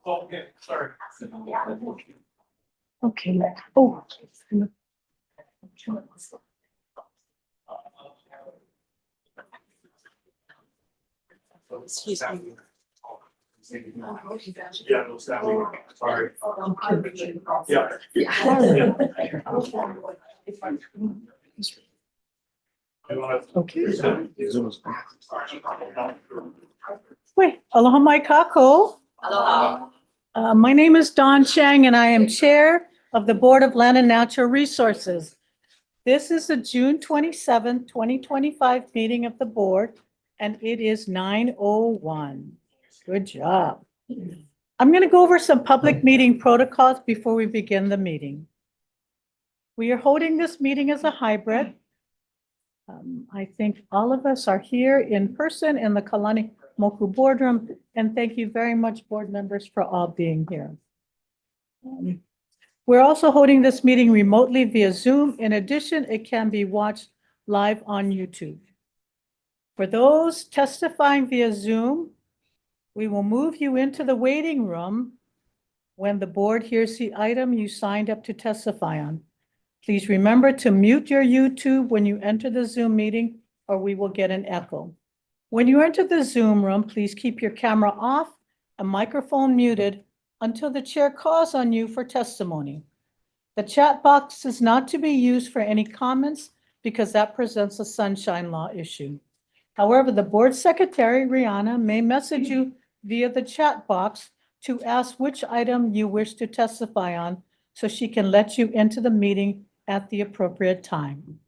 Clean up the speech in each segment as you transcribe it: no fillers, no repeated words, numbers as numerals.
Okay, sorry. Okay. Oh. Excuse me. Yeah, no, Sally, sorry. Yeah. Okay. Wait, aloha mai kako. Aloha. My name is Dawn Chang and I am Chair of the Board of Land and Natural Resources. This is the June 27, 2025 meeting of the board, and it is 9:01. Good job. I'm going to go over some public meeting protocols before we begin the meeting. We are holding this meeting as a hybrid. I think all of us are here in person in the Kalani Moku boardroom, and thank you very much, board members, for all being here. We're also holding this meeting remotely via Zoom. In addition, it can be watched live on YouTube. For those testifying via Zoom, we will move you into the waiting room when the board hears the item you signed up to testify on. Please remember to mute your YouTube when you enter the Zoom meeting, or we will get an echo. When you enter the Zoom room, please keep your camera off and microphone muted until the chair calls on you for testimony. The chat box is not to be used for any comments because that presents a sunshine law issue. However, the board secretary, Rihanna, may message you via the chat box to ask which item you wish to testify on so she can let you into the meeting at the appropriate time.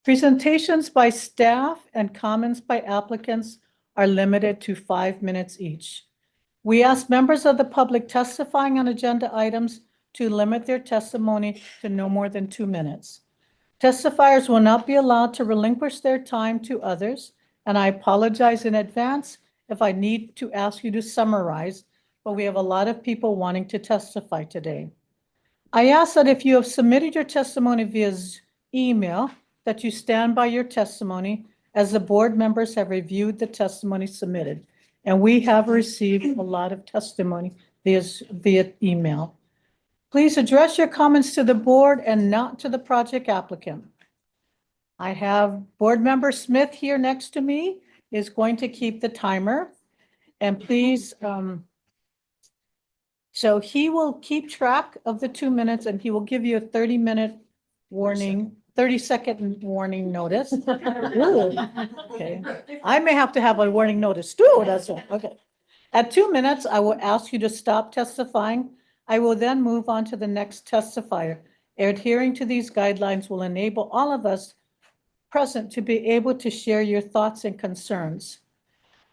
Presentations by staff and comments by applicants are limited to 5 minutes each. We ask members of the public testifying on agenda items to limit their testimony to no more than 2 minutes. Testifiers will not be allowed to relinquish their time to others, and I apologize in advance if I need to ask you to summarize, but we have a lot of people wanting to testify today. I ask that if you have submitted your testimony via email, that you stand by your testimony as the board members have reviewed the testimony submitted. And we have received a lot of testimony via email. Please address your comments to the board and not to the project applicant. I have board member Smith here next to me is going to keep the timer. And please, so he will keep track of the 2 minutes and he will give you a 30-minute warning, 30-second warning notice. Ooh, okay. I may have to have a warning notice too. That's right. Okay. At 2 minutes, I will ask you to stop testifying. I will then move on to the next testifier. Adhering to these guidelines will enable all of us present to be able to share your thoughts and concerns.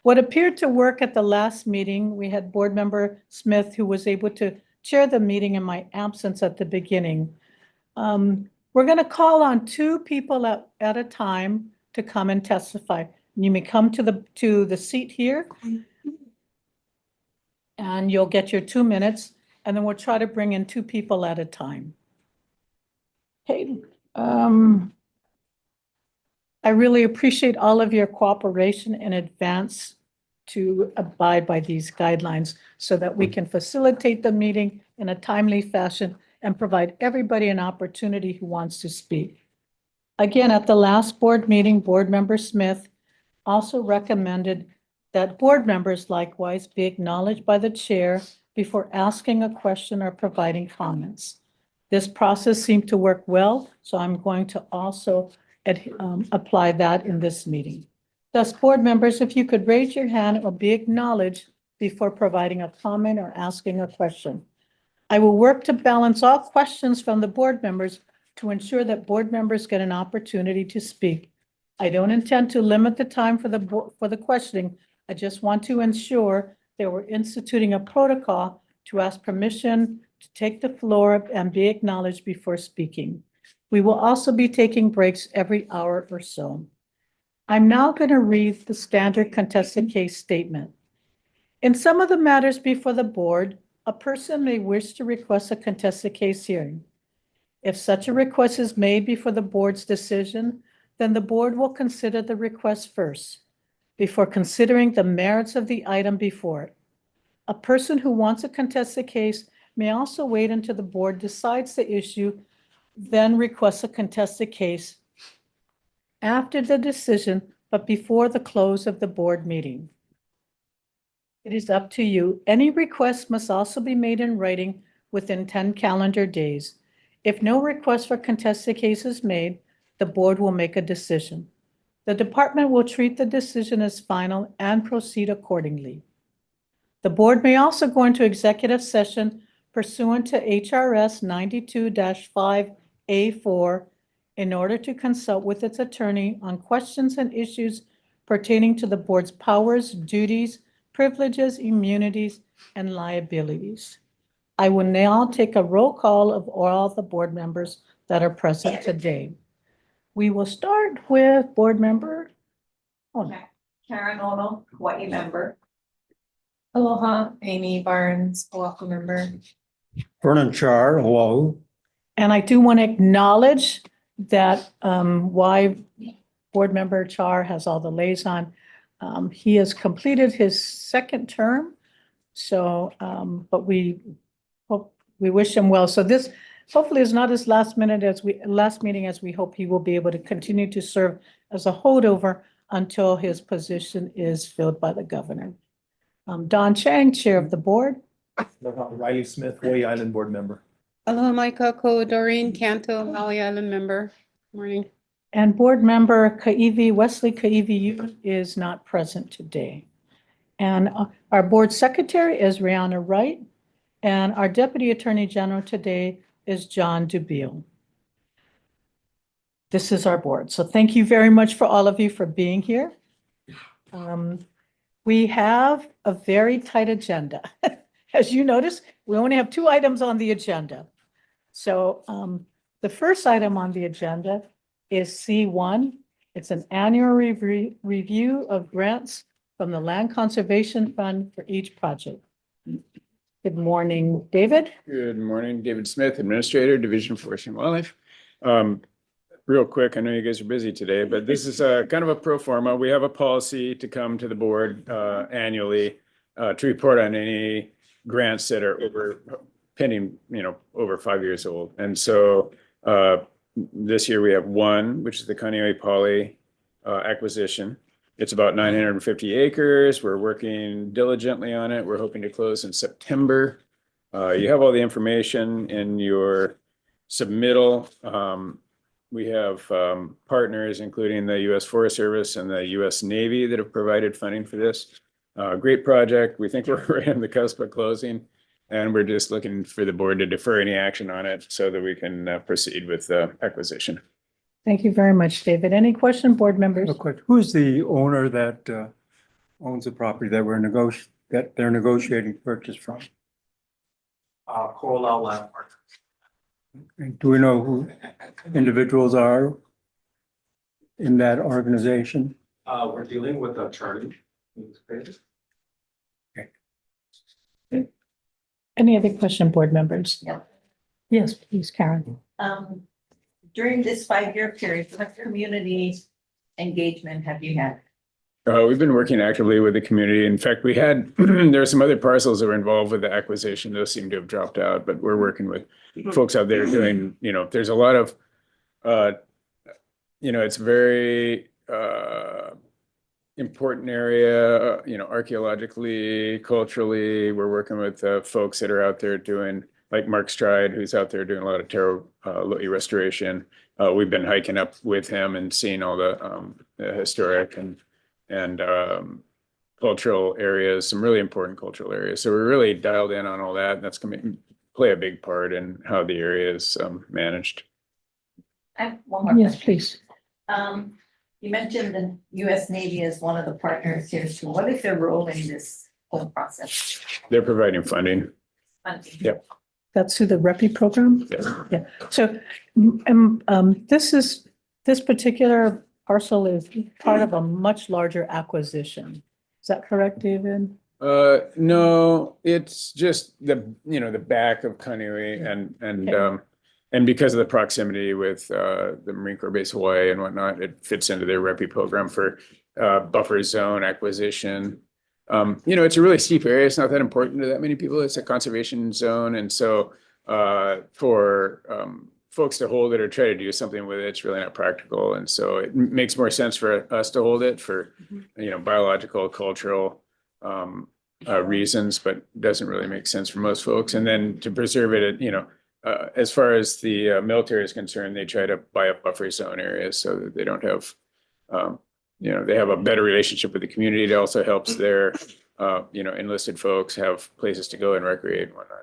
What appeared to work at the last meeting, we had board member Smith who was able to chair the meeting in my absence at the beginning. We're going to call on 2 people at a time to come and testify. You may come to the seat here and you'll get your 2 minutes, and then we'll try to bring in 2 people at a time. Okay. I really appreciate all of your cooperation in advance to abide by these guidelines so that we can facilitate the meeting in a timely fashion and provide everybody an opportunity who wants to speak. Again, at the last board meeting, board member Smith also recommended that board members likewise be acknowledged by the chair before asking a question or providing comments. This process seemed to work well, so I'm going to also apply that in this meeting. Thus, board members, if you could raise your hand or be acknowledged before providing a comment or asking a question. I will work to balance all questions from the board members to ensure that board members get an opportunity to speak. I don't intend to limit the time for the questioning. I just want to ensure that we're instituting a protocol to ask permission to take the floor and be acknowledged before speaking. We will also be taking breaks every hour or so. I'm now going to read the standard contested case statement. In some of the matters before the board, a person may wish to request a contested case hearing. If such a request is made before the board's decision, then the board will consider the request first, before considering the merits of the item before it. A person who wants to contest the case may also wait until the board decides the issue, then request a contested case after the decision, but before the close of the board meeting. It is up to you. Any request must also be made in writing within 10 calendar days. If no request for contested case is made, the board will make a decision. The department will treat the decision as final and proceed accordingly. The board may also go into executive session pursuant to HRS 92-5A4 in order to consult with its attorney on questions and issues pertaining to the board's powers, duties, privileges, immunities, and liabilities. I will now take a roll call of all the board members that are present today. We will start with board member. Karen Ono, Hawaii member. Aloha, Amy Barnes, Oahu member. Vernon Char, Oahu. And I do want to acknowledge that why board member Char has all the liaison. He has completed his second term. So, but we hope, we wish him well. So this hopefully is not his last meeting as we hope he will be able to continue to serve as a holdover until his position is filled by the governor. Don Chang, Chair of the Board. Riley Smith, Hawaii Island Board Member. Aloha Maikaku, Doreen Canto, Maui Island member. Morning. And Board Member Wesley Kaivi is not present today. And our Board Secretary is Rihanna Wright, and our Deputy Attorney General today is John Dubiel. This is our board. So thank you very much for all of you for being here. We have a very tight agenda. As you notice, we only have 2 items on the agenda. So the first item on the agenda is C1. It's an annual review of grants from the Land Conservation Fund for each project. Good morning, David. Good morning, David Smith, Administrator, Division of Forest and Wildlife. Real quick, I know you guys are busy today, but this is kind of a pro forma. We have a policy to come to the board annually to report on any grants that are pending, over 5 years old. And so this year we have one, which is the Kaneohe Poly acquisition. It's about 950 acres. We're working diligently on it. We're hoping to close in September. You have all the information in your submittal. We have partners, including the U.S. Forest Service and the U.S. Navy that have provided funding for this. Great project. We think we're right on the cusp of closing, and we're just looking for the board to defer any action on it so that we can proceed with the acquisition. Thank you very much, David. Any question, board members? Real quick, who's the owner that owns the property that they're negotiating purchase from? Coral Landmark. Do we know who individuals are in that organization? We're dealing with an attorney. Any other question, board members? Yeah. Yes, please, Karen. During this 5-year period, what community engagement have you had? We've been working actively with the community. In fact, we had, there are some other parcels that were involved with the acquisition. Those seem to have dropped out, but we're working with folks out there doing, there's a lot of, it's very important area, archaeologically, culturally. We're working with folks that are out there doing, like Mark Stride, who's out there doing a lot of Taro Lo'i restoration. We've been hiking up with him and seeing all the historic and cultural areas, some really important cultural areas. So we're really dialed in on all that. And that's going to play a big part in how the area is managed. I have one more Yes, question. please. You mentioned the U.S. Navy as one of the partners here. So what is their role in this whole process? They're providing funding. Yep. That's through the REPI program? Yes. Yeah. So this particular parcel is part of a much larger acquisition. Is that correct, David? No, it's just the back of Kaneohe and because of the proximity with the Marine Corps Base Hawaii and whatnot, it fits into their REPI program for buffer zone acquisition. It's a really steep area. It's not that important to that many people. It's a conservation zone. And so for folks to hold it or try to do something with it, it's really not practical. And so it makes more sense for us to hold it for, biological, cultural reasons, but doesn't really make sense for most folks. And then to preserve it, as far as the military is concerned, they try to buy up buffer zone areas so that they don't have, they have a better relationship with the community. It also helps their, enlisted folks have places to go and recreate and whatnot.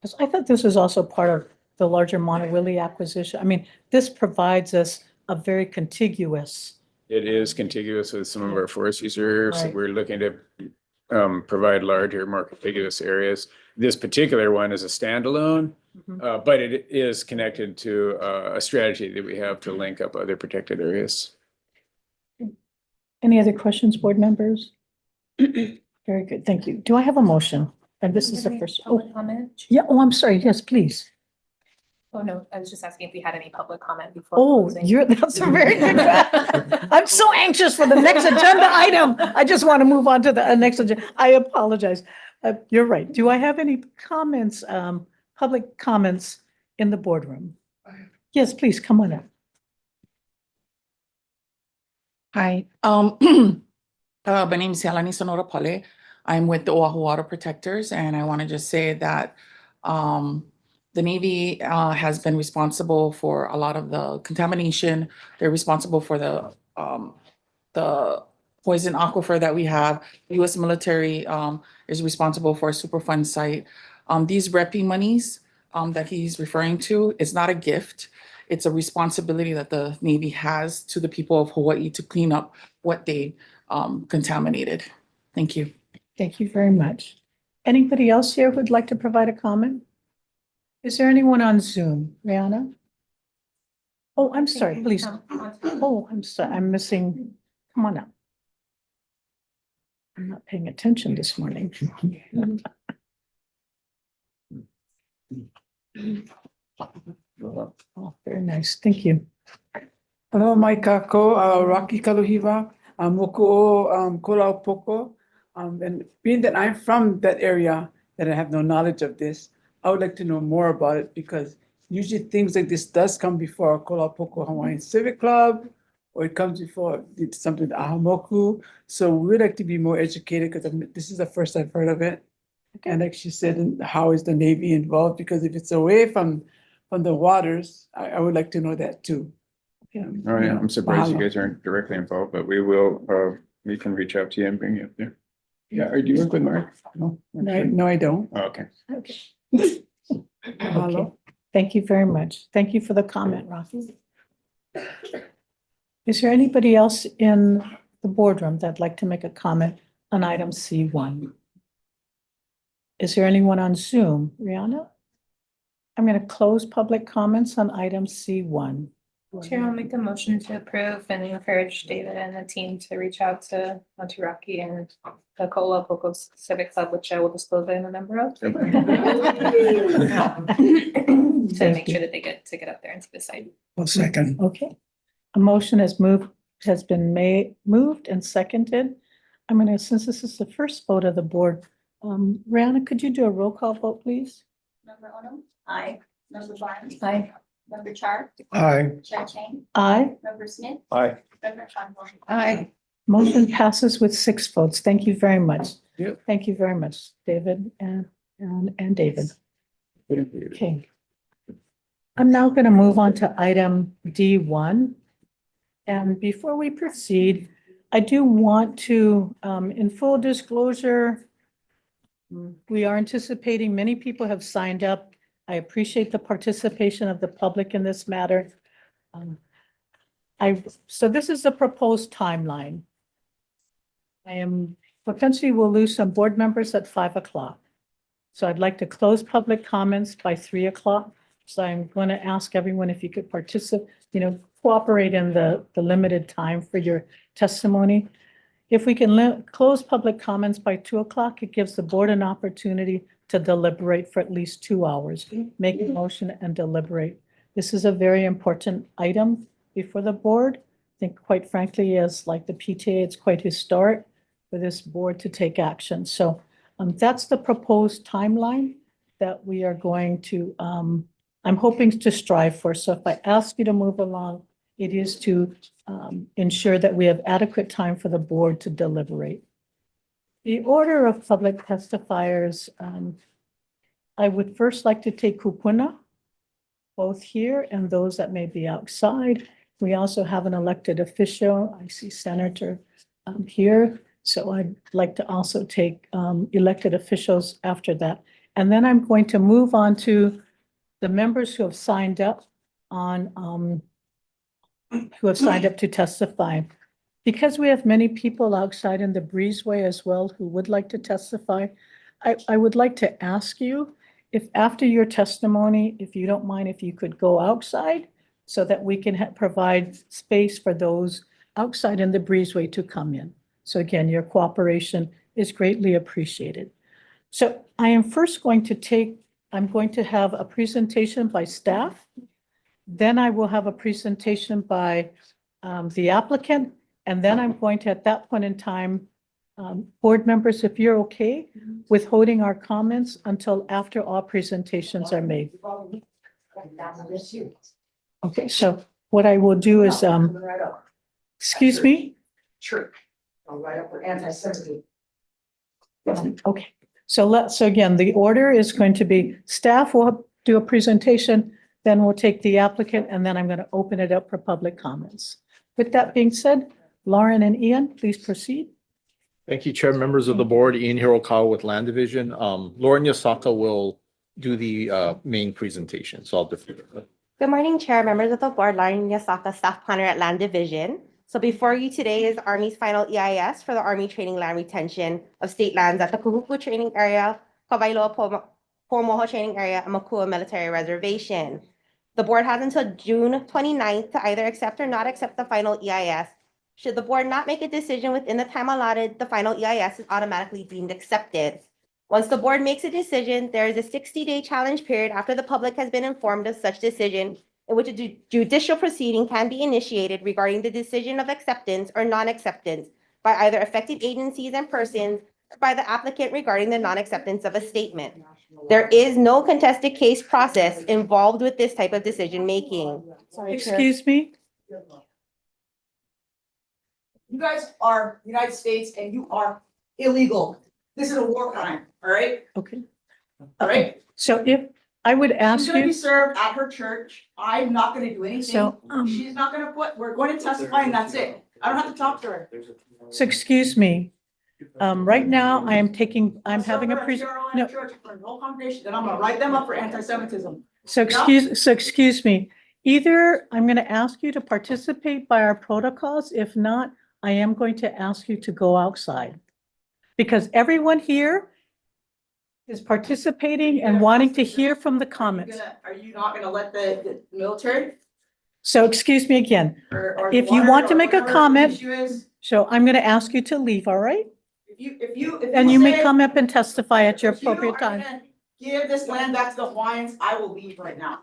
'Cause I thought this was also part of the larger Montewilli acquisition. I mean, this provides us a very contiguous. It is contiguous with some of our forest reserves. Right. We're looking to provide larger, more contiguous areas. This particular one is a standalone, Mhm. but it is connected to a strategy that we have to link up other protected areas. Any other questions, board members? Very good, thank you. Do I have a motion? And this is the first, Public comment? yeah, I'm sorry, yes, please. Oh, no, I was just asking if we had any public comment before. Oh, closing. that's a very good. I'm so anxious for the next agenda item. I just want to move on to the next agenda. I apologize. You're right. Do I have any comments, public comments in the boardroom? Yes, please, come on up. Hi, my name is Yelani Sonora Pale. I'm with the Oahu Water Protectors, and I want to just say that the Navy has been responsible for a lot of the contamination. They're responsible for the poison aquifer that we have. The U.S. military is responsible for a Superfund site. These REPI monies that he's referring to is not a gift. It's a responsibility that the Navy has to the people of Hawaii to clean up what they contaminated. Thank you. Thank you very much. Anybody else here who'd like to provide a comment? Is there anyone on Zoom? Rihanna? Oh, I'm sorry, please. Oh, I'm sorry, I'm missing, come on up. I'm not paying attention this morning. Oh, very nice, thank you. Hello, mai kako, Rocky Kaluhiwa, Moku'o, Kolaupoko. And being that I'm from that area, that I have no knowledge of this, I would like to know more about it because usually things like this does come before Kolaupoko Hawaiian Civic Club, or it comes before something with Ahamoku. So we'd like to be more educated because this is the first I've heard of it. Okay. And like she said, how is the Navy involved? Because if it's away from the waters, I would like to know that too. Oh, yeah, I'm surprised you Mahalo. guys aren't directly involved, but we can reach out to you and bring you up there. Yeah, do you work with Mark? No? No, I don't. Oh, okay. Okay. Mahalo. Okay. Thank you very much. Thank you for the comment, Rafi. Is there anybody else in the boardroom that'd like to make a comment on item C1? Is there anyone on Zoom? Rihanna? I'm going to close public comments on item C1. Chair, I'll make a motion to approve and encourage David and the team to reach out to Monterey and the Kolaupoko Civic Club, which I will disclose I am a member of. To make sure that they get up there and see the site. Well, second. Okay. A motion has been moved and seconded. I'm going to, since this is the first vote of the board, Rihanna, could you do a roll call vote, please? Member Ono? Aye. Member Barnes? Aye. Member Char? Aye. Chair Chang? Aye. Member Smith? Aye. Member Chandler? Aye. Motion passes with 6 votes. Thank you very much. Yep. Thank you very much, David and David. Okay. I'm now going to move on to item D1. And before we proceed, I do want to, in full disclosure, we are anticipating many people have signed up. I appreciate the participation of the public in this matter. So this is the proposed timeline. Potentially will lose some board members at 5 o'clock. So I'd like to close public comments by 3 o'clock. So I'm going to ask everyone if you could cooperate in the limited time for your testimony. If we can close public comments by 2 o'clock, it gives the board an opportunity to deliberate for at least 2 hours, make a motion and deliberate. This is a very important item before the board. I think quite frankly, as like the PTA, it's quite historic. for this board to take action. So that's the proposed timeline that we are going to, I'm hoping to strive for. So if I ask you to move along, it is to ensure that we have adequate time for the board to deliberate. The order of public testifiers, I would first like to take Kupuna, both here and those that may be outside. We also have an elected official. I see Senator here. So I'd like to also take elected officials after that. And then I'm going to move on to the members who have signed up to testify. Because we have many people outside in the breezeway as well who would like to testify, I would like to ask you if after your testimony, if you don't mind, if you could go outside so that we can provide space for those outside in the breezeway to come in. So again, your cooperation is greatly appreciated. So I am first going to I'm going to have a presentation by staff. Then I will have a presentation by the applicant. And then I'm going to, at that point in time, board members, if you're okay with holding our comments until after all presentations are made. Okay, so what I will do is, excuse me? Church. Right up for anti-Semitism. Okay, so again, the order is going to be staff will do a presentation, then we'll take the applicant, and then I'm going to open it up for public comments. With that being said, Lauren and Ian, please proceed. Thank you, Chair, members of the board. Ian Hirokawa with Land Division. Lauren Yasaka will do the main presentation, so I'll defer. Good morning, Chair, members of the board. Lauren Yasaka, Staff Planner at Land Division. So before you today is Army's final EIS for the Army Training Land Retention of state lands at the Kahuku Training Area, Kawailoa Pomoho Training Area, and Makua Military Reservation. The board has until June 29th to either accept or not accept the final EIS. Should the board not make a decision within the time allotted, the final EIS is automatically deemed accepted. Once the board makes a decision, there is a 60-day challenge period after the public has been informed of such decision, in which a judicial proceeding can be initiated regarding the decision of acceptance or non-acceptance by either affected agencies and persons or by the applicant regarding the non-acceptance of a statement. There is no contested case process involved with this type of decision-making. Excuse me? You guys are United States and you are illegal. This is a war crime, all right? Okay. All right? So if I would ask She's gonna be you, served at her church. I'm not gonna do anything. So, She's not gonna we're going to testify and that's it. I don't have to talk to her. so excuse me. Right now, I'm having a no. Church for an whole congregation, then I'm gonna write them up for anti-Semitism. So excuse me. Either I'm going to ask you to participate by our protocols. If not, I am going to ask you to go outside. Because everyone here is participating and wanting to hear from the comments. Are you not gonna let the military? So excuse me again. Or If the you water want to or make a whatever the comment, issue is? so I'm going to ask you to leave, all right? If you And you may say- come up and testify at your if you appropriate are time. gonna Give this land back to the Hawaiians, I will leave right now.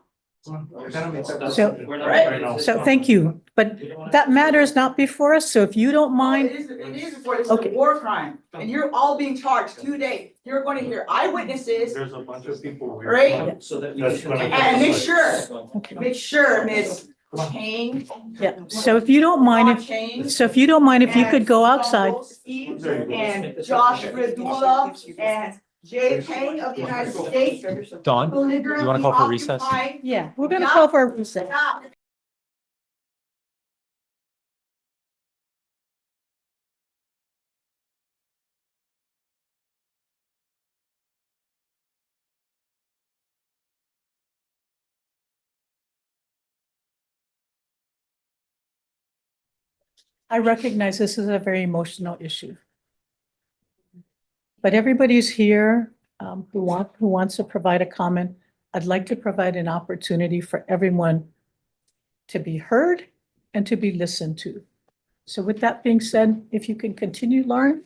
So thank you, but that matter is not before us, so if you don't mind, It is before this is a Okay. war crime, and you're all being charged today. You're going to hear eyewitnesses, There's a bunch of people. right? So that we That's can. gonna- And okay, Make sure, Ms. Chang. yeah, so if you don't mind, Chang. if you could go outside. And Josh Radula and Jay Payne of the United States. Dawn, you wanna call for recess? Yeah, we're gonna call for a recess. I recognize this is a very emotional issue. But everybody's here who wants to provide a comment. I'd like to provide an opportunity for everyone to be heard and to be listened to. So with that being said, if you can continue, Lauren.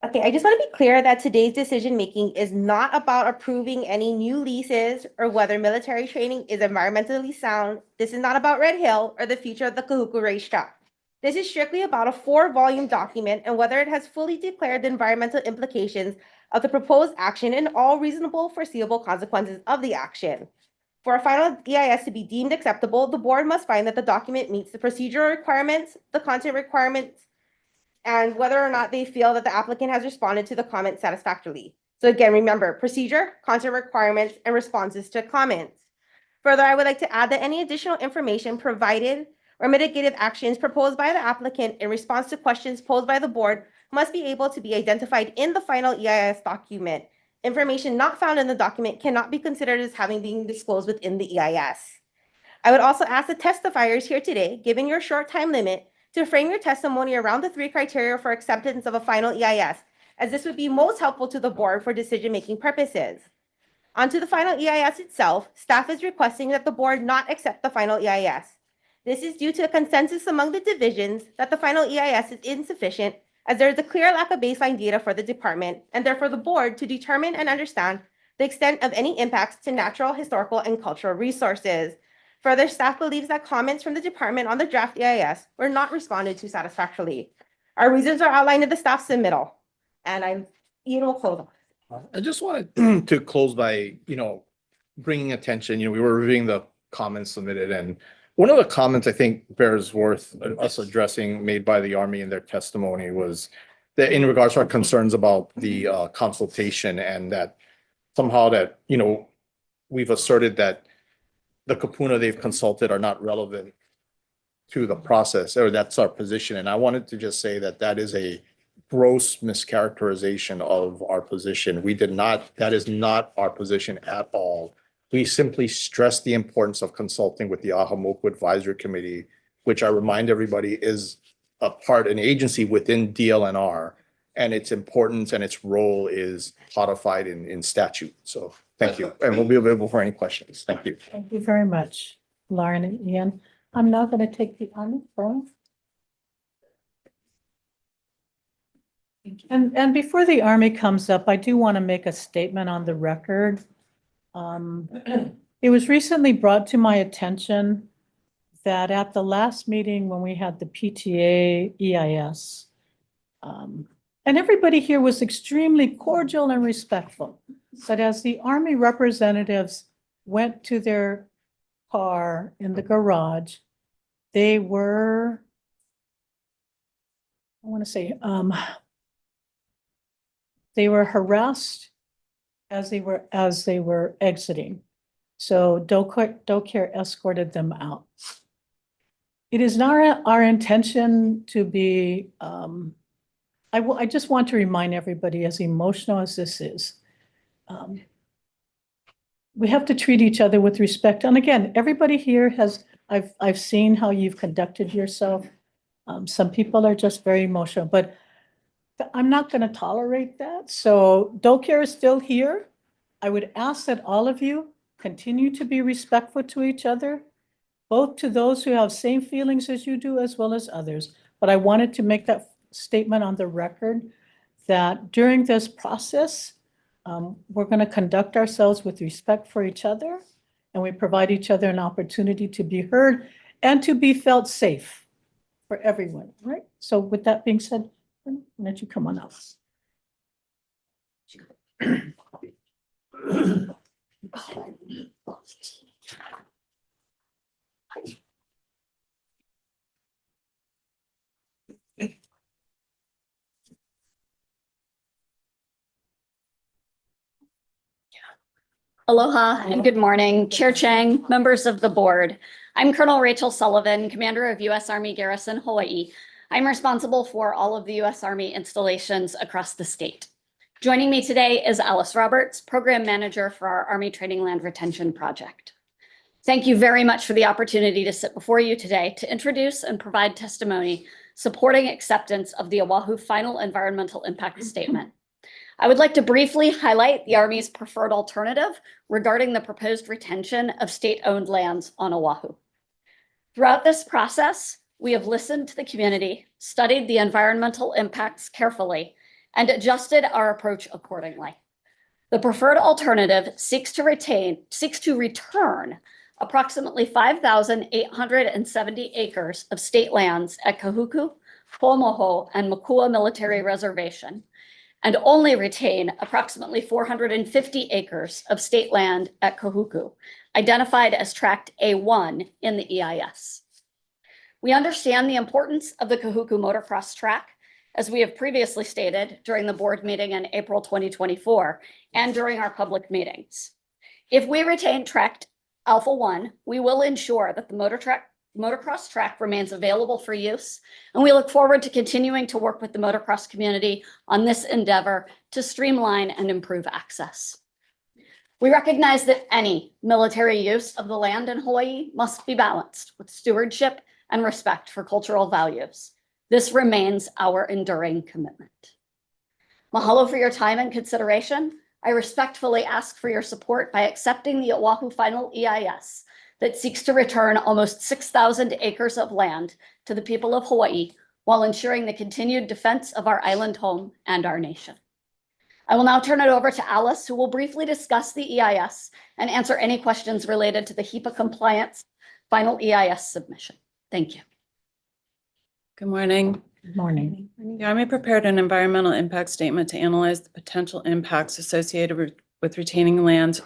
Okay, I just want to be clear that today's decision-making is not about approving any new leases or whether military training is environmentally sound. This is not about Red Hill or the future of the Kahuku racetrack. This is strictly about a 4-volume document and whether it has fully declared the environmental implications of the proposed action and all reasonable foreseeable consequences of the action. For a final EIS to be deemed acceptable, the board must find that the document meets the procedural requirements, the content requirements, and whether or not they feel that the applicant has responded to the comments satisfactorily. So again, remember, procedure, content requirements, and responses to comments. Further, I would like to add that any additional information provided or mitigative actions proposed by the applicant in response to questions posed by the board must be able to be identified in the final EIS document. Information not found in the document cannot be considered as having been disclosed within the EIS. I would also ask the testifiers here today, given your short time limit, to frame your testimony around the 3 criteria for acceptance of a final EIS, as this would be most helpful to the board for decision-making purposes. Onto the final EIS itself, staff is requesting that the board not accept the final EIS. This is due to a consensus among the divisions that the final EIS is insufficient, as there is a clear lack of baseline data for the department, and therefore the board to determine and understand the extent of any impacts to natural, historical, and cultural resources. Further, staff believes that comments from the department on the draft EIS were not responded to satisfactorily. Our reasons are outlined in the staff submittal, and Ian will close. I just wanted to close by, bringing attention, we were reviewing the comments submitted, and one of the comments I think bears worth us addressing made by the Army in their testimony was that in regards to our concerns about the consultation, and that somehow that, we've asserted that the Kupuna they've consulted are not relevant to the process, or that's our position. And I wanted to just say that that is a gross mischaracterization of our position. That is not our position at all. We simply stress the importance of consulting with the Ahamoku Advisory Committee, which I remind everybody is an agency within DLNR, and its importance and its role is codified in statute. So thank you, and we'll be available for any questions. Thank you. Thank you very much, Lauren and Ian. I'm now going to take the Army phone. And before the Army comes up, I do want to make a statement on the record. It was recently brought to my attention that at the last meeting when we had the PTA EIS, and everybody here was extremely cordial and respectful, but as the Army representatives went to their car in the garage, they were, they were harassed as they were exiting. So DoCare escorted them out. It is not our intention to be, I just want to remind everybody, as emotional as this is, we have to treat each other with respect. And again, everybody here I've seen how you've conducted yourself. Some people are just very emotional, but I'm not going to tolerate that. So DoCare is still here. I would ask that all of you continue to be respectful to each other, both to those who have same feelings as you do, as well as others. But I wanted to make that statement on the record that during this process, we're going to conduct ourselves with respect for each other, and we provide each other an opportunity to be heard and to be felt safe for everyone, right? So with that being said, I'll let you come on up. Aloha and good morning, Chair Chang, members of the board. I'm Colonel Rachel Sullivan, Commander of U.S. Army Garrison, Hawaii. I'm responsible for all of the U.S. Army installations across the state. Joining me today is Alice Roberts, Program Manager for our Army Training Land Retention Project. Thank you very much for the opportunity to sit before you today to introduce and provide testimony supporting acceptance of the Oahu Final Environmental Impact Statement. I would like to briefly highlight the Army's preferred alternative regarding the proposed retention of state-owned lands on Oahu. Throughout this process, we have listened to the community, studied the environmental impacts carefully, and adjusted our approach accordingly. The preferred alternative seeks to return approximately 5,870 acres of state lands at Kahuku, Pomoho, and Makua Military Reservation, and only retain approximately 450 acres of state land at Kahuku, identified as Tract A1 in the EIS. We understand the importance of the Kahuku motocross track, as we have previously stated during the board meeting in April 2024 and during our public meetings. If we retain Tract Alpha 1, we will ensure that the motocross track remains available for use, and we look forward to continuing to work with the motocross community on this endeavor to streamline and improve access. We recognize that any military use of the land in Hawaii must be balanced with stewardship and respect for cultural values. This remains our enduring commitment. Mahalo for your time and consideration. I respectfully ask for your support by accepting the Oahu Final EIS that seeks to return almost 6,000 acres of land to the people of Hawaii while ensuring the continued defense of our island home and our nation. I will now turn it over to Alice, who will briefly discuss the EIS and answer any questions related to the HIPAA compliance final EIS submission. Thank you. Good morning. Good morning. The Army prepared an environmental impact statement to analyze the potential impacts associated with retaining lands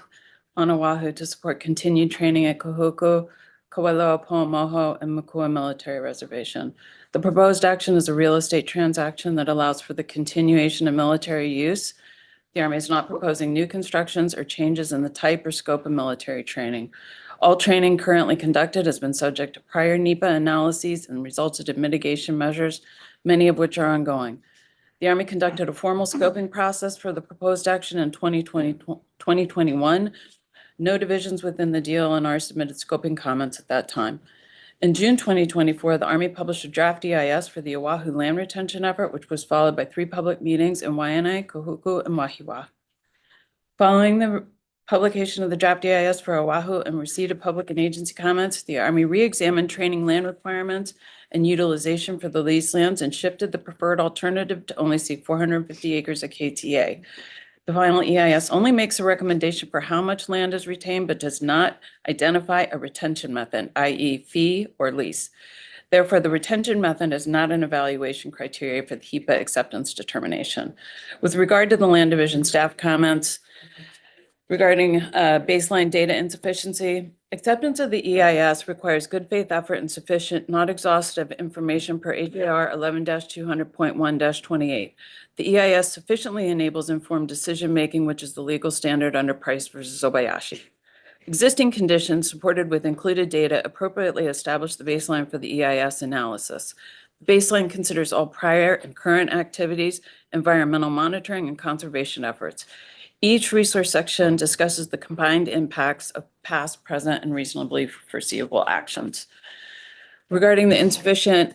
on Oahu to support continued training at Kahuku, Kaweloa Pomoho, and Makua Military Reservation. The proposed action is a real estate transaction that allows for the continuation of military use. The Army is not proposing new constructions or changes in the type or scope of military training. All training currently conducted has been subject to prior NEPA analyses and resulted in mitigation measures, many of which are ongoing. The Army conducted a formal scoping process for the proposed action in 2021. No divisions within the DLNR submitted scoping comments at that time. In June 2024, the Army published a draft EIS for the Oahu land retention effort, which was followed by 3 public meetings in Waianae, Kahuku, and Wahiawa. Following the publication of the draft EIS for Oahu and receipt of public and agency comments, the Army re-examined training land requirements and utilization for the leased lands and shifted the preferred alternative to only seek 450 acres of KTA. The final EIS only makes a recommendation for how much land is retained, but does not identify a retention method, i.e. fee or lease. Therefore, the retention method is not an evaluation criteria for the HIPAA acceptance determination. With regard to the Land Division staff comments, regarding baseline data insufficiency, acceptance of the EIS requires good faith effort and sufficient, not exhaustive information per AJR 11-200.1-28. The EIS sufficiently enables informed decision-making, which is the legal standard under Price versus Obayashi. Existing conditions supported with included data appropriately establish the baseline for the EIS analysis. The baseline considers all prior and current activities, environmental monitoring, and conservation efforts. Each resource section discusses the combined impacts of past, present, and reasonably foreseeable actions. Regarding the insufficient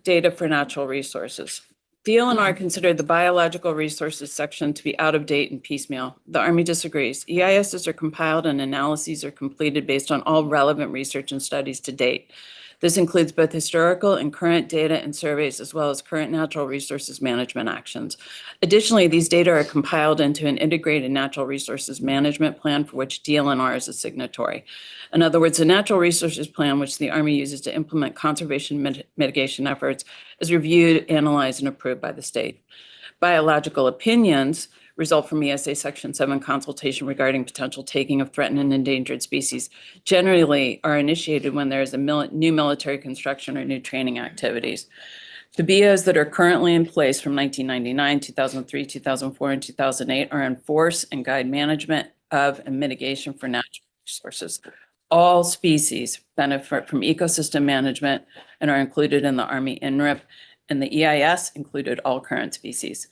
data for natural resources, DLNR considered the biological resources section to be out of date and piecemeal. The Army disagrees. EISs are compiled and analyses are completed based on all relevant research and studies to date. This includes both historical and current data and surveys, as well as current natural resources management actions. Additionally, these data are compiled into an integrated natural resources management plan for which DLNR is a signatory. In other words, the natural resources plan, which the Army uses to implement conservation mitigation efforts, is reviewed, analyzed, and approved by the state. Biological opinions result from ESA Section 7 consultation regarding potential taking of threatened and endangered species, generally are initiated when there is a new military construction or new training activities. The BOs that are currently in place from 1999, 2003, 2004, and 2008 are in force and guide management of and mitigation for natural resources. All species benefit from ecosystem management and are included in the Army NRIP, and the EIS included all current species.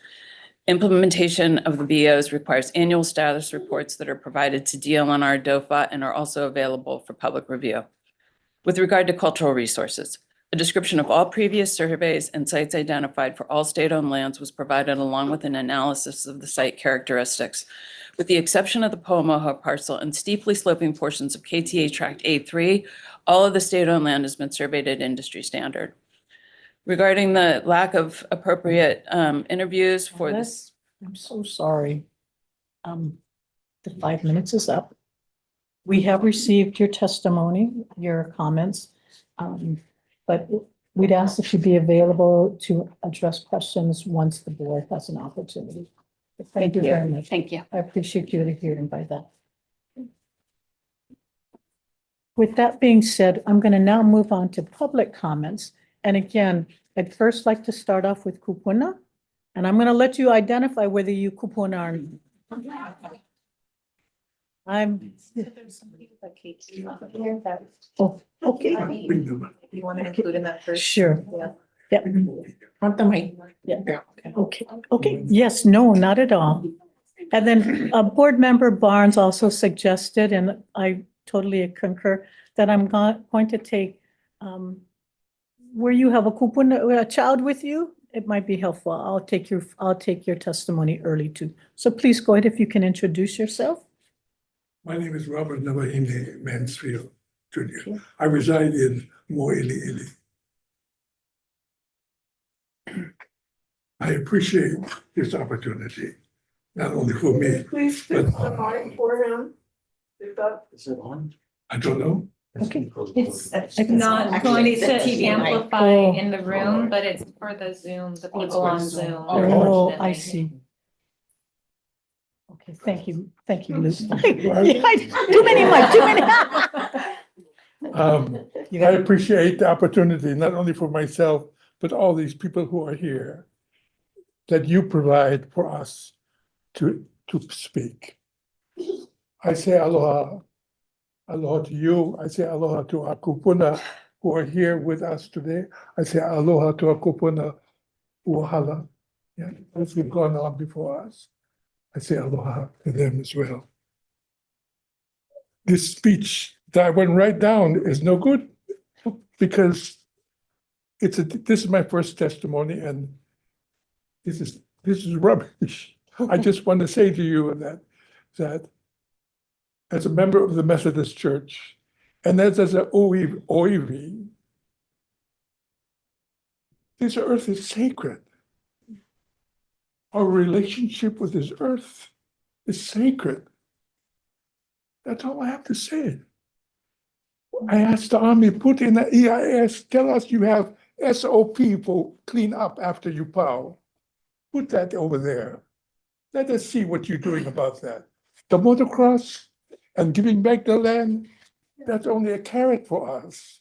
Implementation of the BOs requires annual status reports that are provided to DLNR, DOFA, and are also available for public review. With regard to cultural resources, a description of all previous surveys and sites identified for all state-owned lands was provided along with an analysis of the site characteristics. With the exception of the Pomoho parcel and steeply sloping portions of KTA Tract A3, all of the state-owned land has been surveyed at industry standard. Regarding the lack of appropriate interviews for this. I'm so sorry. The 5 minutes is up. We have received your testimony, your comments. But we'd ask that you be available to address questions once the board has an opportunity. Thank you very much. Thank you. I appreciate you adhering by that. With that being said, I'm going to now move on to public comments. And again, I'd first like to start off with Kupuna. And I'm going to let you identify whether you Kupuna or not. I'm, oh, okay. You want to include in that first? Sure. Yeah. Yeah. Want the mic? Yeah. Okay, okay. Yes, no, not at all. And then Board Member Barnes also suggested, and I totally concur, that I'm going to take, where you have a child with you, it might be helpful. I'll take your testimony early too. So please go ahead if you can introduce yourself. My name is Robert Navahine Mansfield Jr. I reside in Mo'iliili. I appreciate this opportunity, not only for me, Please but fix the mic for him. If that- Is it on? I don't know. Okay. It's can- not going Actually, to it's a TV mic. amplify Oh. in the room, but it's for the Zoom, the people on Zoom. Oh, I unfortunately. see. Okay, thank you, Luke. Too many. I appreciate the opportunity, not only for myself, but all these people who are here, that you provide for us to speak. I say aloha. Aloha to you. I say aloha to our kupuna who are here with us today. I say aloha to our kupuna uahala. Yeah, those who've gone on before us. I say aloha to them as well. This speech that I went right down is no good because this is my first testimony and this is rubbish. I just want to say to you that as a member of the Methodist Church and as an Oiwi, this earth is sacred. Our relationship with this earth is sacred. That's all I have to say. I asked the Army, put in the EIS, tell us you have SOP for clean up after you plow. Put that over there. Let us see what you're doing about that. The motocross and giving back the land, that's only a carrot for us.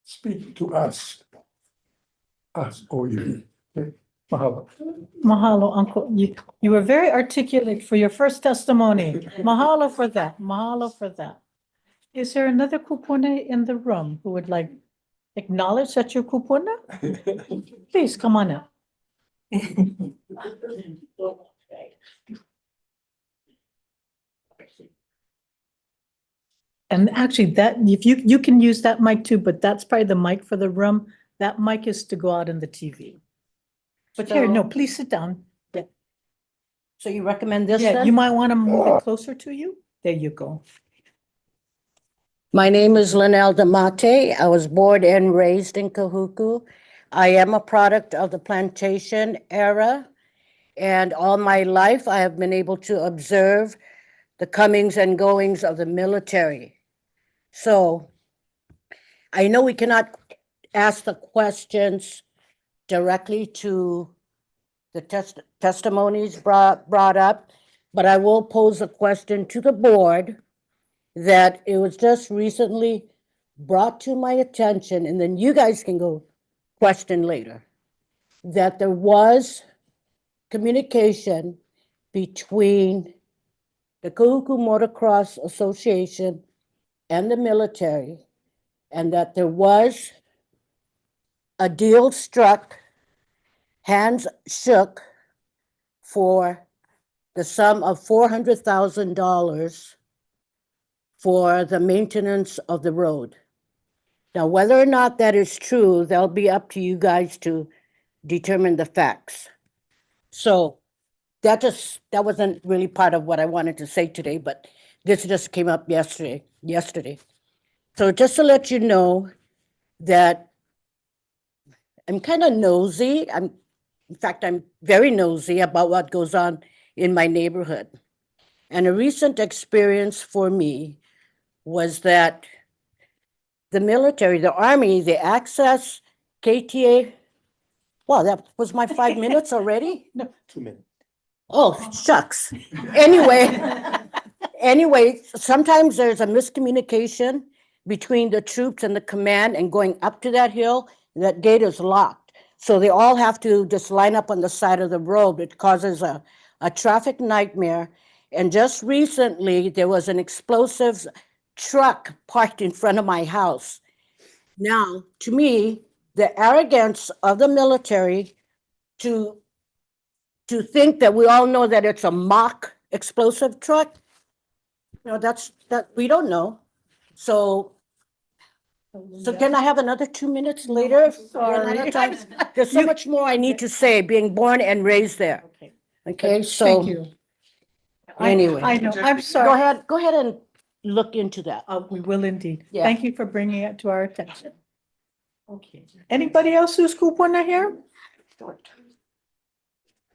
Speak to us, OU. Okay? Mahalo. Mahalo, Uncle. You were very articulate for your first testimony. Mahalo for that. Mahalo for that. Is there another kupuna in the room who would like acknowledge that you're kupuna? Please come on up. And actually that, if you can use that mic too, but that's probably the mic for the room. That mic is to go out in the TV. But here, no, please sit down. Yeah. So you recommend this Yeah, then? you might want to move it closer to you. There you go. My name is Linnell Damate. I was born and raised in Kahuku. I am a product of the plantation era. And all my life, I have been able to observe the comings and goings of the military. So I know we cannot ask the questions directly to the testimonies brought up, but I will pose a question to the board that it was just recently brought to my attention, and then you guys can go question later, that there was communication between the Kahuku Motocross Association and the military, and that there was a deal struck, hands shook for the sum of $400,000 for the maintenance of the road. Now, whether or not that is true, that'll be up to you guys to determine the facts. So that wasn't really part of what I wanted to say today, but this just came up yesterday. So just to let you know that I'm kind of nosy. In fact, I'm very nosy about what goes on in my neighborhood. And a recent experience for me was that the military, the Army, they access KTA. Wow, that was my 5 minutes already? No. 2 minutes. Oh, shucks. Anyway, sometimes there's a miscommunication between the troops and the command and going up to that hill, that gate is locked. So they all have to just line up on the side of the road. It causes a traffic nightmare. And just recently, there was an explosive truck parked in front of my house. Now, to me, the arrogance of the military to think that we all know that it's a mock explosive truck, that we don't know. So can I have another 2 minutes later? Sorry. There's so much more I need to say, being born and raised there. Okay, so. Thank you. Anyway. I know, I'm sorry. Go ahead and look into that. We will indeed. Yeah. Thank you for bringing it to our attention. Okay. Anybody else who's kupuna here?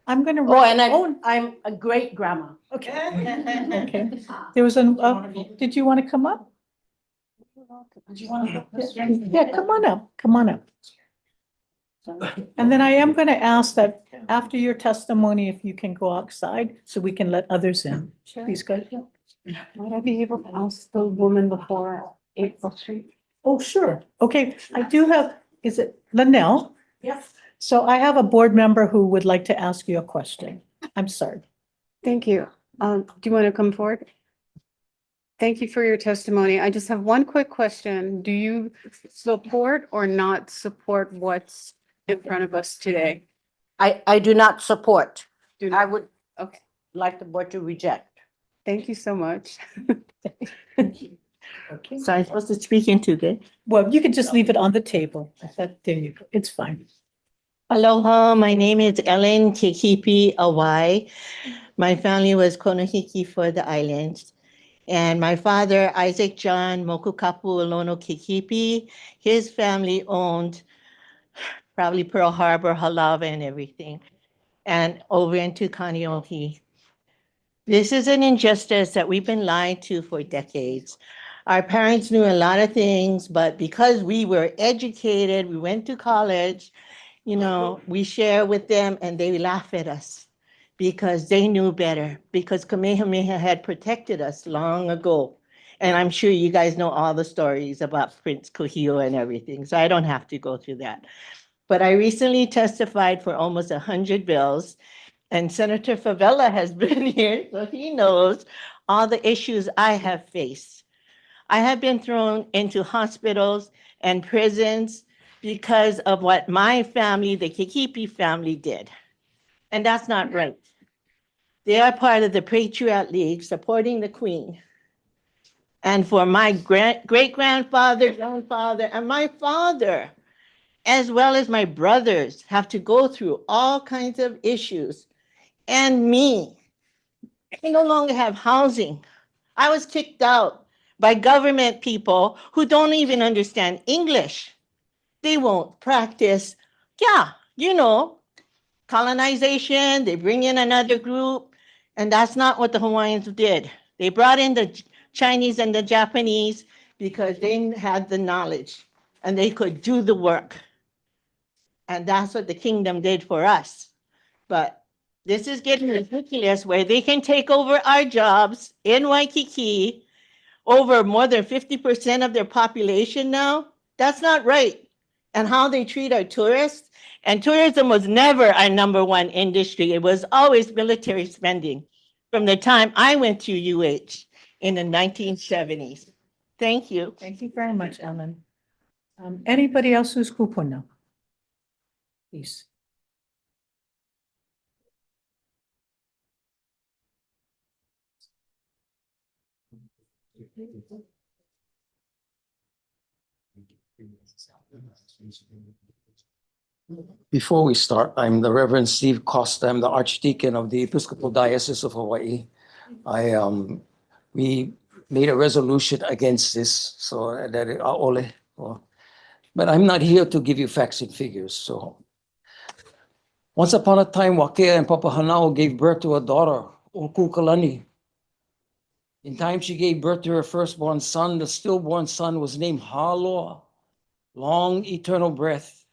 I'm gonna. Oh, and I'm a great grandma. Okay. Okay. There was did you want to come up? Yeah, come on up, come on up. And then I am going to ask that after your testimony, if you can go outside so we can let others in. Please go. Might I be able to ask the woman before April Street? Oh, sure. Okay, I do have, is it Linnell? Yes. So I have a board member who would like to ask you a question. I'm sorry. Thank you. Do you want to come forward? Thank you for your testimony. I just have one quick question. Do you support or not support what's in front of us today? I do not support. Do I would Okay, like the board to reject. thank you so much. Okay. So I'm supposed to speak into this? Well, you can just leave it on the table. There you go. It's fine. Aloha, my name is Ellen Kikipi Awai. My family was Konohiki for the islands. And my father, Isaac John Mokukapu Alono Kikipi, his family owned probably Pearl Harbor, Halawa, and everything, and over into Kaneohe. This is an injustice that we've been lied to for decades. Our parents knew a lot of things, but because we were educated, we went to college, we share with them and they laugh at us because they knew better, because Kamehameha had protected us long ago. And I'm sure you guys know all the stories about Prince Kuhio and everything, so I don't have to go through that. But I recently testified for almost 100 bills, and Senator Favela has been here, so he knows all the issues I have faced. I have been thrown into hospitals and prisons because of what my family, the Kikipi family, did. And that's not right. They are part of the Patriot League supporting the Queen. And for my great-grandfather, grandfather, and my father, as well as my brothers, have to go through all kinds of issues. And me, I no longer have housing. I was kicked out by government people who don't even understand English. They won't practice, colonization, they bring in another group, and that's not what the Hawaiians did. They brought in the Chinese and the Japanese because they had the knowledge and they could do the work. And that's what the kingdom did for us. But this is getting ridiculous where they can take over our jobs in Waikiki, over more than 50% of their population now. That's not right. And how they treat our tourists. And tourism was never our #1 industry. It was always military spending from the time I went to UH in the 1970s. Thank you. Thank you very much, Ellen. Anybody else who's kupuna? Please. Before we start, I'm the Reverend Steve Costa. I'm the Archdeacon of the Episcopal Diocese of Hawaii. We made a resolution against this, so that but I'm not here to give you facts and figures. So, once upon a time, Wakea and Papahanao gave birth to a daughter, Okukalani. In time, she gave birth to her firstborn son. The stillborn son was named Haloa, long eternal breath.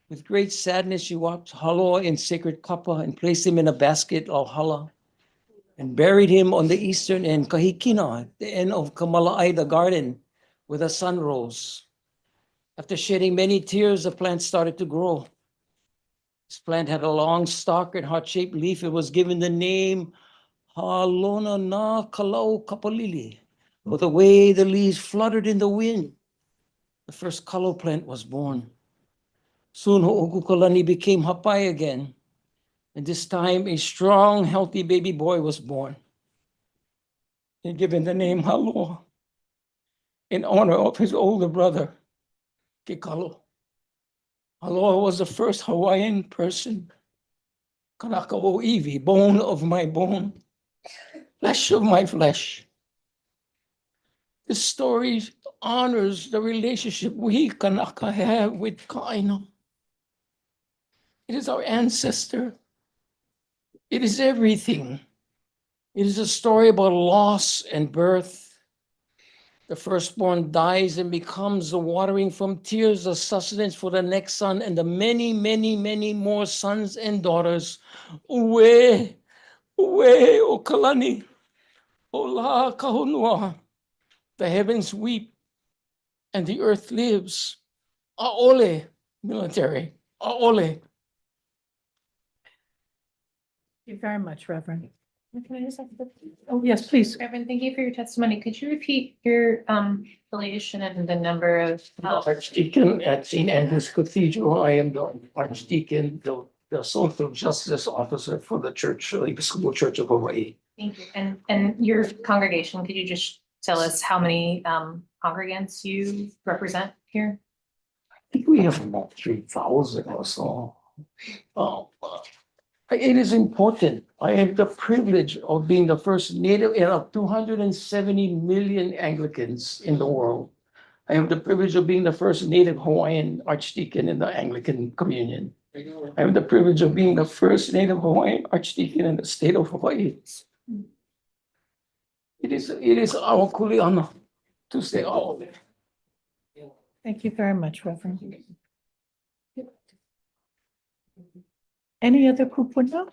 With great sadness, she wrapped Haloa in sacred kapa and placed him in a basket of hala and buried him on the eastern end, Kahikina, the end of Kamala'ai, the garden, where the sun rose. After shedding many tears, the plant started to grow. This plant had a long stalk and heart-shaped leaf. It was given the name Halona na Kalau Kapalili, or the way the leaves fluttered in the wind. The first kalo plant was born. Soon Ho'okukalani became hapai again. And this time a strong, healthy baby boy was born. And given the name Haloa in honor of his older brother, Kekalo. Haloa was the first Hawaiian person. Kanaka o iwi, bone of my bone, flesh of my flesh. This story honors the relationship we Kanaka have with Kaino. It is our ancestor. It is everything. It is a story about loss and birth. The firstborn dies and becomes the watering from tears of sustenance for the next son and the many, many, many more sons and daughters. Ue, o Kalani, o la kahonua. The heavens weep and the earth lives. Aole, military, aole. Thank you very much, Reverend. Can I just have the? Oh, yes, please. Reverend, thank you for your testimony. Could you repeat your affiliation and the number of? Archdeacon at St. Andrew's Cathedral. I am the Archdeacon, the social justice officer for the Church, Episcopal Church of Hawaii. Thank you. And your congregation, could you just tell us how many congregants you represent here? I think we have about 3,000 or so. It is important. I have the privilege of being the first native of 270 million Anglicans in the world. I have the privilege of being the first native Hawaiian archdeacon in the Anglican Communion. I have the privilege of being the first native Hawaiian archdeacon in the state of Hawaii. It is our kuleana to say all of it. Thank you very much, Reverend. Any other kupuna?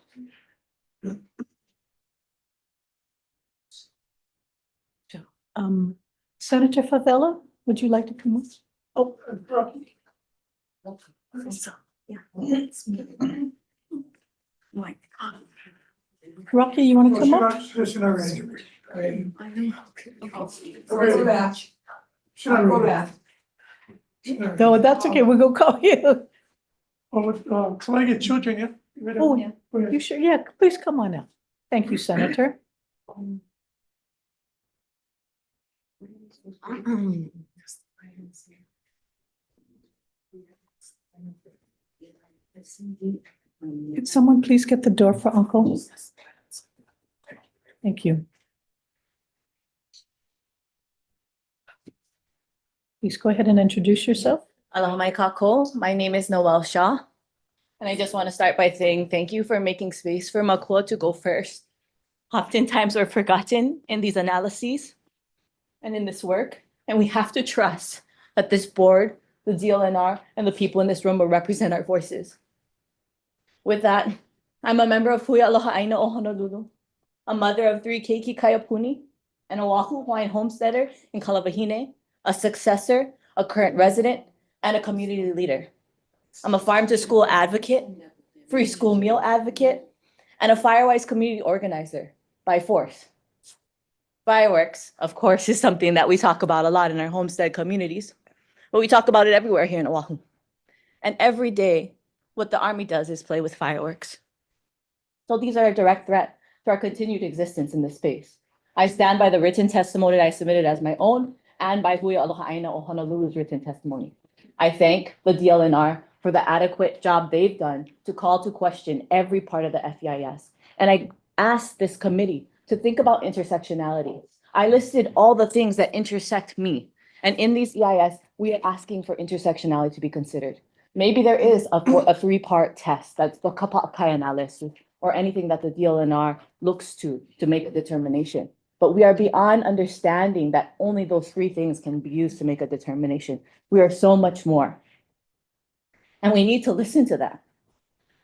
Senator Favela, would you like to come up? Oh. Rocky, you want to come up? No, that's okay. We'll go call you. Can I get children, yeah? Oh, you sure? Yeah, please come on out. Thank you, Senator. Could someone please get the door for Uncle? Thank you. Please go ahead and introduce yourself. Aloha mai kako. My name is Noel Shaw. And I just want to start by saying thank you for making space for Makua to go first. Oftentimes we're forgotten in these analyses and in this work, and we have to trust that this board, the DLNR, and the people in this room will represent our voices. With that, I'm a member of Hui Aloha Aina o Honolulu, a mother of 3 Keiki Kaiapuni, an Oahu Hawaiian homesteader in Kalavahine, a successor, a current resident, and a community leader. I'm a farm to school advocate, free school meal advocate, and a Firewise community organizer by force. Fireworks, of course, is something that we talk about a lot in our homestead communities, but we talk about it everywhere here in Oahu. And every day, what the Army does is play with fireworks. So these are a direct threat to our continued existence in this space. I stand by the written testimony I submitted as my own and by Hui Aloha Aina o Honolulu's written testimony. I thank the DLNR for the adequate job they've done to call to question every part of the FEIS. And I asked this committee to think about intersectionality. I listed all the things that intersect me. And in these EIS, we are asking for intersectionality to be considered. Maybe there is a 3-part test, that's the kapa'akai analysis, or anything that the DLNR looks to make a determination. But we are beyond understanding that only those three things can be used to make a determination. We are so much more. And we need to listen to that.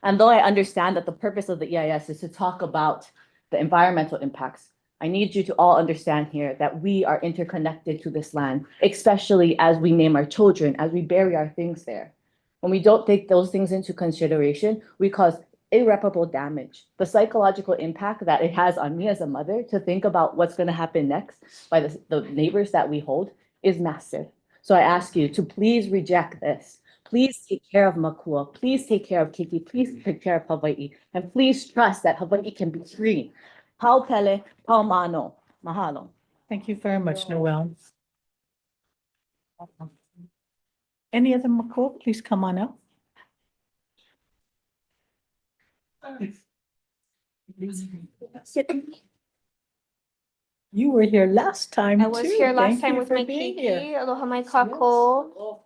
And though I understand that the purpose of the EIS is to talk about the environmental impacts, I need you to all understand here that we are interconnected to this land, especially as we name our children, as we bury our things there. When we don't take those things into consideration, we cause irreparable damage. The psychological impact that it has on me as a mother to think about what's going to happen next by the neighbors that we hold is massive. So I ask you to please reject this. Please take care of Makua. Please take care of Kiki. Please take care of Hawaii. And please trust that Hawaii can be free. Pau pele, pau mano. Mahalo. Thank you very much, Noel. Any other Makua, please come on up. You were here last time I was too. here last Thank time you with for my being Kiki. here. Aloha mai kako.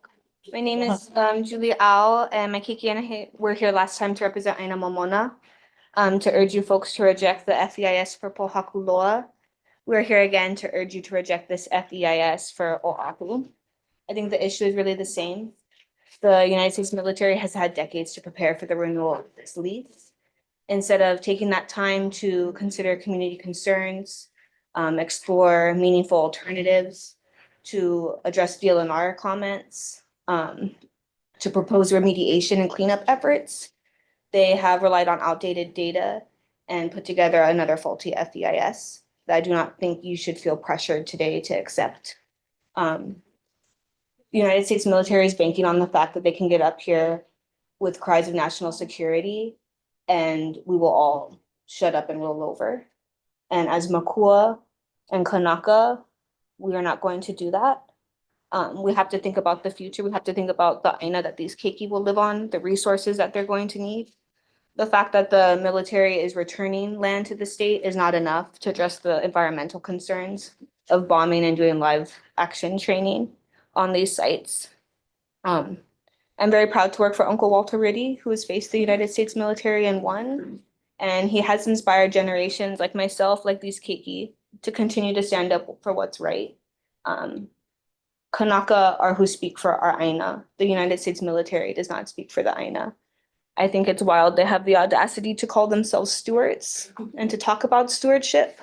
My name is Julie Au, and my Kiki and I were here last time to represent Aina Momona, to urge you folks to reject the FEIS for Pohaku Loa. We're here again to urge you to reject this FEIS for Oahu. I think the issue is really the same. The United States military has had decades to prepare for the renewal of this lease. Instead of taking that time to consider community concerns, explore meaningful alternatives, to address DLNR comments, to propose remediation and cleanup efforts, they have relied on outdated data and put together another faulty FEIS that I do not think you should feel pressured today to accept. The United States military is banking on the fact that they can get up here with cries of national security and we will all shut up and roll over. And as Makua and Kanaka, we are not going to do that. We have to think about the future. We have to think about the aina that these keiki will live on, the resources that they're going to need. The fact that the military is returning land to the state is not enough to address the environmental concerns of bombing and doing live action training on these sites. I'm very proud to work for Uncle Walter Riddy, who has faced the United States military and won. And he has inspired generations like myself, like these keiki, to continue to stand up for what's right. Kanaka are who speak for our aina. The United States military does not speak for the aina. I think it's wild they have the audacity to call themselves stewards and to talk about stewardship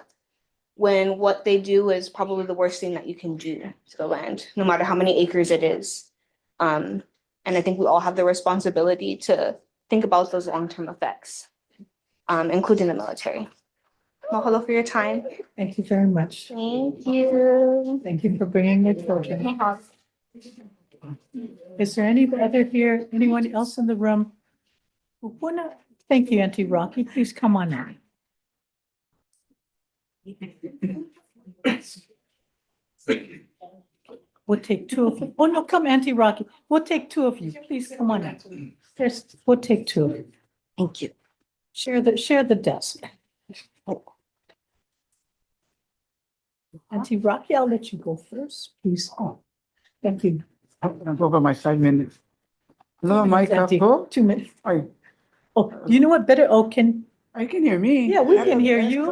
when what they do is probably the worst thing that you can do to the land, no matter how many acres it is. And I think we all have the responsibility to think about those long-term effects, including the military. Mahalo for your time. Thank you very much. Thank you. Thank you for bringing your children. Is there anyone else in the room who wanna? Thank you, Auntie Rocky. Please come on now. We'll take two of you. Oh, no, come, Auntie Rocky. We'll take two of you. Please come on out. We'll take two of you. Thank you. Share the desk. Auntie Rocky, I'll let you go first, please. Oh, thank you. I'll go over my 5 minutes. Hello, Mike. Auntie, 2 minutes. Hi. Oh, you know what? Better, I can hear me. Yeah, we can hear you.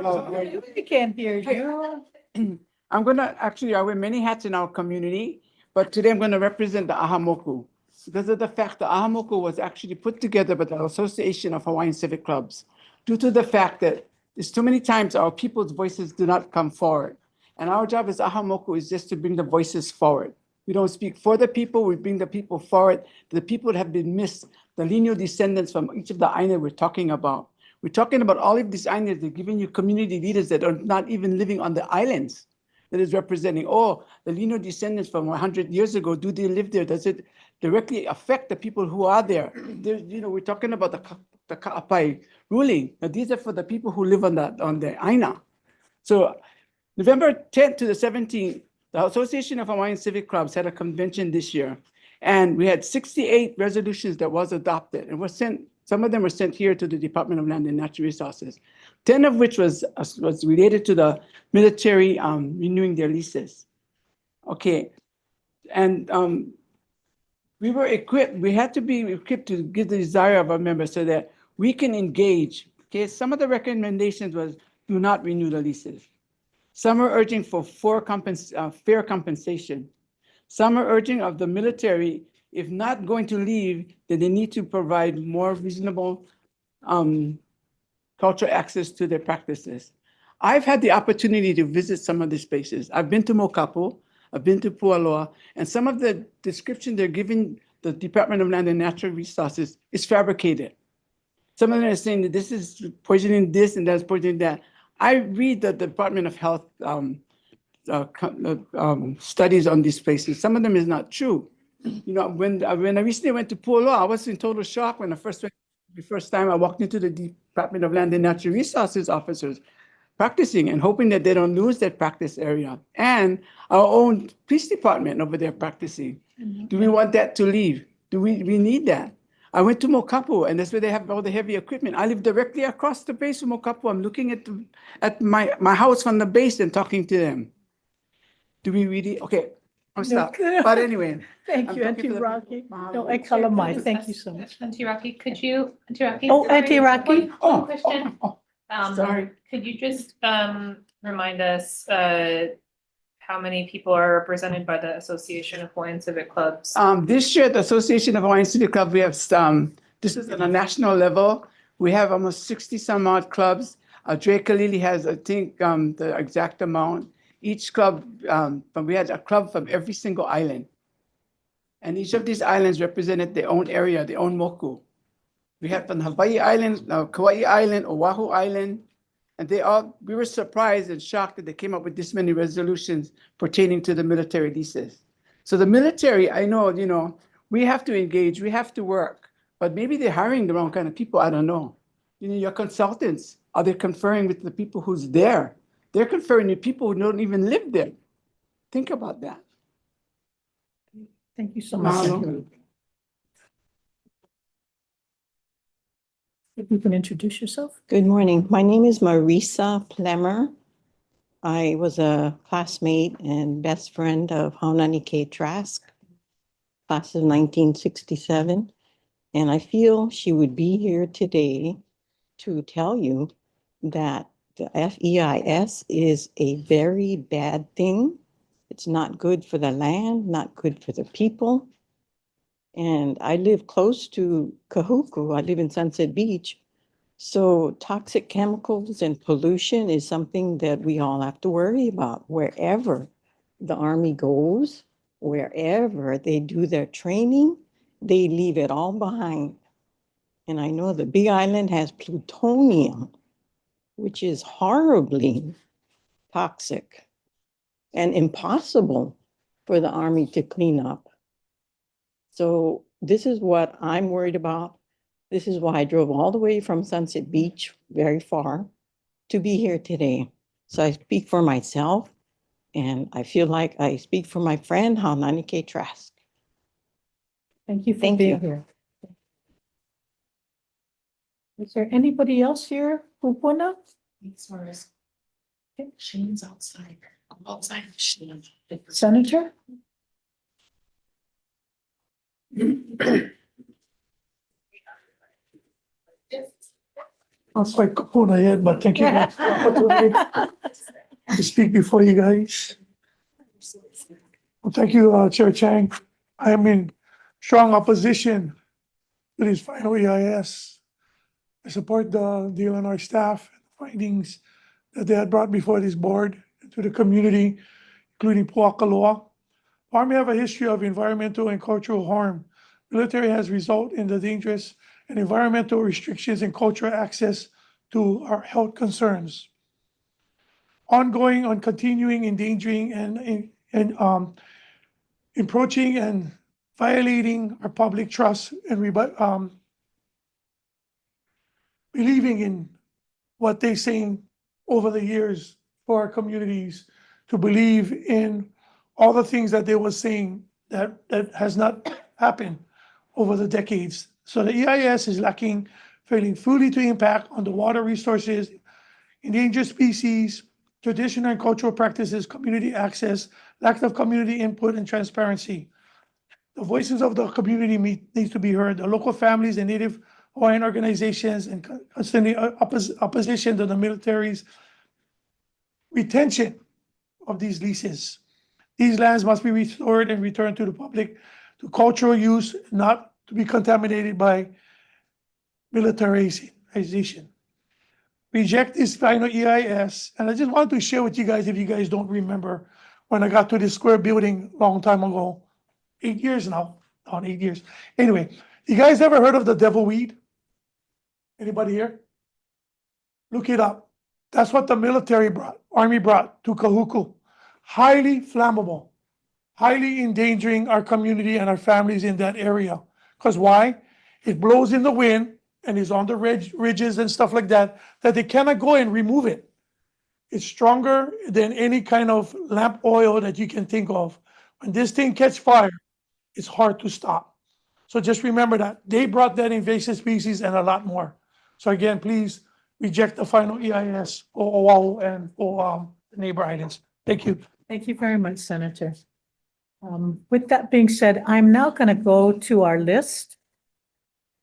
We can hear you. I'm gonna, actually, I wear many hats in our community, but today I'm gonna represent the Ahamoku. Because of the fact that Ahamoku was actually put together by the Association of Hawaiian Civic Clubs, due to the fact that there's too many times our people's voices do not come forward. And our job as Ahamoku is just to bring the voices forward. We don't speak for the people, we bring the people forward. The people that have been missed, the lineal descendants from each of the aina we're talking about. We're talking about all of these ainas, they're giving you community leaders that are not even living on the islands. That is representing, the lineal descendants from 100 years ago, do they live there? Does it directly affect the people who are there? We're talking about the Ka'apai ruling. Now, these are for the people who live on the aina. So November 10th to the 17th, the Association of Hawaiian Civic Clubs had a convention this year. And we had 68 resolutions that was adopted and were sent. Some of them were sent here to the Department of Land and Natural Resources, 10 of which was related to the military renewing their leases. Okay, and we were equipped, we had to be equipped to get the desire of our members so that we can engage. Okay, some of the recommendations was do not renew the leases. Some are urging for fair compensation. Some are urging of the military, if not going to leave, then they need to provide more reasonable cultural access to their practices. I've had the opportunity to visit some of these places. I've been to Mokapu, I've been to Pualoa, and some of the description they're giving the Department of Land and Natural Resources is fabricated. Some of them are saying that this is poisoning this and that's poisoning that. I read the Department of Health studies on these places. Some of them is not true. You know, when I recently went to Pualoa, I was in total shock when the first time I walked into the Department of Land and Natural Resources officers practicing and hoping that they don't lose their practice area, and our own police department over there practicing. Do we want that to leave? Do we need that? I went to Mokapu, and that's where they have all the heavy equipment. I live directly across the base of Mokapu. I'm looking at my house from the base and talking to them. Do we really? Okay, I'm stopped. But anyway. Thank I'm you, talking Auntie for the- Rocky. No, I calamine. Thank you so much. Auntie Rocky, could you, Auntie Rocky? Oh, sorry, Auntie Rocky. one question. Sorry. Could you just remind us how many people are represented by the Association of Hawaiian Civic Clubs? This year, the Association of Hawaiian City Club, we have, this is on a national level. We have almost 60 some odd clubs. Drake Kalili has, I think, the exact amount. Each club, we had a club from every single island. And each of these islands represented their own area, their own moku. We had from Hawaii Island, Kauai Island, Oahu Island, and we were surprised and shocked that they came up with this many resolutions pertaining to the military leases. So the military, I know, you know, we have to engage, we have to work, but maybe they're hiring the wrong kind of people, I don't know. You know, your consultants, are they conferring with the people who's there? They're conferring with people who don't even live there. Think about that. Thank you so much. Mahalo. If you can introduce yourself. Good morning. My name is Marisa Plemmer. I was a classmate and best friend of Haunani K. Trask, class of 1967. And I feel she would be here today to tell you that the FEIS is a very bad thing. It's not good for the land, not good for the people. And I live close to Kahuku. I live in Sunset Beach. So toxic chemicals and pollution is something that we all have to worry about wherever the Army goes, wherever they do their training, they leave it all behind. And I know the Big Island has plutonium, which is horribly toxic and impossible for the Army to clean up. So this is what I'm worried about. This is why I drove all the way from Sunset Beach, very far, to be here today. So I speak for myself, and I feel like I speak for my friend, Haunani K. Trask. Thank you for Thank being you. here. Is there anybody else here who wanna? Shane's outside. Outside. Senator? Not quite Kapuna yet, but thank you guys for the opportunity to speak before you guys. Well, thank you, Chair Chang. I am in strong opposition to this final EIS. I support the DLNR staff and the findings that they had brought before this board and to the community, including Puakaloa. Army have a history of environmental and cultural harm. Military has resulted in the dangerous and environmental restrictions and cultural access to our health concerns. Ongoing on continuing endangering and encroaching and violating our public trust and believing in what they saying over the years for our communities to believe in all the things that they were saying that has not happened over the decades. So the EIS is lacking, failing fully to impact on the water resources, endangered species, traditional and cultural practices, community access, lack of community input and transparency. The voices of the community needs to be heard. The local families and Native Hawaiian organizations and constantly opposition to the military's retention of these leases. These lands must be restored and returned to the public to cultural use, not to be contaminated by militarization. Reject this final EIS, and I just wanted to share with you guys, if you guys don't remember, when I got to this square building long time ago, 8 years now, not 8 years. Anyway, you guys ever heard of the devil weed? Anybody here? Look it up. That's what the military brought, Army brought to Kahuku. Highly flammable, highly endangering our community and our families in that area. Because why? It blows in the wind and is on the ridges and stuff like that, that they cannot go and remove it. It's stronger than any kind of lamp oil that you can think of. When this thing catches fire, it's hard to stop. So just remember that. They brought that invasive species and a lot more. So again, please reject the final EIS for Oahu and for the neighbor islands. Thank you. Thank you very much, Senator. With that being said, I'm now going to go to our list.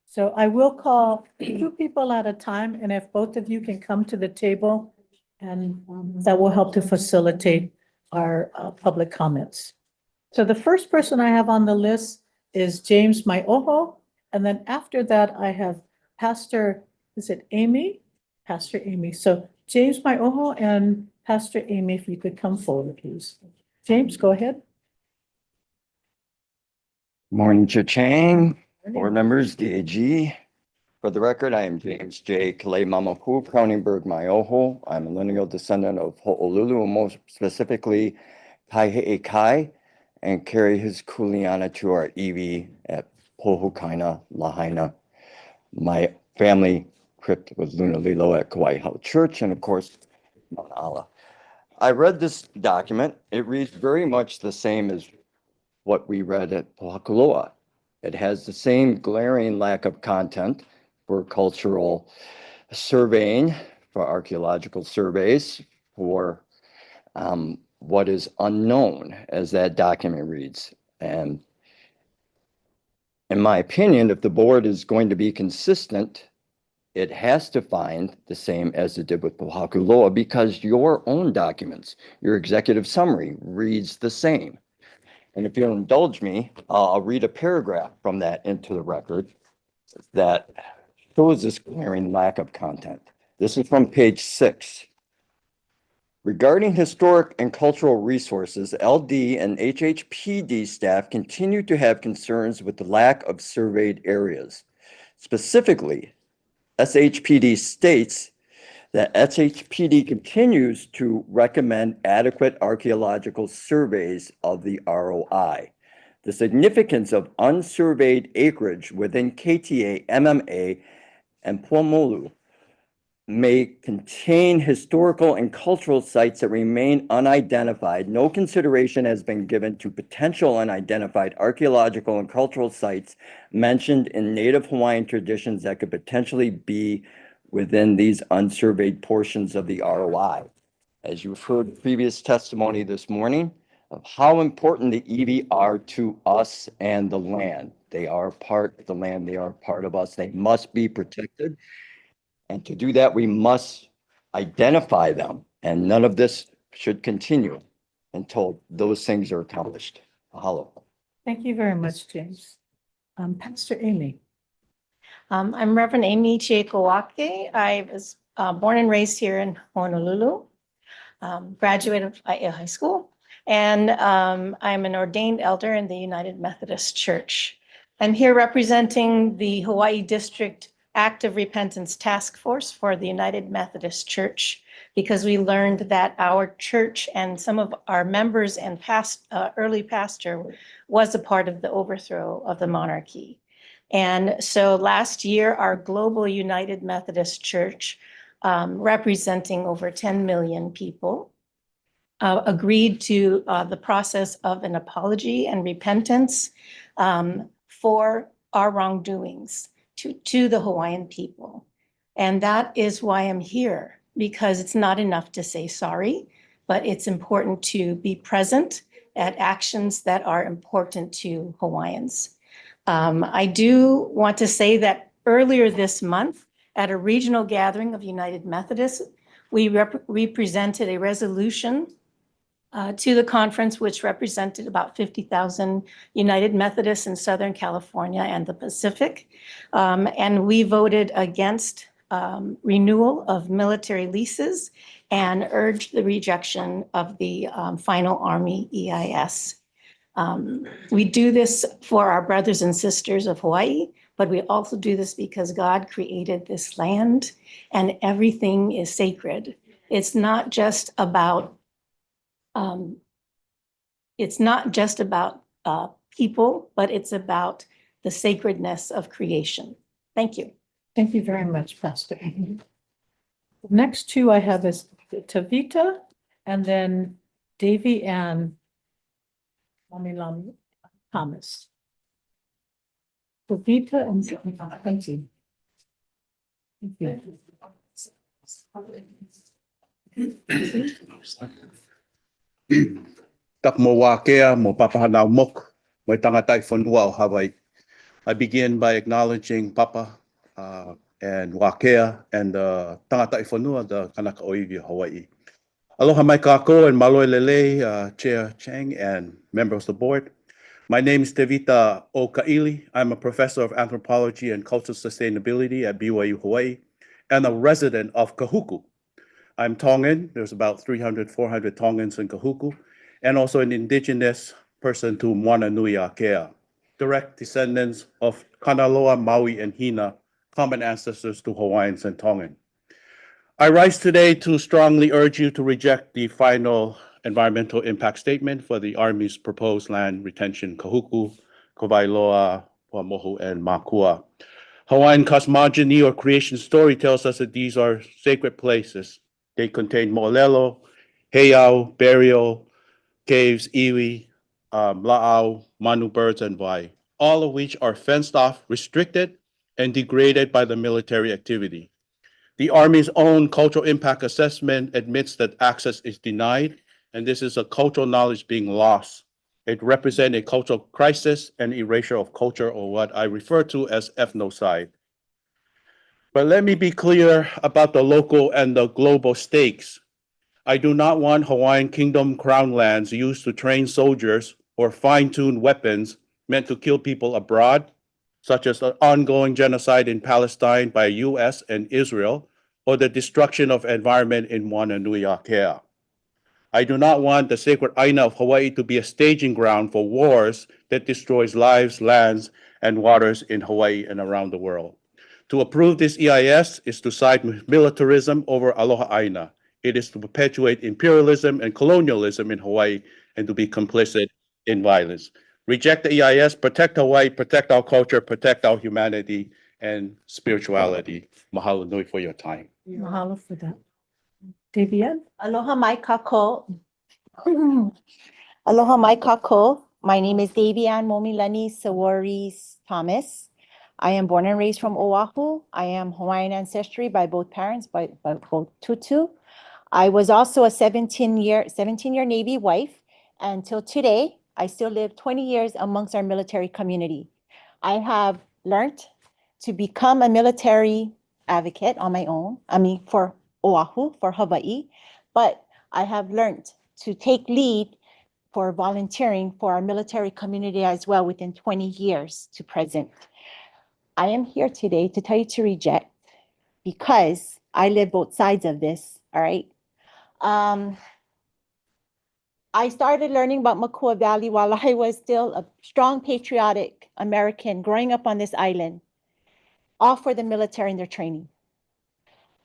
So I will call 2 people at a time, and if both of you can come to the table, and that will help to facilitate our public comments. So the first person I have on the list is James Maioho, and then after that I have Pastor, is it Amy? Pastor Amy. So James Maioho and Pastor Amy, if you could come forward, please. James, go ahead. Morning, Cha-Chang, board members, DAG. For the record, I am James J. Kalei Mamapu, Crowningburg, Maioho. I'm a lineal descendant of Ho'olulu, and more specifically, Kaihe'e Kai, and carry his kuleana to our iwi at Pohukaina, Lahaina. My family crypt was Lunalilo at Kauai House Church, and of course, Mount Ala. I read this document. It reads very much the same as what we read at Pohakuloa. It has the same glaring lack of content for cultural surveying, for archaeological surveys, for what is unknown, as that document reads. And in my opinion, if the board is going to be consistent, it has to find the same as it did with Pohakuloa, because your own documents, your executive summary reads the same. And if you'll indulge me, I'll read a paragraph from that into the record that shows this glaring lack of content. This is from page 6. Regarding historic and cultural resources, LD and HHPD staff continue to have concerns with the lack of surveyed areas. Specifically, SHPD states that SHPD continues to recommend adequate archaeological surveys of the ROI. The significance of unsurveyed acreage within KTA, MMA, and Puamolu may contain historical and cultural sites that remain unidentified. No consideration has been given to potential unidentified archaeological and cultural sites mentioned in Native Hawaiian traditions that could potentially be within these unsurveyed portions of the ROI. As you've heard previous testimony this morning of how important the iwi are to us and the land. They are part of the land, they are part of us, they must be protected. And to do that, we must identify them. And none of this should continue until those things are accomplished. Mahalo. Thank you very much, James. Pastor Amy. I'm Reverend Amy Chiekowake. I was born and raised here in Honolulu, graduate of Aiea High School, and I'm an ordained elder in the United Methodist Church. I'm here representing the Hawaii District Act of Repentance Task Force for the United Methodist Church, because we learned that our church and some of our members and early pastor was a part of the overthrow of the monarchy. And so last year, our global United Methodist Church, representing over 10 million people, agreed to the process of an apology and repentance for our wrongdoings to the Hawaiian people. And that is why I'm here, because it's not enough to say sorry, but it's important to be present at actions that are important to Hawaiians. I do want to say that earlier this month, at a regional gathering of United Methodists, we presented a resolution to the conference, which represented about 50,000 United Methodists in Southern California and the Pacific. And we voted against renewal of military leases and urged the rejection of the final Army EIS. We do this for our brothers and sisters of Hawaii, but we also do this because God created this land and everything is sacred. It's not just about people, but it's about the sacredness of creation. Thank you. Thank you very much, Pastor. The next two I have is Tavita and then Davy and Mamilam Thomas. Tavita and thank you. Thank you. Tak mo wakea mo papahanaw mok mo tangata ifonua o Hawaii. I begin by acknowledging Papa and Wakea and the tangata ifonua the Kanaka Oiwi of Hawaii. Aloha mai kako and maloi lele, Chair Chang and members of the board. My name is Tevita O'Kaili. I'm a professor of anthropology and cultural sustainability at BYU Hawaii and a resident of Kahuku. I'm Tongan. There's about 300, 400 Tongans in Kahuku, and also an indigenous person to Moana Nui Akea, direct descendants of Kanaloa, Maui, and Hina, common ancestors to Hawaiians and Tongan. I rise today to strongly urge you to reject the final environmental impact statement for the Army's proposed land retention Kahuku, Kawailoa, Paumohu, and Makua. Hawaiian cosmogony or creation story tells us that these are sacred places. They contain mo'olelo, heiau, burial, caves, iwi, la'au, manu birds, and vai, all of which are fenced off, restricted, and degraded by the military activity. The Army's own cultural impact assessment admits that access is denied, and this is a cultural knowledge being lost. It represents a cultural crisis and erasure of culture, or what I refer to as ethnocide. But let me be clear about the local and the global stakes. I do not want Hawaiian Kingdom Crown lands used to train soldiers or fine-tuned weapons meant to kill people abroad, such as the ongoing genocide in Palestine by US and Israel, or the destruction of environment in Moana Nui Akea. I do not want the sacred Aina of Hawaii to be a staging ground for wars that destroys lives, lands, and waters in Hawaii and around the world. To approve this EIS is to side with militarism over Aloha Aina. It is to perpetuate imperialism and colonialism in Hawaii and to be complicit in violence. Reject the EIS, protect Hawaii, protect our culture, protect our humanity and spirituality. Mahalo nui for your time. Mahalo for that. Davian? Aloha mai kako. Aloha mai kako. My name is Davian Momilani Sawaris Thomas. I am born and raised from Oahu. I am Hawaiian ancestry by both parents, by both Tutu. I was also a 17-year Navy wife. Until today, I still live 20 years amongst our military community. I have learned to become a military advocate on my own, for Oahu, for Hawaii, but I have learned to take lead for volunteering for our military community as well within 20 years to present. I am here today to tell you to reject because I live both sides of this, all right? I started learning about Makua Valley while I was still a strong patriotic American growing up on this island, all for the military and their training.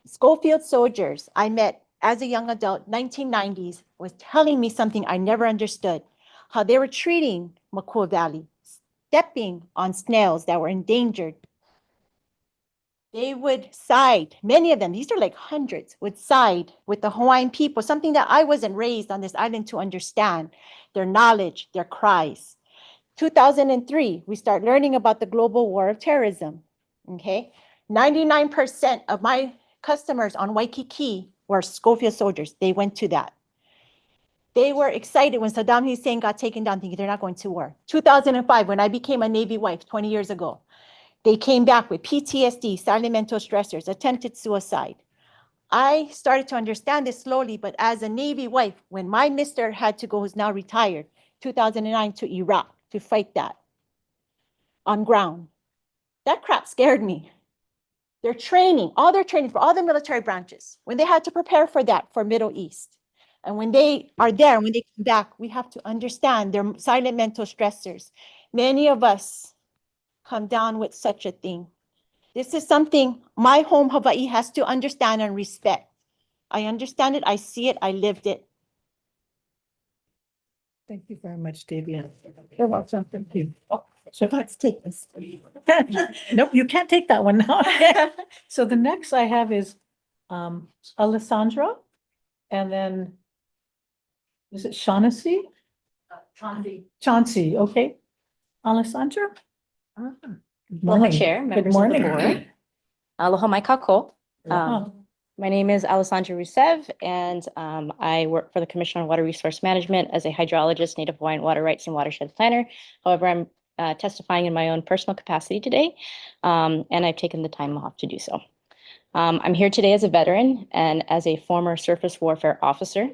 Schofield soldiers I met as a young adult, 1990s, was telling me something I never understood, how they were treating Makua Valley, stepping on snails that were endangered. They would side, many of them, these are like hundreds, would side with the Hawaiian people, something that I wasn't raised on this island to understand, their knowledge, their cries. 2003, we start learning about the global war of terrorism, okay? 99% of my customers on Waikiki were Schofield soldiers. They went to that. They were excited when Saddam Hussein got taken down, thinking they're not going to war. 2005, when I became a Navy wife 20 years ago, they came back with PTSD, silent mental stressors, attempted suicide. I started to understand this slowly, but as a Navy wife, when my mister had to go, who's now retired, 2009 to Iraq to fight that on ground, that crap scared me. Their training, all their training for all the military branches, when they had to prepare for that for Middle East, and when they are there, and when they come back, we have to understand their silent mental stressors. Many of us come down with such a thing. This is something my home Hawaii has to understand and respect. I understand it, I see it, I lived it. Thank you very much, Davia. You're welcome. Thank you. So let's take this. Nope, you can't take that one now. So the next I have is Alessandra, and then is it Shaughnessy? Chauncey, okay. Alessandra? Good Aloha, morning. Chair, Good members of the morning. board. Aloha, mai kako. Aloha. My name is Alessandra Rusev, and I work for the Commission on Water Resource Management as a hydrologist, Native Hawaiian water rights and watershed planner. However, I'm testifying in my own personal capacity today, and I've taken the time off to do so. I'm here today as a veteran and as a former surface warfare officer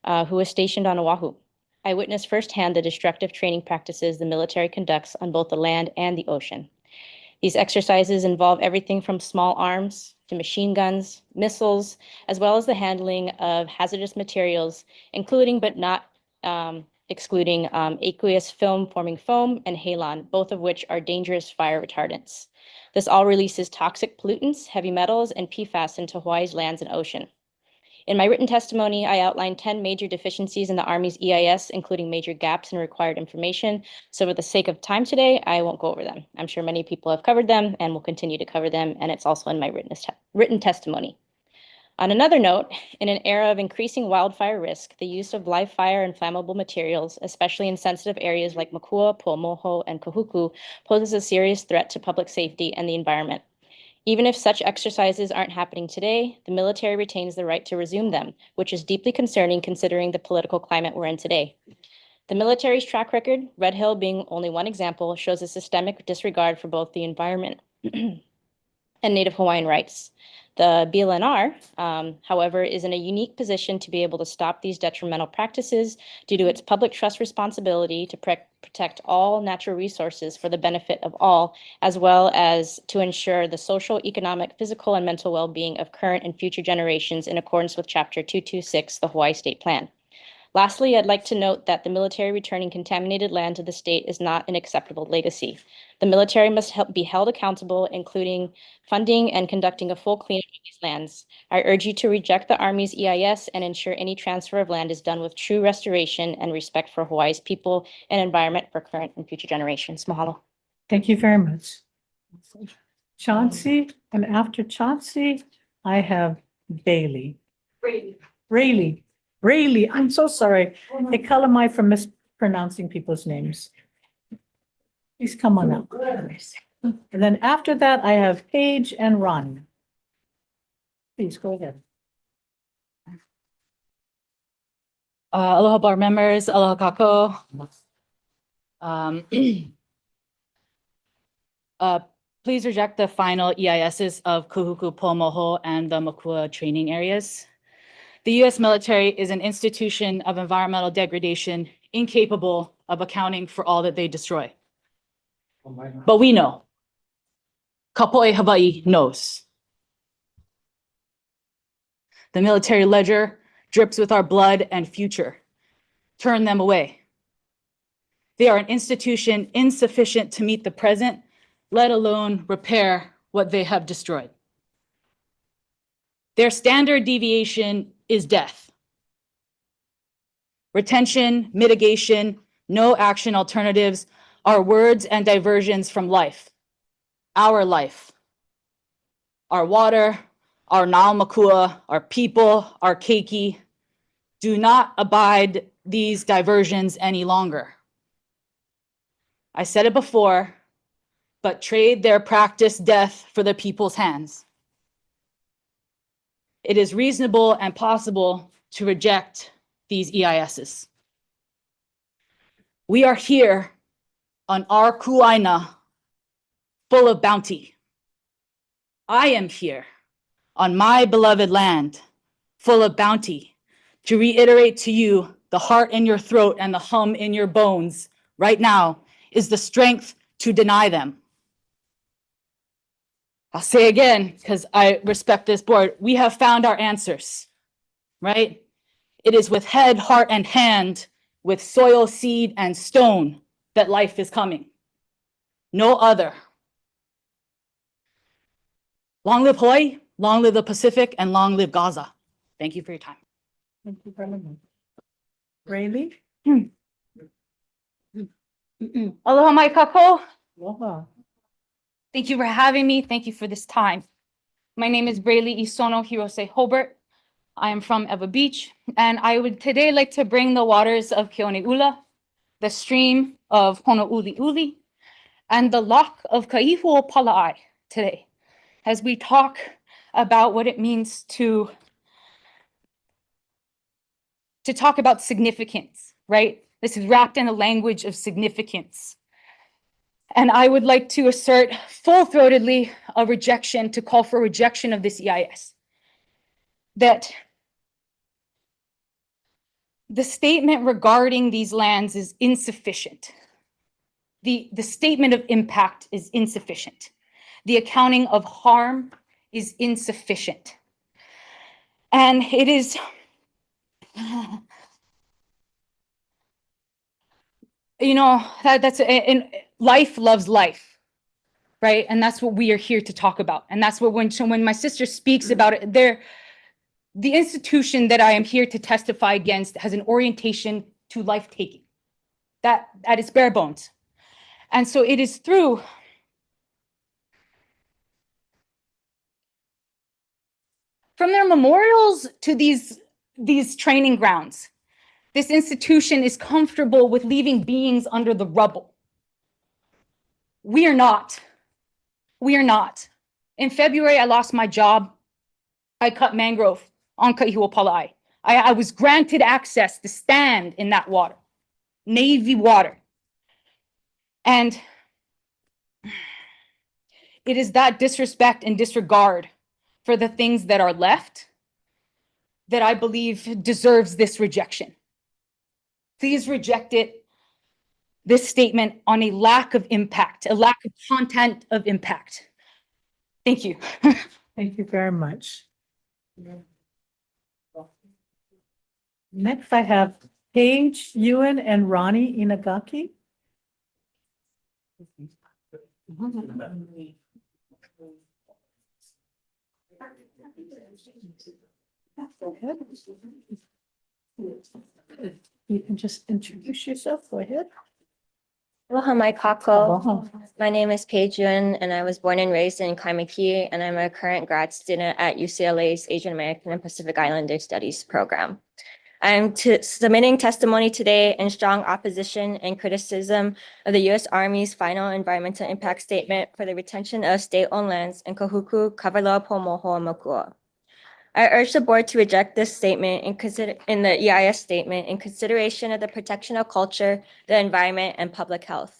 who was stationed on Oahu. I witnessed firsthand the destructive training practices the military conducts on both the land and the ocean. These exercises involve everything from small arms to machine guns, missiles, as well as the handling of hazardous materials, including but not excluding aqueous film forming foam and halon, both of which are dangerous fire retardants. This all releases toxic pollutants, heavy metals, and PFAS into Hawaii's lands and ocean. In my written testimony, I outlined 10 major deficiencies in the Army's EIS, including major gaps in required information. So for the sake of time today, I won't go over them. I'm sure many people have covered them and will continue to cover them, and it's also in my written testimony. On another note, in an era of increasing wildfire risk, the use of live fire and flammable materials, especially in sensitive areas like Makua, Pu'umoho, and Kahuku, poses a serious threat to public safety and the environment. Even if such exercises aren't happening today, the military retains the right to resume them, which is deeply concerning considering the political climate we're in today. The military's track record, Red Hill being only one example, shows a systemic disregard for both the environment and Native Hawaiian rights. The BLNR, however, is in a unique position to be able to stop these detrimental practices due to its public trust responsibility to protect all natural resources for the benefit of all, as well as to ensure the social, economic, physical, and mental well-being of current and future generations in accordance with Chapter 226, the Hawaii State Plan. Lastly, I'd like to note that the military returning contaminated land to the state is not an acceptable legacy. The military must be held accountable, including funding and conducting a full cleanup of these lands. I urge you to reject the Army's EIS and ensure any transfer of land is done with true restoration and respect for Hawaii's people and environment for current and future generations. Mahalo. Thank you very much. Chauncey, and after Chauncey, I have Bailey. Rayleigh, I'm so sorry. Hey, calamai for mispronouncing people's names. Please come on up. And then after that, I have Paige and Ron. Please go ahead. Aloha board members, aloha kako. Please reject the final EISs of Kahuku, Pu'umoho, and the Makua training areas. The U.S. military is an institution of environmental degradation incapable of accounting for all that they destroy. But we know. Kapo'e Hawaii knows. The military ledger drips with our blood and future. Turn them away. They are an institution insufficient to meet the present, let alone repair what they have destroyed. Their standard deviation is death. Retention, mitigation, no action alternatives are words and diversions from life. Our life. Our water, our Na'aumakua, our people, our keiki. Do not abide these diversions any longer. I said it before, but trade their practiced death for the people's hands. It is reasonable and possible to reject these EISs. We are here on our kuaina, full of bounty. I am here on my beloved land, full of bounty, to reiterate to you the heart in your throat and the hum in your bones right now is the strength to deny them. I'll say again, because I respect this board, we have found our answers, right? It is with head, heart, and hand, with soil, seed, and stone that life is coming. No other. Long live Hawaii, long live the Pacific, and long live Gaza. Thank you for your time. Thank you very much. Rayleigh? Aloha mai kako. Aloha. Thank you for having me. Thank you for this time. My name is Braylee Isono Hirose Hobart. I am from Ewa Beach, and I would today like to bring the waters of Keoneula, the stream of Honouliuli, and the loch of Kaihuo today, as we talk about what it means to talk about significance, right? This is wrapped in a language of significance. And I would like to assert full-throatedly a rejection, to call for rejection of this EIS. That the statement regarding these lands is insufficient. The statement of impact is insufficient. The accounting of harm is insufficient. And it is, you know, that's in life loves life, right? And that's what we are here to talk about. And that's what when my sister speaks about it, the institution that I am here to testify against has an orientation to life taking. That is bare bones. And so it is through from their memorials to these training grounds, this institution is comfortable with leaving beings under the rubble. We are not. We are not. In February, I lost my job. I cut mangrove on Kaihuo. I was granted access to stand in that water, Navy water. And it is that disrespect and disregard for the things that are left that I believe deserves this rejection. Please reject it, this statement, on a lack of impact, a lack of content of impact. Thank you. Thank you very much. Next, I have Paige Ewan and Ronnie Inagaki. Go ahead. You can just introduce yourself. Go ahead. Aloha mai kako. My name is Paige Yun, and I was born and raised in Kaimuki, and I'm a current grad student at UCLA's Asian American and Pacific Islander Studies program. I'm submitting testimony today in strong opposition and criticism of the U.S. Army's final environmental impact statement for the retention of state-owned lands in Kahuku, Kawaloa, Paumoho, and Makua. I urge the board to reject this statement in the EIS statement in consideration of the protection of culture, the environment, and public health.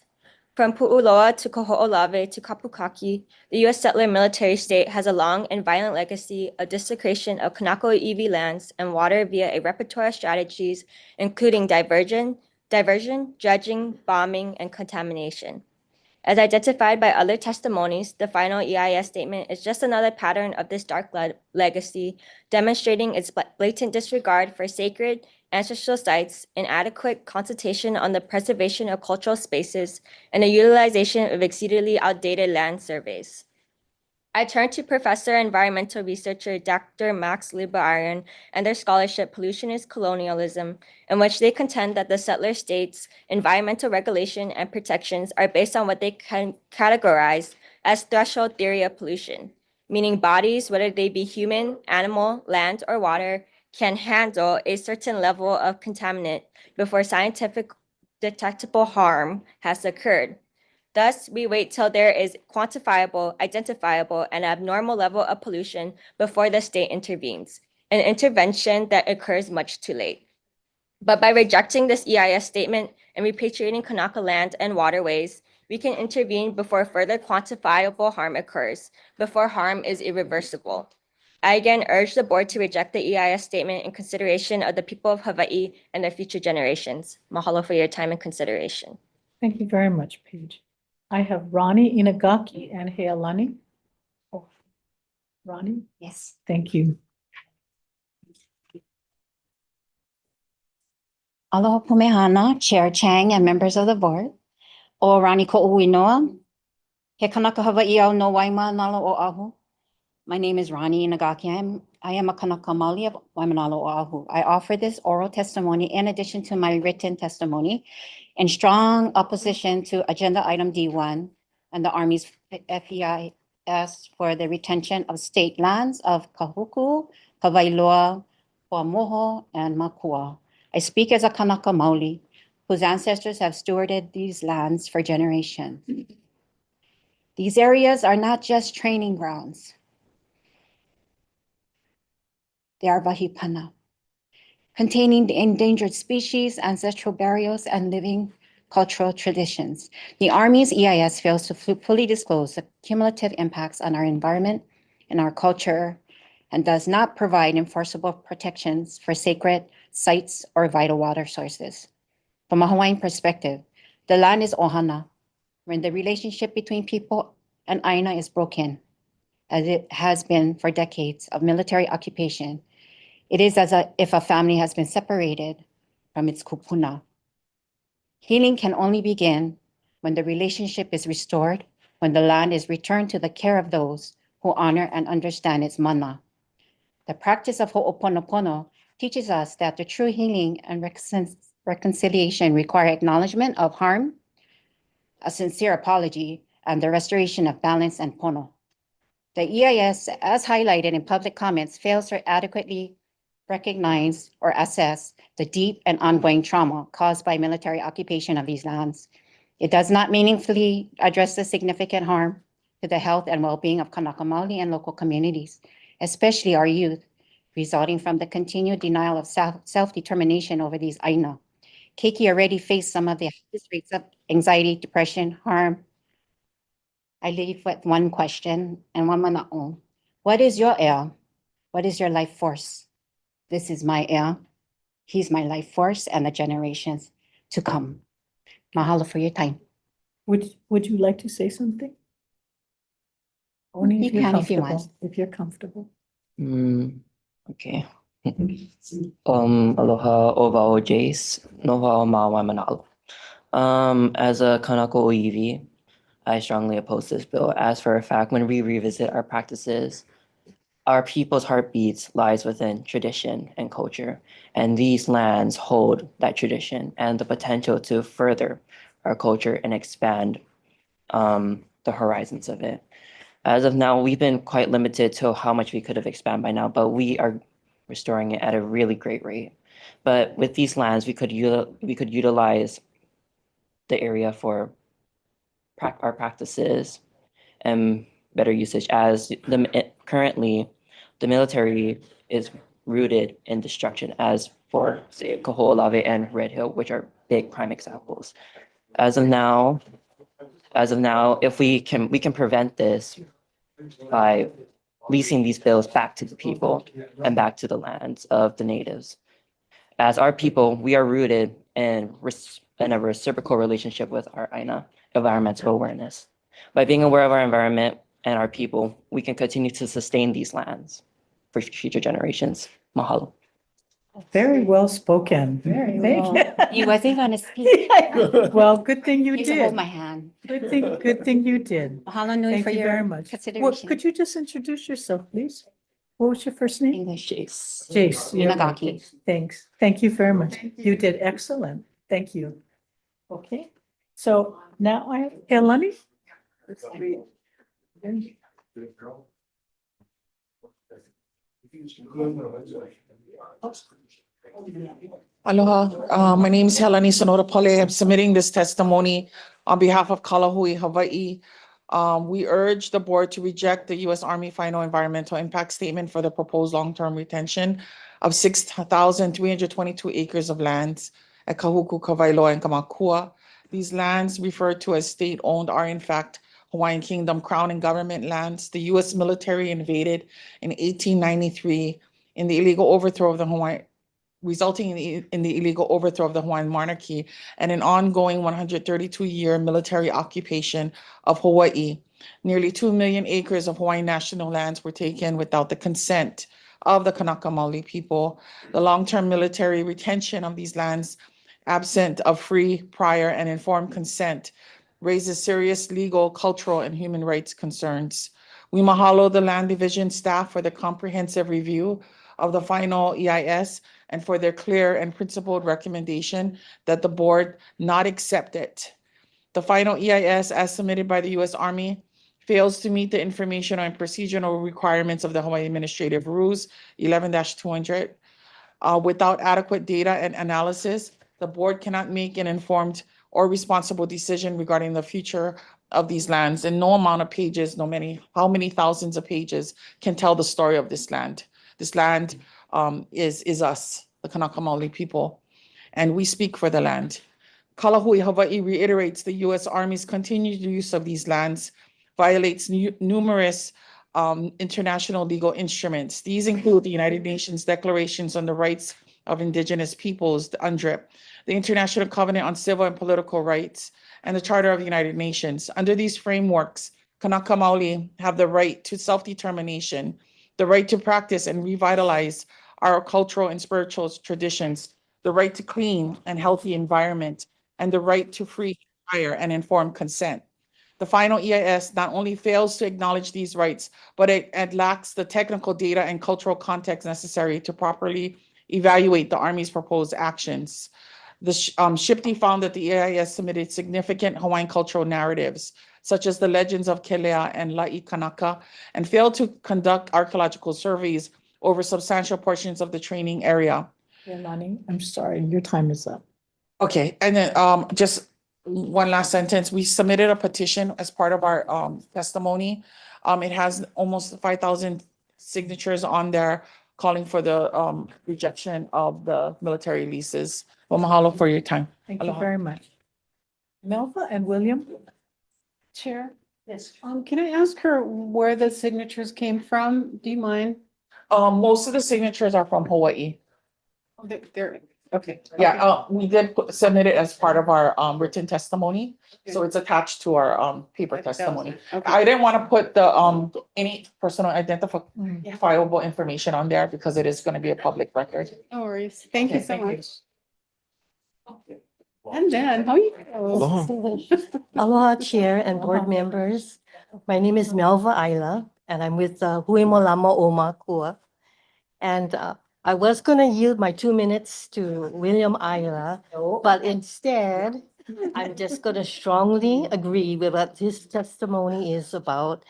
From Pu'uloa to Kaho'olawe to Kapukaki, the U.S. settler military state has a long and violent legacy of desecration of Kanako iwi lands and water via a repertoire of strategies, including diversion, dredging, bombing, and contamination. As identified by other testimonies, the final EIS statement is just another pattern of this dark legacy, demonstrating its blatant disregard for sacred ancestral sites, inadequate consultation on the preservation of cultural spaces, and the utilization of exceedingly outdated land surveys. I turn to Professor Environmental Researcher Dr. Max Libarian and their scholarship Pollution is Colonialism, in which they contend that the settler states' environmental regulation and protections are based on what they can categorize as threshold theory of pollution, meaning bodies, whether they be human, animal, land, or water, can handle a certain level of contaminant before scientific detectable harm has occurred. Thus, we wait till there is quantifiable, identifiable, and abnormal level of pollution before the state intervenes, an intervention that occurs much too late. But by rejecting this EIS statement and repatriating Kanaka land and waterways, we can intervene before further quantifiable harm occurs, before harm is irreversible. I again urge the board to reject the EIS statement in consideration of the people of Hawaii and their future generations. Mahalo for your time and consideration. Thank you very much, Paige. I have Ronnie Inagaki and Healani. Oh, Ronnie? Yes. Thank you. Aloha Pumehana, Chair Chang and members of the board. O Rani Ko'uinoa. He kanaka Hawaii au no waima nalo o ahu. My name is Ronnie Inagaki. I am a Kanaka Maoli of Waimanalo Oahu. I offer this oral testimony in addition to my written testimony in strong opposition to Agenda Item D1 and the Army's FEIS for the retention of state lands of Kahuku, Kawailoa, Paumoho, and Makua. I speak as a Kanaka Maoli whose ancestors have stewarded these lands for generations. These areas are not just training grounds. They are wahipana, containing the endangered species, ancestral burials, and living cultural traditions. The Army's EIS fails to fully disclose the cumulative impacts on our environment and our culture and does not provide enforceable protections for sacred sites or vital water sources. From a Hawaiian perspective, the land is ohana, when the relationship between people and Aina is broken, as it has been for decades of military occupation. It is as if a family has been separated from its kupuna. Healing can only begin when the relationship is restored, when the land is returned to the care of those who honor and understand its mana. The practice of ho'oponopono teaches us that the true healing and reconciliation require acknowledgement of harm, a sincere apology, and the restoration of balance and pono. The EIS, as highlighted in public comments, fails to adequately recognize or assess the deep and ongoing trauma caused by military occupation of these lands. It does not meaningfully address the significant harm to the health and well-being of Kanaka Maoli and local communities, especially our youth, resulting from the continued denial of self-determination over these Aina. Keiki already faced some of the highest rates of anxiety, depression, harm. I leave with one question and one mana'o. What is your air? What is your life force? This is my air. He's my life force and the generations to come. Mahalo for your time. Would you like to say something? Only You if you're can if you comfortable. want. If you're comfortable. Okay. Aloha Ovao Jace, Noha Mawa Manalo. As a Kanaka Oiwi, I strongly oppose this bill. As for a fact, when we revisit our practices, our people's heartbeats lies within tradition and culture, and these lands hold that tradition and the potential to further our culture and expand the horizons of it. As of now, we've been quite limited to how much we could have expanded by now, but we are restoring it at a really great rate. But with these lands, we could utilize the area for our practices and better usage, as currently the military is rooted in destruction, as for say Kaho'olawe and Red Hill, which are big prime examples. As of now, if we can prevent this by leasing these bills back to the people and back to the lands of the natives. As our people, we are rooted in a reciprocal relationship with our Aina, environmental awareness. By being aware of our environment and our people, we can continue to sustain these lands for future generations. Mahalo. Very well spoken. Very Thank well. you. You wasn't gonna speak. Well, good thing you You can did. hold my hand. Good thing you did. Mahalo nui Thank for you your very much. Well, consideration. could you just introduce yourself, please? What was your first name? English, Jace. Jace. you're Inagaki. right. Thanks. Thank you very much. You did excellent. Thank you. Okay, so now I have Elani. Aloha, my name is Helani Sonora Pole. I'm submitting this testimony on behalf of Kalahui, Hawaii. We urge the board to reject the U.S. Army Final Environmental Impact Statement for the proposed long-term retention of 6,322 acres of lands at Kahuku, Kawailoa, and Kamakua. These lands referred to as state-owned are in fact Hawaiian Kingdom Crown and government lands. The U.S. military invaded in 1893 in the illegal overthrow of the Hawaiian, resulting in the illegal overthrow of the Hawaiian monarchy and an ongoing 132-year military occupation of Hawaii. Nearly 2 million acres of Hawaiian national lands were taken without the consent of the Kanaka Maoli people. The long-term military retention of these lands, absent of free, prior, and informed consent, raises serious legal, cultural, and human rights concerns. We mahalo the Land Division staff for the comprehensive review of the final EIS and for their clear and principled recommendation that the board not accept it. The final EIS, as submitted by the U.S. Army, fails to meet the informational and procedural requirements of the Hawaii Administrative Rules 11-200. Without adequate data and analysis, the board cannot make an informed or responsible decision regarding the future of these lands. And no amount of pages, how many thousands of pages can tell the story of this land. This land is us, the Kanaka Maoli people, and we speak for the land. Kalahui Hawaii reiterates the U.S. Army's continued use of these lands violates numerous international legal instruments. These include the United Nations Declarations on the Rights of Indigenous Peoples, the UNDRIP, the International Covenant on Civil and Political Rights, and the Charter of the United Nations. Under these frameworks, Kanaka Maoli have the right to self-determination, the right to practice and revitalize our cultural and spiritual traditions, the right to clean and healthy environment, and the right to free, prior, and informed consent. The final EIS not only fails to acknowledge these rights, but it lacks the technical data and cultural context necessary to properly evaluate the Army's proposed actions. The SHPTI found that the EIS submitted significant Hawaiian cultural narratives, such as the legends of Kelea and La'i Kanaka, and failed to conduct archaeological surveys over substantial portions of the training area. Lonnie, I'm sorry, your time is up. Okay, and then just one last sentence. We submitted a petition as part of our testimony. It has almost 5,000 signatures on there calling for the rejection of the military leases. Well, mahalo for your time. Thank you Aloha. very much. Melva and William? Chair? Yes. Can I ask her where the signatures came from? Do you mind? Most of the signatures are from Hawaii. Oh, they're, okay. Yeah, we did submit it as part of our written testimony, so it's attached to our paper testimony. I didn't want to put the any personal identifiable information on there because it is going to be a public record. No worries. Thank you Okay, so thank you. much. And then, how are you? Aloha Chair and board members. My name is Melva Aila, and I'm with Hui Molama o Makua. And I was going to yield my 2 minutes to William Aila, but instead, I'm just going to strongly agree with what his testimony is about.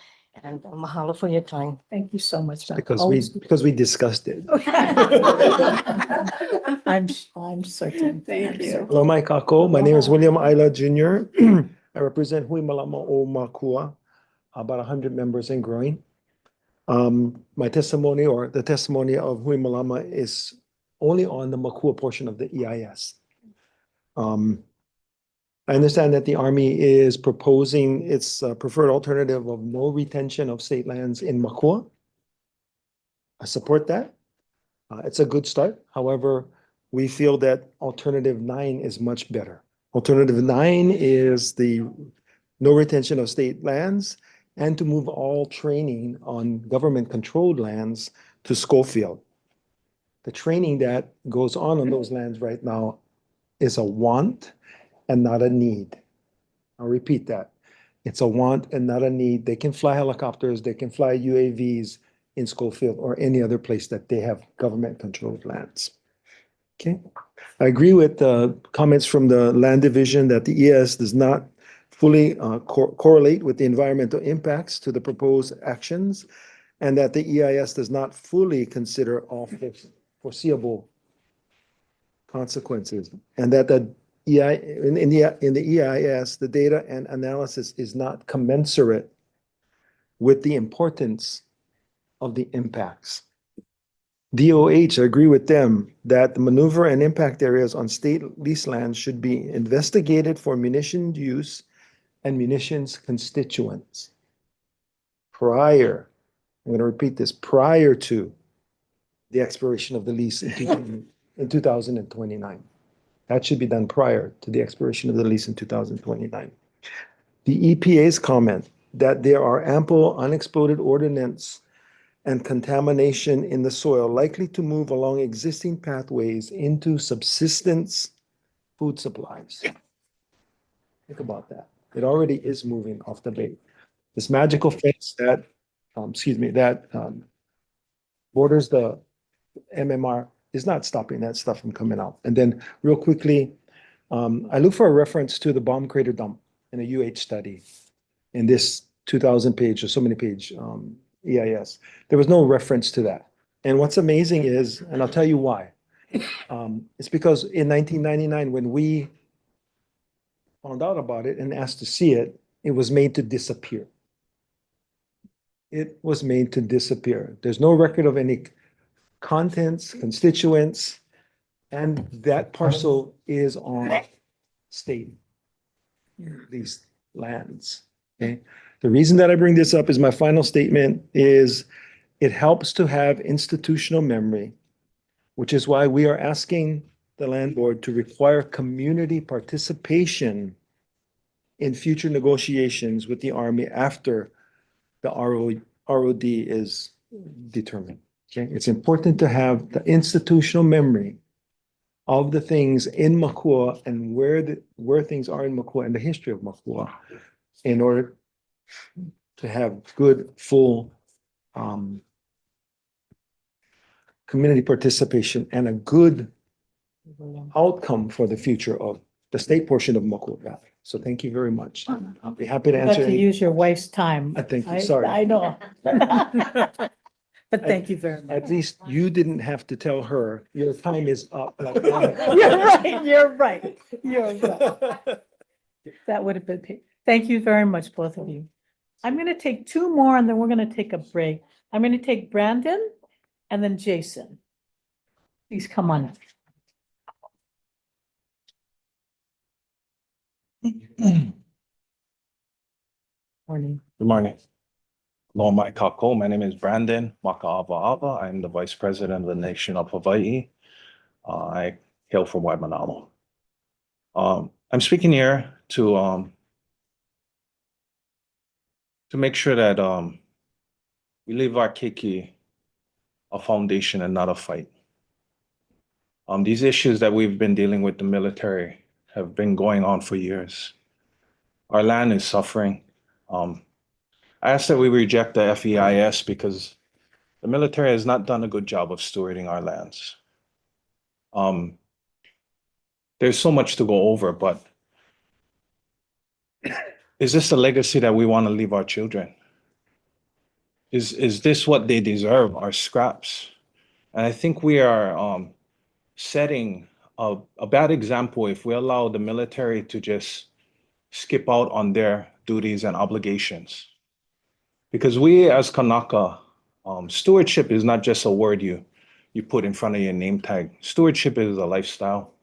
And mahalo for your time. Thank you so much. Because we discussed it. I'm certain. Thank you. Hello, my kako. My name is William Aila Jr. I represent Hui Malama o Makua, about 100 members and growing. My testimony or the testimony of Hui Malama is only on the Makua portion of the EIS. I understand that the Army is proposing its preferred alternative of no retention of state lands in Makua. I support that. It's a good start. However, we feel that alternative 9 is much better. Alternative 9 is the no retention of state lands and to move all training on government-controlled lands to Schofield. The training that goes on those lands right now is a want and not a need. I'll repeat that. It's a want and not a need. They can fly helicopters, they can fly UAVs in Schofield or any other place that they have government-controlled lands. Okay. I agree with the comments from the Land Division that the ES does not fully correlate with the environmental impacts to the proposed actions, and that the EIS does not fully consider all foreseeable consequences, and that the in the EIS, the data and analysis is not commensurate with the importance of the impacts. DOH, I agree with them that the maneuver and impact areas on state lease lands should be investigated for munition use and munitions constituents prior, I'm going to repeat this, prior to the expiration of the lease in 2029. That should be done prior to the expiration of the lease in 2029. The EPA's comment that there are ample unexploded ordnance and contamination in the soil likely to move along existing pathways into subsistence food supplies. Think about that. It already is moving off the bait. This magical fence that, borders the MMR is not stopping that stuff from coming out. And then real quickly, I look for a reference to the bomb crater dump in a UH study in this 2,000 page or so many page EIS. There was no reference to that. And what's amazing is, and I'll tell you why. It's because in 1999, when we found out about it and asked to see it, it was made to disappear. It was made to disappear. There's no record of any contents, constituents, and that parcel is on state leased lands. Okay. The reason that I bring this up is my final statement is it helps to have institutional memory, which is why we are asking the land board to require community participation in future negotiations with the Army after the ROD is determined. Okay, it's important to have the institutional memory of the things in Makua and where things are in Makua and the history of Makua in order to have good, full community participation and a good outcome for the future of the state portion of Makua Valley. So thank you very much. I'll be happy to Got answer to any. use your wife's time. Thank you, sorry. I know. But thank you very much. At least you didn't have to tell her your time is up. You're right, you're right, you're right. That would have been, thank you very much, both of you. I'm gonna take two more and then we're gonna take a break. I'm gonna take Brandon and then Jason. Please come on. Morning. Good morning. Hello, my kako. My name is Brandon Maka'ava. I'm the Vice President of the Nation of Hawaii. I hail from Waimanalo. I'm speaking here to make sure that we leave our keiki a foundation and not a fight. These issues that we've been dealing with the military have been going on for years. Our land is suffering. I ask that we reject the FEIS because the military has not done a good job of stewarding our lands. There's so much to go over, but is this the legacy that we want to leave our children? Is this what they deserve, our scraps? And I think we are setting a bad example if we allow the military to just skip out on their duties and obligations. Because we as Kanaka, stewardship is not just a word you put in front of your name tag. Stewardship is a lifestyle.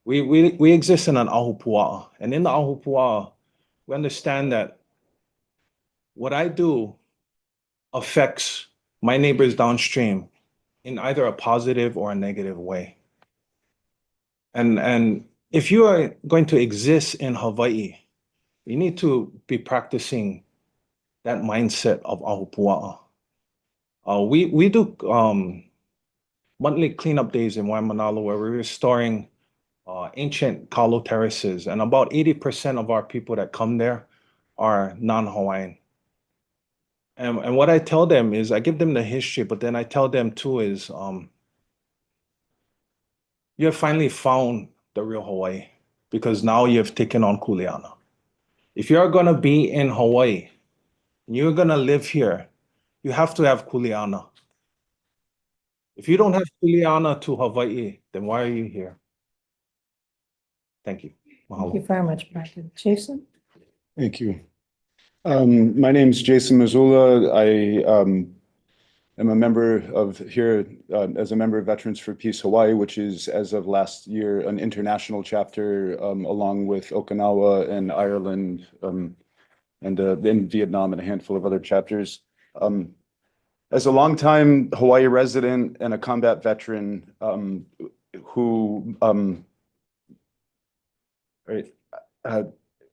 We exist in an ahupua'a, and in the ahupua'a, we understand that what I do affects my neighbors downstream in either a positive or a negative way. And if you are going to exist in Hawaii, you need to be practicing that mindset of ahupua'a. We do monthly cleanup days in Waimanalo where we're restoring ancient kalo terraces, and about 80% of our people that come there are non-Hawaiian. And what I tell them is, I give them the history, but then I tell them too is, you have finally found the real Hawaii because now you've taken on Kuleana. If you're gonna be in Hawaii, and you're gonna live here, you have to have Kuleana. If you don't have Kuleana to Hawaii, then why are you here? Thank you. Thank you very much, Brandon. Jason? Thank you. My name is Jason Missoula. I am a member of here as a member of Veterans for Peace Hawaii, which is, as of last year, an international chapter along with Okinawa and Ireland and in Vietnam and a handful of other chapters. As a longtime Hawaii resident and a combat veteran who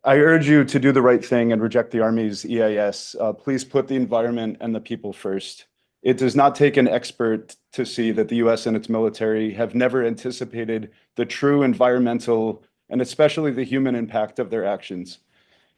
I urge you to do the right thing and reject the Army's EIS. Please put the environment and the people first. It does not take an expert to see that the US and its military have never anticipated the true environmental and especially the human impact of their actions.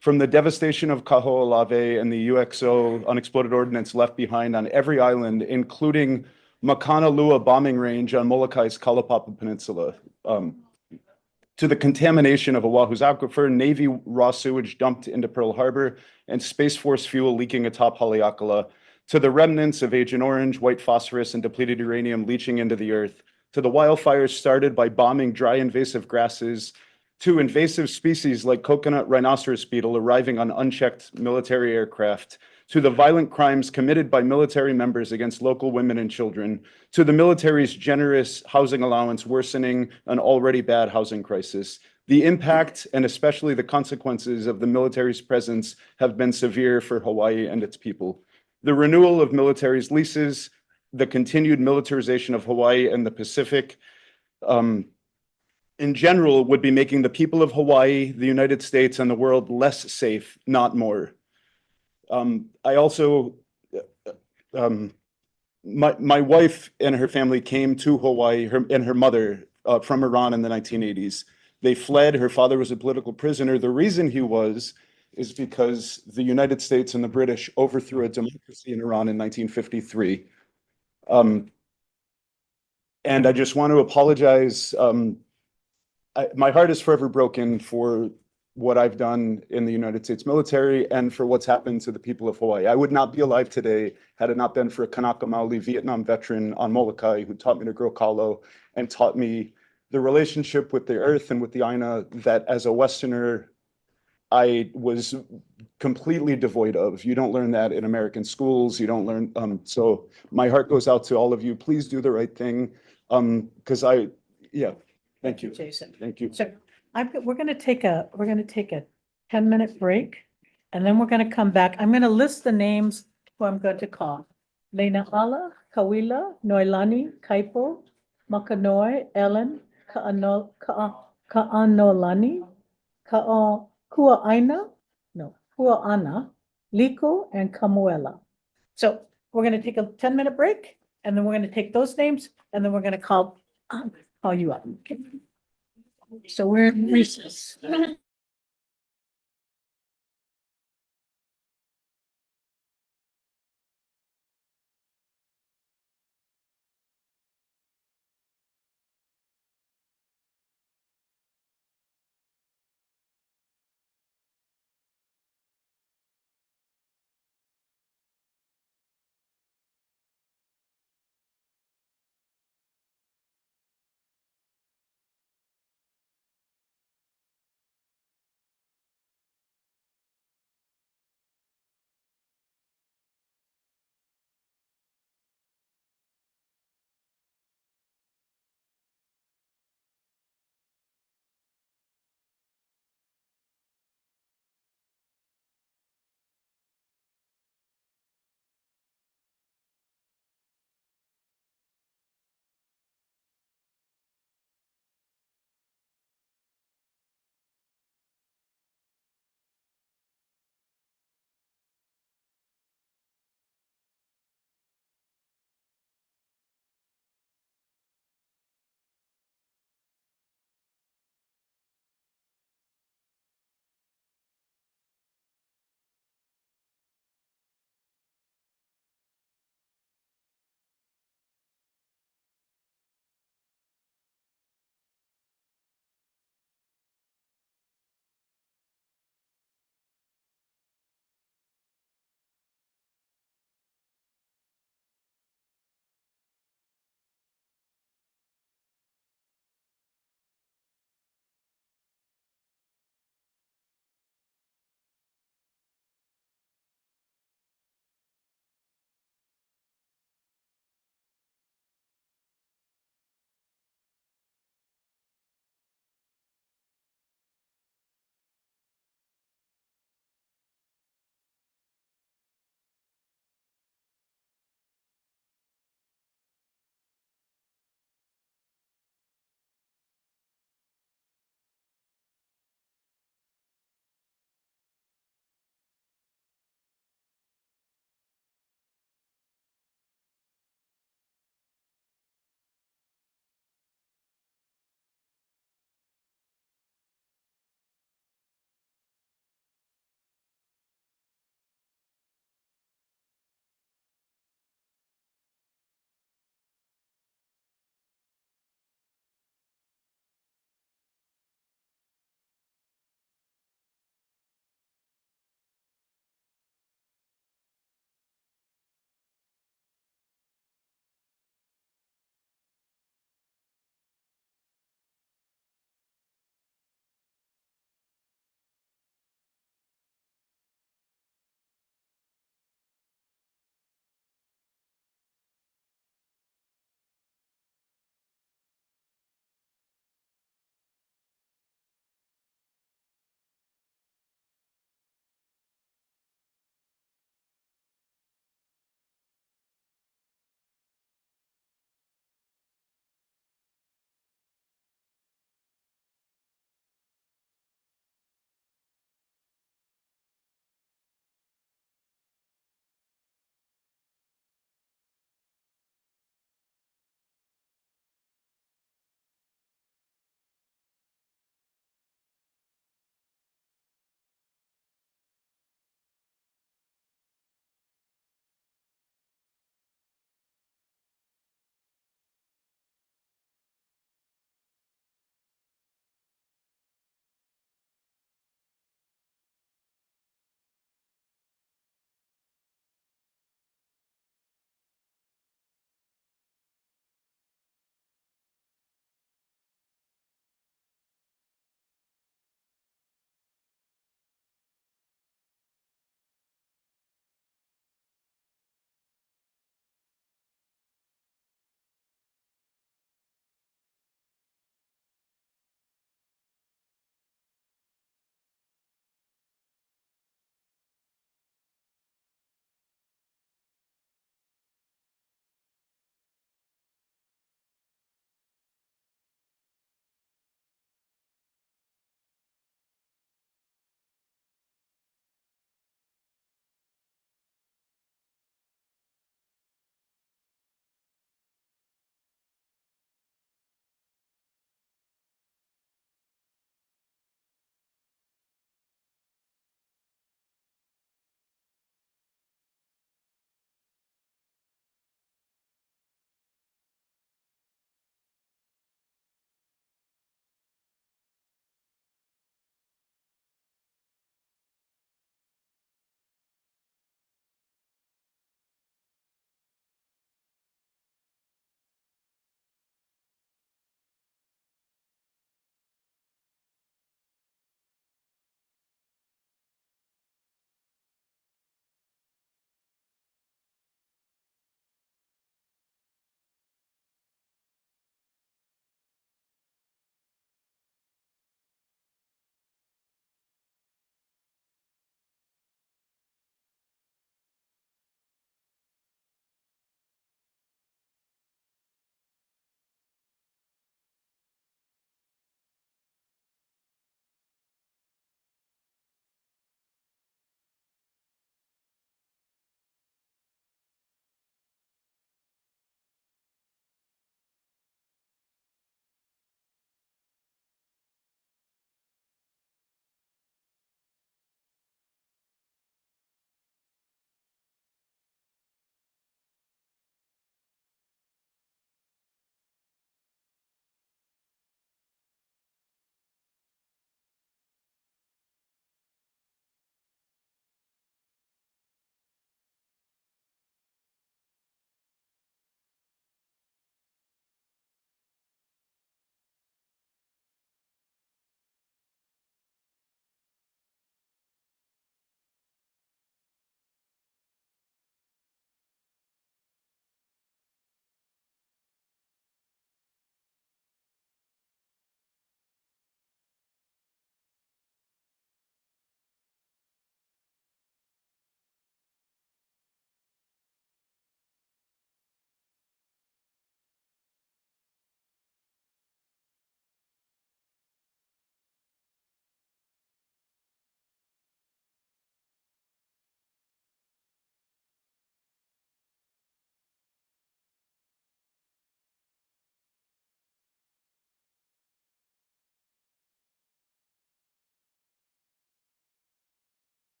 From the devastation of Kaho'olawe and the UXO unexploded ordnance left behind on every island, including Makanalua bombing range on Molokai Kalapapa Peninsula, to the contamination of Oahu's aquifer, Navy raw sewage dumped into Pearl Harbor, and Space Force fuel leaking atop Haleakala, to the remnants of Agent Orange, white phosphorus, and depleted uranium leaching into the earth, to the wildfires started by bombing dry invasive grasses, to invasive species like coconut rhinoceros beetle arriving on unchecked military aircraft, to the violent crimes committed by military members against local women and children, to the military's generous housing allowance worsening an already bad housing crisis. The impact and especially the consequences of the military's presence have been severe for Hawaii and its people. The renewal of military's leases, the continued militarization of Hawaii and the Pacific, in general, would be making the people of Hawaii, the United States, and the world less safe, not more. I also, my wife and her family came to Hawaii, and her mother from Iran in the 1980s. They fled. Her father was a political prisoner. The reason he was is because the United States and the British overthrew a democracy in Iran in 1953. And I just want to apologize. My heart is forever broken for what I've done in the United States military and for what's happened to the people of Hawaii. I would not be alive today had it not been for a Kanaka Maoli Vietnam veteran on Molokai who taught me to grow kalo and taught me the relationship with the earth and with the Aina that as a Westerner, I was completely devoid of. You don't learn that in American schools. You don't learn. So my heart goes out to all of you. Please do the right thing. Because thank you. Jason. Thank you. So we're gonna take a 10-minute break, and then we're gonna come back. I'm gonna list the names who I'm going to call. Leinahala, Kawila, Noilani, Kaipo, Makanoi, Ellen, Ka'anolani, Kua'ana, Liko, and Kamuela. So we're gonna take a 10-minute break, and then we're gonna take those names, and then we're gonna call you up. Okay? So we're in recess.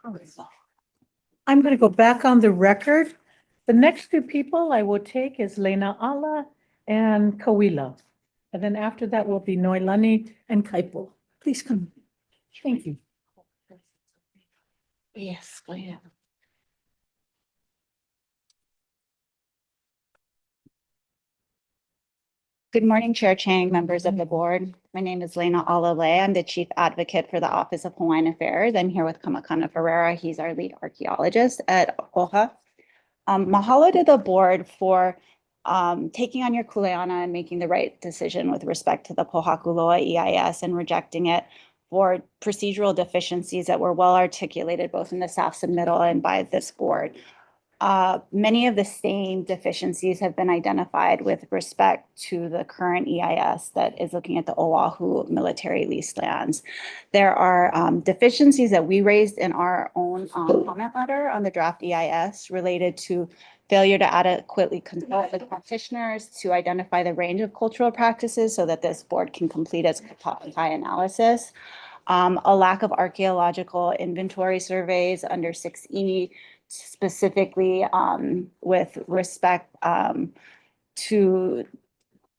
I'm going to go back on the record. The next two people I will take is Lena Ala and Kawila. And then after that will be Noilani and Kaipo. Please come. Thank you. Yes, go ahead. Good morning, Chair Chang, members of the board. My name is Lena Alale. I'm the Chief Advocate for the Office of Hawaiian Affairs. I'm here with Kamakana Ferreira. He's our lead archaeologist at OHA. Mahalo to the board for taking on your kuleana and making the right decision with respect to the Pohakuloa EIS and rejecting it for procedural deficiencies that were well articulated both in the staff submittal and by this board. Many of the same deficiencies have been identified with respect to the current EIS that is looking at the Oahu military leased lands. There are deficiencies that we raised in our own comment letter on the draft EIS related to failure to adequately consult with practitioners to identify the range of cultural practices so that this board can complete its Kapa'ikai analysis. A lack of archaeological inventory surveys under 6E, specifically with respect to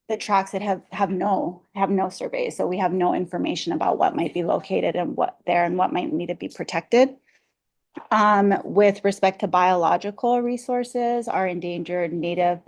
the tracks that have no surveys. So we have no information about what might be located and what might need to be protected. With respect to biological resources, our endangered native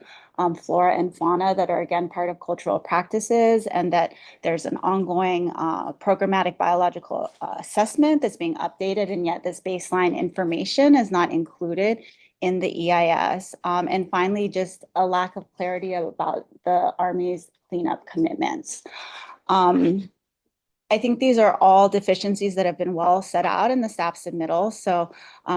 flora and fauna that are again part of cultural practices, and that there's an ongoing programmatic biological assessment that's being updated, and yet this baseline information is not included in the EIS. And finally, just a lack of clarity about the Army's cleanup commitments. I think these are all deficiencies that have been well set out in the staff submittal. So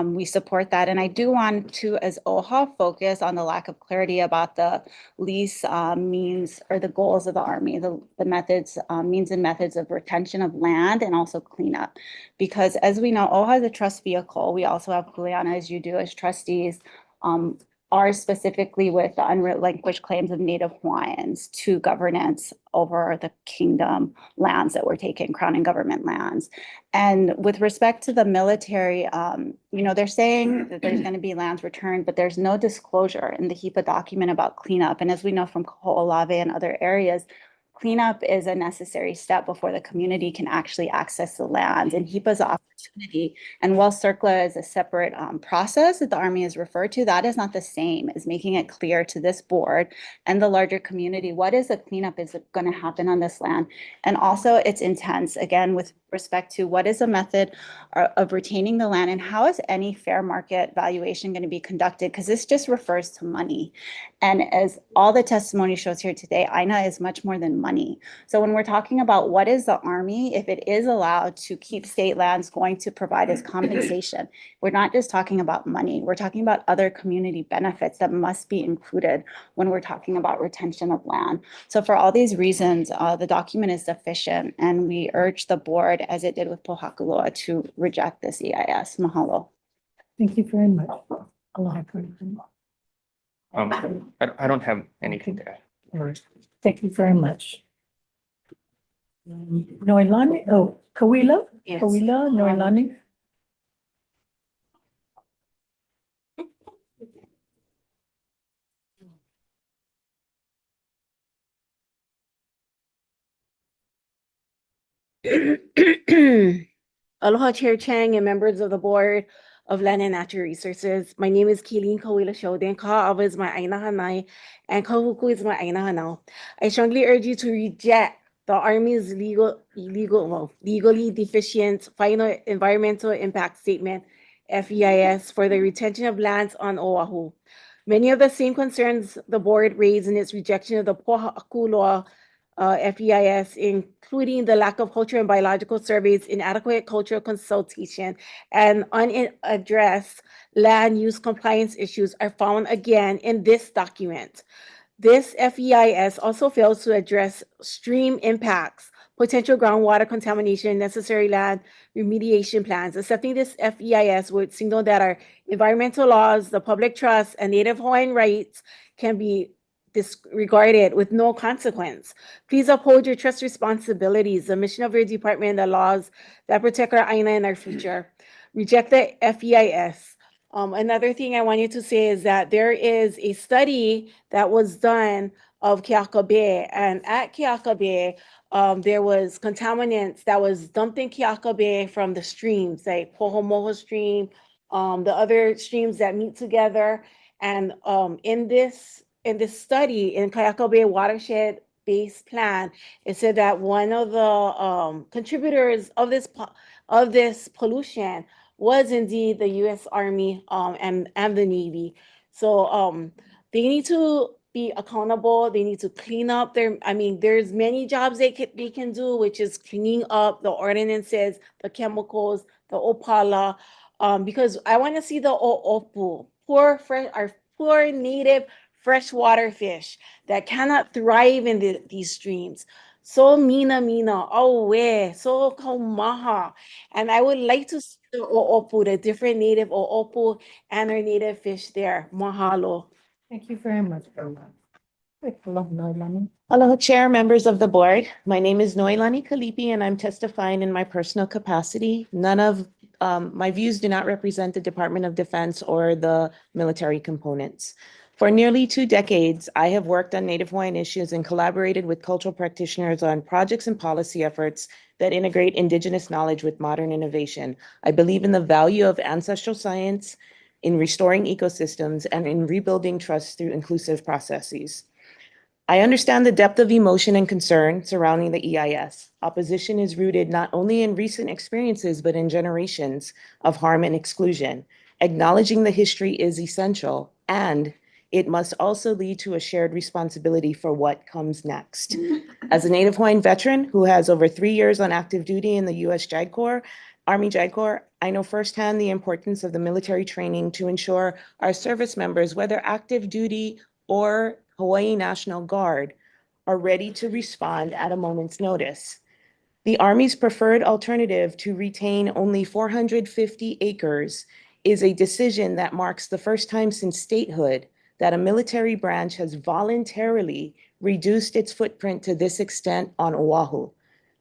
we support that. And I do want to, as OHA, focus on the lack of clarity about the lease means or the goals of the Army, the methods, means and methods of retention of land and also cleanup. Because as we know, OHA is a trust vehicle. We also have kuleana, as you do, as trustees, are specifically with the unrelinquished claims of Native Hawaiians to governance over the kingdom lands that were taken, crown and government lands. And with respect to the military, they're saying that there's going to be lands returned, but there's no disclosure in the HIPAA document about cleanup. And as we know from Ho'olave and other areas, cleanup is a necessary step before the community can actually access the land. And HIPAA is an opportunity. And while CERCLA is a separate process that the Army has referred to, that is not the same as making it clear to this board and the larger community what is the cleanup is going to happen on this land. And also its intents, again, with respect to what is the method of retaining the land and how is any fair market valuation going to be conducted, because this just refers to money. And as all the testimony shows here today, INA is much more than money. So when we're talking about what is the Army, if it is allowed to keep state lands going to provide as compensation, we're not just talking about money, we're talking about other community benefits that must be included when we're talking about retention of land. So for all these reasons, the document is deficient, and we urge the board, as it did with Pohakuloa, to reject this EIS. Mahalo. Thank you very much. Aloha. I don't have anything to add. All right. Thank you very much. Noilani, Kawila? Yes. Kawila, Noilani? Aloha Chair Chang and members of the Board of Land and Natural Resources. My name is Keeleen Kawila Shoden. Ka'ava is my aina hanai and Kahuku is my aina hanau. I strongly urge you to reject the Army's legally deficient final environmental impact statement, FEIS, for the retention of lands on Oahu. Many of the same concerns the board raised in its rejection of the Pohakuloa FEIS, including the lack of cultural and biological surveys, inadequate cultural consultation, and unaddressed land use compliance issues are found again in this document. This FEIS also fails to address stream impacts, potential groundwater contamination, necessary land remediation plans. Accepting this FEIS would signal that our environmental laws, the public trust, and Native Hawaiian rights can be disregarded with no consequence. Please uphold your trust responsibilities, the mission of your department, and the laws that protect our aina and our future. reject the FEIS. Another thing I wanted to say is that there is a study that was done of Keaka Bay, and at Keaka Bay, there was contaminants that was dumped in Keaka Bay from the streams, like Pohomoho Stream, the other streams that meet together. And in this study, in Keaka Bay Watershed Based Plan, it said that one of the contributors of this pollution was indeed the U.S. Army and the Navy. So they need to be accountable. They need to clean up there's many jobs they can do, which is cleaning up the ordinances, the chemicals, the Opala, because I want to see the Oopu, our poor native freshwater fish that cannot thrive in these streams. So mina, awe, so kaumaha. And I would like to see the Oopu, the different native Oopu and our native fish there. Mahalo. Thank you very much. Aloha Chair, members of the board. My name is Noelani Kalipi and I'm testifying in my personal capacity. None of my views do not represent the Department of Defense or the military components. For nearly 2 decades, I have worked on Native Hawaiian issues and collaborated with cultural practitioners on projects and policy efforts that integrate Indigenous knowledge with modern innovation. I believe in the value of ancestral science, in restoring ecosystems, and in rebuilding trust through inclusive processes. I understand the depth of emotion and concern surrounding the EIS. Opposition is rooted not only in recent experiences, but in generations of harm and exclusion. Acknowledging the history is essential, and it must also lead to a shared responsibility for what comes next. As a Native Hawaiian veteran who has over 3 years on active duty in the U.S. JAG Corps, Army JAG Corps, I know firsthand the importance of the military training to ensure our service members, whether active duty or Hawaii National Guard, are ready to respond at a moment's notice. The Army's preferred alternative to retain only 450 acres is a decision that marks the first time since statehood that a military branch has voluntarily reduced its footprint to this extent on Oahu.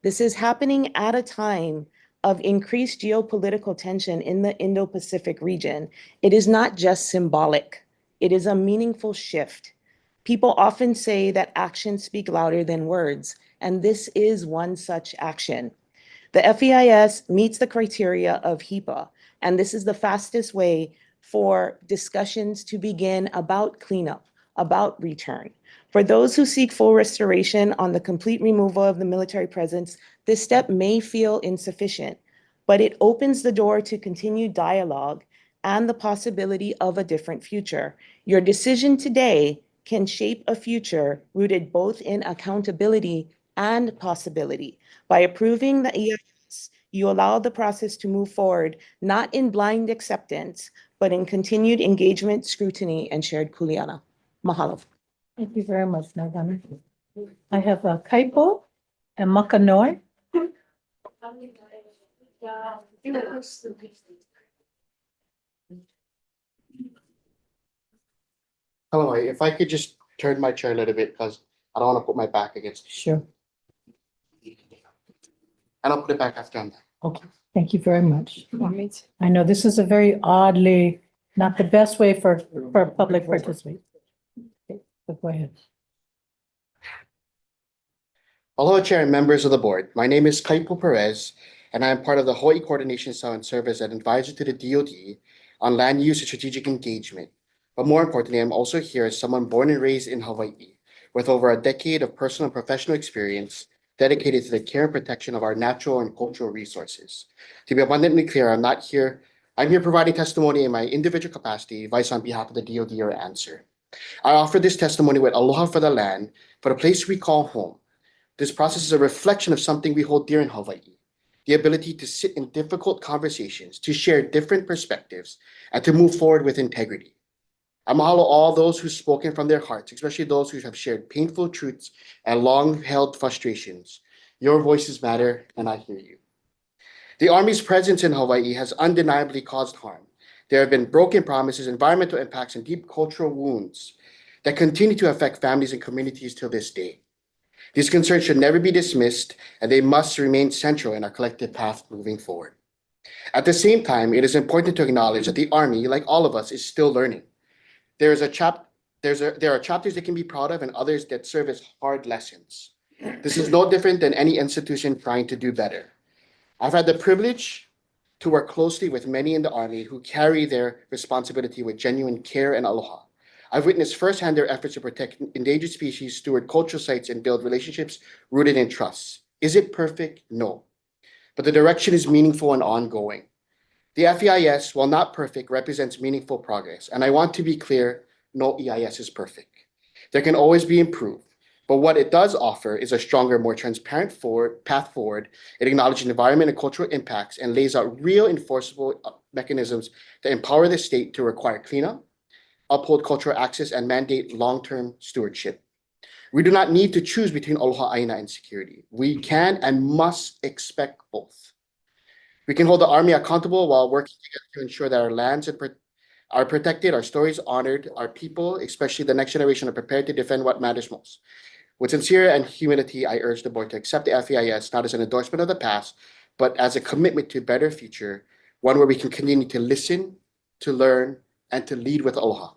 This is happening at a time of increased geopolitical tension in the Indo-Pacific region. It is not just symbolic, it is a meaningful shift. People often say that actions speak louder than words, and this is one such action. The FEIS meets the criteria of HEPA, and this is the fastest way for discussions to begin about cleanup, about return. For those who seek full restoration on the complete removal of the military presence, this step may feel insufficient, but it opens the door to continued dialogue and the possibility of a different future. Your decision today can shape a future rooted both in accountability and possibility. By approving the EIS, you allow the process to move forward, not in blind acceptance, but in continued engagement, scrutiny, and shared kuleana. Mahalo. Thank you very much, Nagana. I have Kaipo and Makanoi. Hello, if I could just turn my chair a little bit because I don't want to put my back against it. Sure. And I'll put it back after I'm done. Okay, thank you very much. I know this is a very oddly, not the best way for public participation. Okay, but go ahead. Aloha Chair and members of the board. My name is Kaipo Perez, and I am part of the Hawaii Coordination Cell and Service as advisor to the DoD on land use and strategic engagement. But more importantly, I'm also here as someone born and raised in Hawaii with over a decade of personal and professional experience dedicated to the care and protection of our natural and cultural resources. To be abundantly clear, I'm here providing testimony in my individual capacity, advice on behalf of the DoD or answer. I offer this testimony with aloha for the land, for the place we call home. This process is a reflection of something we hold dear in Hawaii, the ability to sit in difficult conversations, to share different perspectives, and to move forward with integrity. I mahalo all those who've spoken from their hearts, especially those who have shared painful truths and long-held frustrations. Your voices matter, and I hear you. The Army's presence in Hawaii has undeniably caused harm. There have been broken promises, environmental impacts, and deep cultural wounds that continue to affect families and communities till this day. These concerns should never be dismissed, and they must remain central in our collective path moving forward. At the same time, it is important to acknowledge that the Army, like all of us, is still learning. There are chapters they can be proud of and others that serve as hard lessons. This is no different than any institution trying to do better. I've had the privilege to work closely with many in the Army who carry their responsibility with genuine care and aloha. I've witnessed firsthand their efforts to protect endangered species, steward cultural sites, and build relationships rooted in trust. Is it perfect? No. But the direction is meaningful and ongoing. The FEIS, while not perfect, represents meaningful progress. And I want to be clear, no EIS is perfect. There can always be improved. But what it does offer is a stronger, more transparent path forward. It acknowledges environment and cultural impacts and lays out real enforceable mechanisms that empower the state to require cleanup, uphold cultural access, and mandate long-term stewardship. We do not need to choose between aloha aina and security. We can and must expect both. We can hold the Army accountable while working together to ensure that our lands are protected, our stories honored, our people, especially the next generation, are prepared to defend what matters most. With sincere and humility, I urge the board to accept the FEIS not as an endorsement of the past, but as a commitment to a better future, one where we can continue to listen, to learn, and to lead with aloha.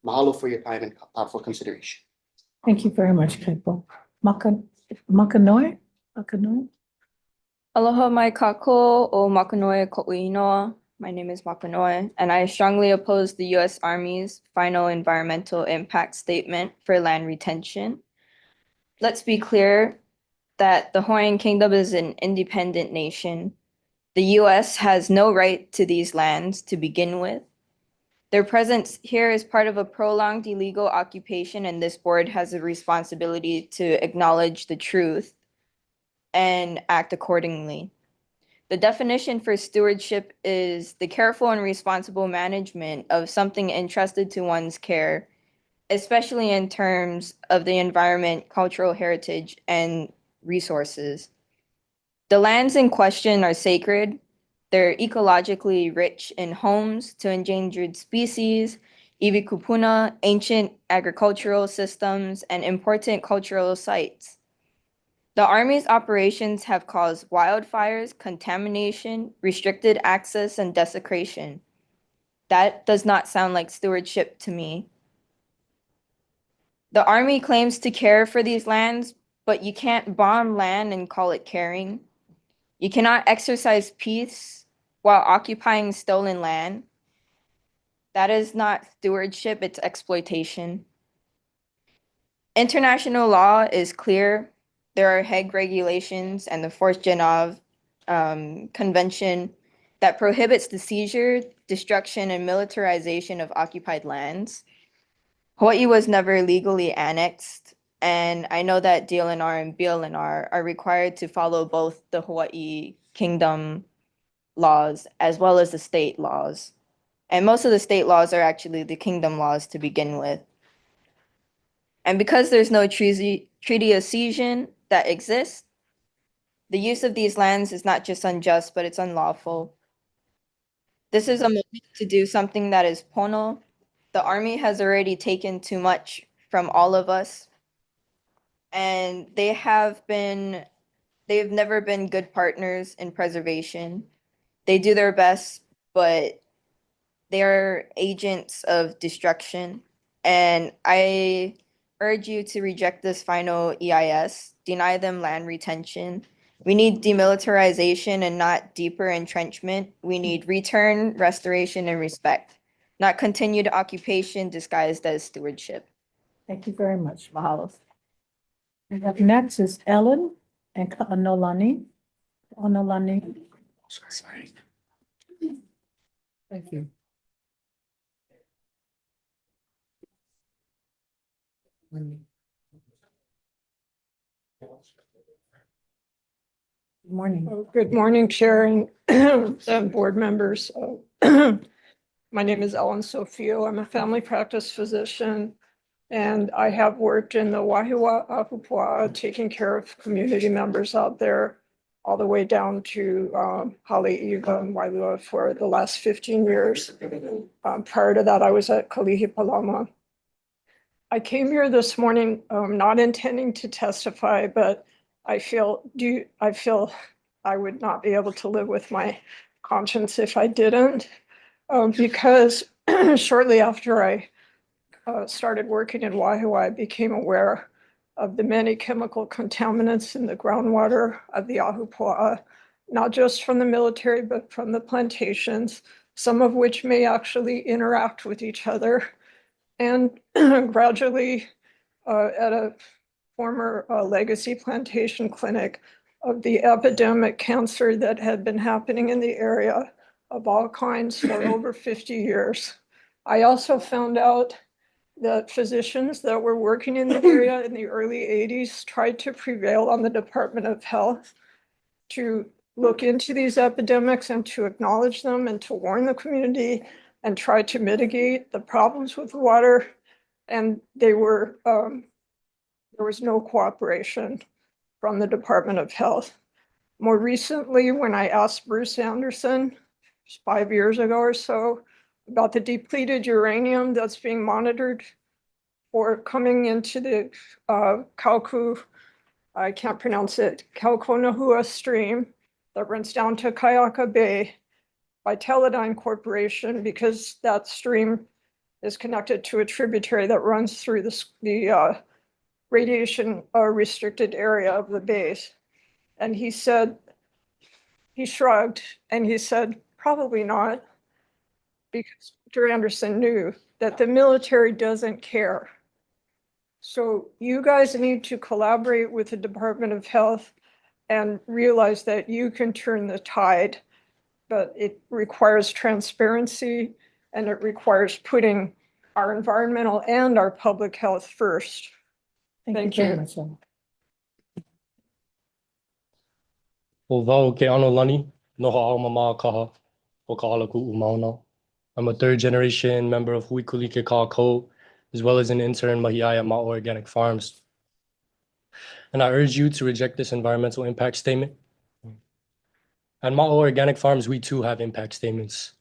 Mahalo for your time and thoughtful consideration. Thank you very much, Kaipo. Makanoe? Makanoe? Aloha mai kako o Makanoe ko'uinoa. My name is Makanoe, and I strongly oppose the U.S. Army's final environmental impact statement for land retention. Let's be clear that the Hawaiian Kingdom is an independent nation. The U.S. has no right to these lands to begin with. Their presence here is part of a prolonged illegal occupation, and this board has a responsibility to acknowledge the truth and act accordingly. The definition for stewardship is the careful and responsible management of something entrusted to one's care, especially in terms of the environment, cultural heritage, and resources. The lands in question are sacred. They're ecologically rich in homes to endangered species, iwi kupuna, ancient agricultural systems, and important cultural sites. The Army's operations have caused wildfires, contamination, restricted access, and desecration. That does not sound like stewardship to me. The Army claims to care for these lands, but you can't bomb land and call it caring. You cannot exercise peace while occupying stolen land. That is not stewardship, it's exploitation. International law is clear. There are Hague regulations and the 4th Geneva Convention that prohibits the seizure, destruction, and militarization of occupied lands. Hawaii was never legally annexed, and I know that DLNR and BLNR are required to follow both the Hawaii Kingdom laws as well as the state laws. And most of the state laws are actually the kingdom laws to begin with. And because there's no treaty of cession that exists, the use of these lands is not just unjust, but it's unlawful. This is a moment to do something that is pono. The Army has already taken too much from all of us. And they've never been good partners in preservation. They do their best, but they are agents of destruction. And I urge you to reject this final EIS, deny them land retention. We need demilitarization and not deeper entrenchment. We need return, restoration, and respect, not continued occupation disguised as stewardship. Thank you very much. Mahalo. And up next is Ellen and Ka'anolani. Ka'anolani. Sorry. Thank you. Good morning. Good morning, Chair and board members. My name is Ellen Sofio. I'm a family practice physician, and I have worked in the Wahiawa Ahupua'a, taking care of community members out there, all the way down to Haleiwa and Wailua for the last 15 years. Prior to that, I was at Kalihi Palama. I came here this morning not intending to testify, but I feel I would not be able to live with my conscience if I didn't, because shortly after I started working in Waiho, I became aware of the many chemical contaminants in the groundwater of the Ahupua'a, not just from the military, but from the plantations, some of which may actually interact with each other. And gradually, at a former legacy plantation clinic, of the epidemic cancer that had been happening in the area of all kinds for over 50 years. I also found out that physicians that were working in the area in the early 80s tried to prevail on the Department of Health to look into these epidemics and to acknowledge them and to warn the community and try to mitigate the problems with water. And they were, there was no cooperation from the Department of Health. More recently, when I asked Bruce Anderson 5 years ago or so about the depleted uranium that's being monitored for coming into the Kauku, I can't pronounce it, Kaukonahua stream that runs down to Kayaka Bay by Teledyne Corporation, because that stream is connected to a tributary that runs through the radiation restricted area of the base. And he said, he shrugged and he said, probably not, because Dr. Anderson knew that the military doesn't care. So you guys need to collaborate with the Department of Health and realize that you can turn the tide, but it requires transparency and it requires putting our environmental and our public health first. Thank very you. much. O wau ke ano lani, noho au mama kaha, o ka ala ku'u mauna. I'm a third generation member of Hui Kulike Kākou, as well as an intern mahiai at Ma'o Organic Farms. And I urge you to reject this environmental impact statement. At Ma'o Organic Farms, we too have impact statements,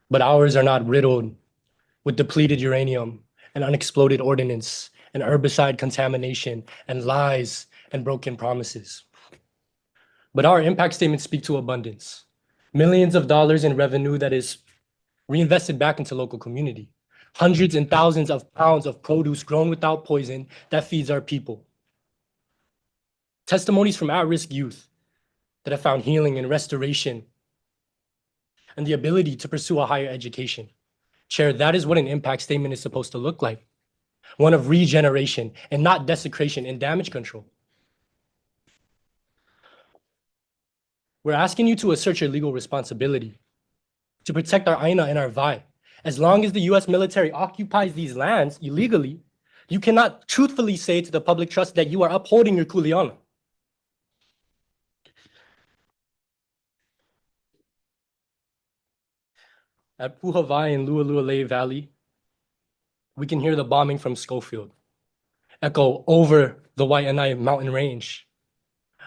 but ours are not riddled with depleted uranium and unexploded ordnance and herbicide contamination and lies and broken promises. But our impact statements speak to abundance. Millions of dollars in revenue that is reinvested back into local community. Hundreds and thousands of pounds of produce grown without poison that feeds our people. Testimonies from at-risk youth that have found healing and restoration and the ability to pursue a higher education. Chair, that is what an impact statement is supposed to look like. One of regeneration and not desecration and damage control. We're asking you to assert your legal responsibility to protect our Aina and our Vai. As long as the US military occupies these lands illegally, you cannot truthfully say to the public trust that you are upholding your kuleana. At Puhawai and Lualua Valley, we can hear the bombing from Schofield echo over the Waianae mountain range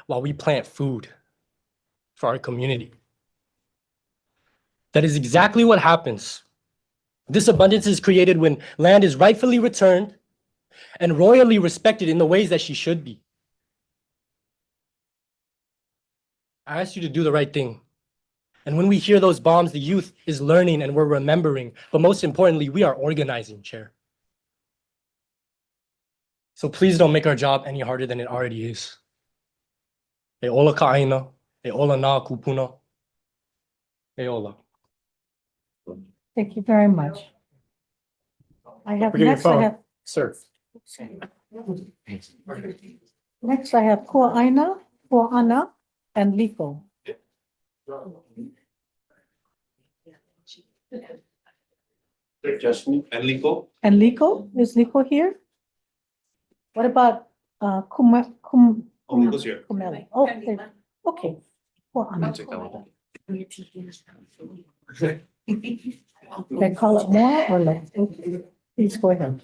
while we plant food for our community. That is exactly what happens. This abundance is created when land is rightfully returned and royally respected in the ways that she should be. I ask you to do the right thing. And when we hear those bombs, the youth is learning and we're remembering. But most importantly, we are organizing, Chair. So please don't make our job any harder than it already is. E ola ka'aina, e ola nā kupuna, e ola. Thank you very much. I have, Forget your next I phone. have, Sir. next I have Kua'aina, Kua'ana, and Liko. Justin and Liko. And Liko, is Liko here? What about Liko's here. Kumeli? Oh, okay. Kua'ana. Can I call it more or less? Please go ahead.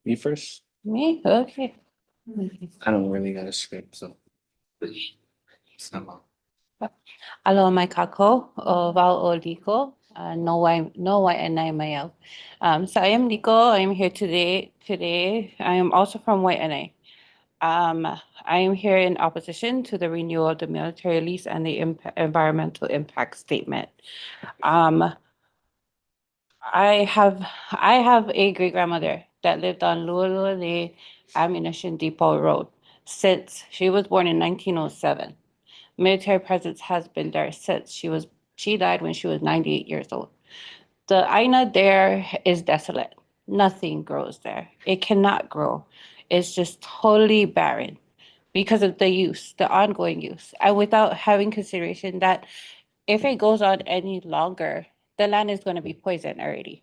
Me first? Me? Okay. I don't really got a script, so. Alo mai kako o wau o Liko, no wai and I mael. So I am Liko. I am here today. I am also from Waianae. I am here in opposition to the renewal of the military lease and the environmental impact statement. I have a great grandmother that lived on Lualua Ammunition Depot Road since she was born in 1907. Military presence has been there since she died when she was 98 years old. The Aina there is desolate. Nothing grows there. It cannot grow. It's just totally barren because of the ongoing use, and without having consideration that if it goes on any longer, the land is going to be poisoned already.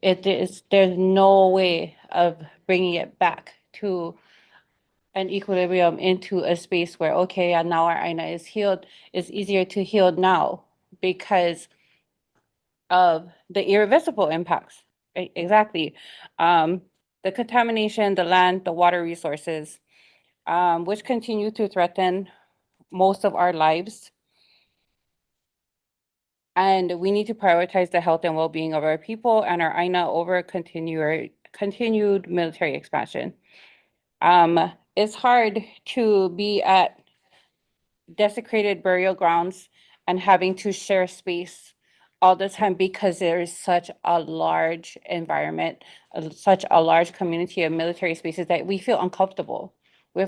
There's no way of bringing it back to an equilibrium into a space where, okay, and now our Aina is healed. It's easier to heal now because of the irreversible impacts. Exactly. The contamination, the land, the water resources, which continue to threaten most of our lives. And we need to prioritize the health and well-being of our people and our Aina over continued military expansion. It's hard to be at desecrated burial grounds and having to share space all the time because there is such a large environment, such a large community of military spaces that we feel uncomfortable. We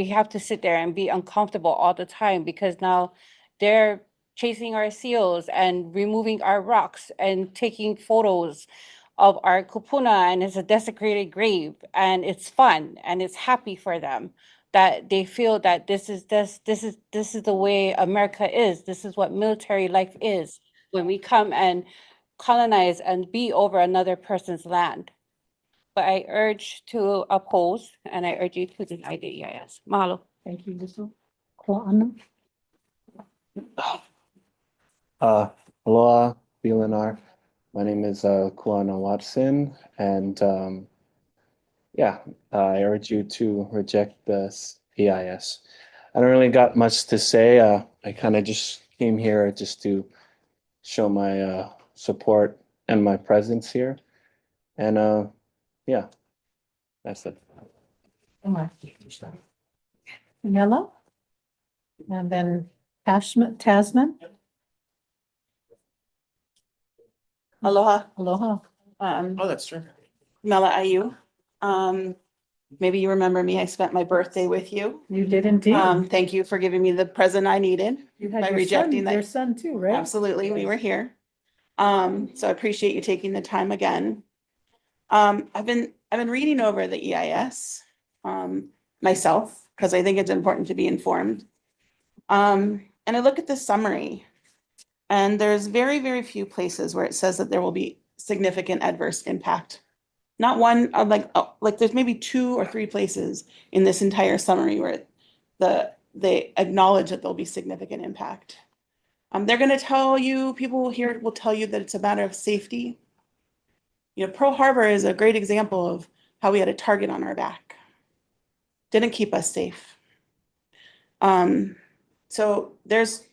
have to sit there and be uncomfortable all the time because now they're chasing our seals and removing our rocks and taking photos of our kupuna, and it's a desecrated grave, and it's fun and it's happy for them that they feel that this is the way America is. This is what military life is when we come and colonize and be over another person's land. But I urge to oppose, and I urge you to deny the EIS. Mahalo. Thank you, Lisa. Kua'ana. Aloha, BLNR. My name is Kuana Watson, and I urge you to reject this EIS. I don't really got much to say. I kind of just came here just to show my support and my presence here. And that's it. Yellow. And then Tasman. Aloha. Aloha. Oh, that's true. Mela Ayu. Maybe you remember me. I spent my birthday with you. You did indeed. Thank you for giving me the present I needed. You had by your rejecting son, that. your son too, right? Absolutely, we were here. So I appreciate you taking the time again. I've been reading over the EIS myself because I think it's important to be informed. And I look at the summary, and there's very, very few places where it says that there will be significant adverse impact. Not one, like there's maybe 2 or 3 places in this entire summary where they acknowledge that there'll be significant impact. They're going to tell you, people here will tell you that it's a matter of safety. You know, Pearl Harbor is a great example of how we had a target on our back. Didn't keep us safe. So there's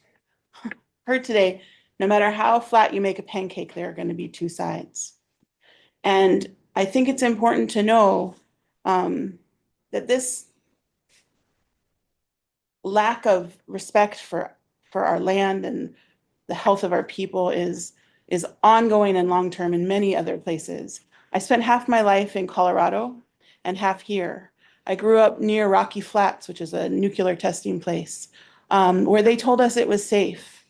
heard today, no matter how flat you make a pancake, there are going to be 2 sides. And I think it's important to know that this lack of respect for our land and the health of our people is ongoing and long-term in many other places. I spent half my life in Colorado and half here. I grew up near Rocky Flats, which is a nuclear testing place, where they told us it was safe.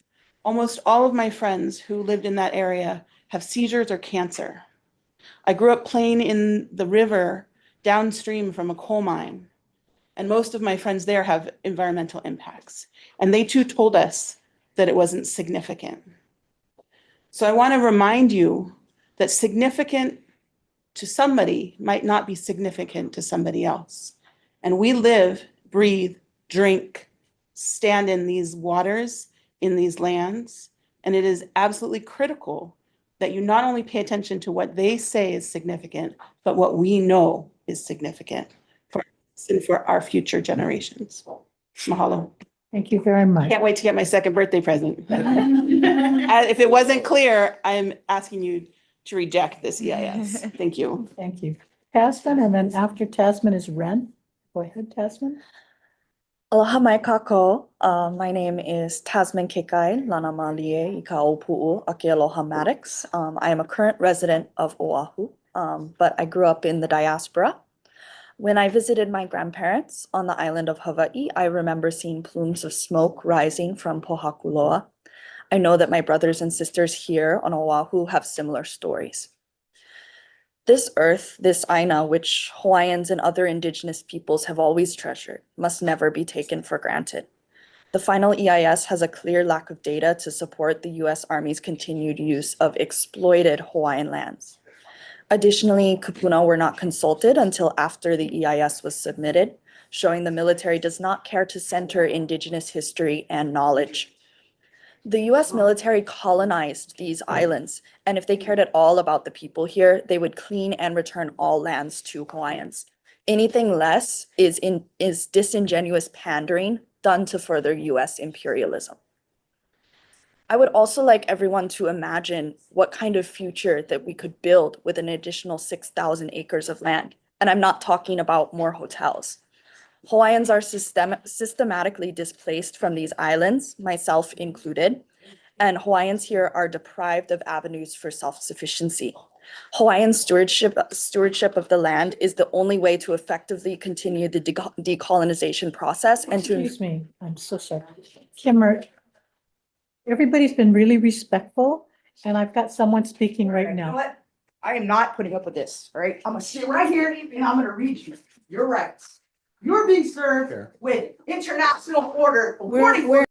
Almost all of my friends who lived in that area have seizures or cancer. I grew up playing in the river downstream from a coal mine, and most of my friends there have environmental impacts. And they too told us that it wasn't significant. So I want to remind you that significant to somebody might not be significant to somebody else. And we live, breathe, drink, stand in these waters, in these lands, and it is absolutely critical that you not only pay attention to what they say is significant, but what we know is significant for us and for our future generations. Mahalo. Thank you very much. Can't wait to get my second birthday present. If it wasn't clear, I'm asking you to reject this EIS. Thank you. Thank you. Tasman, and then after Tasman is Ren. Go ahead, Tasman. Aloha mai kako. My name is Tasman Kekai Lanamalie Ika Opu'u Ake Aloha Maddox. I am a current resident of Oahu, but I grew up in the diaspora. When I visited my grandparents on the island of Hawaii, I remember seeing plumes of smoke rising from Pohakuloa. I know that my brothers and sisters here on Oahu have similar stories. This earth, this Aina, which Hawaiians and other indigenous peoples have always treasured, must never be taken for granted. The final EIS has a clear lack of data to support the US Army's continued use of exploited Hawaiian lands. Additionally, Kupuna were not consulted until after the EIS was submitted, showing the military does not care to center indigenous history and knowledge. The US military colonized these islands, and if they cared at all about the people here, they would clean and return all lands to Hawaiians. Anything less is disingenuous pandering done to further US imperialism. I would also like everyone to imagine what kind of future that we could build with an additional 6,000 acres of land. And I'm not talking about more hotels. Hawaiians are systematically displaced from these islands, myself included, and Hawaiians here are deprived of avenues for self-sufficiency. Hawaiian stewardship of the land is the only way to effectively continue the decolonization process and to— Excuse me, I'm so sorry. Kimmer, everybody's been really respectful, and I've got someone speaking right You know now. what? I am not putting up with this, all right? I'm gonna sit right here and I'm gonna read you your rights. You're being served with international order. We're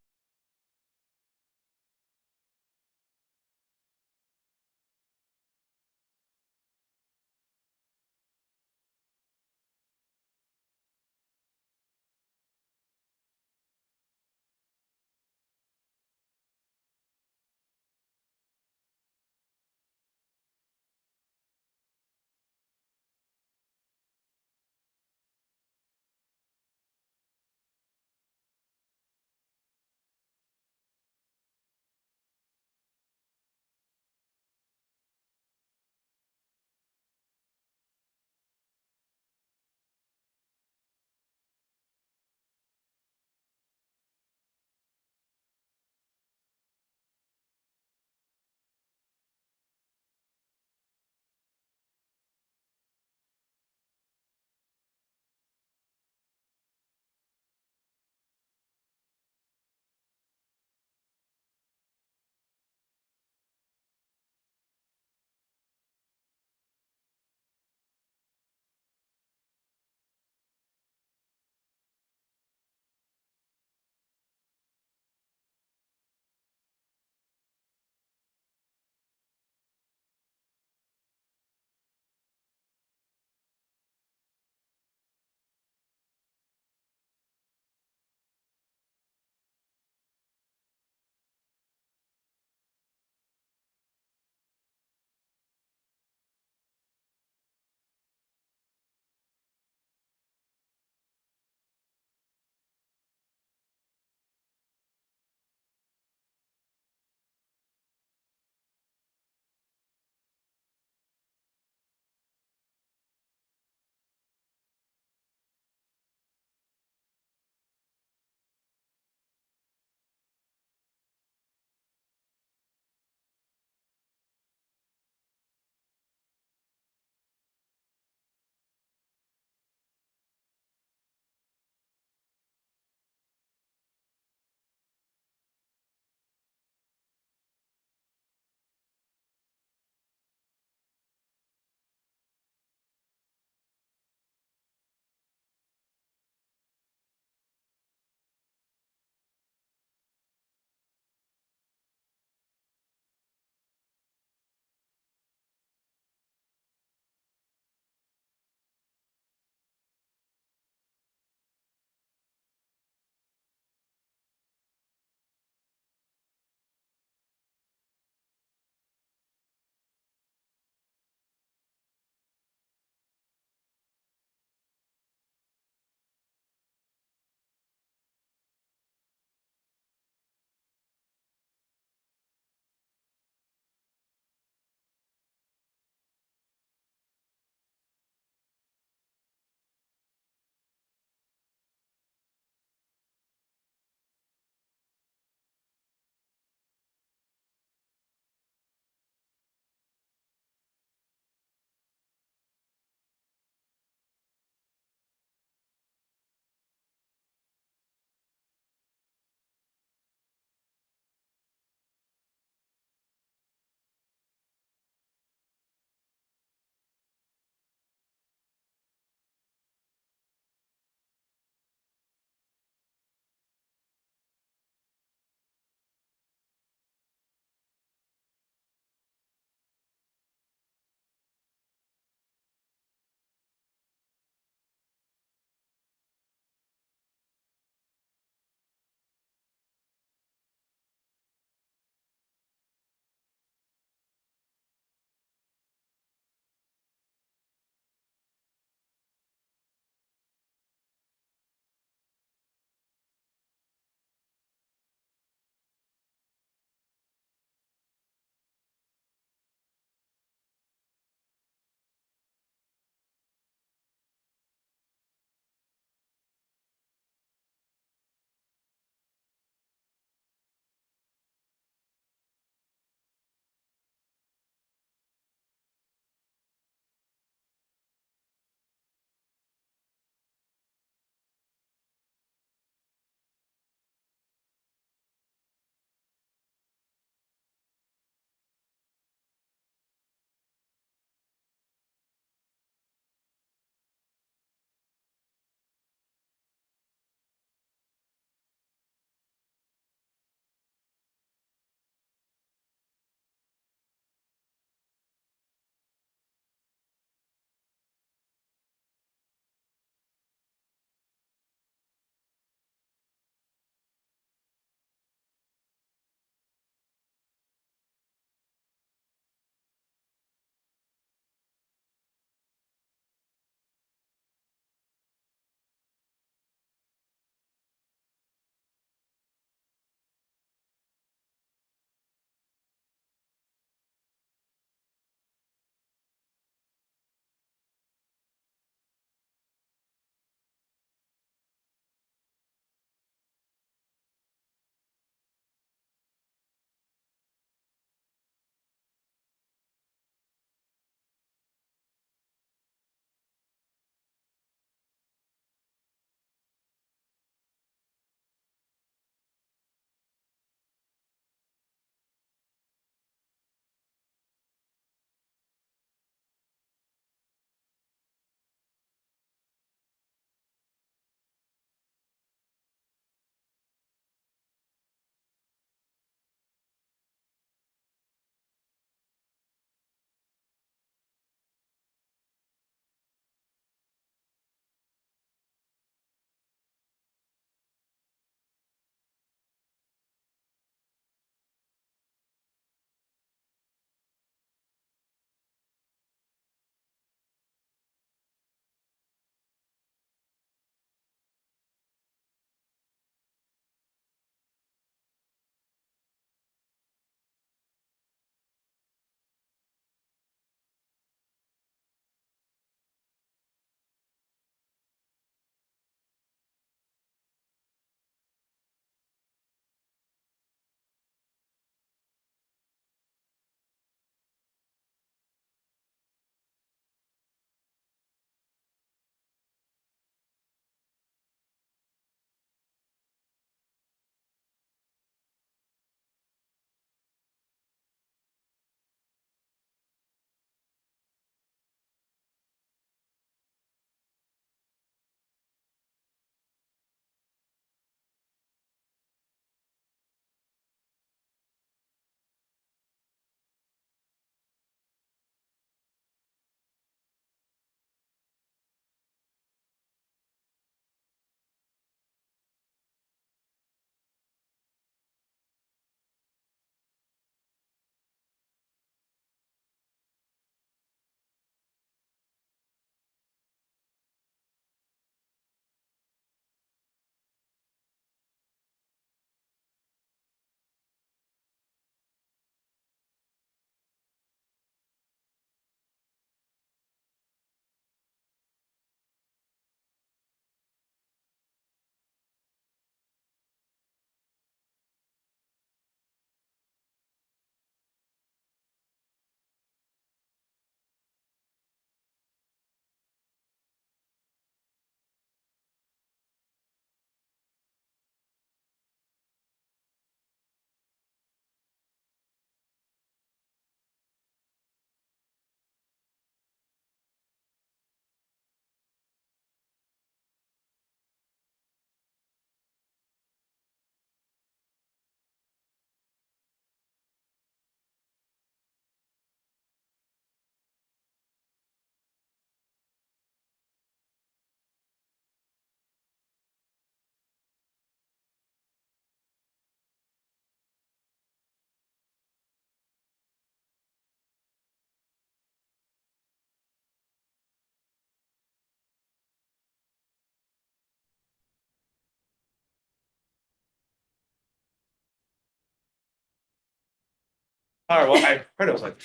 All right, well, I heard it was like,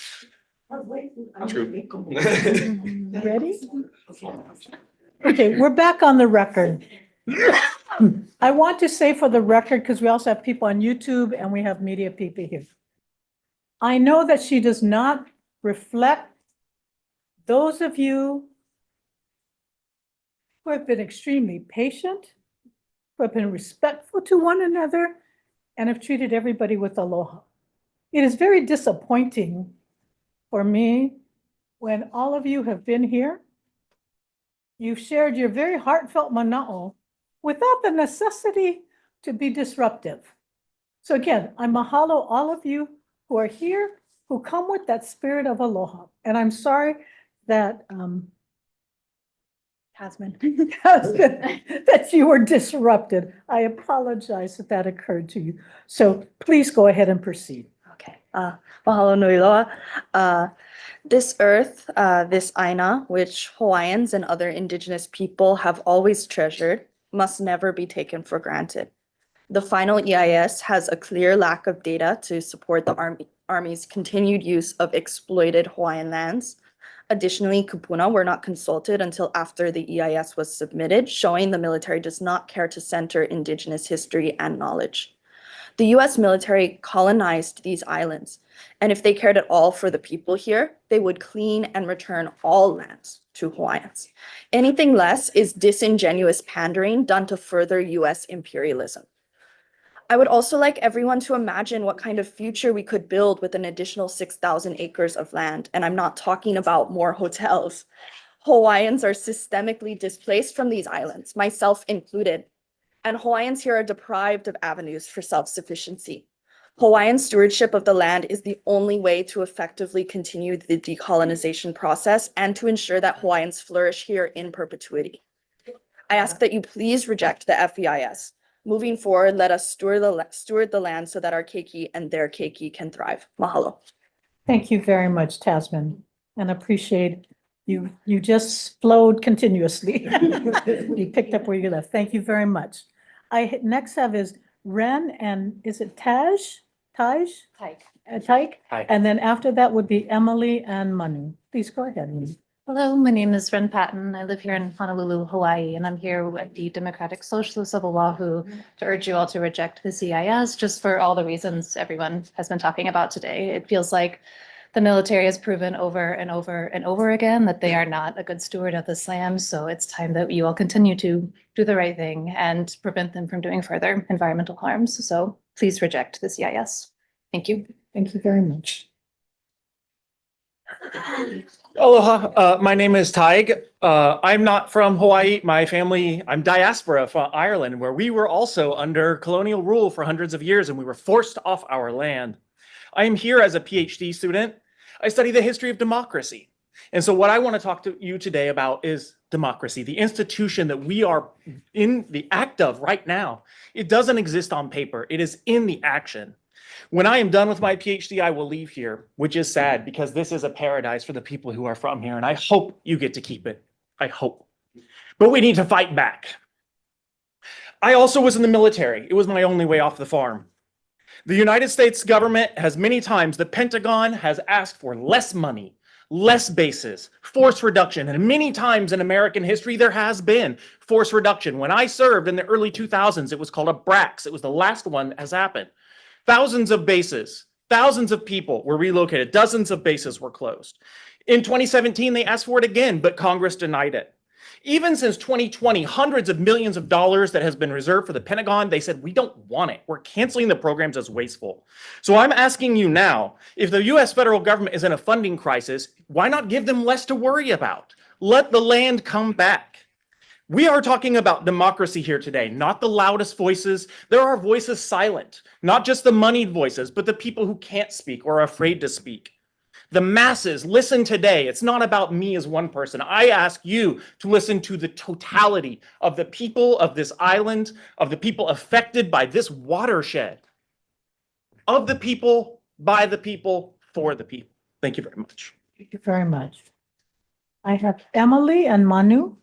true. Ready? Okay, we're back on the record. I want to say for the record, because we also have people on YouTube and we have media people here. I know that she does not reflect those of you who have been extremely patient, who have been respectful to one another, and have treated everybody with aloha. It is very disappointing for me when all of you have been here. You've shared your very heartfelt mana'o without the necessity to be disruptive. So again, I mahalo all of you who are here, who come with that spirit of aloha. And I'm sorry that, Tasman. that you were disrupted. I apologize that that occurred to you. So please go ahead and proceed. Okay. Mahalo nui loa. This earth, this aina, which Hawaiians and other indigenous people have always treasured, must never be taken for granted. The final EIS has a clear lack of data to support the Army's continued use of exploited Hawaiian lands. Additionally, kupuna were not consulted until after the EIS was submitted, showing the military does not care to center indigenous history and knowledge. The US military colonized these islands, and if they cared at all for the people here, they would clean and return all lands to Hawaiians. Anything less is disingenuous pandering done to further US imperialism. I would also like everyone to imagine what kind of future we could build with an additional 6,000 acres of land, and I'm not talking about more hotels. Hawaiians are systemically displaced from these islands, myself included, and Hawaiians here are deprived of avenues for self-sufficiency. Hawaiian stewardship of the land is the only way to effectively continue the decolonization process and to ensure that Hawaiians flourish here in perpetuity. I ask that you please reject the FEIS. Moving forward, let us steward the land so that our keiki and their keiki can thrive. Mahalo. Thank you very much, Tasman, and appreciate you. You just flowed continuously. You picked up where you left. Thank you very much. Next have is Ren and is it Taj? Taj? Taik. Hi. And then after that would be Emily and Manu. Please go ahead. Hello, my name is Ren Patton. I live here in Honolulu, Hawaii, and I'm here with the Democratic Socialists of Oahu to urge you all to reject the CIS just for all the reasons everyone has been talking about today. It feels like the military has proven over and over and over again that they are not a good steward of this land. So it's time that you all continue to do the right thing and prevent them from doing further environmental harms. So please reject the CIS. Thank you. Thank you very much. Aloha, My name is Taig. I'm not from Hawaii. My family, I'm diaspora from Ireland, where we were also under colonial rule for hundreds of years and we were forced off our land. I am here as a PhD student. I study the history of democracy. And so what I want to talk to you today about is democracy, the institution that we are in the act of right now. It doesn't exist on paper. It is in the action. When I am done with my PhD, I will leave here, which is sad because this is a paradise for the people who are from here. And I hope you get to keep it. I hope. But we need to fight back. I also was in the military. It was my only way off the farm. The United States government has many times, the Pentagon has asked for less money, less bases, force reduction. And many times in American history, there has been force reduction. When I served in the early 2000s, it was called a BRAX. It was the last one that has happened. Thousands of bases, thousands of people were relocated. Dozens of bases were closed. In 2017, they asked for it again, but Congress denied it. Even since 2020, hundreds of millions of dollars that has been reserved for the Pentagon, they said, we don't want it. We're canceling the programs as wasteful. So I'm asking you now, if the US federal government is in a funding crisis, why not give them less to worry about? Let the land come back. We are talking about democracy here today, not the loudest voices. There are voices silent, not just the moneyed voices, but the people who can't speak or are afraid to speak. The masses, listen today. It's not about me as one person. I ask you to listen to the totality of the people of this island, of the people affected by this watershed, of the people, by the people, for the people. Thank you very much. Thank you very much. I have Emily and Manu.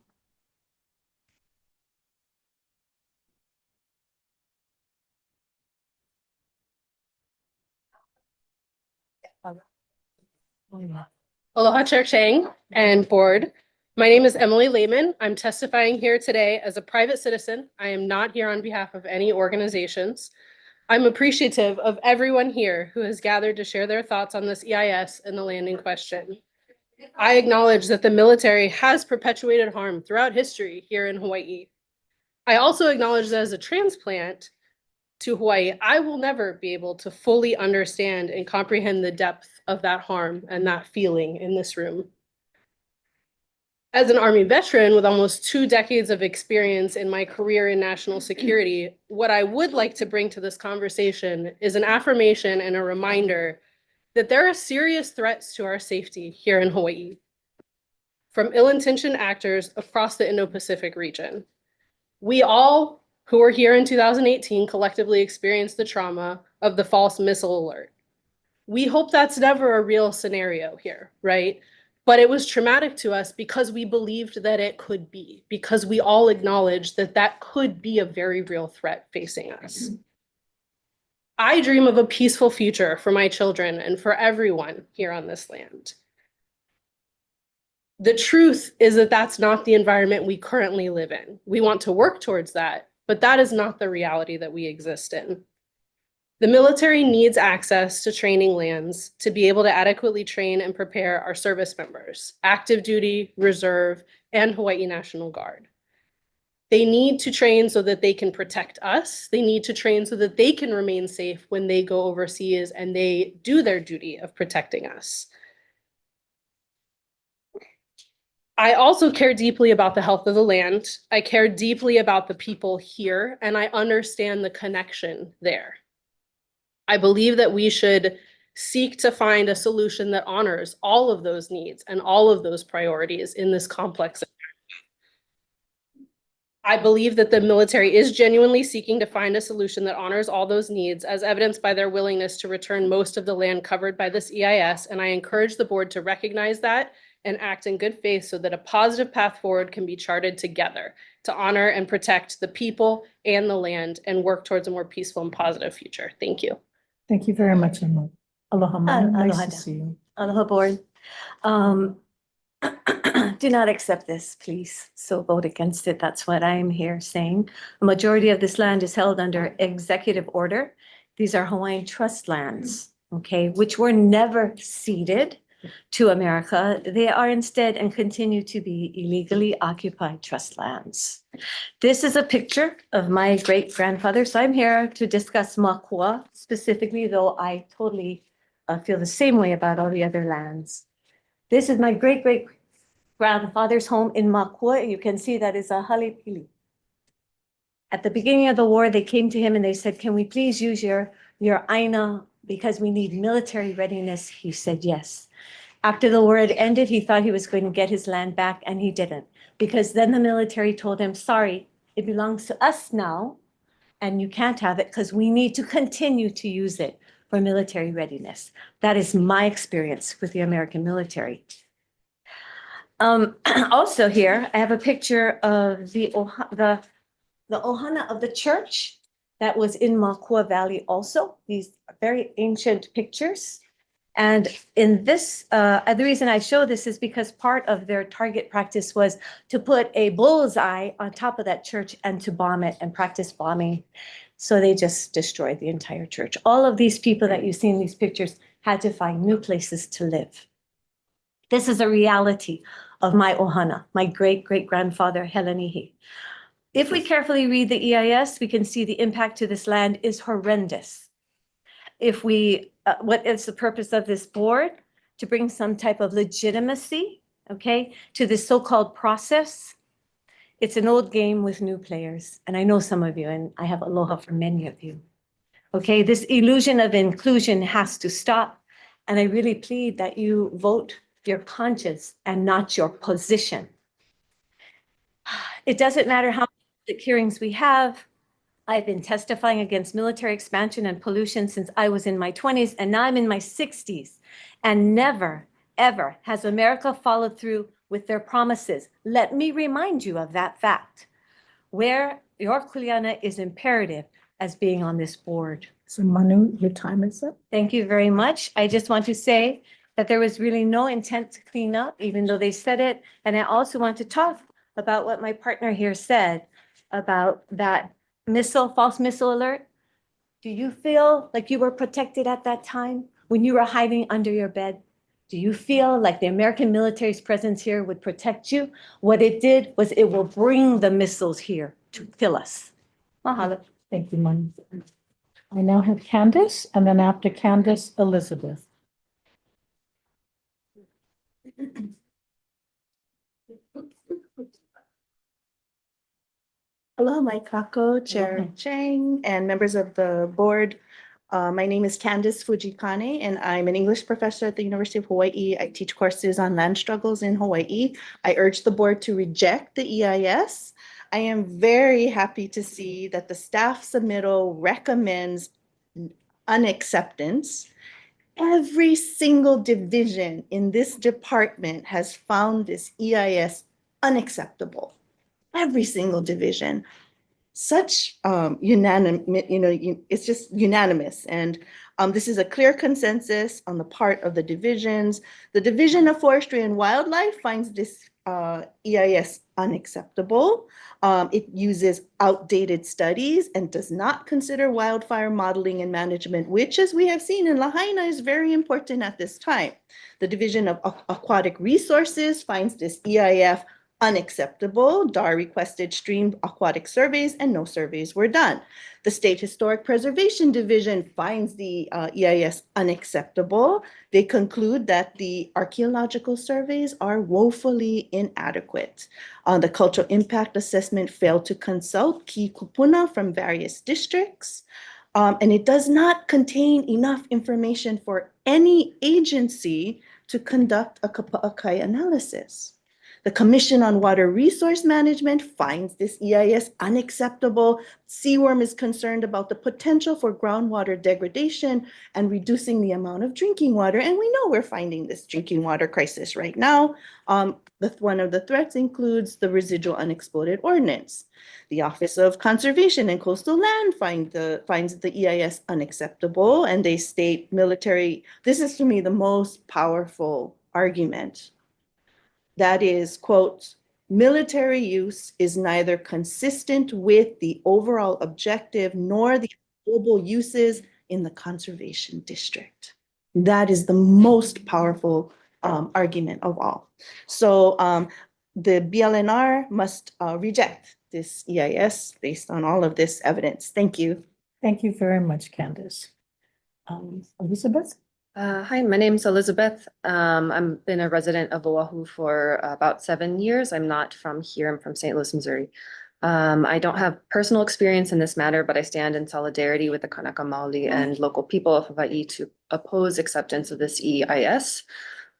Aloha Chair Chang and Board. My name is Emily Lehman. I'm testifying here today as a private citizen. I am not here on behalf of any organizations. I'm appreciative of everyone here who has gathered to share their thoughts on this EIS and the land in question. I acknowledge that the military has perpetuated harm throughout history here in Hawaii. I also acknowledge that as a transplant to Hawaii, I will never be able to fully understand and comprehend the depth of that harm and that feeling in this room. As an Army veteran with almost 2 decades of experience in my career in national security, what I would like to bring to this conversation is an affirmation and a reminder that there are serious threats to our safety here in Hawaii from ill-intentioned actors across the Indo-Pacific region. We all who were here in 2018 collectively experienced the trauma of the false missile alert. We hope that's never a real scenario here, right? But it was traumatic to us because we believed that it could be, because we all acknowledged that that could be a very real threat facing us. I dream of a peaceful future for my children and for everyone here on this land. The truth is that that's not the environment we currently live in. We want to work towards that, but that is not the reality that we exist in. The military needs access to training lands to be able to adequately train and prepare our service members, active duty, reserve, and Hawaii National Guard. They need to train so that they can protect us. They need to train so that they can remain safe when they go overseas and they do their duty of protecting us. I also care deeply about the health of the land. I care deeply about the people here, and I understand the connection there. I believe that we should seek to find a solution that honors all of those needs and all of those priorities in this complex environment. I believe that the military is genuinely seeking to find a solution that honors all those needs, as evidenced by their willingness to return most of the land covered by this EIS, and I encourage the board to recognize that and act in good faith so that a positive path forward can be charted together to honor and protect the people and the land and work towards a more peaceful and positive future. Thank you. Thank you very much, Emma. Aloha, Mama. Nice Aloha. to see you. Aloha board. Do not accept this, please. So vote against it. That's what I'm here saying. A majority of this land is held under executive order. These are Hawaiian trust lands, okay, which were never ceded to America. They are instead and continue to be illegally occupied trust lands. This is a picture of my great-grandfather. So I'm here to discuss Makua specifically, though I totally feel the same way about all the other lands. This is my great-great-grandfather's home in Makua. You can see that is a halipili. At the beginning of the war, they came to him and they said, can we please use your aina because we need military readiness? He said yes. After the war had ended, he thought he was going to get his land back, and he didn't. Because then the military told him, sorry, it belongs to us now, and you can't have it because we need to continue to use it for military readiness. That is my experience with the American military. Also here, I have a picture of the ohana of the church that was in Makua Valley also. These are very ancient pictures. And in this, the reason I show this is because part of their target practice was to put a bullseye on top of that church and to bomb it and practice bombing. So they just destroyed the entire church. All of these people that you see in these pictures had to find new places to live. This is a reality of my ohana, my great-great-grandfather, Helenihi. If we carefully read the EIS, we can see the impact to this land is horrendous. If we, what is the purpose of this board? To bring some type of legitimacy, okay, to this so-called process. It's an old game with new players, and I know some of you, and I have aloha for many of you. Okay, this illusion of inclusion has to stop, and I really plead that you vote your conscience and not your position. It doesn't matter how many hearings we have. I've been testifying against military expansion and pollution since I was in my 20s, and now I'm in my 60s. And never, ever has America followed through with their promises. Let me remind you of that fact, where your kuleana is imperative as being on this board. So Manu, your time is up. Thank you very much. I just want to say that there was really no intent to clean up, even though they said it. And I also want to talk about what my partner here said about that false missile alert. Do you feel like you were protected at that time when you were hiding under your bed? Do you feel like the American military's presence here would protect you? What it did was it will bring the missiles here to kill us. Mahalo. Thank you, Moni. I now have Candace, and then after Candace, Elizabeth. Hello, Mike Kako, Chair Chang, and members of the board. My name is Candace Fujikane, and I'm an English professor at the University of Hawaii. I teach courses on land struggles in Hawaii. I urge the board to reject the EIS. I am very happy to see that the staff submittal recommends unacceptance. Every single division in this department has found this EIS unacceptable. Every single division. Such unanimous, it's just unanimous. And this is a clear consensus on the part of the divisions. The Division of Forestry and Wildlife finds this EIS unacceptable. It uses outdated studies and does not consider wildfire modeling and management, which, as we have seen in Lahaina, is very important at this time. The Division of Aquatic Resources finds this EIF unacceptable. DAR requested stream aquatic surveys and no surveys were done. The State Historic Preservation Division finds the EIS unacceptable. They conclude that the archaeological surveys are woefully inadequate. The cultural impact assessment failed to consult key kupuna from various districts. And it does not contain enough information for any agency to conduct a Kapa'akai analysis. The Commission on Water Resource Management finds this EIS unacceptable. CWRM is concerned about the potential for groundwater degradation and reducing the amount of drinking water. And we know we're finding this drinking water crisis right now. One of the threats includes the residual unexploded ordnance. The Office of Conservation and Coastal Land finds the EIS unacceptable, and they state military. This is, to me, the most powerful argument. That is, quote, military use is neither consistent with the overall objective nor the global uses in the conservation district. That is the most powerful argument of all. So the BLNR must reject this EIS based on all of this evidence. Thank you. Thank you very much, Candace. Elizabeth? Hi, my name's Elizabeth. I've been a resident of Oahu for about 7 years. I'm not from here. I'm from St. Louis, Missouri. I don't have personal experience in this matter, but I stand in solidarity with the Kanaka Maoli and local people of Hawaii to oppose acceptance of this EIS.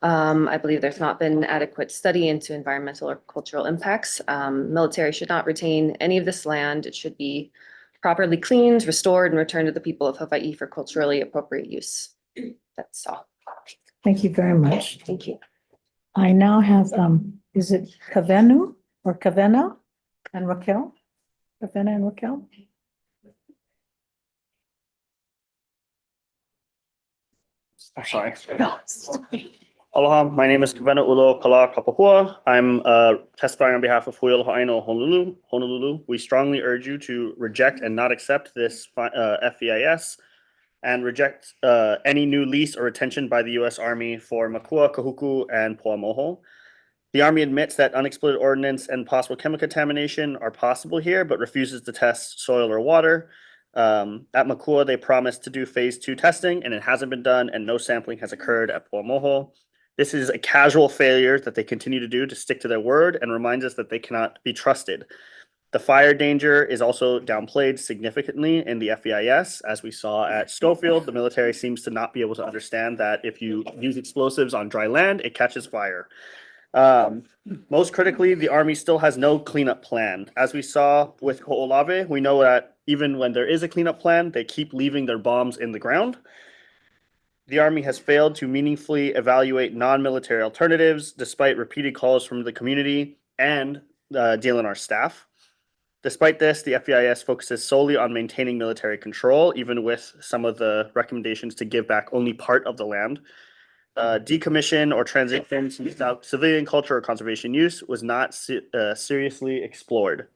I believe there's not been adequate study into environmental or cultural impacts. Military should not retain any of this land. It should be properly cleaned, restored, and returned to the people of Hawaii for culturally appropriate use. That's all. Thank you very much. Thank you. I now have, is it Kavenu or Kavena and Raquel? Kavena and Raquel? Sorry. Aloha, my name is Kavena Ulo Kala Kapahua. I'm testifying on behalf of Hui Aloha Aina Honolulu. We strongly urge you to reject and not accept this FEIS and reject any new lease or retention by the U.S. Army for Makua, Kahuku, and Poamoho. The Army admits that unexploded ordnance and possible chemical contamination are possible here, but refuses to test soil or water. At Makua, they promised to do phase 2 testing, and it hasn't been done, and no sampling has occurred at Poamoho. This is a casual failure that they continue to do to stick to their word and reminds us that they cannot be trusted. The fire danger is also downplayed significantly in the FEIS. As we saw at Schofield, the military seems to not be able to understand that if you use explosives on dry land, it catches fire. Most critically, the Army still has no cleanup plan. As we saw with Ho'olave, we know that even when there is a cleanup plan, they keep leaving their bombs in the ground. The Army has failed to meaningfully evaluate non-military alternatives, despite repeated calls from the community and DLNR staff. Despite this, the FEIS focuses solely on maintaining military control, even with some of the recommendations to give back only part of the land. decommission or transition to civilian culture or conservation use was not seriously explored,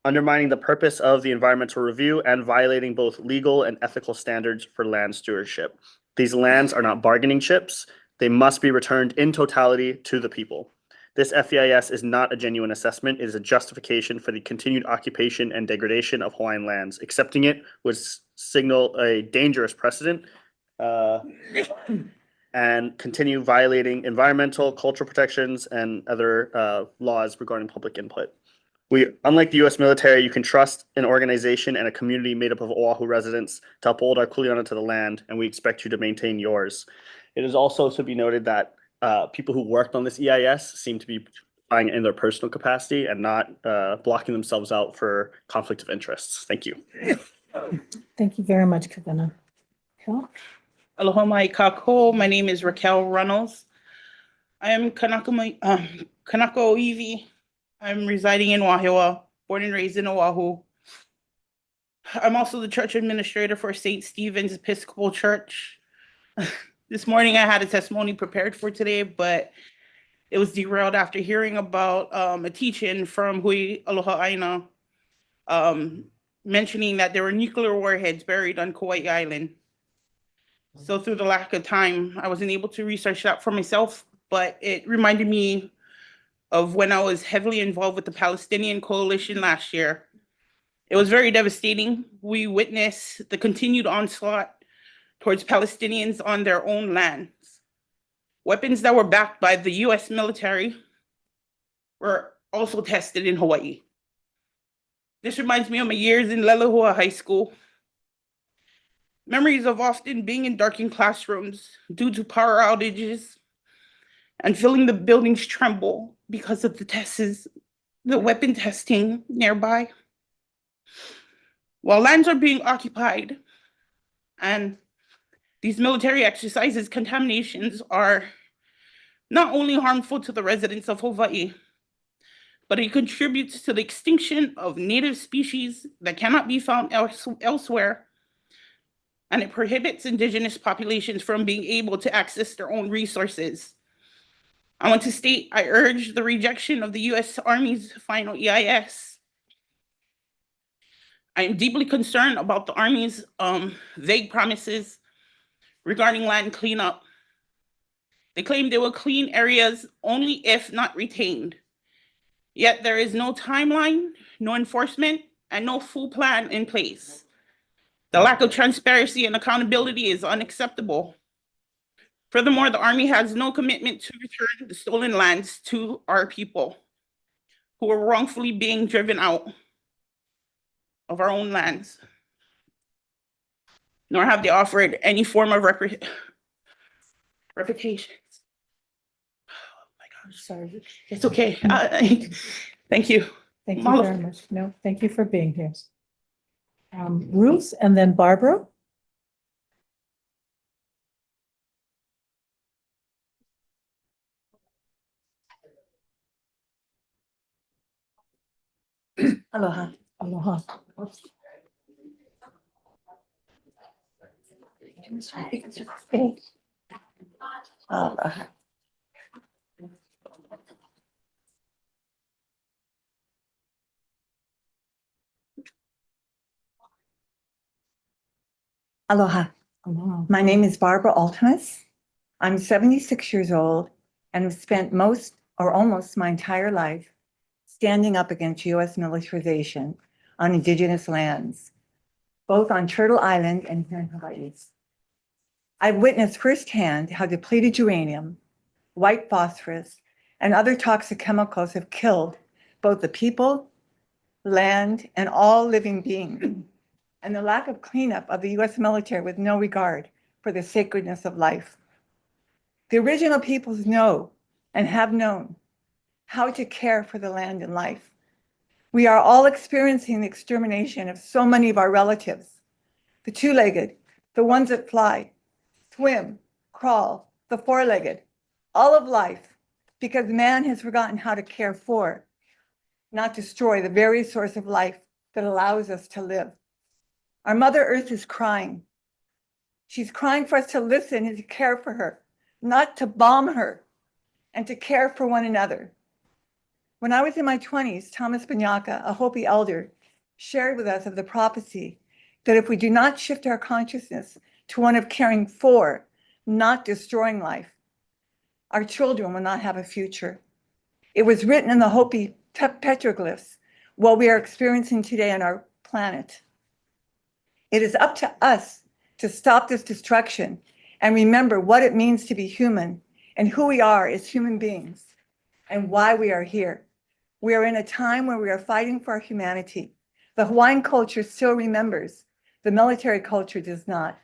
undermining the purpose of the environmental review and violating both legal and ethical standards for land stewardship. These lands are not bargaining chips. They must be returned in totality to the people. This FEIS is not a genuine assessment. It is a justification for the continued occupation and degradation of Hawaiian lands. Accepting it would signal a dangerous precedent and continue violating environmental, cultural protections, and other laws regarding public input. Unlike the U.S. military, you can trust an organization and a community made up of Oahu residents to uphold our kuleana to the land, and we expect you to maintain yours. It is also to be noted that people who worked on this EIS seem to be buying in their personal capacity and not blocking themselves out for conflict of interests. Thank you. Thank you very much, Kavena. Raquel? Aloha mai kako. My name is Raquel Reynolds. I am Kanaka Oiwi. I'm residing in Wahiawa, born and raised in Oahu. I'm also the church administrator for St. Stephen's Episcopal Church. This morning I had a testimony prepared for today, but it was derailed after hearing about a teaching from Hui Aloha Aina mentioning that there were nuclear warheads buried on Kauai Island. So through the lack of time, I wasn't able to research that for myself, but it reminded me of when I was heavily involved with the Palestinian Coalition last year. It was very devastating. We witnessed the continued onslaught towards Palestinians on their own lands. Weapons that were backed by the US military were also tested in Hawaii. This reminds me of my years in Lelehua High School. Memories of often being in darkened classrooms due to power outages and feeling the buildings tremble because of the weapon testing nearby. While lands are being occupied and these military exercises, contaminations are not only harmful to the residents of Hawaii, but it contributes to the extinction of native species that cannot be found elsewhere, and it prohibits indigenous populations from being able to access their own resources. I want to state, I urge the rejection of the U.S. Army's final EIS. I am deeply concerned about the Army's vague promises regarding land cleanup. They claim they will clean areas only if not retained. Yet there is no timeline, no enforcement, and no full plan in place. The lack of transparency and accountability is unacceptable. Furthermore, the Army has no commitment to return the stolen lands to our people who are wrongfully being driven out of our own lands, nor have they offered any form of reputations. Oh my gosh, sorry. It's okay. Thank you. Thank you very much. No, thank you for being here. Ruth and then Barbara. Aloha. Aloha. Aloha. Aloha. Aloha. My name is Barbara Altimus. I'm 76 years old and have spent most or almost my entire life standing up against US militarization on indigenous lands, both on Turtle Island and here in Hawaii. I've witnessed firsthand how depleted uranium, white phosphorus, and other toxic chemicals have killed both the people, land, and all living beings, and the lack of cleanup of the US military with no regard for the sacredness of life. The original peoples know and have known how to care for the land and life. We are all experiencing the extermination of so many of our relatives, the two-legged, the ones that fly, swim, crawl, the four-legged, all of life, because man has forgotten how to care for, not destroy, the very source of life that allows us to live. Our Mother Earth is crying. She's crying for us to listen and to care for her, not to bomb her, and to care for one another. When I was in my 20s, Thomas Banyaka, a Hopi elder, shared with us of the prophecy that if we do not shift our consciousness to one of caring for, not destroying life, our children will not have a future. It was written in the Hopi petroglyphs, what we are experiencing today on our planet. It is up to us to stop this destruction and remember what it means to be human and who we are as human beings and why we are here. We are in a time where we are fighting for our humanity. The Hawaiian culture still remembers. The military culture does not.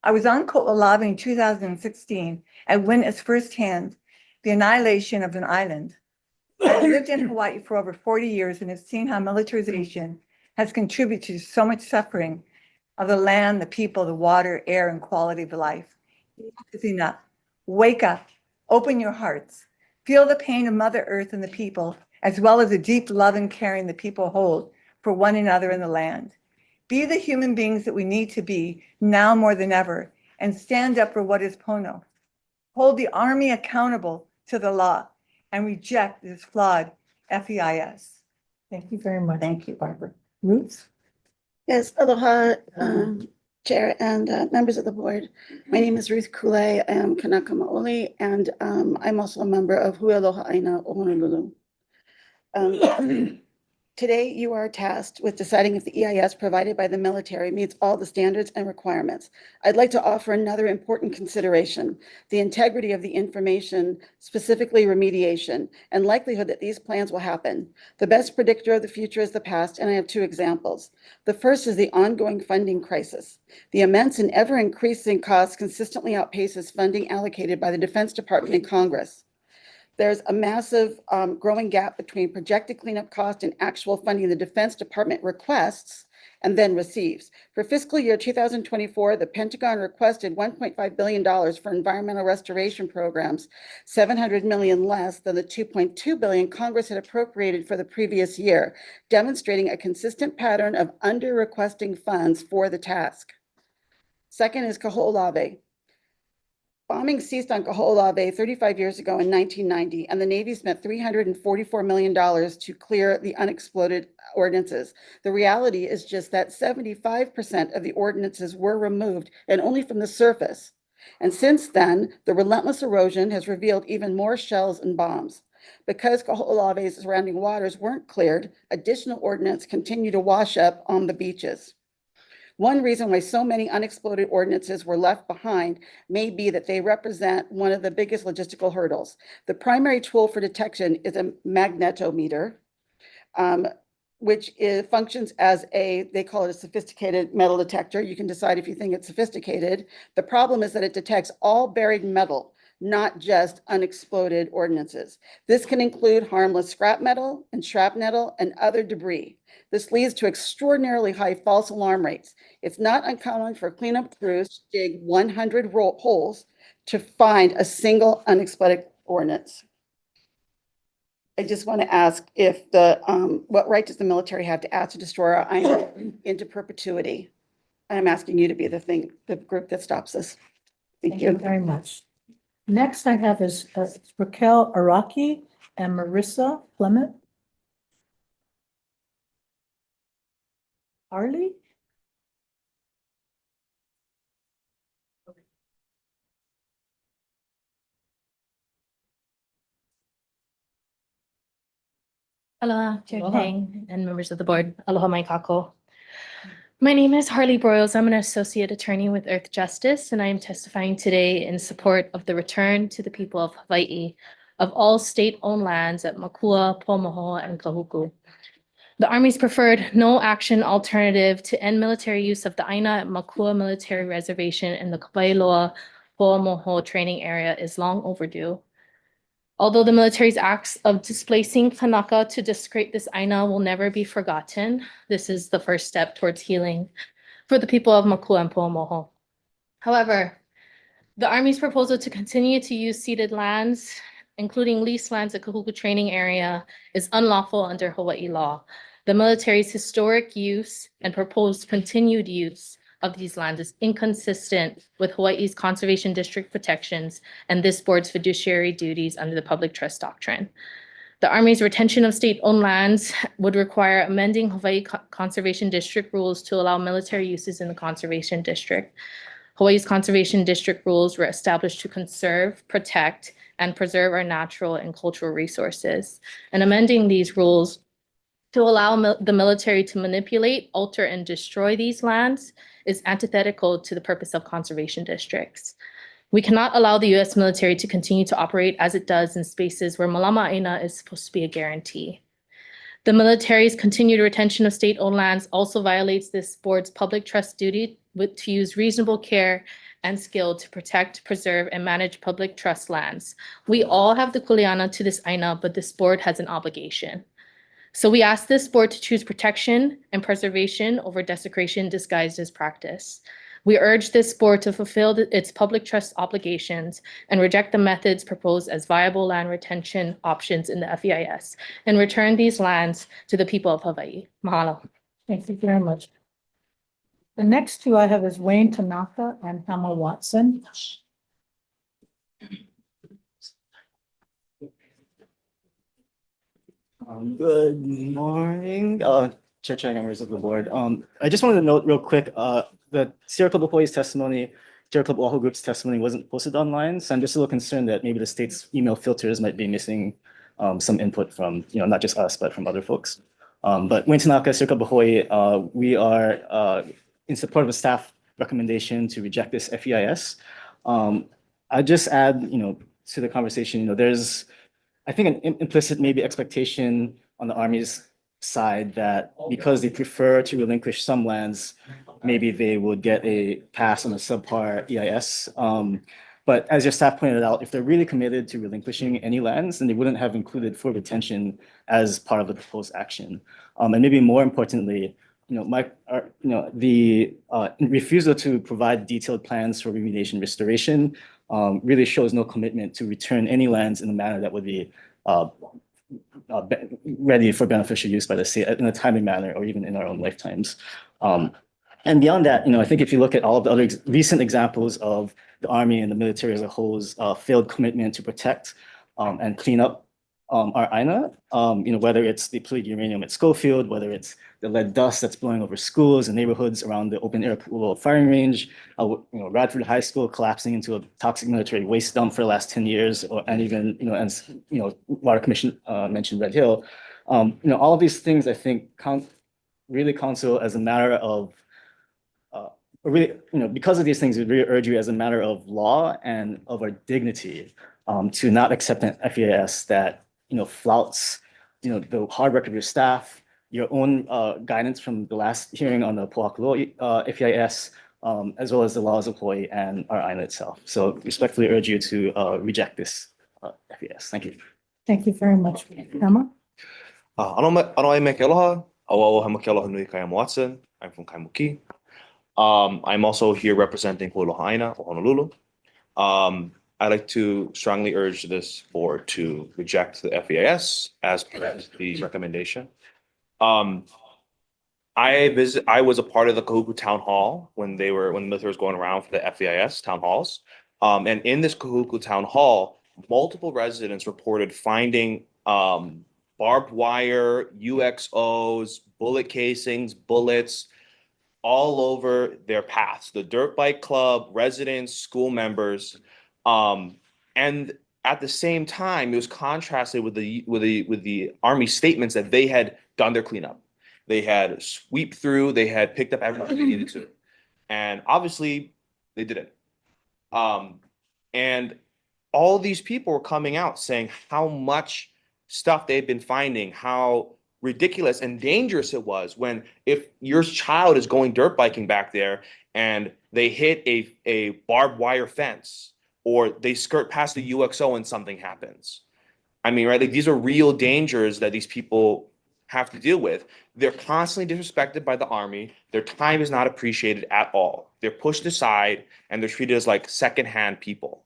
I was on Ko'olawe in 2016 and witnessed firsthand the annihilation of an island. I've lived in Hawaii for over 40 years and have seen how militarization has contributed to so much suffering of the land, the people, the water, air, and quality of life. Enough is enough. Wake up, open your hearts, feel the pain of Mother Earth and the people, as well as the deep love and caring the people hold for one another in the land. Be the human beings that we need to be now more than ever, and stand up for what is Pono. Hold the Army accountable to the law and reject this flawed FEIS. Thank you very much. Thank you, Barbara. Ruth? Yes, aloha, Chair and members of the board. My name is Ruth Kulei. I am Kanaka Maoli, and I'm also a member of Hui Aloha Aina o Honolulu. Today, you are tasked with deciding if the EIS provided by the military meets all the standards and requirements. I'd like to offer another important consideration: the integrity of the information, specifically remediation, and likelihood that these plans will happen. The best predictor of the future is the past, and I have two examples. The first is the ongoing funding crisis. The immense and ever-increasing costs consistently outpaces funding allocated by the Defense Department and Congress. There's a massive growing gap between projected cleanup cost and actual funding the Defense Department requests and then receives. For fiscal year 2024, the Pentagon requested $1.5 billion for environmental restoration programs, $700 million less than the $2.2 billion Congress had appropriated for the previous year, demonstrating a consistent pattern of under-requesting funds for the task. Second is Kaho'olawe. Bombing ceased on Kaho'olawe 35 years ago in 1990, and the Navy spent $344 million to clear the unexploded ordnances. The reality is just that 75% of the ordnances were removed, and only from the surface. And since then, the relentless erosion has revealed even more shells and bombs. Because Kaho'olawe's surrounding waters weren't cleared, additional ordnance continue to wash up on the beaches. One reason why so many unexploded ordnances were left behind may be that they represent one of the biggest logistical hurdles. The primary tool for detection is a magnetometer, which functions as they call it a sophisticated metal detector. You can decide if you think it's sophisticated. The problem is that it detects all buried metal, not just unexploded ordnances. This can include harmless scrap metal and shrapnel and other debris. This leads to extraordinarily high false alarm rates. It's not uncommon for cleanup crews to dig 100 holes to find a single unexploded ordnance. I just want to ask if what right does the military have to ask to destroy our island into perpetuity? I'm asking you to be the group that stops this. Thank you very much. Next I have is Raquel Araki and Marissa Clement. Harley? Aloha, Chair Aloha. Tang and members of the board. Aloha mai kako. My name is Harley Broyles. I'm an associate attorney with Earth Justice, and I am testifying today in support of the return to the people of Hawaii of all state-owned lands at Makua, Paumahoa, and Kahuku. The Army's preferred no-action alternative to end military use of the Aina at Makua Military Reservation and the Kawailoa Paumahoa training area is long overdue. Although the military's acts of displacing Kanaka to discredit this Aina will never be forgotten, this is the first step towards healing for the people of Makua and Paumahoa. However, the Army's proposal to continue to use ceded lands, including leased lands at Kahuku training area, is unlawful under Hawaii law. The military's historic use and proposed continued use of these lands is inconsistent with Hawaii's conservation district protections and this board's fiduciary duties under the public trust doctrine. The Army's retention of state-owned lands would require amending Hawaii Conservation District rules to allow military uses in the Conservation District. Hawaii's Conservation District rules were established to conserve, protect, and preserve our natural and cultural resources. And amending these rules to allow the military to manipulate, alter, and destroy these lands is antithetical to the purpose of conservation districts. We cannot allow the U.S. military to continue to operate as it does in spaces where Malama Aina is supposed to be a guarantee. The military's continued retention of state-owned lands also violates this board's public trust duty to use reasonable care and skill to protect, preserve, and manage public trust lands. We all have the kuleana to this aina, but this board has an obligation. So we ask this board to choose protection and preservation over desecration disguised as practice. We urge this board to fulfill its public trust obligations and reject the methods proposed as viable land retention options in the FEIS and return these lands to the people of Hawaii. Mahalo. Thank you very much. The next two I have is Wayne Tanaka and Hama Watson. Good morning, Chair members of the board. I just wanted to note real quick, the Sierra Club of Hawaii's testimony, Sierra Club Oahu Group's testimony wasn't posted online, so I'm just a little concerned that maybe the state's email filters might be missing some input from, not just us, but from other folks. But Wayne Tanaka, Sierra Club of Hawaii, we are in support of a staff recommendation to reject this FEIS. I just add, to the conversation, there's, I think, an implicit maybe expectation on the Army's side that because they prefer to relinquish some lands, maybe they would get a pass on a subpar EIS. But as your staff pointed out, if they're really committed to relinquishing any lands, then they wouldn't have included full retention as part of the proposed action. And maybe more importantly, the refusal to provide detailed plans for remediation restoration really shows no commitment to return any lands in a manner that would be ready for beneficial use by the state in a timely manner or even in our own lifetimes. And beyond that, I think if you look at all of the other recent examples of the Army and the military as a whole's failed commitment to protect and clean up our aina, whether it's the depleted uranium at Schofield, whether it's the lead dust that's blowing over schools and neighborhoods around the open air Pu'uloa firing range, Radford High School collapsing into a toxic military waste dump for the last 10 years, and even, Water Commission mentioned Red Hill. All of these things I think really counsel as a matter of, because of these things, we really urge you as a matter of law and of our dignity to not accept an FEIS that, flouts, the hard work of your staff, your own guidance from the last hearing on the Pohakuloa FEIS, as well as the laws of Hawaii and our aina itself. So respectfully urge you to reject this FEIS. Thank you. Thank you very much, Hama. Ano me ke aloha, auau hama ke aloha nui Kaiama Watson. I'm from Kaimuki. I'm also here representing Pu'uloha Aina or Honolulu. I'd like to strongly urge this board to reject the FEIS as per the recommendation. I was a part of the Kahuku town hall when the military was going around for the FEIS town halls. And in this Kahuku town hall, multiple residents reported finding barbed wire, UXOs, bullet casings, bullets, all over their paths. The dirt bike club, residents, school members. And at the same time, it was contrasted with the Army statements that they had done their cleanup. They had swept through, they had picked up everything they needed to. And obviously they didn't. And all these people were coming out saying how much stuff they've been finding, how ridiculous and dangerous it was when if your child is going dirt biking back there and they hit a barbed wire fence or they skirt past the UXO and something happens. I mean, right, like these are real dangers that these people have to deal with. They're constantly disrespected by the Army. Their time is not appreciated at all. They're pushed aside and they're treated as like secondhand people.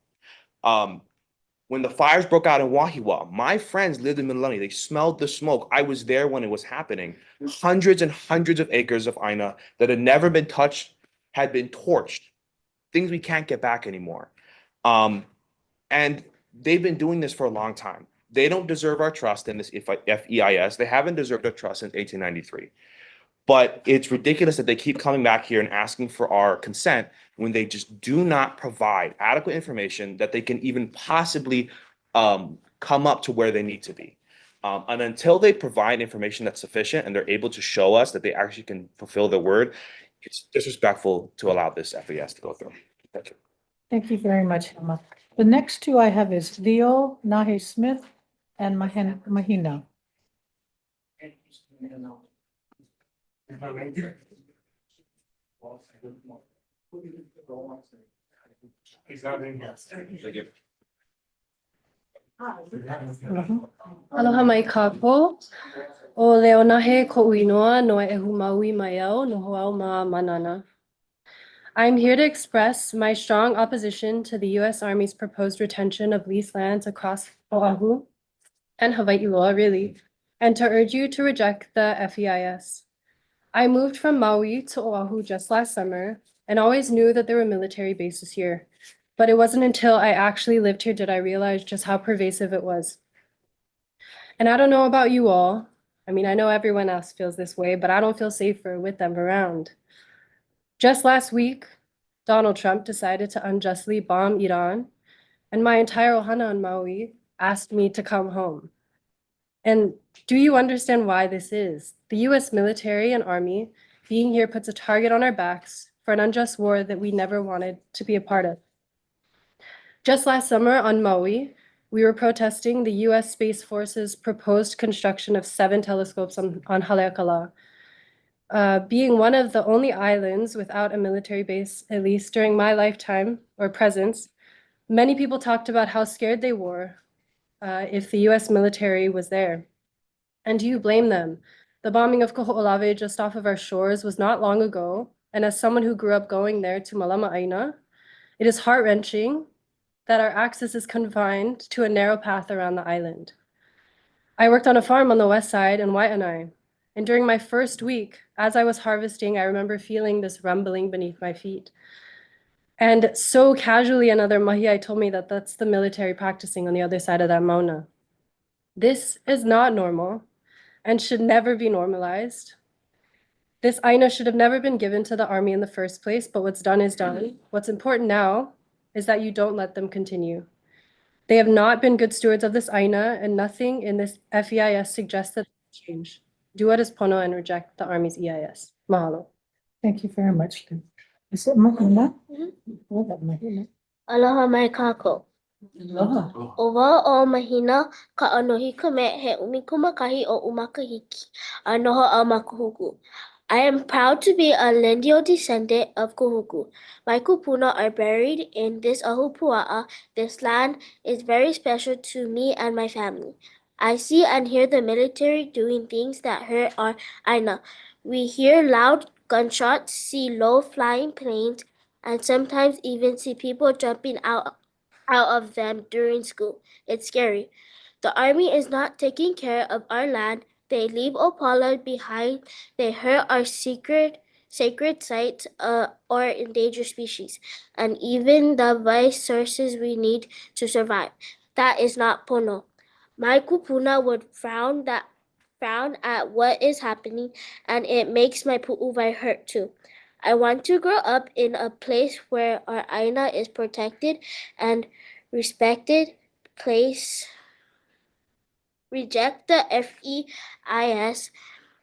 When the fires broke out in Wahiawa, my friends lived in Mililani. They smelled the smoke. I was there when it was happening. Hundreds and hundreds of acres of aina that had never been touched had been torched, things we can't get back anymore. And they've been doing this for a long time. They don't deserve our trust in this FEIS. They haven't deserved our trust since 1893. But it's ridiculous that they keep coming back here and asking for our consent when they just do not provide adequate information that they can even possibly come up to where they need to be. And until they provide information that's sufficient and they're able to show us that they actually can fulfill their word, it's disrespectful to allow this FES to go through. Thank you. Thank you very much, Emma. The next two I have is Leo Nahe Smith and Mahina. Aloha mai kākou. O leo nahe ko uinoa no e hu maui mai au no hoau ma manana. I'm here to express my strong opposition to the U.S. Army's proposed retention of leased lands across Oahu and Hawaii Loa, really, and to urge you to reject the FEIS. I moved from Maui to Oahu just last summer and always knew that there were military bases here. But it wasn't until I actually lived here did I realize just how pervasive it was. And I don't know about you all. I mean, I know everyone else feels this way, but I don't feel safer with them around. Just last week, Donald Trump decided to unjustly bomb Iran, and my entire ohana on Maui asked me to come home. And do you understand why this is? The US military and army being here puts a target on our backs for an unjust war that we never wanted to be a part of. Just last summer on Maui, we were protesting the US Space Force's proposed construction of 7 telescopes on Haleakala. Being one of the only islands without a military base, at least during my lifetime or presence, many people talked about how scared they were if the US military was there. And do you blame them? The bombing of Kaho'olawe just off of our shores was not long ago, and as someone who grew up going there to Malama Aina, it is heart-wrenching that our access is confined to a narrow path around the island. I worked on a farm on the west side in Waianae, and during my first week, as I was harvesting, I remember feeling this rumbling beneath my feet. And so casually, another mahiai told me that that's the military practicing on the other side of that mauna. This is not normal and should never be normalized. This aina should have never been given to the army in the first place, but what's done is done. What's important now is that you don't let them continue. They have not been good stewards of this aina, and nothing in this FEIS suggests that they change. Do what is pono and reject the Army's EIS. Mahalo. Thank you very much. Is it Mahina? Mahina. Aloha mai kākou. Aloha. O wā o mahina ka anohi ka me he umikumakahi o umakahiki a noho a makuhuku. I am proud to be a Lendio descendant of Kuhuku. My kupuna are buried in this ahupua'a. This land is very special to me and my family. I see and hear the military doing things that hurt our aina. We hear loud gunshots, see low-flying planes, and sometimes even see people jumping out of them during school. It's scary. The army is not taking care of our land. They leave Opala behind. They hurt our sacred sites or endangered species, and even the vice sources we need to survive. That is not pono. My kupuna would frown at what is happening, and it makes my pu'uwai hurt too. I want to grow up in a place where our aina is protected and respected. Reject the FEIS.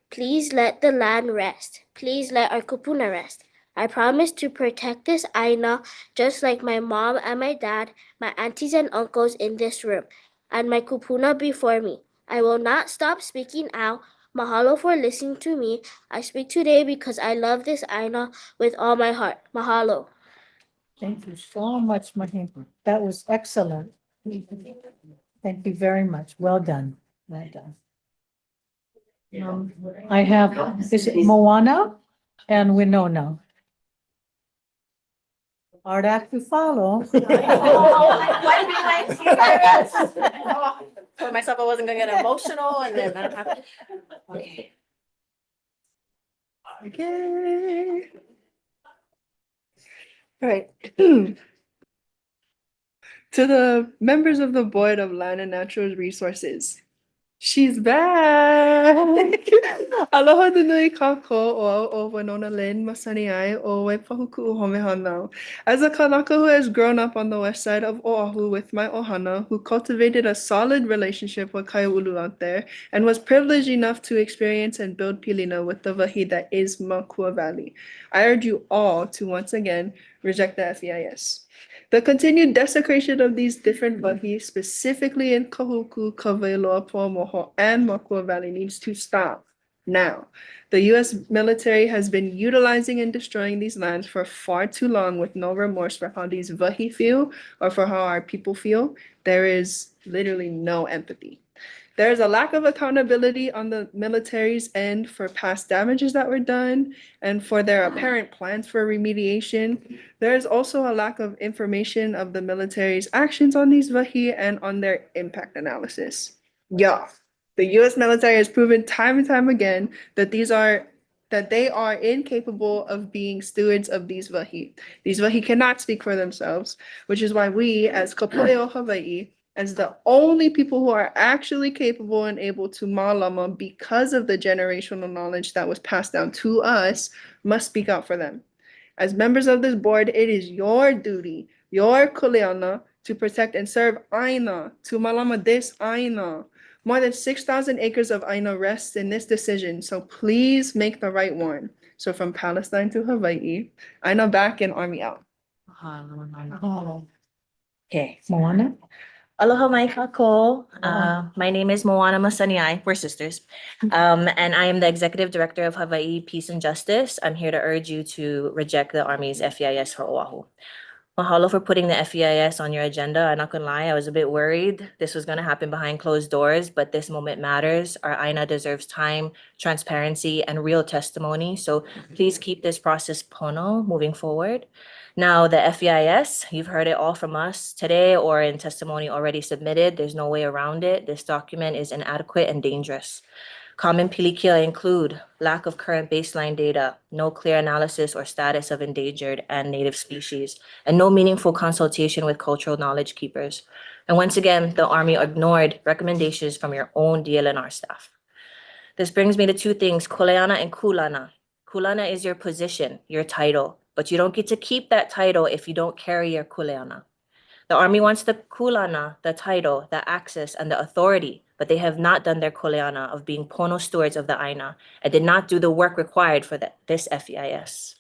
Please let the land rest. Please let our kupuna rest. I promise to protect this aina just like my mom and my dad, my aunties and uncles in this room, and my kupuna before me. I will not stop speaking out. Mahalo for listening to me. I speak today because I love this aina with all my heart. Mahalo. Thank you so much, Mahina. That was excellent. Thank you very much. Well done. Well done. I have, is it Moana and Winona? Hard act to follow. Told myself I wasn't gonna get emotional and then that happened. Okay. Okay. Right. To the members of the Board of Land and Natural Resources, she's back. Aloha nui kako o Winona Lynn Masaniai o Waipahuku Homehana. As a Kanaka who has grown up on the west side of Oahu with my ohana, who cultivated a solid relationship with Kaiulu out there, and was privileged enough to experience and build pilina with the wahi that is Makua Valley, I urge you all to once again reject the FEIS. The continued desecration of these different wahi, specifically in Kahuku, Kaweloa, Paumoho, and Makua Valley, needs to stop now. The U.S. military has been utilizing and destroying these lands for far too long with no remorse for how these wahi feel or for how our people feel. There is literally no empathy. There is a lack of accountability on the military's end for past damages that were done and for their apparent plans for remediation. There is also a lack of information of the military's actions on these wahi and on their impact analysis. Yeah, the U.S. military has proven time and time again that they are incapable of being stewards of these wahi. These wahi cannot speak for themselves, which is why we, as Kapoleo Hawaii, as the only people who are actually capable and able to mālama because of the generational knowledge that was passed down to us, must speak out for them. As members of this board, it is your duty, your kuleana, to protect and serve aina, to mālama this aina. More than 6,000 acres of aina rests in this decision, so please make the right one. So from Palestine to Hawaii, aina back and army out. Okay, Moana? Aloha mai kako. My name is Moana Masaniai. We're sisters. And I am the Executive Director of Hawaii Peace and Justice. I'm here to urge you to reject the Army's FEIS for Oahu. Mahalo for putting the FEIS on your agenda. I'm not gonna lie, I was a bit worried this was gonna happen behind closed doors, but this moment matters. Our AINA deserves time, transparency, and real testimony. So please keep this process pono moving forward. Now, the FEIS, you've heard it all from us today or in testimony already submitted. There's no way around it. This document is inadequate and dangerous. Common pilikia include lack of current baseline data, no clear analysis or status of endangered and native species, and no meaningful consultation with cultural knowledge keepers. And once again, the Army ignored recommendations from your own DLNR staff. This brings me to two things, kuleana and kulana. Kulana is your position, your title, but you don't get to keep that title if you don't carry your kuleana. The Army wants the kulana, the title, the access, and the authority, but they have not done their kuleana of being pono stewards of the AINA and did not do the work required for this FEIS.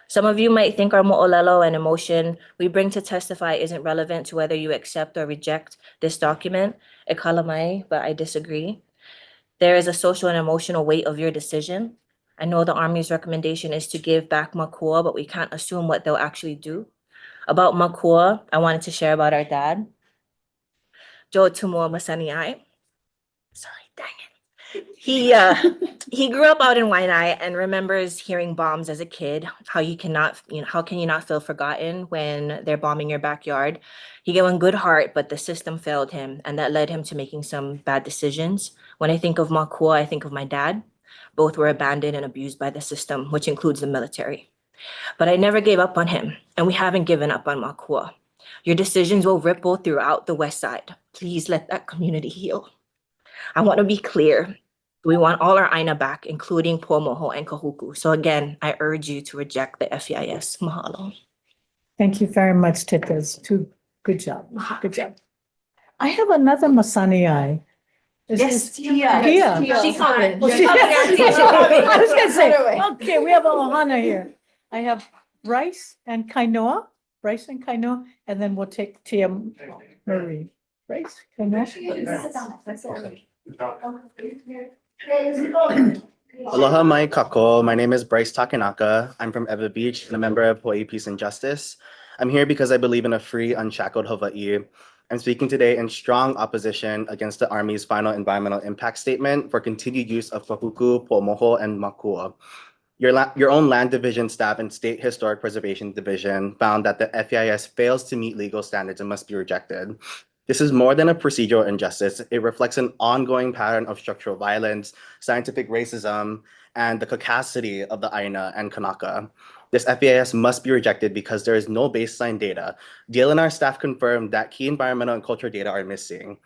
Some of you might think our mo'olelo and emotion we bring to testify isn't relevant to whether you accept or reject this document. E kala mai, but I disagree. There is a social and emotional weight of your decision. I know the Army's recommendation is to give back Makua, but we can't assume what they'll actually do. About Makua, I wanted to share about our dad, Joe Tumua Masaniai. Sorry, dang it. He grew up out in Waianae and remembers hearing bombs as a kid. How can you not feel forgotten when they're bombing your backyard? He gave one good heart, but the system failed him, and that led him to making some bad decisions. When I think of Makua, I think of my dad. Both were abandoned and abused by the system, which includes the military. But I never gave up on him, and we haven't given up on Makua. Your decisions will ripple throughout the West Side. Please let that community heal. I want to be clear. We want all our AINA back, including Paumoho and Kahuku. So again, I urge you to reject the FEIS. Mahalo. Thank you very much, Tikas. Good job. Good job. I have another Masaniai. Yes, Tia. Tia. She coming. Oh, she- I was gonna say, okay, we have a Ohana here. I have Bryce and Kainoa, and then we'll take Tia Marie. Bryce, Kainoa. Aloha mai kako. My name is Bryce Takanaka. I'm from Ewa Beach and a member of Hawaii Peace and Justice. I'm here because I believe in a free, unshackled Hawaii. I'm speaking today in strong opposition against the Army's final environmental impact statement for continued use of Kahuku, Paumoho, and Makua. Your own Land Division staff and State Historic Preservation Division found that the FEIS fails to meet legal standards and must be rejected. This is more than a procedural injustice. It reflects an ongoing pattern of structural violence, scientific racism, and the caucasity of the Aina and Kanaka. This FEIS must be rejected because there is no baseline data. DLNR staff confirmed that key environmental and cultural data are missing.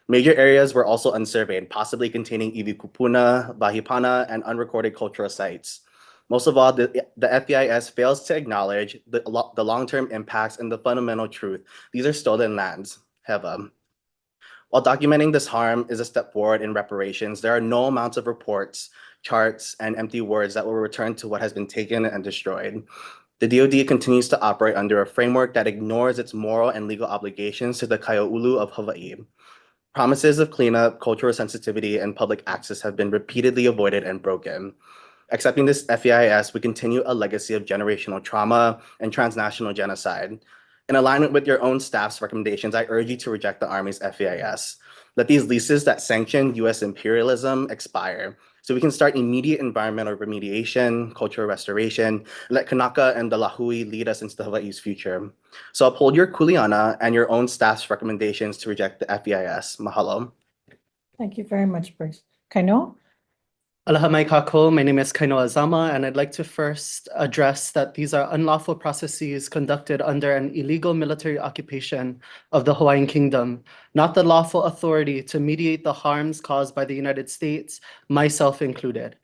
Major areas were also unsurveyed, possibly containing Iwi Kupuna, Bahipana, and unrecorded cultural sites. Most of all, the FEIS fails to acknowledge the long-term impacts and the fundamental truth. These are stolen lands, Heva. While documenting this harm is a step forward in reparations, there are no amounts of reports, charts, and empty words that will return to what has been taken and destroyed. The DoD continues to operate under a framework that ignores its moral and legal obligations to the Kaia'ulu of Hawaii. Promises of cleanup, cultural sensitivity, and public access have been repeatedly avoided and broken. Accepting this FEIS, we continue a legacy of generational trauma and transnational genocide. In alignment with your own staff's recommendations, I urge you to reject the Army's FEIS. Let these leases that sanction U.S. imperialism expire, so we can start immediate environmental remediation, cultural restoration, let Kanaka and the Lahui lead us into Hawaii's future. So uphold your kuleana and your own staff's recommendations to reject the FEIS. Mahalo. Thank you very much, Bruce. Kaino? Aloha mai kako. My name is Kaino Azama, and I'd like to first address that these are unlawful processes conducted under an illegal military occupation of the Hawaiian Kingdom, not the lawful authority to mediate the harms caused by the United States, myself included.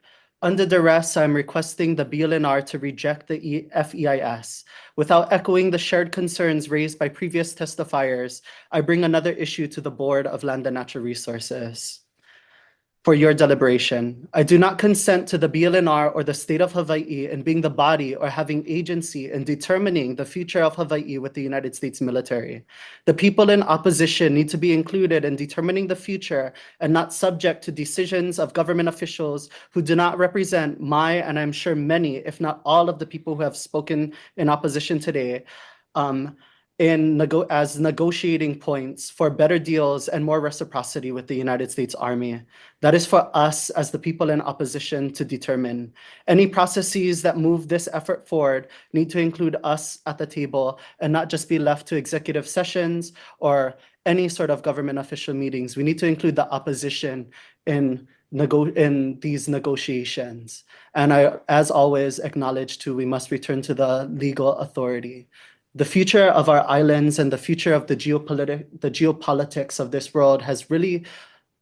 Under duress, I'm requesting the BLNR to reject the FEIS. Without echoing the shared concerns raised by previous testifiers, I bring another issue to the Board of Land and Natural Resources. For your deliberation, I do not consent to the BLNR or the state of Hawaii in being the body or having agency in determining the future of Hawaii with the United States military. The people in opposition need to be included in determining the future and not subject to decisions of government officials who do not represent my, and I'm sure many, if not all of the people who have spoken in opposition today, as negotiating points for better deals and more reciprocity with the United States Army. That is for us as the people in opposition to determine. Any processes that move this effort forward need to include us at the table and not just be left to executive sessions or any sort of government official meetings. We need to include the opposition in these negotiations. And I, as always, acknowledge too, we must return to the legal authority. The future of our islands and the future of the geopolitics of this world has really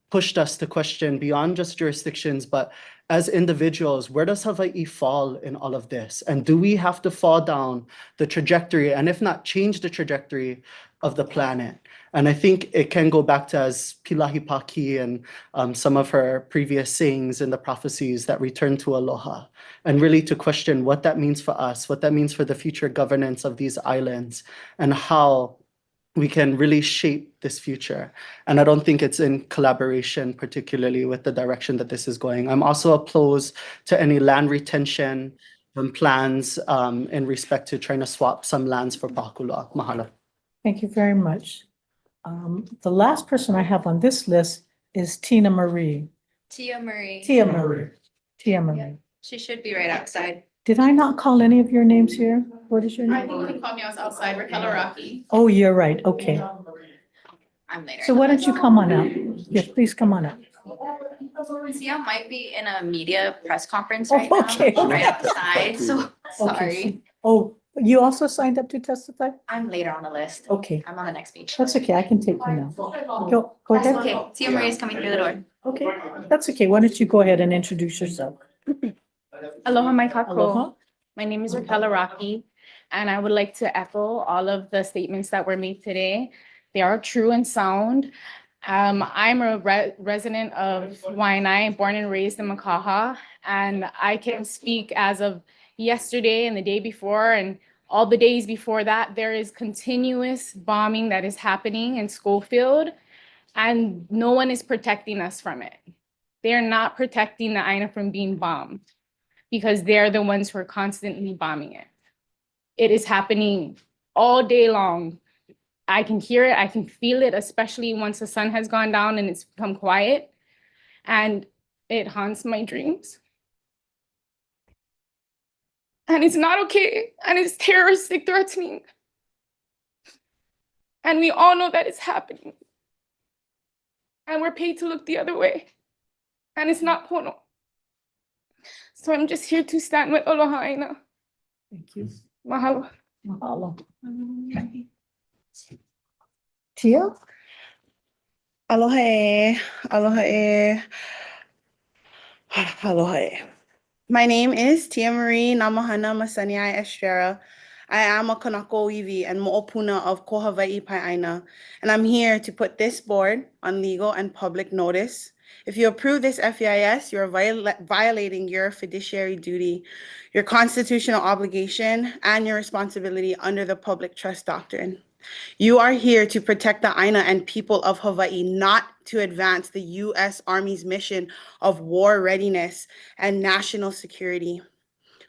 pushed us to question beyond just jurisdictions, but as individuals, where does Hawaii fall in all of this? And do we have to fall down the trajectory, and if not, change the trajectory of the planet? And I think it can go back to, as Pilahi Paki and some of her previous sayings in the prophecies, that return to aloha, and really to question what that means for us, what that means for the future governance of these islands, and how we can really shape this future. And I don't think it's in collaboration, particularly with the direction that this is going. I'm also opposed to any land retention plans in respect to trying to swap some lands for Pakula. Mahalo. Thank you very much. The last person I have on this list is Tina Marie. Tia Marie. Tia Marie. Tia Marie. She should be right outside. Did I not call any of your names here? What is your I name? think you called me, I was outside, Raquel Rocky. Oh, you're right. Okay. I'm later. So why don't you come on up? Yes, please come on up. Tia might be in a media press conference Oh, right now, okay. right outside, so Okay. sorry. Oh, you also signed up to testify? I'm later on the list. Okay. I'm on the next page. That's okay. I can take you now. Go That's ahead. okay. Tia Marie is coming through the door. Okay, that's okay. Why don't you go ahead and introduce yourself? Aloha mai kako. Aloha. My name is Raquel Araki, and I would like to echo all of the statements that were made today. They are true and sound. I'm a resident of Waianae, born and raised in Makaha, and I can speak as of yesterday and the day before and all the days before that. There is continuous bombing that is happening in Schofield, and no one is protecting us from it. They're not protecting the Aina from being bombed, because they're the ones who are constantly bombing it. It is happening all day long. I can hear it, I can feel it, especially once the sun has gone down and it's become quiet, and it haunts my dreams. And it's not okay, and it's terroristic threatening. And we all know that it's happening. and we're paid to look the other way. And it's not pono. So I'm just here to stand with Aloha Aina. Thank you. Mahalo. Mahalo. Tia? Aloha, aloha, aloha. My name is Tia Marie Namahana Masaniai Estrera. I am a Kanako Iwi and Mo'opuna of Ko Hawaii Pai'aina, and I'm here to put this board on legal and public notice. If you approve this FEIS, you're violating your fiduciary duty, your constitutional obligation, and your responsibility under the Public Trust Doctrine. You are here to protect the Aina and people of Hawaii, not to advance the U.S. Army's mission of war readiness and national security.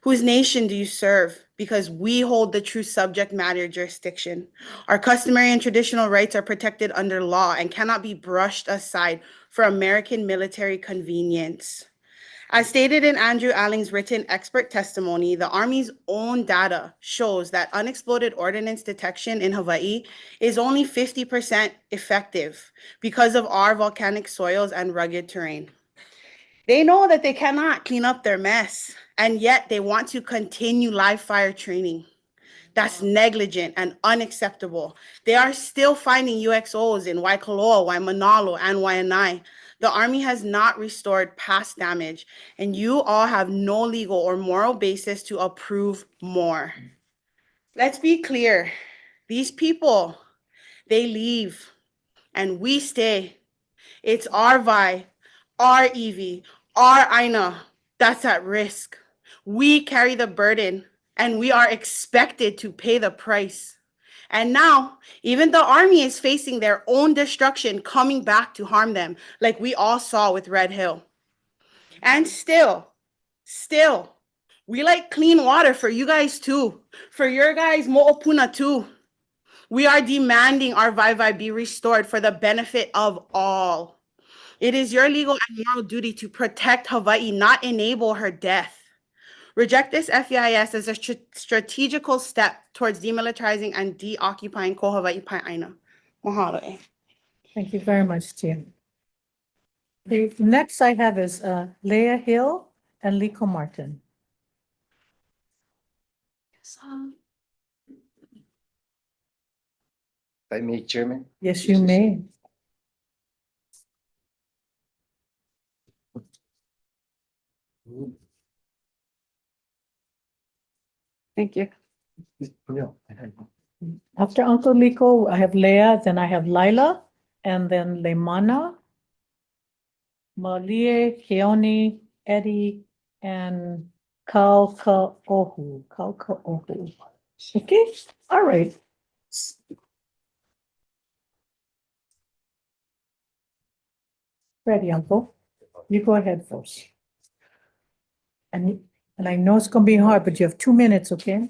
Whose nation do you serve? Because we hold the true subject matter jurisdiction. Our customary and traditional rights are protected under law and cannot be brushed aside for American military convenience. As stated in Andrew Alling's written expert testimony, the Army's own data shows that unexploded ordnance detection in Hawaii is only 50% effective because of our volcanic soils and rugged terrain. They know that they cannot clean up their mess, and yet they want to continue live fire training. That's negligent and unacceptable. They are still finding UXOs in Waikoloa, Waimanalo, and Waianae. The Army has not restored past damage, and you all have no legal or moral basis to approve more. Let's be clear. These people, they leave, and we stay. It's our VI, our EV, our Aina that's at risk. We carry the burden, and we are expected to pay the price. And now, even the Army is facing their own destruction coming back to harm them, like we all saw with Red Hill. And still, we like clean water for you guys too, for your guys' mo'opuna too. We are demanding our Vai be restored for the benefit of all. It is your legal and moral duty to protect Hawaii, not enable her death. Reject this FEIS as a strategical step towards demilitarizing and deoccupying Ko Hawaii Pai'aina. Mahalo. Thank you very much, Tia. The next I have is Leah Hill and Liko Martin. If I may, Chairman? Yes, you may. Thank you. After Uncle Liko, I have Leah, then I have Lila, and then Leimana, Malie, Keone, Eddie, and Kaukaohu. Okay, all right. Ready, Uncle? You go ahead first. And I know it's gonna be hard, but you have 2 minutes, okay?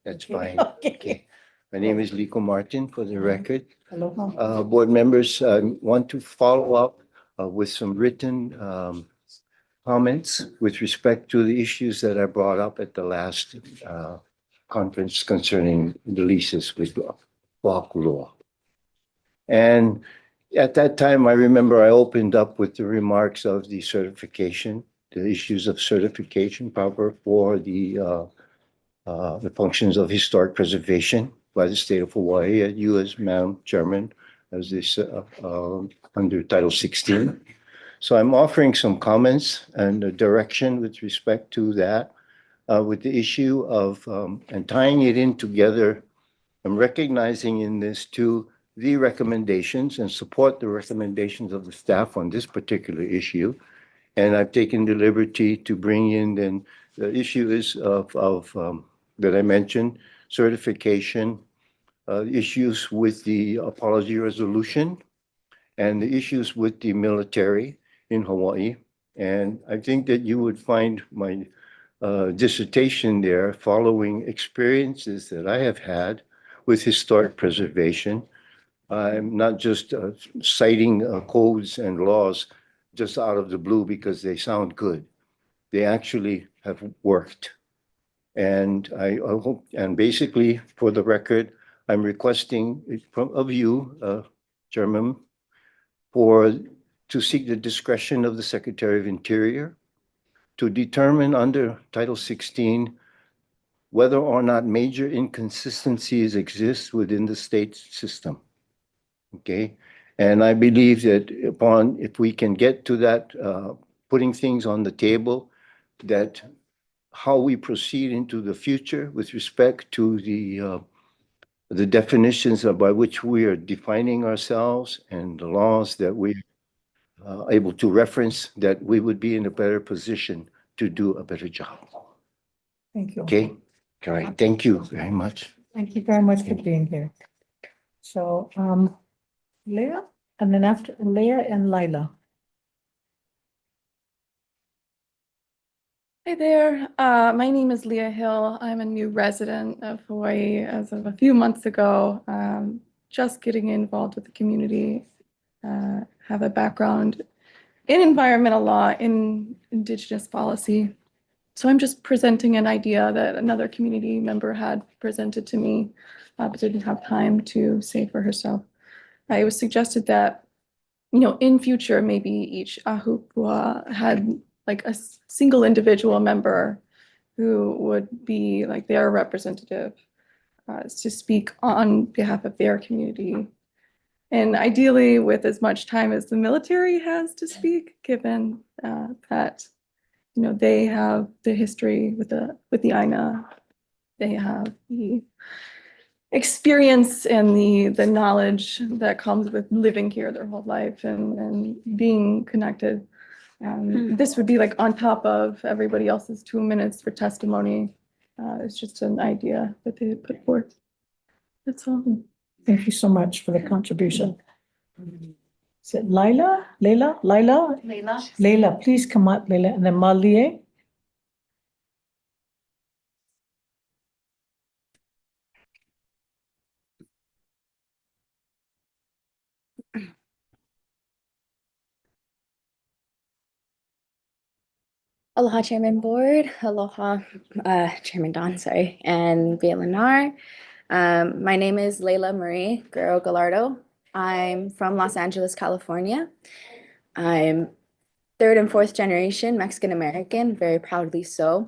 That's fine. Okay. Okay. My name is Liko Martin, for the record. Aloha. Board members, I want to follow up with some written comments with respect to the issues that I brought up at the last conference concerning the leases with Wakaoloa. And at that time, I remember I opened up with the remarks of the certification, the issues of certification proper for the functions of historic preservation by the state of Hawaii. You, as Madam Chairman, as this under Title 16. So I'm offering some comments and a direction with respect to that, with the issue of and tying it in together. I'm recognizing in this too the recommendations and support the recommendations of the staff on this particular issue. And I've taken the liberty to bring in then the issues of that I mentioned, certification, issues with the apology resolution, and the issues with the military in Hawaii. And I think that you would find my dissertation there following experiences that I have had with historic preservation. I'm not just citing codes and laws just out of the blue because they sound good. They actually have worked. And I hope, and basically for the record, I'm requesting of you, Chairman, for to seek the discretion of the Secretary of Interior to determine under Title 16 whether or not major inconsistencies exist within the state system. Okay, and I believe that if we can get to that, putting things on the table, that how we proceed into the future with respect to the definitions by which we are defining ourselves and the laws that we are able to reference, that we would be in a better position to do a better job. Thank you. Okay, all right, thank you very much. Thank you very much for being here. So, Leah, and then after Leah and Lila. Hi there. My name is Leah Hill. I'm a new resident of Hawaii as of a few months ago. Just getting involved with the community. Have a background in environmental law, in Indigenous policy. So I'm just presenting an idea that another community member had presented to me, but didn't have time to say for herself. It was suggested that, in future, maybe each ahupua had like a single individual member who would be like their representative to speak on behalf of their community. And ideally with as much time as the military has to speak, given that, they have the history with the Aina, they have the experience and the knowledge that comes with living here their whole life and being connected. This would be like on top of everybody else's 2 minutes for testimony. It's just an idea that they had put forth. That's all. Thank you so much for the contribution. Is it Lila? Layla? Lila? Layla. Layla, please come up, Layla, and then Malie. Aloha Chairman Board, aloha Chairman Don, sorry, and Violanar. My name is Layla Marie Guerrero Gallardo. I'm from Los Angeles, California. I'm third and fourth generation Mexican American, very proudly so.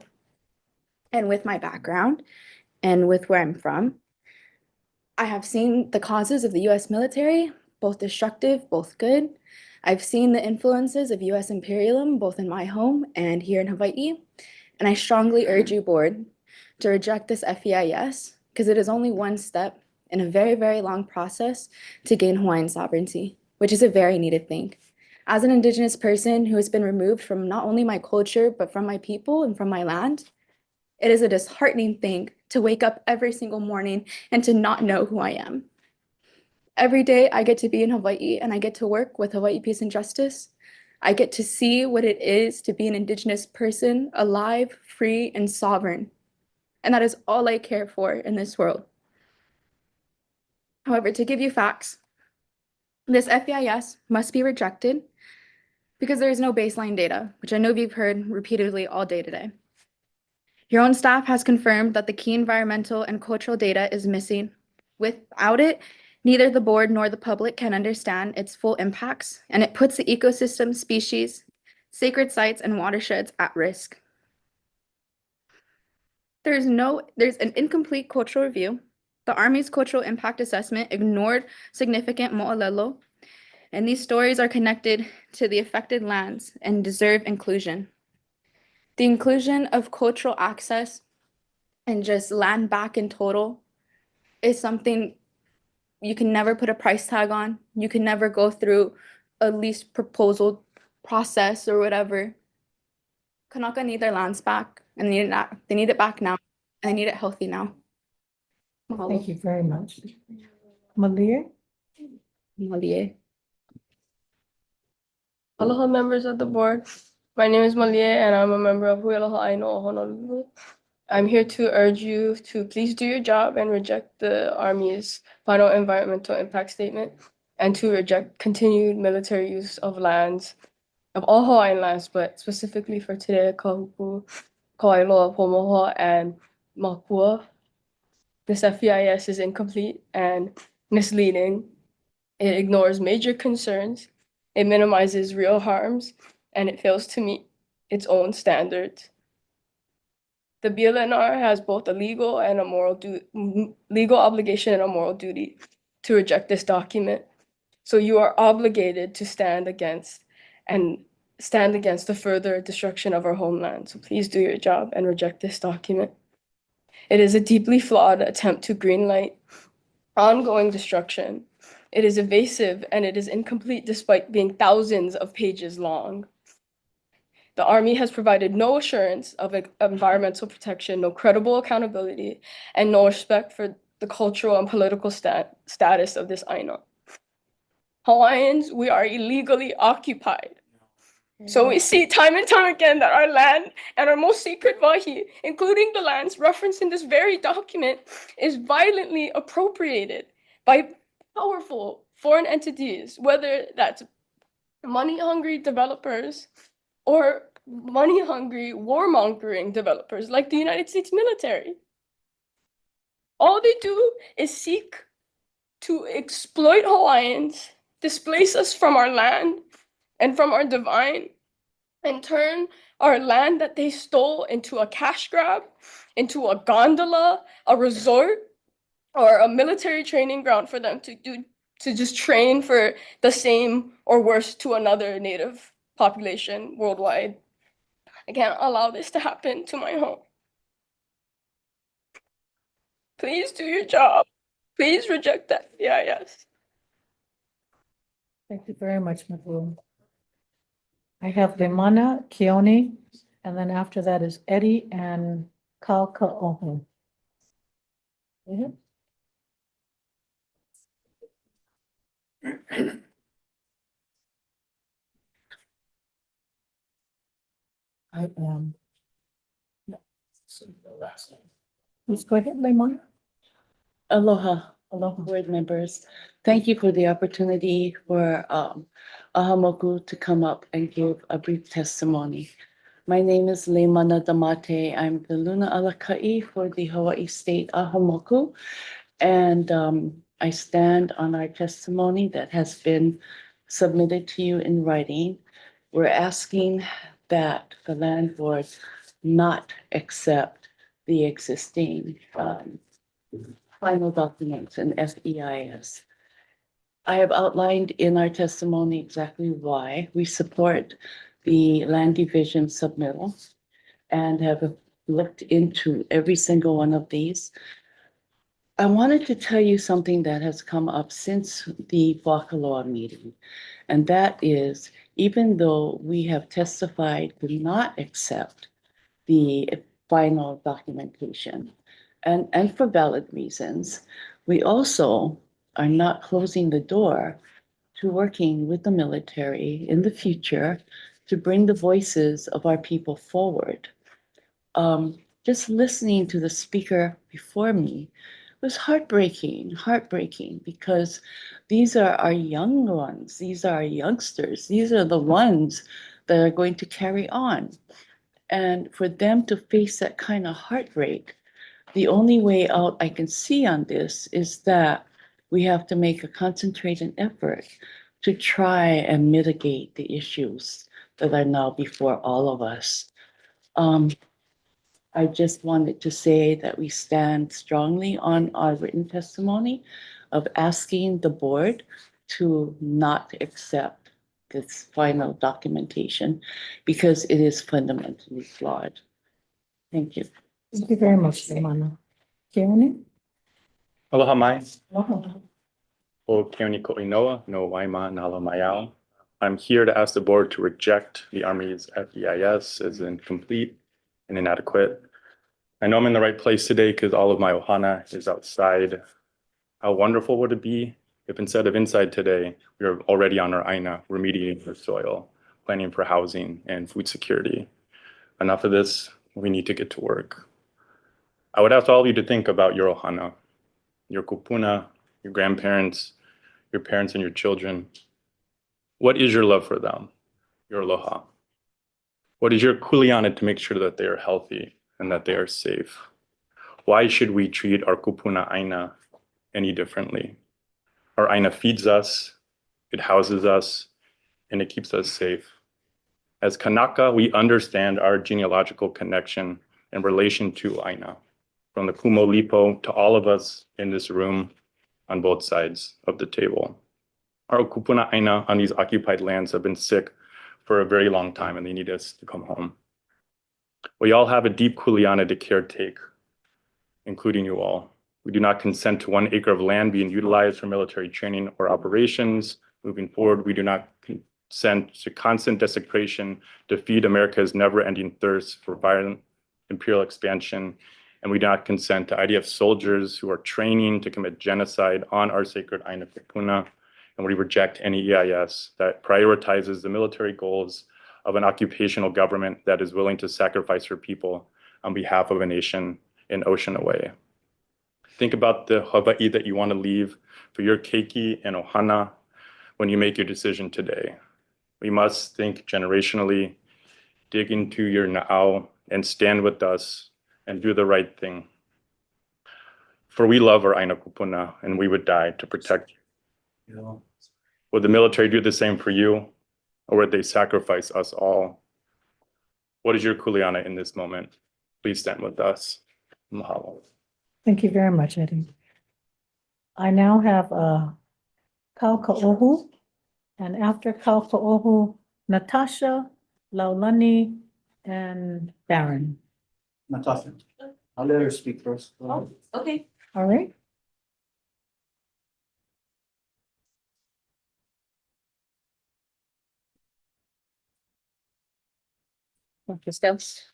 And with my background and with where I'm from, I have seen the causes of the US military, both destructive, both good. I've seen the influences of US imperialism, both in my home and here in Hawaii. And I strongly urge you, Board, to reject this FEIS because it is only one step in a very, very long process to gain Hawaiian sovereignty, which is a very needed thing. As an Indigenous person who has been removed from not only my culture, but from my people and from my land, it is a disheartening thing to wake up every single morning and to not know who I am. Every day I get to be in Hawaii and I get to work with Hawaii Peace and Justice. I get to see what it is to be an Indigenous person, alive, free, and sovereign. And that is all I care for in this world. However, to give you facts, this FEIS must be rejected because there is no baseline data, which I know you've heard repeatedly all day today. Your own staff has confirmed that the key environmental and cultural data is missing. Without it, neither the board nor the public can understand its full impacts, and it puts the ecosystem, species, sacred sites, and watersheds at risk. There's an incomplete cultural review. The Army's cultural impact assessment ignored significant mo'olelo, and these stories are connected to the affected lands and deserve inclusion. The inclusion of cultural access and just land back in total is something you can never put a price tag on. You can never go through a lease proposal process or whatever. Kanaka need their lands back, and they need it back now, and they need it healthy now. Mahalo. Thank you very much. Malie? Malie. Aloha members of the board. My name is Malie and I'm a member of Huialoha Aina o Honolulu. I'm here to urge you to please do your job and reject the Army's final environmental impact statement and to reject continued military use of lands, of all Hawaiian lands, but specifically for today, Kahuku, Kauailoa, Pomohoa, and Makua. This FEIS is incomplete and misleading. It ignores major concerns It minimizes real harms, and it fails to meet its own standards. The BLNR has both a legal obligation and a moral duty to reject this document. So you are obligated to stand against the further destruction of our homeland. So please do your job and reject this document. It is a deeply flawed attempt to greenlight ongoing destruction. It is evasive and it is incomplete despite being thousands of pages long. The Army has provided no assurance of environmental protection, no credible accountability, and no respect for the cultural and political status of this Aina. Hawaiians, we are illegally occupied. So we see time and time again that our land and our most sacred wahi, including the lands referenced in this very document, is violently appropriated by powerful foreign entities, whether that's money-hungry developers or money-hungry warmongering developers like the United States military. All they do is seek to exploit Hawaiians, displace us from our land and from our divine, and turn our land that they stole into a cash grab, into a gondola, a resort, or a military training ground for them to just train for the same or worse to another Native population worldwide. I can't allow this to happen to my home. Please do your job. Please reject that EIS. Thank you very much, Mabu. I have Lemana, Keone, and then after that is Eddie and Kalka'oho. I am. Let's go ahead, Lemana. Aloha, Aloha. board members. Thank you for the opportunity for Ahamoku to come up and give a brief testimony. My name is Leimana Damate. I'm the Luna Alaka'i for the Hawaii State Ahamoku. And I stand on our testimony that has been submitted to you in writing. We're asking that the land board not accept the existing final documents and FEIS. I have outlined in our testimony exactly why we support the land division submittal and have looked into every single one of these. I wanted to tell you something that has come up since the Wākaloa meeting, and that is, even though we have testified to not accept the final documentation, and for valid reasons, we also are not closing the door to working with the military in the future to bring the voices of our people forward. Just listening to the speaker before me was heartbreaking, because these are our young ones, these are our youngsters, these are the ones that are going to carry on. And for them to face that kind of heartbreak, the only way out I can see on this is that we have to make a concentrated effort to try and mitigate the issues that are now before all of us. I just wanted to say that we stand strongly on our written testimony of asking the board to not accept this final documentation because it is fundamentally flawed. Thank you. Thank you very much, Lemana. Keone? Aloha mai. Aloha. O Keone Ko'inoa, no Waima Nala Mayao. I'm here to ask the board to reject the Army's FEIS as incomplete and inadequate. I know I'm in the right place today because all of my ohana is outside. How wonderful would it be if instead of inside today, we are already on our Aina, remediating the soil, planning for housing and food security. Enough of this, we need to get to work. I would ask all of you to think about your ohana, your kupuna, your grandparents, your parents and your children. What is your love for them? Your aloha. What is your kuleana to make sure that they are healthy and that they are safe? Why should we treat our kupuna aina any differently? Our aina feeds us, it houses us, and it keeps us safe. As Kanaka, we understand our genealogical connection in relation to Aina, from the Kumo Lipo to all of us in this room on both sides of the table. Our kupuna Aina on these occupied lands have been sick for a very long time and they need us to come home. We all have a deep kuleana to caretake, including you all. We do not consent to 1 acre of land being utilized for military training or operations. Moving forward, we do not consent to constant desecration to feed America's never-ending thirst for violent imperial expansion. And we do not consent to IDF soldiers who are training to commit genocide on our sacred Aina kupuna. And we reject any EIS that prioritizes the military goals of an occupational government that is willing to sacrifice her people on behalf of a nation an ocean away. Think about the Hawaii that you want to leave for your keiki and ohana when you make your decision today. We must think generationally, dig into your na'au, and stand with us and do the right thing. For we love our Aina kupuna and we would die to protect you. Would the military do the same for you, or would they sacrifice us all? What is your kuleana in this moment? Please stand with us. Mahalo. Thank you very much, Eddie. I now have Kaukaohu, and after Kaukaohu, Natasha, Laulani, and Baron. Natasha, I'll let her speak first. Okay. All right.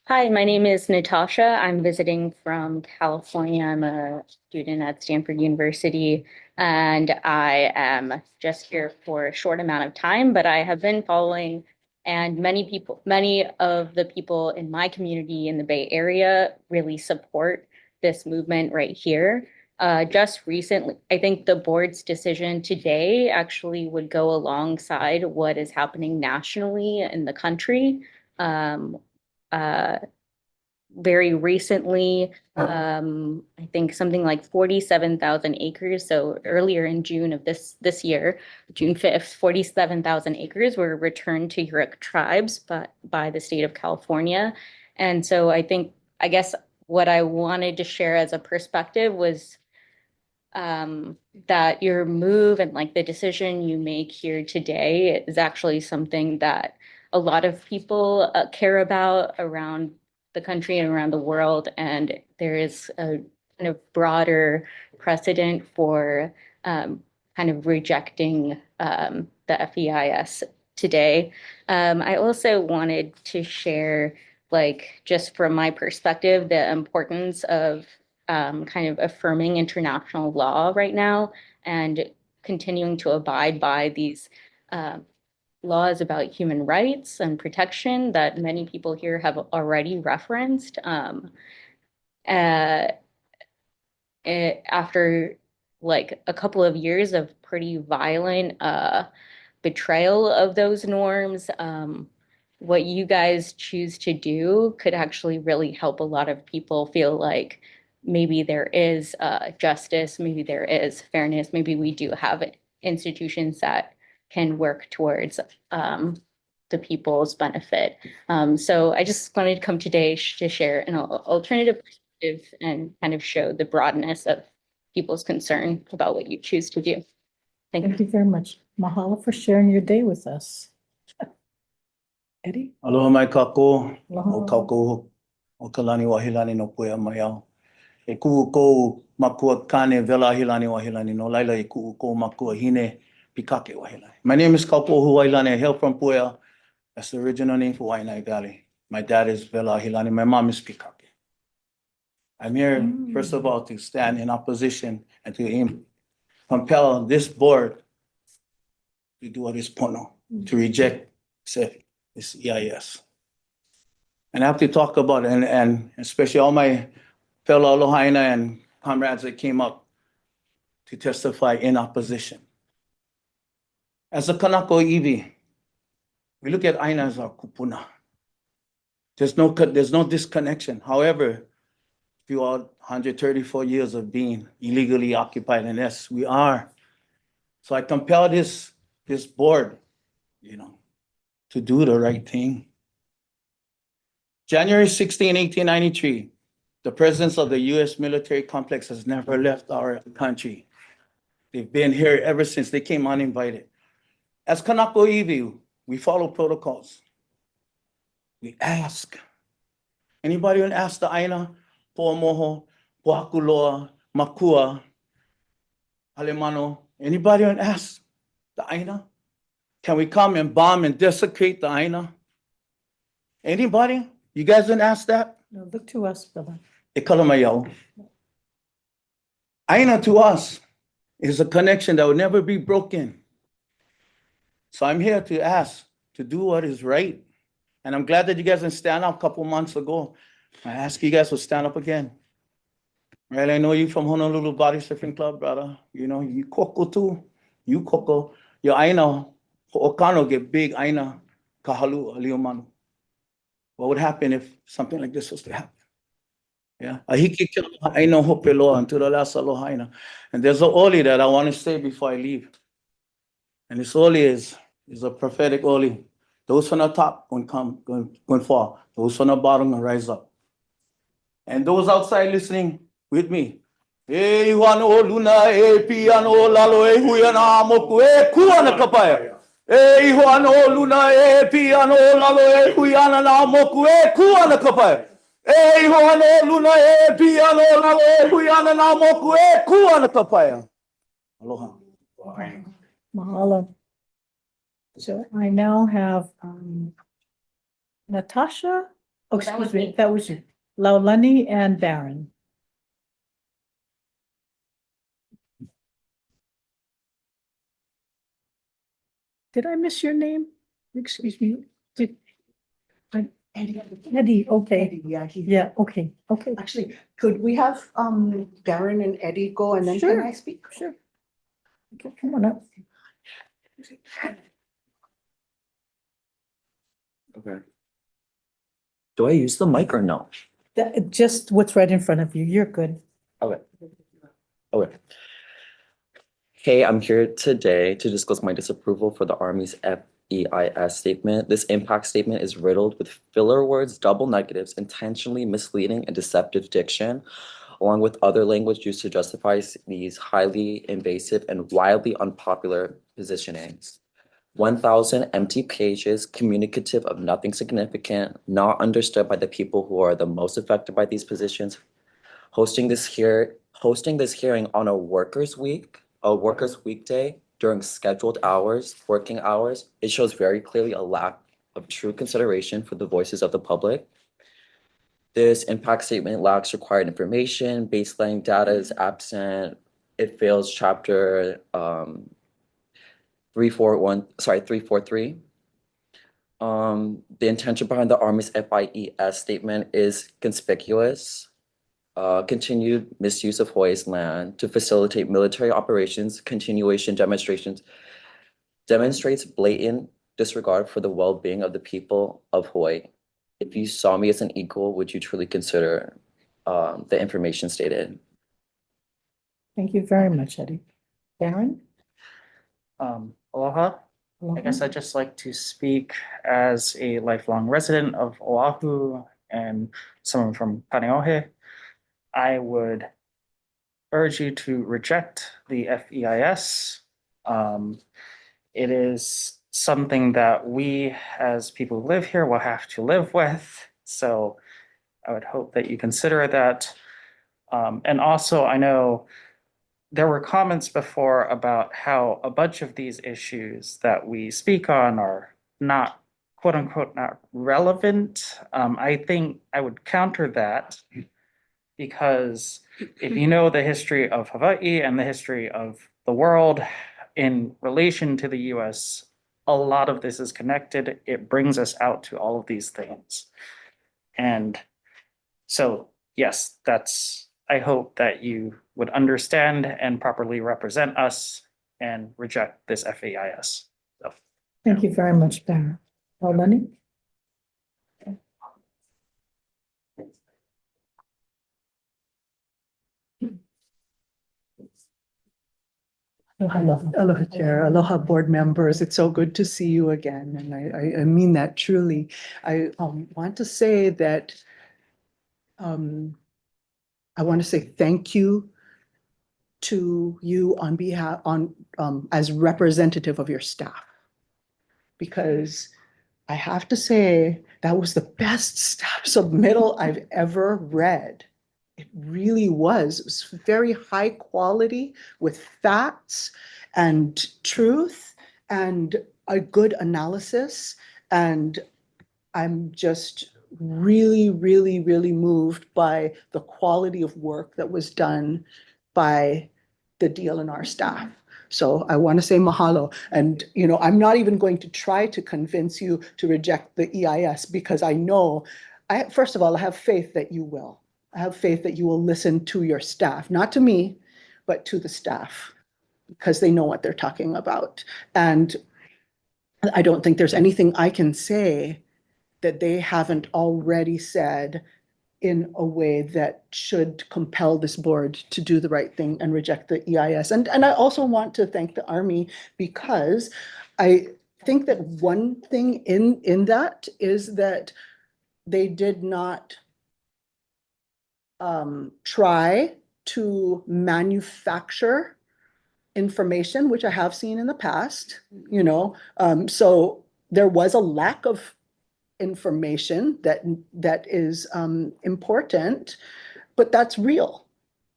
Hi, my name is Natasha. I'm visiting from California. I'm a student at Stanford University, and I am just here for a short amount of time, but I have been following, and many of the people in my community in the Bay Area really support this movement right here. Just recently, I think the board's decision today actually would go alongside what is happening nationally in the country. Very recently, I think something like 47,000 acres. So earlier in June of this year, June 5th, 47,000 acres were returned to Yurok tribes by the state of California. And so I guess what I wanted to share as a perspective was that your move and like the decision you make here today is actually something that a lot of people care about around the country and around the world. And there is a kind of broader precedent for kind of rejecting the FEIS today. I also wanted to share, like, just from my perspective, the importance of kind of affirming international law right now and continuing to abide by these laws about human rights and protection that many people here have already referenced. After like a couple of years of pretty violent betrayal of those norms, what you guys choose to do could actually really help a lot of people feel like maybe there is justice, maybe there is fairness, maybe we do have institutions that can work towards the people's benefit. So I just wanted to come today to share an alternative perspective and kind of show the broadness of people's concern about what you choose to do. Thank you very much. Mahalo for sharing your day with us. Eddie? Aloha mai kako, Aloha. o kako, o kalani wahilani no puea mai au. E ku'u kou makua kane vela ahilani wahilani no laila e ku'u kou makua hine pikake wahilani. My name is Kaupohu Wailani. I hail from Puea. That's the original name for Waianae Valley. My dad is Vela Ahilani. My mom is Pikake. I'm here, first of all, to stand in opposition and to compel this board to do what is pono, to reject this EIS. And I have to talk about it, and especially all my fellow Lohaina and comrades that came up to testify in opposition. As a Kanako Iwi, we look at Aina as our kupuna. There's no disconnection. However, through all 134 years of being illegally occupied, and yes, we are. So I compel this board, to do the right thing. January 16, 1893, the presence of the U.S. military complex has never left our country. They've been here ever since. They came uninvited. As Kanako Iwi, we follow protocols. We ask. Anybody want to ask the Aina, Po'omoho, Pohakuloa, Makua, Alemano? Anybody want to ask the Aina? Can we come and bomb and desecrate the Aina? Anybody? You guys didn't ask that? No, look to us, brother. Ikalamayo. Aina to us is a connection that will never be broken. So I'm here to ask to do what is right. And I'm glad that you guys didn't stand up a couple months ago. I ask you guys to stand up again. Right? I know you from Honolulu Body Surfing Club, brother. You know, you koko too. You koko. Your Aina, Ho'okano get big Aina, Kahalu, Aliomanu. What would happen if something like this was to happen? Yeah. Ahiki Aina Hopeloa until the last aloha Aina. And there's a oli that I want to say before I leave. And this oli is a prophetic oli. Those from the top going fall. Those from the bottom going rise up. And those outside listening with me. E wano luna e piano lalo e huyana moku e kuana kapaya. E wano luna e piano lalo e huyana na moku e kuana kapaya. E wano luna e piano lalo e huyana na moku e kuana kapaya. Aloha. Mahalo. So I now have Natasha, oh, that was excuse me, me. that was you, Laulani and Baron. Did I miss your name? Excuse me. Eddie, okay. Yeah, Yeah, okay, okay. Actually, could we have Darren and Eddie go and then can Sure. I speak? Sure. Okay, come on up. Okay. Do I use the mic or no? Just what's right in front of you. You're good. Okay. Okay. Hey, I'm here today to discuss my disapproval for the Army's FEIS statement. This impact statement is riddled with filler words, double negatives, intentionally misleading and deceptive diction, along with other language used to justify these highly invasive and wildly unpopular positionings. 1,000 empty pages, communicative of nothing significant, not understood by the people who are the most affected by these positions. Hosting this hearing on a workers' weekday during scheduled hours, working hours, it shows very clearly a lack of true consideration for the voices of the public. This impact statement lacks required information, baseline data is absent, it fails chapter 343. The intention behind the Army's FIES statement is conspicuous. Continued misuse of Hawaii's land to facilitate military operations, continuation demonstrations, demonstrates blatant disregard for the well-being of the people of Hawaii. If you saw me as an equal, would you truly consider the information stated? Thank you very much, Eddie. Baron? Aloha. I guess I'd just like to speak as a lifelong resident of Oahu and someone from Kaneohe. I would urge you to reject the FEIS. It is something that we as people who live here will have to live with. So I would hope that you consider that. And also, I know there were comments before about how a bunch of these issues that we speak on are not, quote unquote, not relevant. I think I would counter that because if you know the history of Hawaii and the history of the world in relation to the US, a lot of this is connected. It brings us out to all of these things. And so, yes, I hope that you would understand and properly represent us and reject this FEIS. So, Thank you very much, Baron. Laulani? Aloha, Chair. Aloha, board members. It's so good to see you again, and I mean that truly. I want to say that I want to say thank you to you on behalf as representative of your staff, because I have to say that was the best staff submittal I've ever read. It really was. It was very high quality with facts and truth and a good analysis. And I'm just really, really, really moved by the quality of work that was done by the DLNR staff. So I want to say mahalo. And, you know, I'm not even going to try to convince you to reject the EIS, because I know, first of all, I have faith that you will. I have faith that you will listen to your staff, not to me, but to the staff, because they know what they're talking about. And I don't think there's anything I can say that they haven't already said in a way that should compel this board to do the right thing and reject the EIS. And I also want to thank the Army, because I think that one thing in that is that they did not try to manufacture information, which I have seen in the past, you know. So there was a lack of information that is important, but that's real.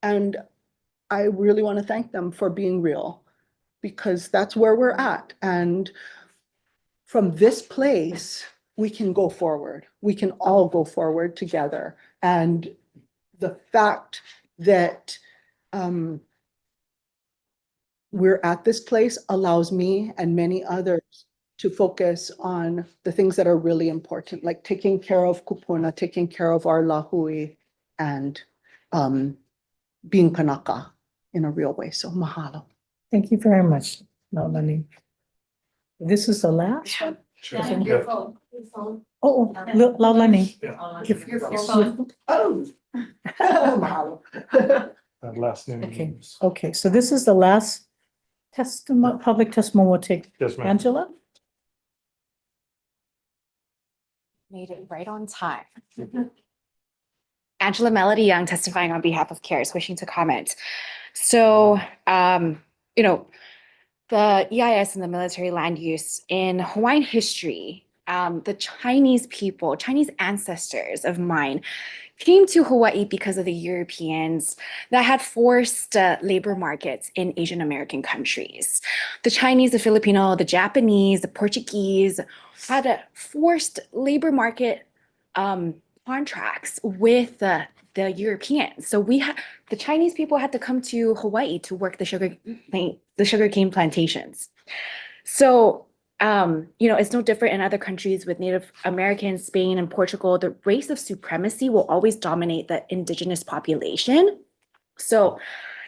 And I really want to thank them for being real, because that's where we're at. And from this place, we can go forward. We can all go forward together. And the fact that we're at this place allows me and many others to focus on the things that are really important, like taking care of kupuna, taking care of our lahui, and being kanaka in a real way. So mahalo. Thank you very much, Laulani. This is the last one? Oh, Laulani. Mahalo. Last name. Okay, okay, so this is the last testimony, public testimony we'll take. Yes, ma'am. Angela? Made it right on time. Angela Melody Young, testifying on behalf of CARES, wishing to comment. So, you know, the EIS and the military land use in Hawaiian history, the Chinese people, Chinese ancestors of mine came to Hawaii because of the Europeans that had forced labor markets in Asian American countries. The Chinese, the Filipino, the Japanese, the Portuguese had forced labor market contracts with the Europeans. So the Chinese people had to come to Hawaii to work the sugarcane plantations. So you know, it's no different in other countries with Native Americans, Spain and Portugal. The race of supremacy will always dominate the indigenous population. So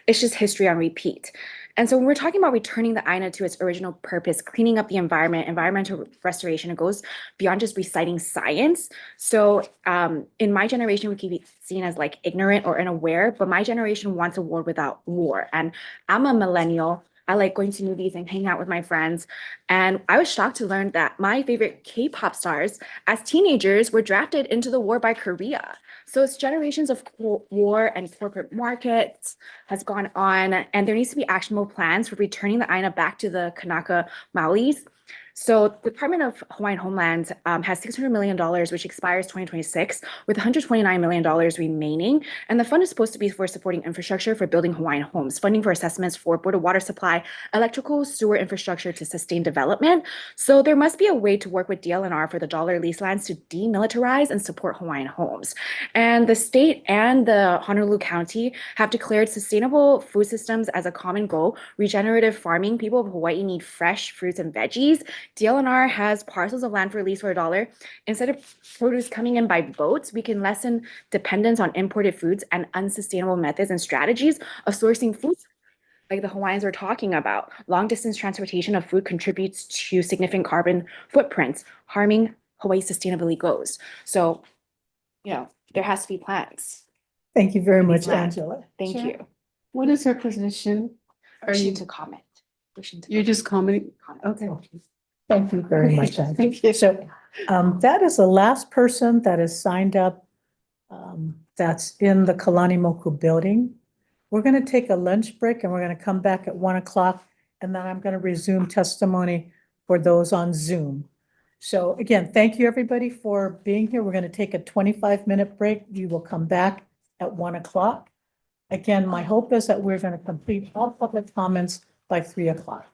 it's just history on repeat. And so when we're talking about returning the Aina to its original purpose, cleaning up the environment, environmental restoration, it goes beyond just reciting science. So in my generation, we can be seen as like ignorant or unaware, but my generation wants a world without war. And I'm a millennial. I like going to movies and hanging out with my friends. And I was shocked to learn that my favorite K-pop stars as teenagers were drafted into the war by Korea. So it's generations of war and corporate markets has gone on, and there needs to be actionable plans for returning the Aina back to the Kanaka Maoris. So the Department of Hawaiian Homeland has $600 million, which expires 2026, with $129 million remaining. And the fund is supposed to be for supporting infrastructure for building Hawaiian homes, funding for assessments for board of water supply, electrical, sewer infrastructure to sustain development. So there must be a way to work with DLNR for the dollar lease lands to demilitarize and support Hawaiian homes. And the state and the Honolulu County have declared sustainable food systems as a common goal. Regenerative farming, people of Hawaii need fresh fruits and veggies. DLNR has parcels of land for lease for $1. Instead of produce coming in by boats, we can lessen dependence on imported foods and unsustainable methods and strategies of sourcing foods like the Hawaiians were talking about. Long distance transportation of food contributes to significant carbon footprints, harming Hawaii's sustainability goals. So, you know, there has to be plans. Thank you very much, Plans. Angela. Thank Sure. you. What is her position? Are you to comment? wishing to. You're just commenting? Okay. Thank you very much. Ann. Thank you. So that is the last person that is signed up that's in the Kalani Moku building. We're going to take a lunch break and we're going to come back at 1 o'clock. And then I'm going to resume testimony for those on Zoom. So again, thank you everybody for being here. We're going to take a 25-minute break. We will come back at 1 o'clock. Again, my hope is that we're going to complete all public comments by 3 o'clock.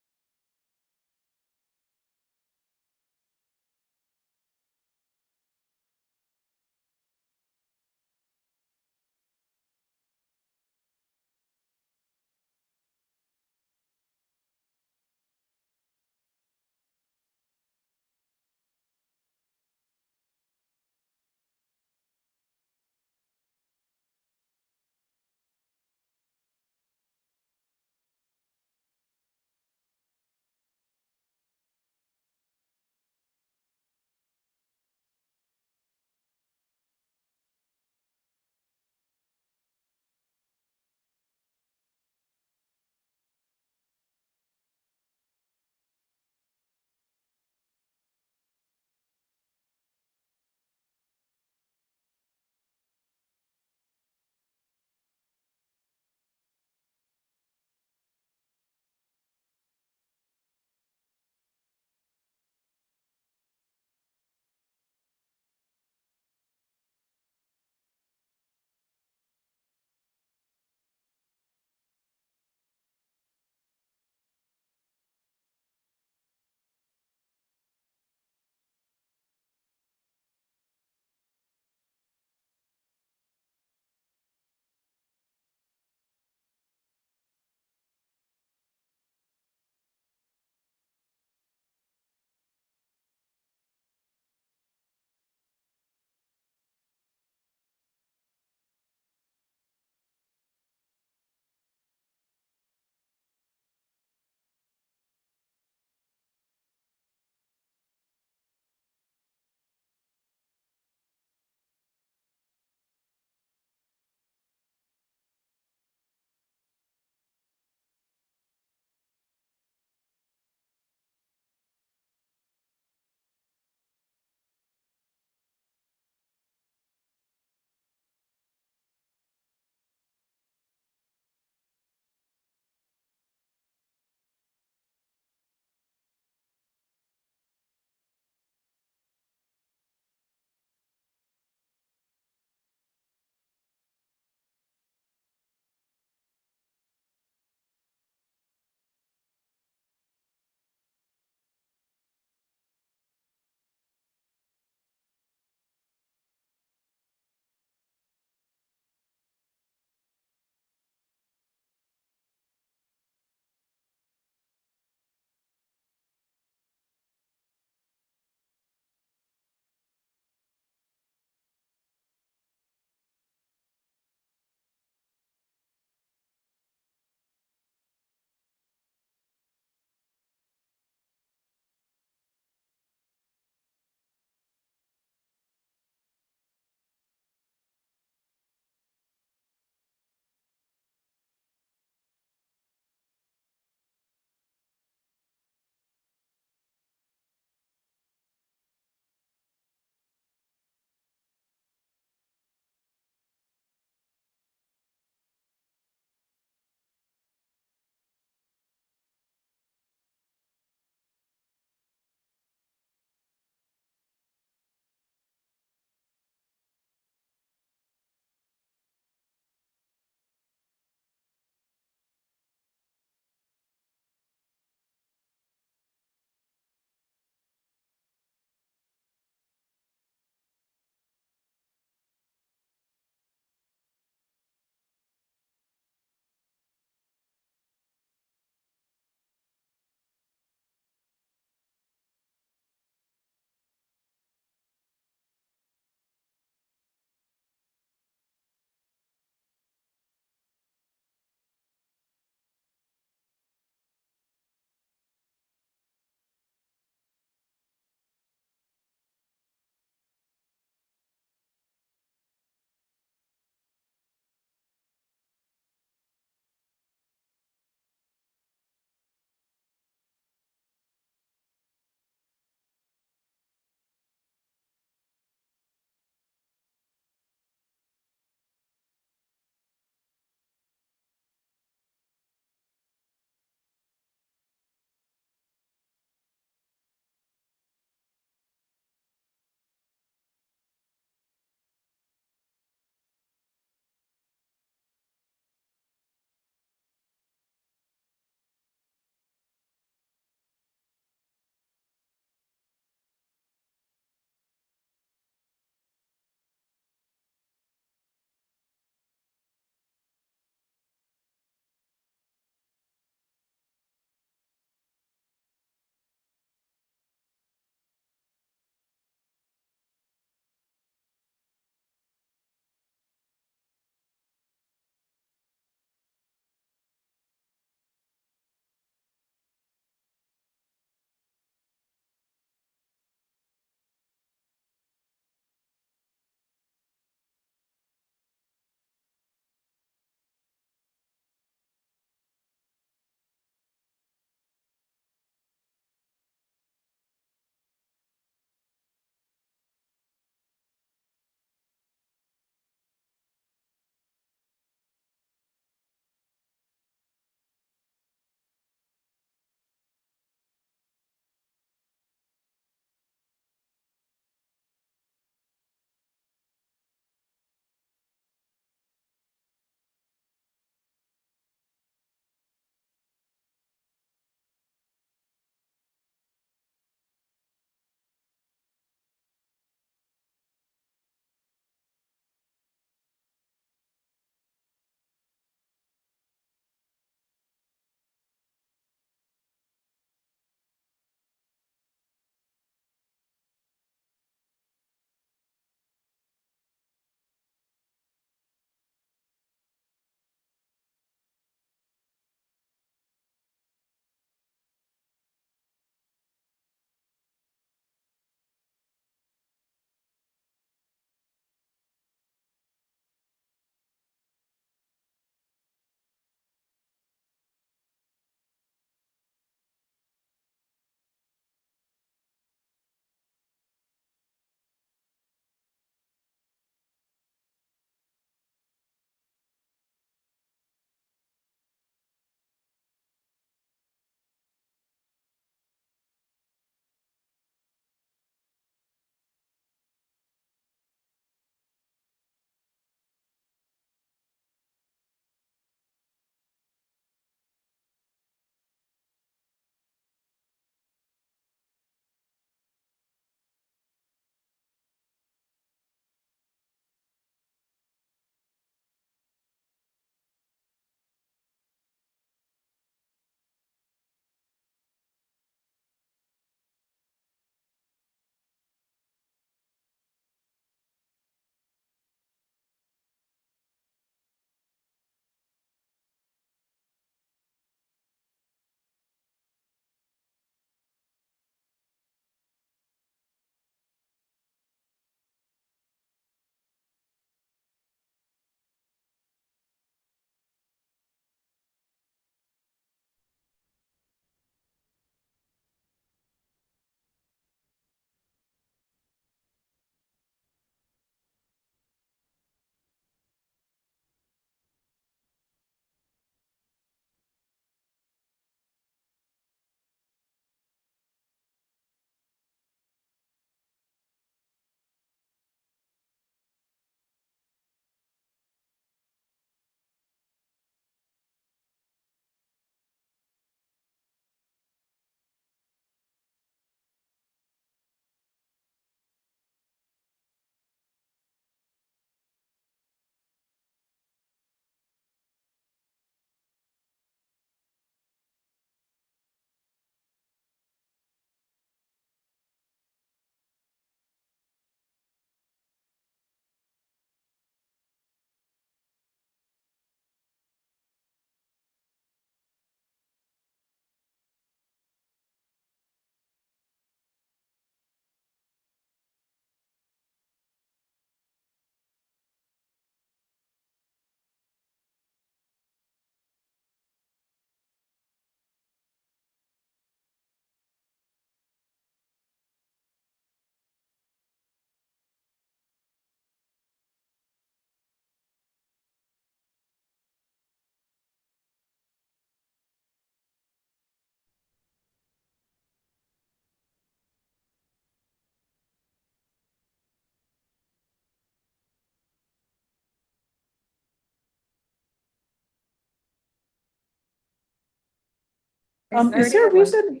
Is there a reason?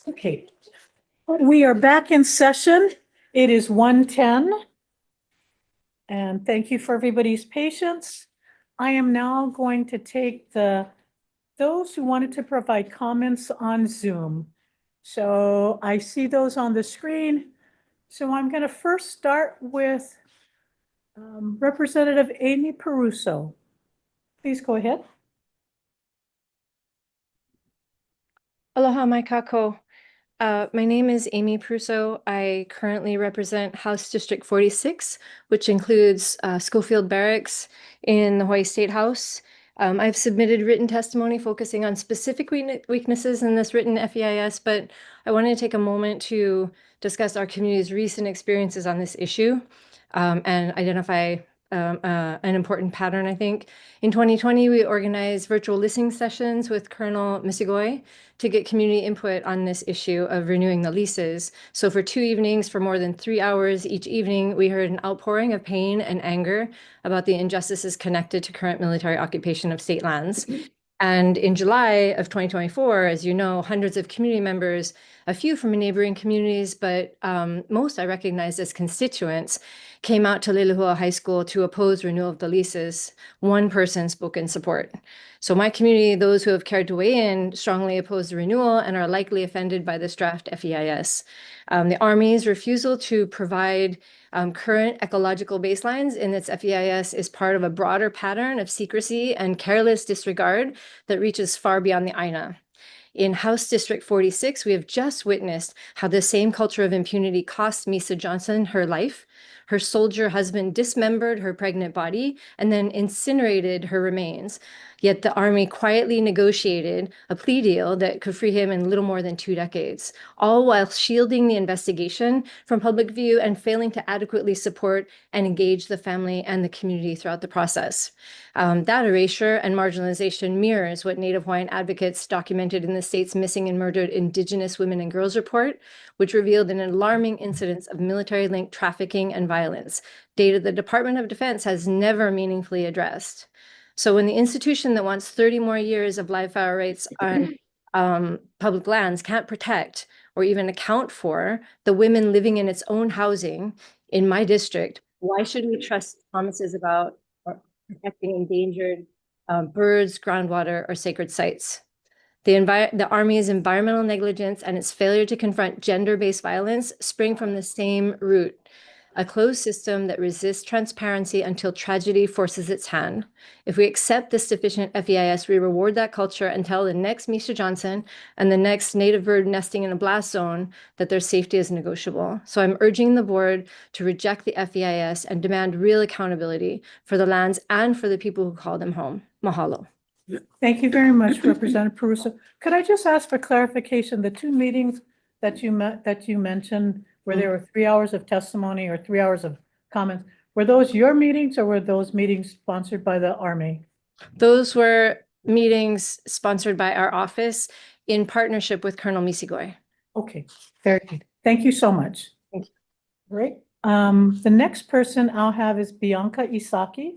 Okay, we are back in session. It is 1:10. And thank you for everybody's patience. I am now going to take those who wanted to provide comments on Zoom. So I see those on the screen. So I'm going to first start with Representative Amy Peruso. Please go ahead. Aloha mai kako. My name is Amy Pruso. I currently represent House District 46, which includes Schofield Barracks in the Hawaii State House. I've submitted written testimony focusing on specific weaknesses in this written FEIS, but I wanted to take a moment to discuss our community's recent experiences on this issue and identify an important pattern, I think. In 2020, we organized virtual listening sessions with Colonel Misigoi to get community input on this issue of renewing the leases. So for 2 evenings, for more than 3 hours each evening, we heard an outpouring of pain and anger about the injustices connected to current military occupation of state lands. And in July of 2024, as you know, hundreds of community members, a few from neighboring communities, but most I recognized as constituents, came out to Leilehua High School to oppose renewal of the leases. One person spoke in support. So my community, those who have cared to weigh in, strongly oppose the renewal and are likely offended by this draft FEIS. The Army's refusal to provide current ecological baselines in its FEIS is part of a broader pattern of secrecy and careless disregard that reaches far beyond the INA. In House District 46, we have just witnessed how the same culture of impunity cost Misa Johnson her life. Her soldier husband dismembered her pregnant body and then incinerated her remains. Yet the Army quietly negotiated a plea deal that could free him in little more than 2 decades, all while shielding the investigation from public view and failing to adequately support and engage the family and the community throughout the process. That erasure and marginalization mirrors what Native Hawaiian advocates documented in the state's Missing and Murdered Indigenous Women and Girls report, which revealed an alarming incidence of military-linked trafficking and violence, data the Department of Defense has never meaningfully addressed. So when the institution that wants 30 more years of live fire rights on public lands can't protect or even account for the women living in its own housing in my district, why should we trust promises about protecting endangered birds, groundwater, or sacred sites? The Army's environmental negligence and its failure to confront gender-based violence spring from the same root: a closed system that resists transparency until tragedy forces its hand. If we accept this deficient FEIS, we reward that culture and tell the next Misha Johnson and the next native bird nesting in a blast zone that their safety is negotiable. So I'm urging the board to reject the FEIS and demand real accountability for the lands and for the people who call them home. Mahalo. Thank you very much, Representative Peruso. Could I just ask for clarification? The 2 meetings that you mentioned, where there were 3 hours of testimony or 3 hours of comments, were those your meetings or were those meetings sponsored by the Army? Those were meetings sponsored by our office in partnership with Colonel Misigoi. Okay, very good. Thank you so much. Thank you. Great. The next person I'll have is Bianca Isaki.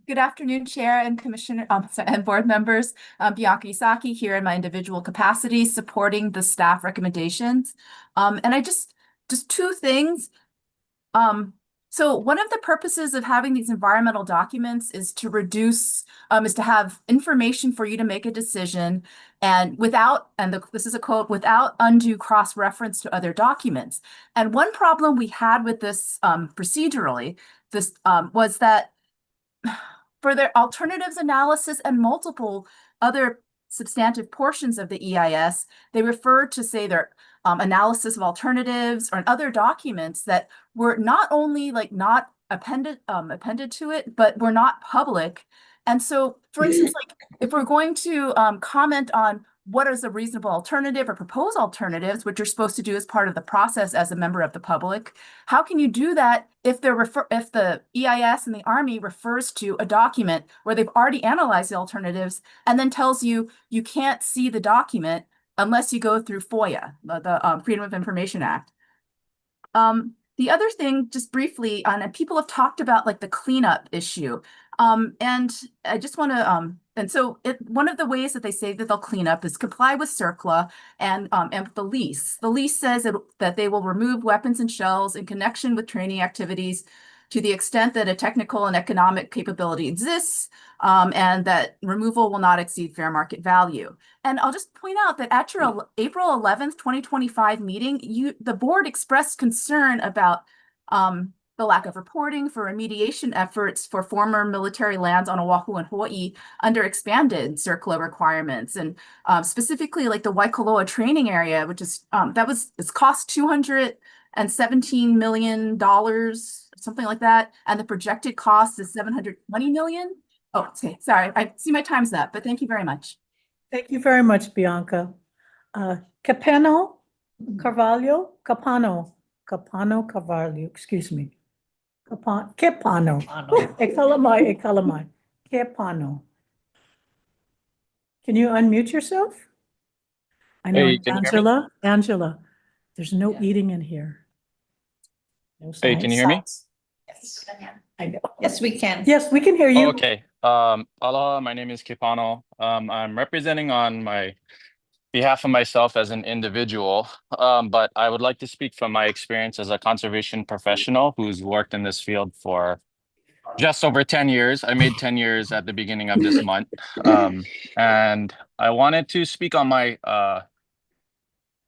Good afternoon, Chair and Commissioner and board members. Bianca Isaki here in my individual capacity, supporting the staff recommendations. And I just 2 things. So one of the purposes of having these environmental documents is to reduce, is to have information for you to make a decision and without, this is a quote, without undue cross-reference to other documents. And one problem we had with this procedurally this was that for their alternatives analysis and multiple other substantive portions of the EIS, they referred to, say, their analysis of alternatives or other documents that were not only like not appended to it, but were not public. And so, for instance, like if we're going to comment on what is a reasonable alternative or propose alternatives, which you're supposed to do as part of the process as a member of the public, how can you do that if if the EIS and the Army refers to a document where they've already analyzed the alternatives and then tells you you can't see the document unless you go through FOIA, the Freedom of Information Act. The other thing, just briefly, and people have talked about like the cleanup issue. And I just want to, and so one of the ways that they say that they'll clean up is comply with CERCLA and the lease. The lease says that they will remove weapons and shells in connection with training activities to the extent that a technical and economic capability exists, and that removal will not exceed fair market value. And I'll just point out that at your April 11th, 2025 meeting, the board expressed concern about the lack of reporting for remediation efforts for former military lands on Oahu and Hawaii under expanded CERCLA requirements. And specifically like the Waikoloa training area, which is, it's cost $217 million, something like that. And the projected cost is $720 million. Oh, okay, sorry, I see my time's up, but thank you very much. Thank you very much, Bianca. Capano Carvalho, excuse me. Kepano. Ekalamai. Kepano. Can you unmute yourself? I know, Hey, can you hear me? Angela, there's no eating in here. No Hey, can you hear me? Yes, I know. Yes, we can. Yes, we can hear you. Oh, okay. Aloha, my name is Kepano. I'm representing on behalf of myself as an individual, but I would like to speak from my experience as a conservation professional who's worked in this field for just over 10 years. I made 10 years at the beginning of this month. And I wanted to speak on my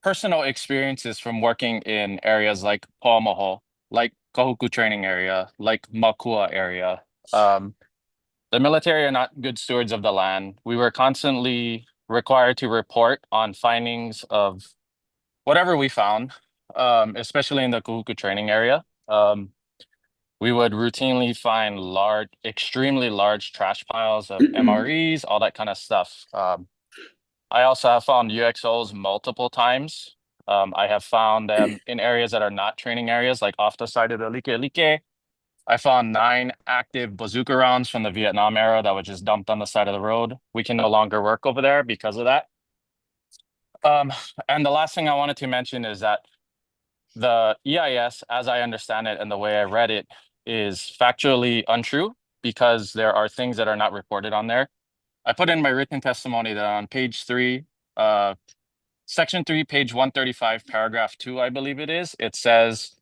personal experiences from working in areas like Paumaho, like Kahuku training area, like Makua area. The military are not good stewards of the land. We were constantly required to report on findings of whatever we found, especially in the Kahuku training area. We would routinely find extremely large trash piles of MREs, all that kind of stuff. I also have found UXOs multiple times. I have found them in areas that are not training areas, like off the side of the Like. I found 9 active bazooka rounds from the Vietnam era that were just dumped on the side of the road. We can no longer work over there because of that. And the last thing I wanted to mention is that the EIS, as I understand it and the way I read it, is factually untrue because there are things that are not reported on there. I put in my written testimony that on page 3, section 3, page 135, paragraph 2, I believe it is, it says,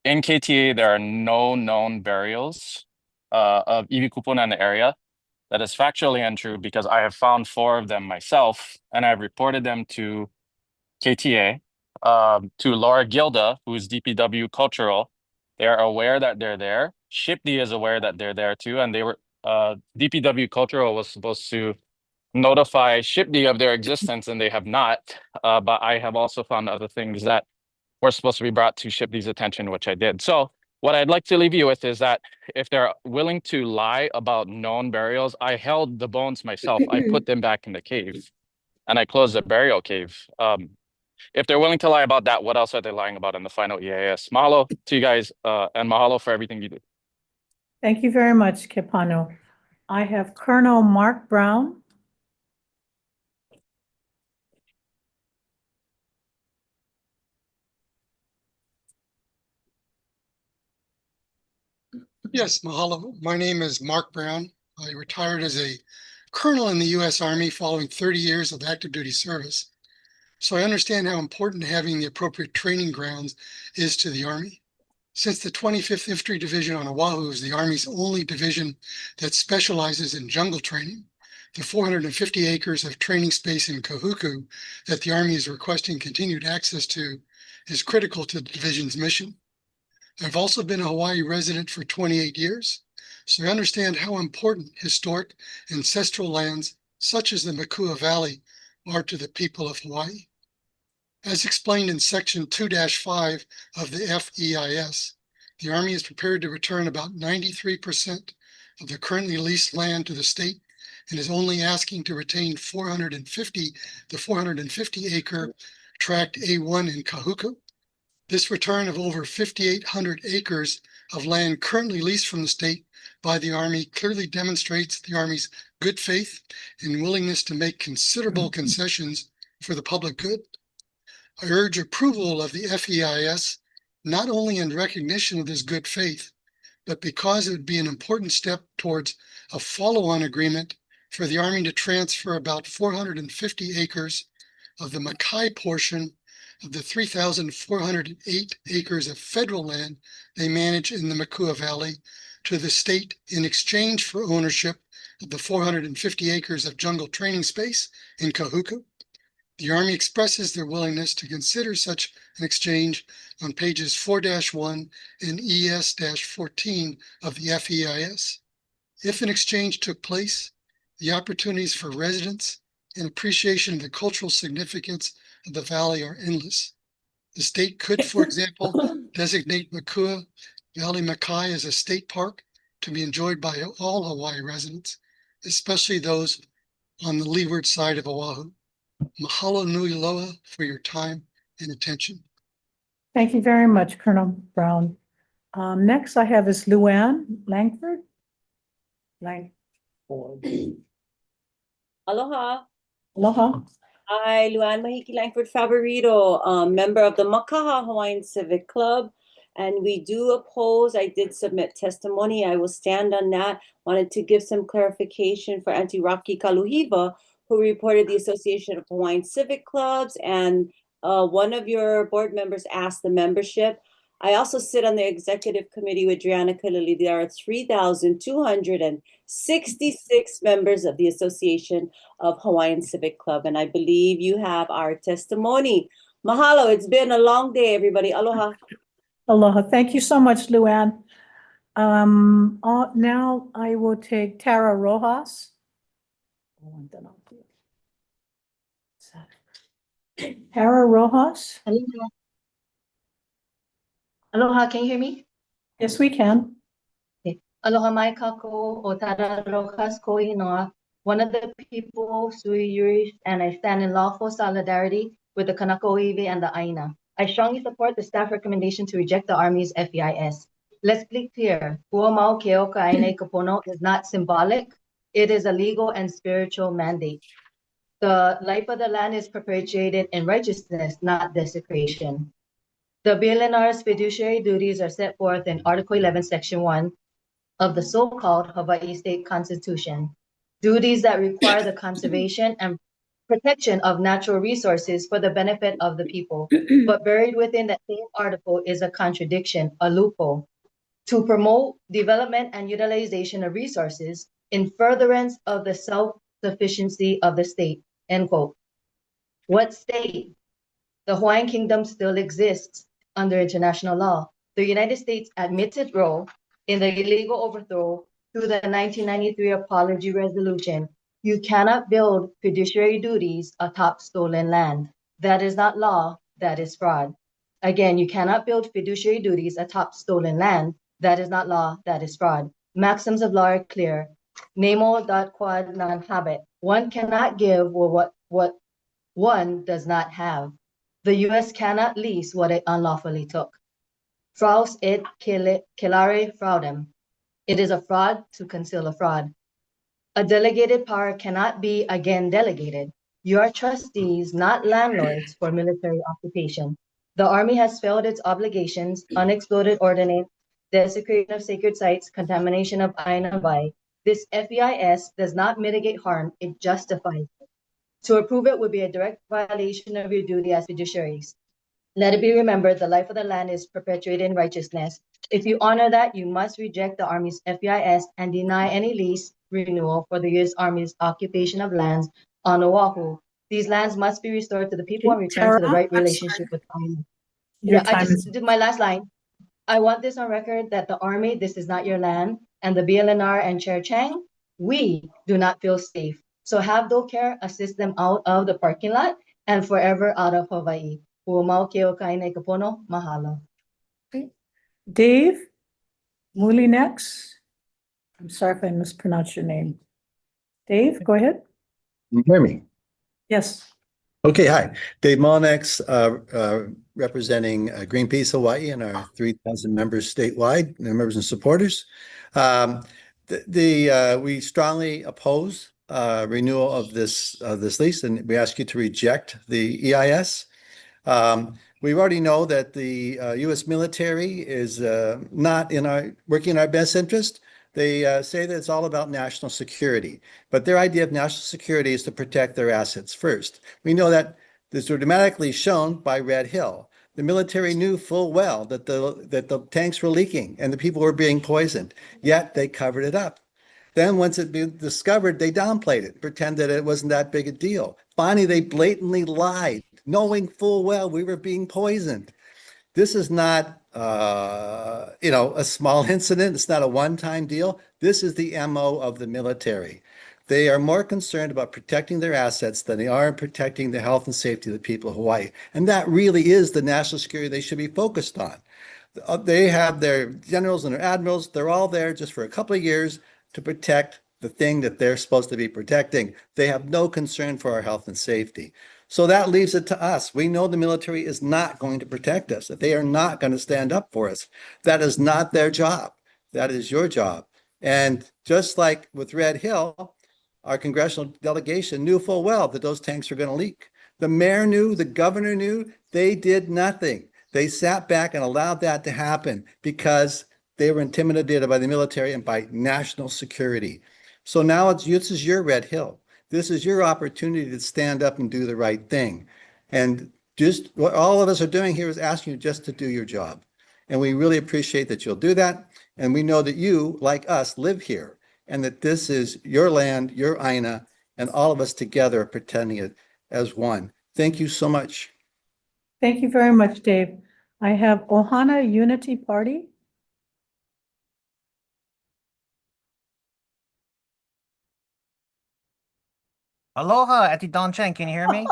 in KTA, there are no known burials of iwi kupuna in the area. That is factually untrue because I have found 4 of them myself and I've reported them to KTA, to Laura Gilda, who is DPW Cultural. They're aware that they're there. SHPD is aware that they're there too. And they were, DPW Cultural was supposed to notify SHPD of their existence and they have not. But I have also found other things that were supposed to be brought to SHPD's attention, which I did. So what I'd like to leave you with is that if they're willing to lie about known burials, I held the bones myself. I put them back in the cave and I closed the burial cave. If they're willing to lie about that, what else are they lying about in the final EIS? Mahalo to you guys and mahalo for everything you do. Thank you very much, Kepano. I have Colonel Mark Brown. Yes, mahalo. My name is Mark Brown. I retired as a colonel in the U.S. Army following 30 years of active duty service. So I understand how important having the appropriate training grounds is to the Army. Since the 25th Infantry Division on Oahu is the Army's only division that specializes in jungle training, the 450 acres of training space in Kahuku that the Army is requesting continued access to is critical to the division's mission. I've also been a Hawaii resident for 28 years, so I understand how important historic ancestral lands such as the Makua Valley are to the people of Hawaii. As explained in Section 2-5 of the FEIS, the Army is prepared to return about 93% of the currently leased land to the state and is only asking to retain the 450 acre tract A1 in Kahuku. This return of over 5,800 acres of land currently leased from the state by the Army clearly demonstrates the Army's good faith and willingness to make considerable concessions for the public good. I urge approval of the FEIS, not only in recognition of this good faith, but because it would be an important step towards a follow-on agreement for the Army to transfer about 450 acres of the Makai portion of the 3,408 acres of federal land they manage in the Makua Valley to the state in exchange for ownership of the 450 acres of jungle training space in Kahuku. The Army expresses their willingness to consider such an exchange on pages 4-1 and ES-14 of the FEIS. If an exchange took place, the opportunities for residents and appreciation of the cultural significance of the valley are endless. The state could, for example, designate Makua Valley Makai as a state park to be enjoyed by all Hawaii residents, especially those on the leeward side of Oahu. Mahalo nui loa for your time and attention. Thank you very much, Colonel Brown. Next I have is Luann Langford. Aloha. Aloha. Hi, Luann Mahiki Langford Favorito, member of the Makaha Hawaiian Civic Club. And we do oppose, I did submit testimony. I will stand on that. Wanted to give some clarification for Auntie Rocky Kaluhiva, who reported the Association of Hawaiian Civic Clubs. And one of your board members asked the membership. I also sit on the executive committee with Driana Kalili. There are 3,266 members of the Association of Hawaiian Civic Club. And I believe you have our testimony. Mahalo. It's been a long day, everybody. Aloha. Aloha. Thank you so much, Luann. Now I will take Tara Rojas. Tara Rojas. Aloha, can you hear me? Yes, we can. Okay. Aloha mai kako o Tara Rojas Koinoa, one of the people, sui juris, and I stand in lawful solidarity with the Kanaka Iwi and the Aina. I strongly support the staff recommendation to reject the Army's FEIS. Let's be clear, Puamau Keoka Aina Kapono is not symbolic. It is a legal and spiritual mandate. The life of the land is perpetuated in righteousness, not desecration. The BLNR's fiduciary duties are set forth in Article 11, Section 1 of the so-called Hawaii State Constitution. Duties that require the conservation and protection of natural resources for the benefit of the people. But buried within that same article is a contradiction, a loophole, to promote development and utilization of resources in furtherance of the self-sufficiency of the state, end quote. What state? The Hawaiian Kingdom still exists under international law. The United States admits its role in the illegal overthrow through the 1993 Apology Resolution. You cannot build fiduciary duties atop stolen land. That is not law, that is fraud. Again, you cannot build fiduciary duties atop stolen land. That is not law, that is fraud. Maxims of law are clear. Nemo dat quod non habet. One cannot give what one does not have. The U.S. cannot lease what it unlawfully took. Fraus et celare fraudem. It is a fraud to conceal a fraud. A delegated power cannot be again delegated. You are trustees, not landlords for military occupation. The Army has failed its obligations, unexploded ordnance, desecration of sacred sites, contamination of Aina Bai. This FEIS does not mitigate harm, it justifies it. To approve it would be a direct violation of your duty as fiduciaries. Let it be remembered, the life of the land is perpetuated in righteousness. If you honor that, you must reject the Army's FEIS and deny any lease renewal for the U.S. Army's occupation of lands on Oahu. These lands must be restored to the people and returned to the right relationship with Aina. Yeah, I just did my last line. I want this on record that the Army, this is not your land, and the BLNR and Chair Chang, we do not feel safe. So have DoCare assist them out of the parking lot and forever out of Hawaii. Uumau keo kaine kapono, mahalo. Dave Mulinex. I'm sorry if I mispronounced your name. Dave, go ahead. Can you hear me? Yes. Okay, hi. Dave Molnex, representing Greenpeace Hawaii and our 3,000 members statewide, members and supporters. We strongly oppose renewal of this lease, and we ask you to reject the EIS. We already know that the U.S. military is not working in our best interest. They say that it's all about national security, but their idea of national security is to protect their assets first. We know that this was dramatically shown by Red Hill. The military knew full well that the tanks were leaking and the people were being poisoned, yet they covered it up. Then once it was discovered, they downplayed it, pretended it wasn't that big a deal. Finally, they blatantly lied, knowing full well we were being poisoned. This is not a small incident. It's not a one-time deal. This is the MO of the military. They are more concerned about protecting their assets than they are protecting the health and safety of the people of Hawaii. And that really is the national security they should be focused on. They have their generals and their admirals. They're all there just for a couple of years to protect the thing that they're supposed to be protecting. They have no concern for our health and safety. So that leaves it to us. We know the military is not going to protect us, that they are not going to stand up for us. That is not their job. That is your job. And just like with Red Hill, our congressional delegation knew full well that those tanks were going to leak. The mayor knew, the governor knew, they did nothing. They sat back and allowed that to happen because they were intimidated by the military and by national security. So now this is your Red Hill. This is your opportunity to stand up and do the right thing. And just what all of us are doing here is asking you just to do your job. And we really appreciate that you'll do that. And we know that you, like us, live here and that this is your land, your Aina, and all of us together are pretending it as one. Thank you so much. Thank you very much, Dave. I have Ohana Unity Party. Aloha, Ati Don Chen, can you hear me?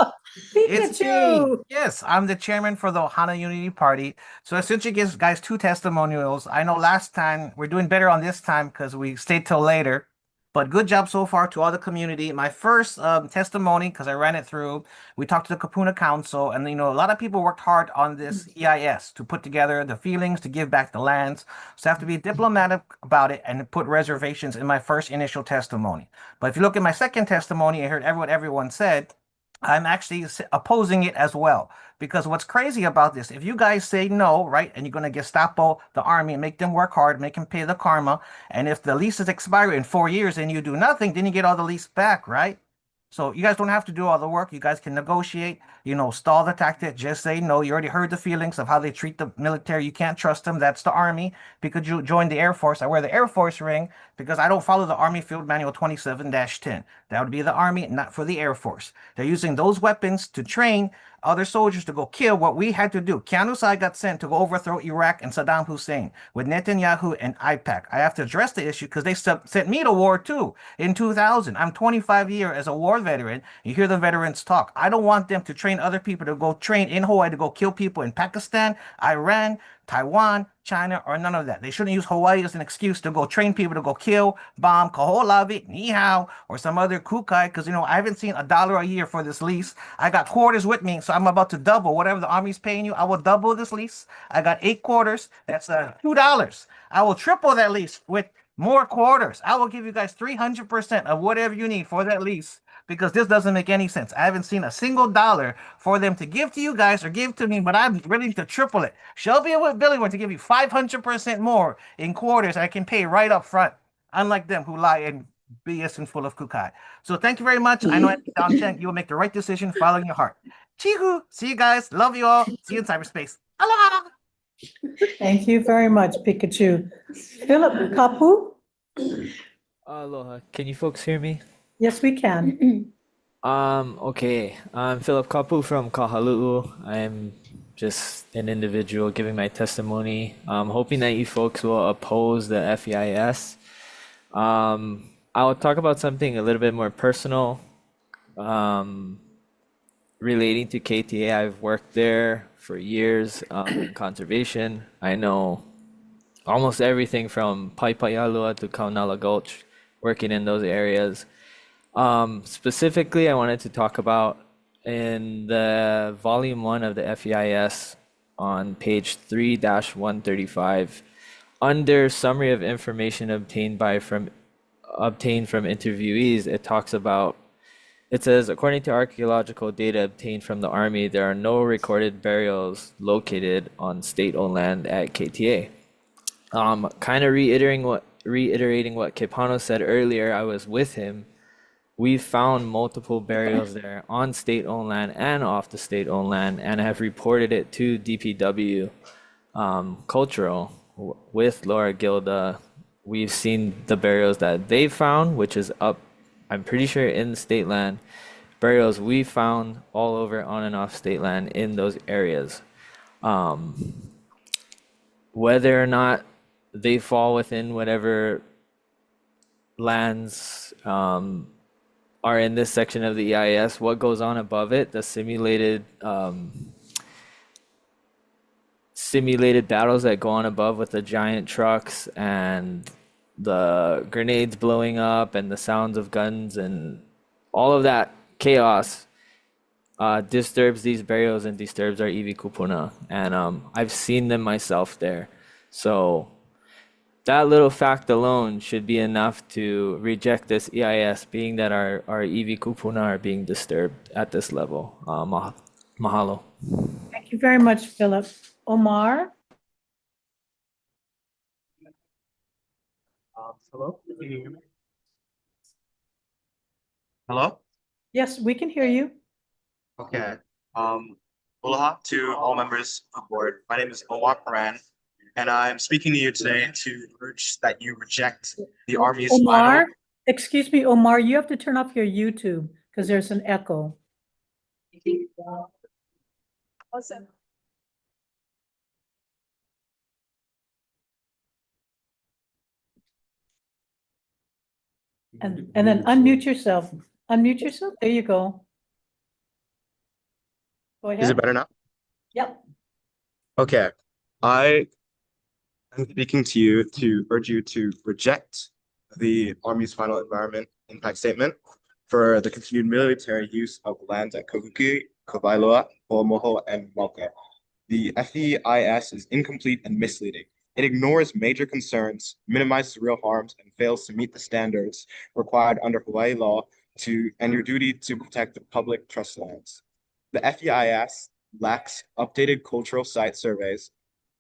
It's me. Yes, I'm the chairman for the Ohana Unity Party. So essentially gives guys two testimonials. I know last time, we're doing better on this time because we stayed till later. But good job so far to all the community. My first testimony, because I ran it through, we talked to the Kapuna Council, and a lot of people worked hard on this EIS to put together the feelings, to give back the lands. So I have to be diplomatic about it and put reservations in my first initial testimony. But if you look at my second testimony, I heard what everyone said. I'm actually opposing it as well. Because what's crazy about this, if you guys say no, right, and you're going to Gestapo the army and make them work hard, make them pay the karma, and if the leases expire in 4 years and you do nothing, then you get all the lease back, right? So you guys don't have to do all the work. You guys can negotiate, stall the tactic, just say no. You already heard the feelings of how they treat the military. You can't trust them. That's the army. Because you join the Air Force. I wear the Air Force ring because I don't follow the Army Field Manual 27-10. That would be the Army, not for the Air Force. They're using those weapons to train other soldiers to go kill what we had to do. Kianusai got sent to go overthrow Iraq and Saddam Hussein with Netanyahu and AIPAC. I have to address the issue because they sent me to war too in 2000. I'm 25 years as a war veteran. You hear the veterans talk. I don't want them to train other people to go train in Hawaii to go kill people in Pakistan, Iran, Taiwan, China, or none of that. They shouldn't use Hawaii as an excuse to go train people to go kill, bomb, kaholavi, ni hao, or some other kukai, because, I haven't seen $1 a year for this lease. I got quarters with me, so I'm about to double whatever the Army's paying you. I will double this lease. I got 8 quarters. That's $2. I will triple that lease with more quarters. I will give you guys 300% of whatever you need for that lease. Because this doesn't make any sense. I haven't seen a single dollar for them to give to you guys or give to me, but I'm ready to triple it. Shelby and Billy want to give you 500% more in quarters I can pay right up front, unlike them who lie and BS and full of kukai. So thank you very much. I know, Don Chen, you will make the right decision following your heart. Chihu, see you guys. Love you all. See you in cyberspace. Aloha. Thank you very much, Pikachu. Philip Kapu? Aloha. Can you folks hear me? Yes, we can. Okay. I'm Philip Kapu from Kahaluu. I'm just an individual giving my testimony. Hoping that you folks will oppose the FEIS. I'll talk about something a little bit more personal, relating to KTA. I've worked there for years in conservation. I know almost everything from Paipaialua to Kaunala Gulch, working in those areas. Specifically, I wanted to talk about in the volume 1 of the FEIS on page 3-135, under summary of information obtained from interviewees, it says, according to archaeological data obtained from the Army, there are no recorded burials located on state-owned land at KTA. Kind of reiterating what Kipano said earlier, I was with him. We found multiple burials there on state-owned land and off the state-owned land, and have reported it to DPW Cultural with Laura Gilda. We've seen the burials that they found, which is up, I'm pretty sure, in the state land. Burials we found all over on and off state land in those areas. Whether or not they fall within whatever lands are in this section of the EIS, what goes on above it, the simulated battles that go on above with the giant trucks and the grenades blowing up and the sounds of guns and all of that chaos disturbs these burials and disturbs our iwi kupuna. And I've seen them myself there. So that little fact alone should be enough to reject this EIS, being that our iwi kupuna are being disturbed at this level. Mahalo. Thank you very much, Philip. Omar? Hello? Can you hear me? Hello? Yes, we can hear you. Okay. Aloha to all members of the board. My name is Omar Paran, and I'm speaking to you today to urge that you reject the Army's Omar, final. excuse me, Omar, you have to turn off your YouTube because there's an echo. Awesome. And then unmute yourself. Unmute yourself. There you go. Go ahead. Is it better now? Yep. Okay. I am speaking to you to urge you to reject the Army's final environment impact statement for the continued military use of lands at Kokuki, Kawailoa, Ho'omoho, and Mauka. The FEIS is incomplete and misleading. It ignores major concerns, minimizes real harms, and fails to meet the standards required under Hawaii law and your duty to protect the public trust lands. The FEIS lacks updated cultural site surveys,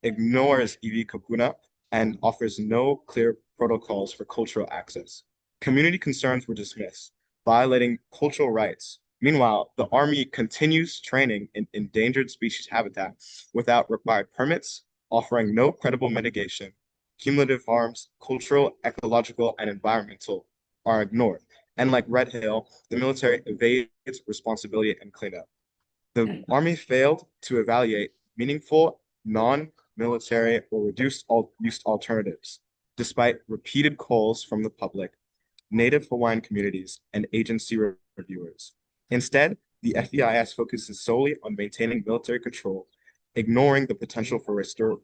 ignores iwi kupuna, and offers no clear protocols for cultural access. Community concerns were dismissed, violating cultural rights. Meanwhile, the Army continues training in endangered species habitat without required permits, offering no credible mitigation. Cumulative harms, cultural, ecological, and environmental, are ignored. And like Red Hill, the military evades responsibility and cleanup. The Army failed to evaluate meaningful, non-military or reduced use alternatives, despite repeated calls from the public, Native Hawaiian communities, and agency reviewers. Instead, the FEIS focuses solely on maintaining military control, ignoring the potential for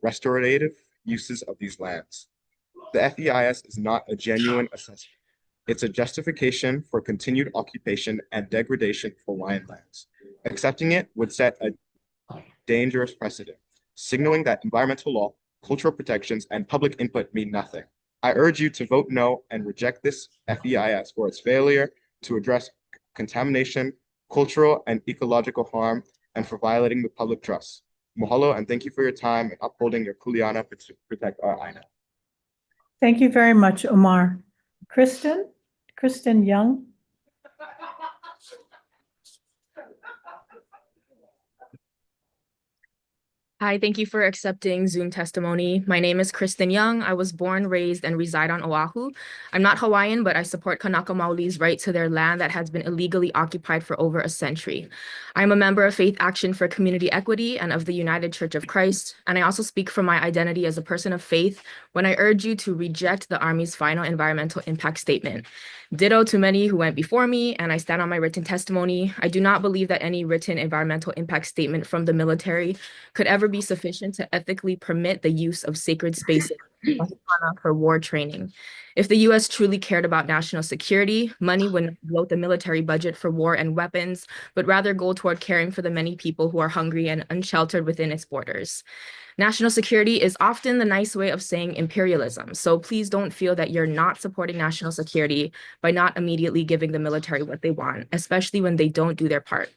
restorative uses of these lands. The FEIS is not a genuine assessment. It's a justification for continued occupation and degradation of Hawaiian lands. Accepting it would set a dangerous precedent, signaling that environmental law, cultural protections, and public input mean nothing. I urge you to vote no and reject this FEIS for its failure to address contamination, cultural and ecological harm, and for violating the public trust. Mahalo, and thank you for your time and upholding your kuleana to protect our aina. Thank you very much, Omar. Kristen Young. Hi, thank you for accepting Zoom testimony. My name is Kristen Young. I was born, raised, and reside on Oahu. I'm not Hawaiian, but I support Kanaka Maui's right to their land that has been illegally occupied for over a century. I'm a member of Faith Action for Community Equity and of the United Church of Christ, and I also speak from my identity as a person of faith when I urge you to reject the Army's final environmental impact statement. Ditto to many who went before me, and I stand on my written testimony. I do not believe that any written environmental impact statement from the military could ever be sufficient to ethically permit the use of sacred spaces for war training. If the US truly cared about national security, money would not bloat the military budget for war and weapons, but rather go toward caring for the many people who are hungry and unsheltered within its borders. National security is often the nice way of saying imperialism, so please don't feel that you're not supporting national security by not immediately giving the military what they want, especially when they don't do their part.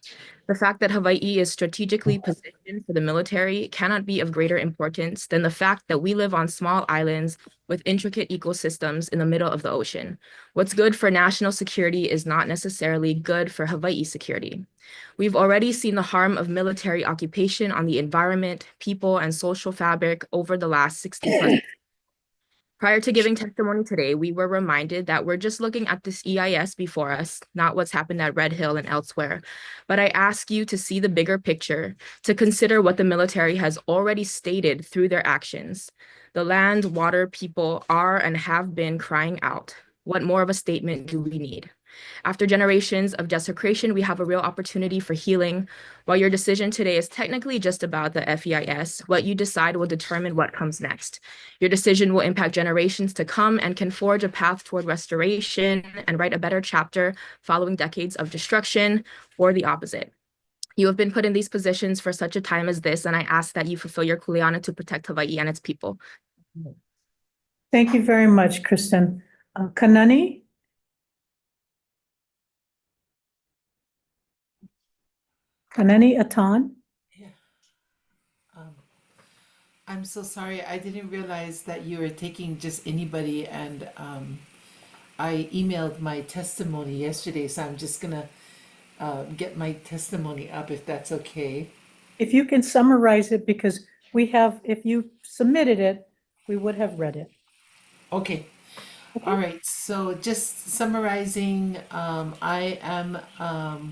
The fact that Hawaii is strategically positioned for the military cannot be of greater importance than the fact that we live on small islands with intricate ecosystems in the middle of the ocean. What's good for national security is not necessarily good for Hawaii security. We've already seen the harm of military occupation on the environment, people, and social fabric over the last 60 plus. Prior to giving testimony today, we were reminded that we're just looking at this EIS before us, not what's happened at Red Hill and elsewhere. But I ask you to see the bigger picture, to consider what the military has already stated through their actions. The land, water, people are and have been crying out. What more of a statement do we need? After generations of desecration, we have a real opportunity for healing. While your decision today is technically just about the FEIS, what you decide will determine what comes next. Your decision will impact generations to come and can forge a path toward restoration and write a better chapter following decades of destruction or the opposite. You have been put in these positions for such a time as this, and I ask that you fulfill your kuleana to protect Hawaii and its people. Thank you very much, Kristen. Kanani? Kanani Atan? I'm so sorry. I didn't realize that you were taking just anybody, and I emailed my testimony yesterday, so I'm just gonna get my testimony up if that's okay. If you can summarize it, because we have, if you submitted it, we would have read it. Okay. All right. So just summarizing, I am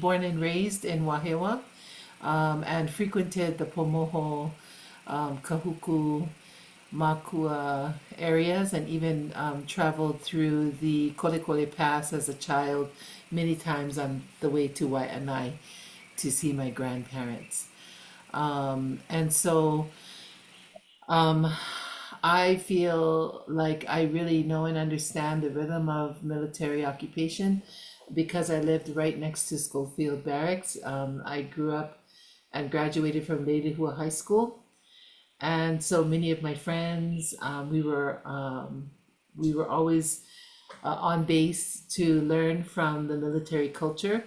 born and raised in Wahiawa, and frequented the Pomoho, Kahuku, Makua areas, and even traveled through the Kolekole Pass as a child many times on the way to Waianae to see my grandparents. And so I feel like I really know and understand the rhythm of military occupation because I lived right next to Schofield Barracks. I grew up and graduated from Leilehua High School. And so many of my friends, we were always on base to learn from the military culture.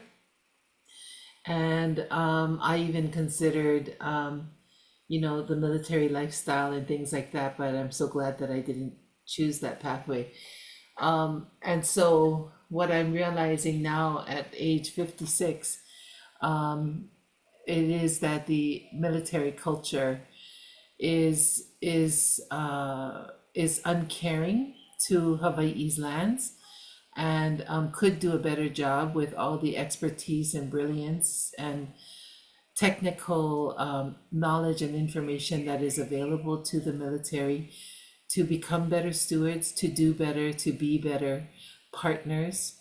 And I even considered, the military lifestyle and things like that, but I'm so glad that I didn't choose that pathway. And so what I'm realizing now at age 56, it is that the military culture is uncaring to Hawaii's lands, and could do a better job with all the expertise and brilliance and technical knowledge and information that is available to the military to become better stewards, to do better, to be better partners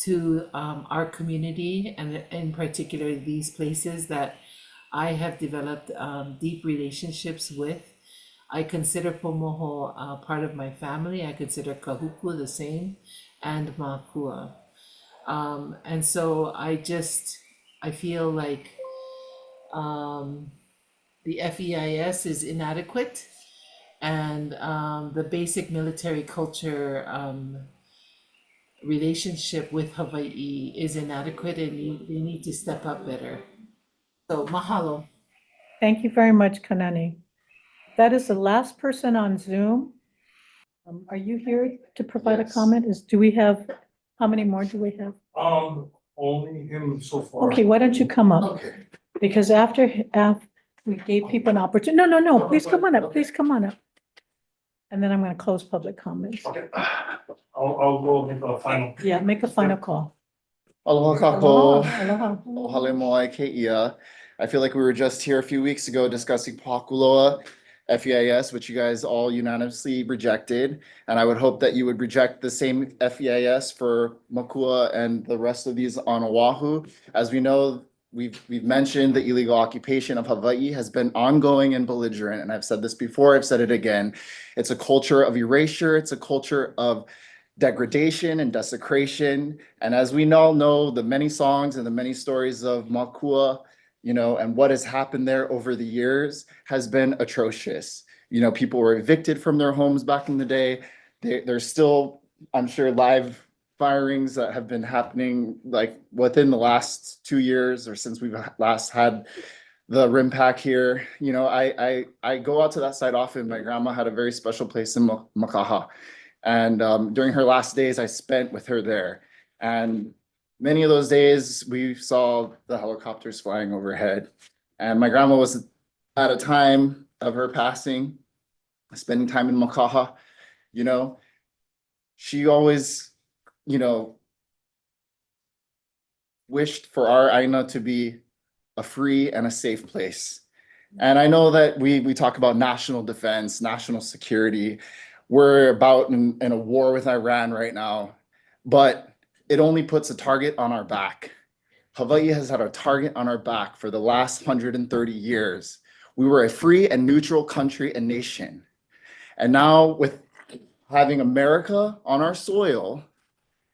to our community, and in particular these places that I have developed deep relationships with. I consider Pomoho part of my family. I consider Kahuku the same, and Makua. And so I feel like the FEIS is inadequate, and the basic military culture relationship with Hawaii is inadequate, and they need to step up better. So mahalo. Thank you very much, Kanani. That is the last person on Zoom. Are you here to provide a comment? How many more do we have? Only him so far. Okay, why don't you come up? Okay. Because after We gave people an opportunity. No, please come on up, please come on up. And then I'm gonna close public comments. I'll go make a final. Yeah, make a final call. Aloha kako. Aloha. Ohale moai ke ia. I feel like we were just here a few weeks ago discussing Pakuloa FEIS, which you guys all unanimously rejected. And I would hope that you would reject the same FEIS for Makua and the rest of these on Oahu. As we know, we've mentioned the illegal occupation of Hawaii has been ongoing and belligerent. And I've said this before, I've said it again. It's a culture of erasure. It's a culture of degradation and desecration. And as we all know, the many songs and the many stories of Makua, you know, and what has happened there over the years has been atrocious. You know, people were evicted from their homes back in the day. There's still, I'm sure, live firings that have been happening like within the last 2 years or since we've last had the RIMPAC here. You know, I go out to that site often. My grandma had a very special place in Makaha. And during her last days, I spent with her there. And many of those days, we saw the helicopters flying overhead. And my grandma was at a time of her passing, spending time in Makaha. You know, she always, you know, wished for our Aina to be a free and a safe place. And I know that we talk about national defense, national security. We're about in a war with Iran right now, but it only puts a target on our back. Hawaii has had a target on our back for the last 130 years. We were a free and neutral country and nation. And now with having America on our soil,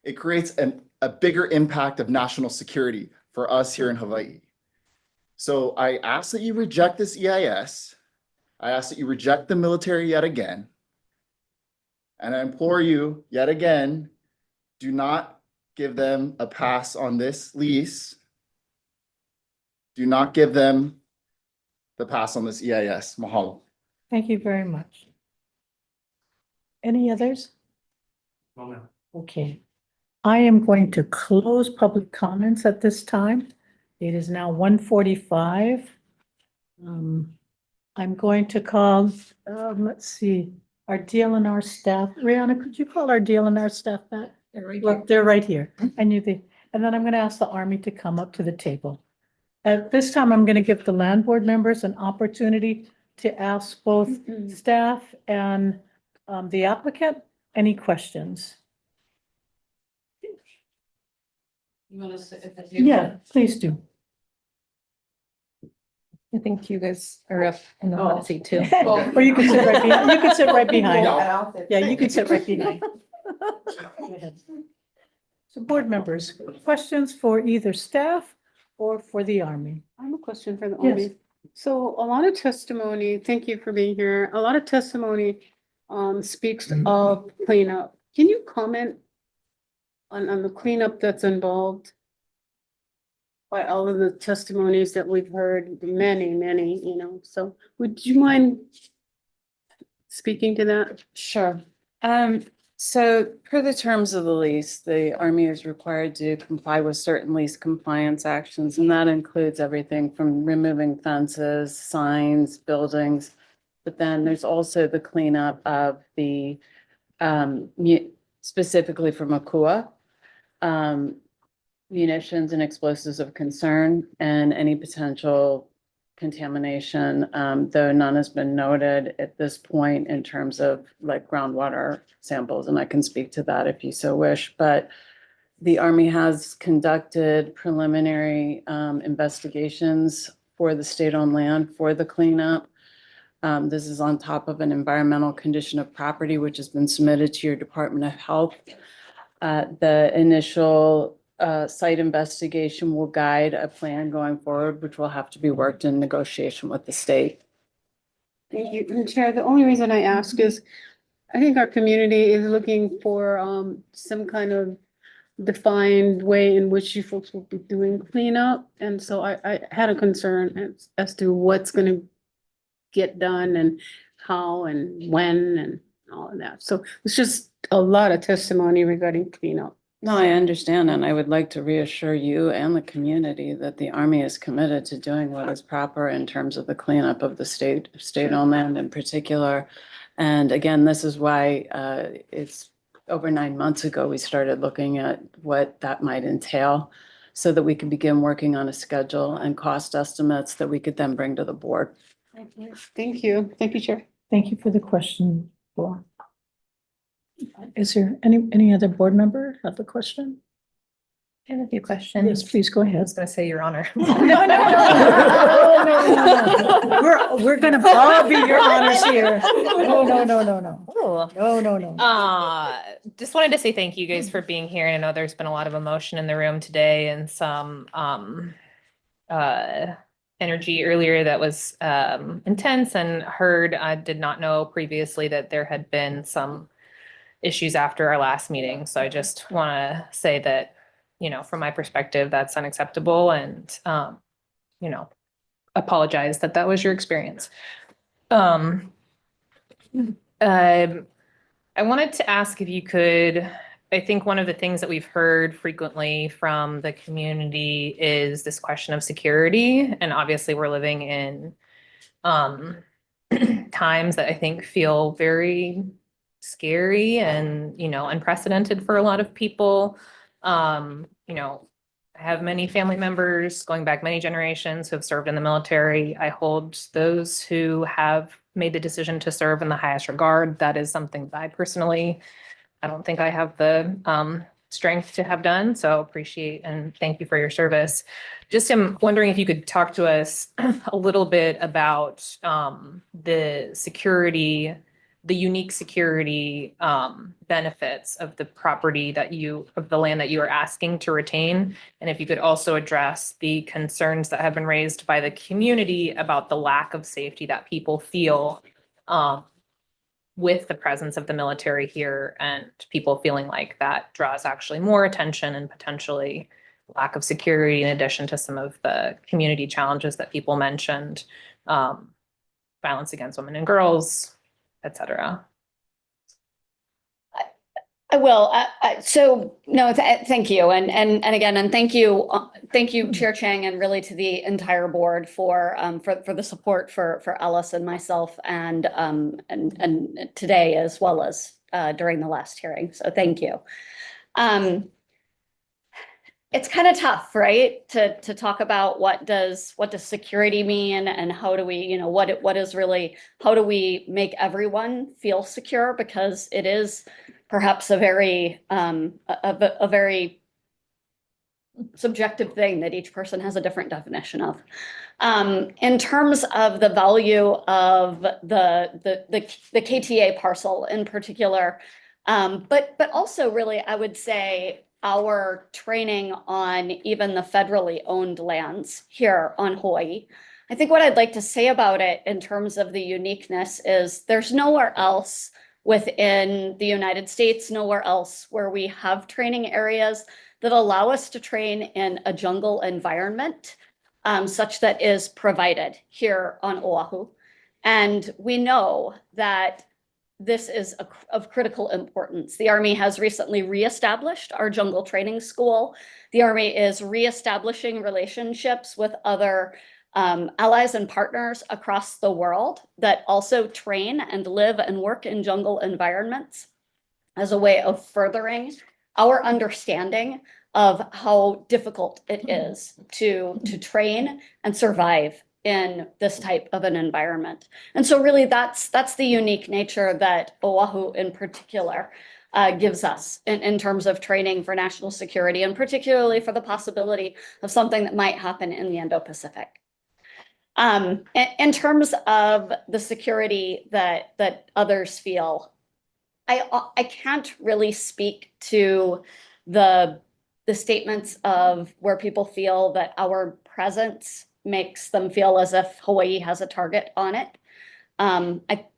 it creates a bigger impact of national security for us here in Hawaii. So I ask that you reject this EIS. I ask that you reject the military yet again. And I implore you yet again, do not give them a pass on this lease. Do not give them the pass on this EIS. Mahalo. Thank you very much. Any others? No, ma'am. Okay. I am going to close public comments at this time. It is now 1:45. I'm going to call, let's see, our DLNR staff. Rihanna, could you call our DLNR staff back? Look, they're right here. I knew they, and then I'm going to ask the Army to come up to the table. At this time, I'm going to give the land board members an opportunity to ask both staff and the applicant any questions. You want to sit at the table? Yeah, please do. I think you guys are up in the hot seat too. Or you can sit right behind. You can sit right behind. Yeah, you can sit right behind. Go ahead. So board members, questions for either staff or for the Army? I have a question for the Yes. Army. So a lot of testimony, thank you for being here. A lot of testimony speaks of cleanup. Can you comment on the cleanup that's involved by all of the testimonies that we've heard, many, you know, so would you mind speaking to that? Sure. So per the terms of the lease, the Army is required to comply with certain lease compliance actions, and that includes everything from removing fences, signs, buildings. But then there's also the cleanup of the, specifically for Makua, munitions and explosives of concern and any potential contamination, though none has been noted at this point in terms of like groundwater samples, and I can speak to that if you so wish. But the Army has conducted preliminary investigations for the state-owned land for the cleanup. This is on top of an environmental condition of property, which has been submitted to your Department of Health. The initial site investigation will guide a plan going forward, which will have to be worked in negotiation with the state. Thank you. And Chair, the only reason I ask is I think our community is looking for some kind of defined way in which you folks will be doing cleanup. And so I had a concern as to what's going to get done and how and when and all of that. So it's just a lot of testimony regarding cleanup. No, I understand, and I would like to reassure you and the community that the Army is committed to doing what is proper in terms of the cleanup of the state-owned land in particular. And again, this is why it's over 9 months ago, we started looking at what that might entail so that we could begin working on a schedule and cost estimates that we could then bring to the board. Thank you. Thank you, Chair. Thank you for the question, Laura. Is there any other board member have a question? I have a few questions. Yes, please go I ahead. was gonna say, Your Honor. We're gonna all be your honors here. No. Cool. No. Just wanted to say thank you guys for being here. And I know there's been a lot of emotion in the room today and some energy earlier that was intense and heard. I did not know previously that there had been some issues after our last meeting. So I just want to say that, you know, from my perspective, that's unacceptable and, you know, apologize that that was your experience. I wanted to ask if you could, I think one of the things that we've heard frequently from the community is this question of security. And obviously we're living in times that I think feel very scary and, you know, unprecedented for a lot of people. You know, I have many family members going back many generations who have served in the military. I hold those who have made the decision to serve in the highest regard. That is something that I don't think I have the strength to have done. So appreciate and thank you for your service. Just am wondering if you could talk to us a little bit about the security, the unique security benefits of the property of the land that you are asking to retain. And if you could also address the concerns that have been raised by the community about the lack of safety that people feel with the presence of the military here and people feeling like that draws actually more attention and potentially lack of security in addition to some of the community challenges that people mentioned, violence against women and girls, et cetera. I will. So no, thank you. And again, and thank you, Chair Chang, and really to the entire board for the support for Ellis and myself and today as well as during the last hearing. So thank you. It's kind of tough, right? To talk about what does security mean and how do we, you know, what is really, how do we make everyone feel secure? Because it is perhaps a very subjective thing that each person has a different definition of. In terms of the value of the KTA parcel in particular, but also really, I would say our training on even the federally owned lands here on Hawaii. I think what I'd like to say about it in terms of the uniqueness is there's nowhere else within the United States, nowhere else where we have training areas that allow us to train in a jungle environment such that is provided here on Oahu. And we know that this is of critical importance. The Army has recently reestablished our jungle training school. The Army is reestablishing relationships with other allies and partners across the world that also train and live and work in jungle environments as a way of furthering our understanding of how difficult it is to train and survive in this type of an environment. And so really that's the unique nature that Oahu in particular gives us in terms of training for national security and particularly for the possibility of something that might happen in the Indo-Pacific. In terms of the security that others feel, I can't really speak to the statements of where people feel that our presence makes them feel as if Hawaii has a target on it.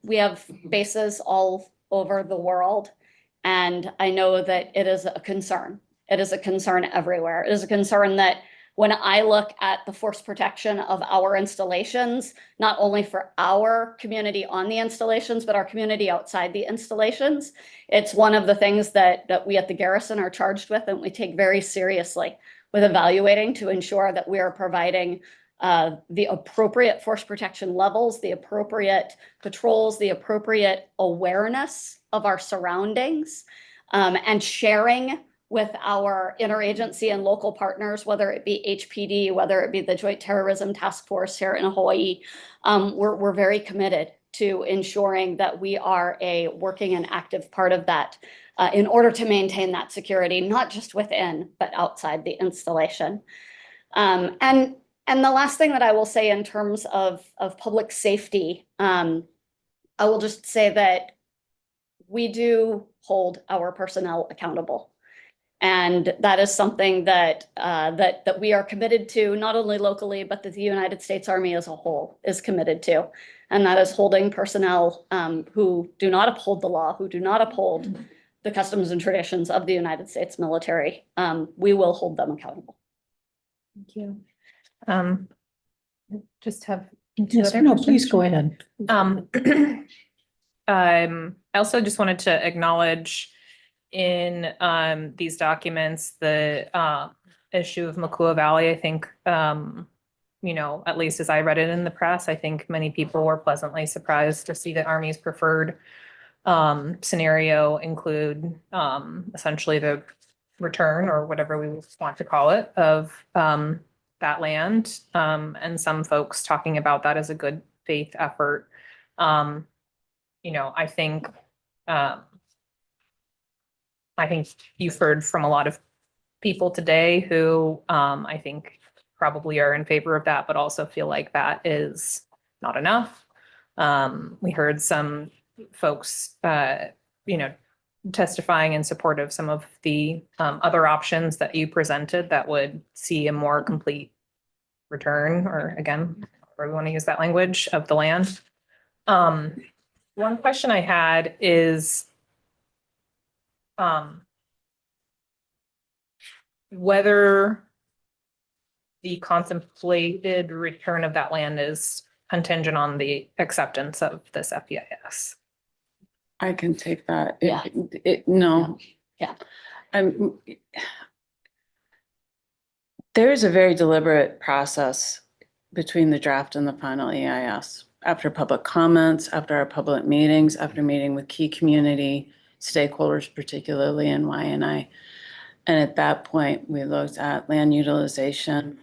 We have bases all over the world, and I know that it is a concern. It is a concern everywhere. It is a concern that when I look at the force protection of our installations, not only for our community on the installations, but our community outside the installations, it's one of the things that we at the Garrison are charged with and we take very seriously with evaluating to ensure that we are providing the appropriate force protection levels, the appropriate patrols, the appropriate awareness of our surroundings, and sharing with our interagency and local partners, whether it be HPD, whether it be the Joint Terrorism Task Force here in Hawaii. We're very committed to ensuring that we are a working and active part of that in order to maintain that security, not just within, but outside the installation. And the last thing that I will say in terms of public safety, I will just say that we do hold our personnel accountable. And that is something that we are committed to, not only locally, but that the United States Army as a whole is committed to. And that is holding personnel who do not uphold the law, who do not uphold the customs and traditions of the United States military. We will hold them accountable. Thank you. Just have two Yes, other no, questions. please go ahead. I also just wanted to acknowledge in these documents the issue of Makua Valley. I think, you know, at least as I read it in the press, I think many people were pleasantly surprised to see that Army's preferred scenario include essentially the return, or whatever we want to call it, of that land, and some folks talking about that as a good faith effort. You know, I think you've heard from a lot of people today who I think probably are in favor of that, but also feel like that is not enough. We heard some folks, you know, testifying in support of some of the other options that you presented that would see a more complete return, or again, or we want to use that language, of the land. One question I had is whether the contemplated return of that land is contingent on the acceptance of this FEIS. I can take that. Yeah. No. Yeah. There's a very deliberate process between the draft and the final EIS. After public comments, after our public meetings, after meeting with key community stakeholders, particularly in Waianae. And at that point, we looked at land utilization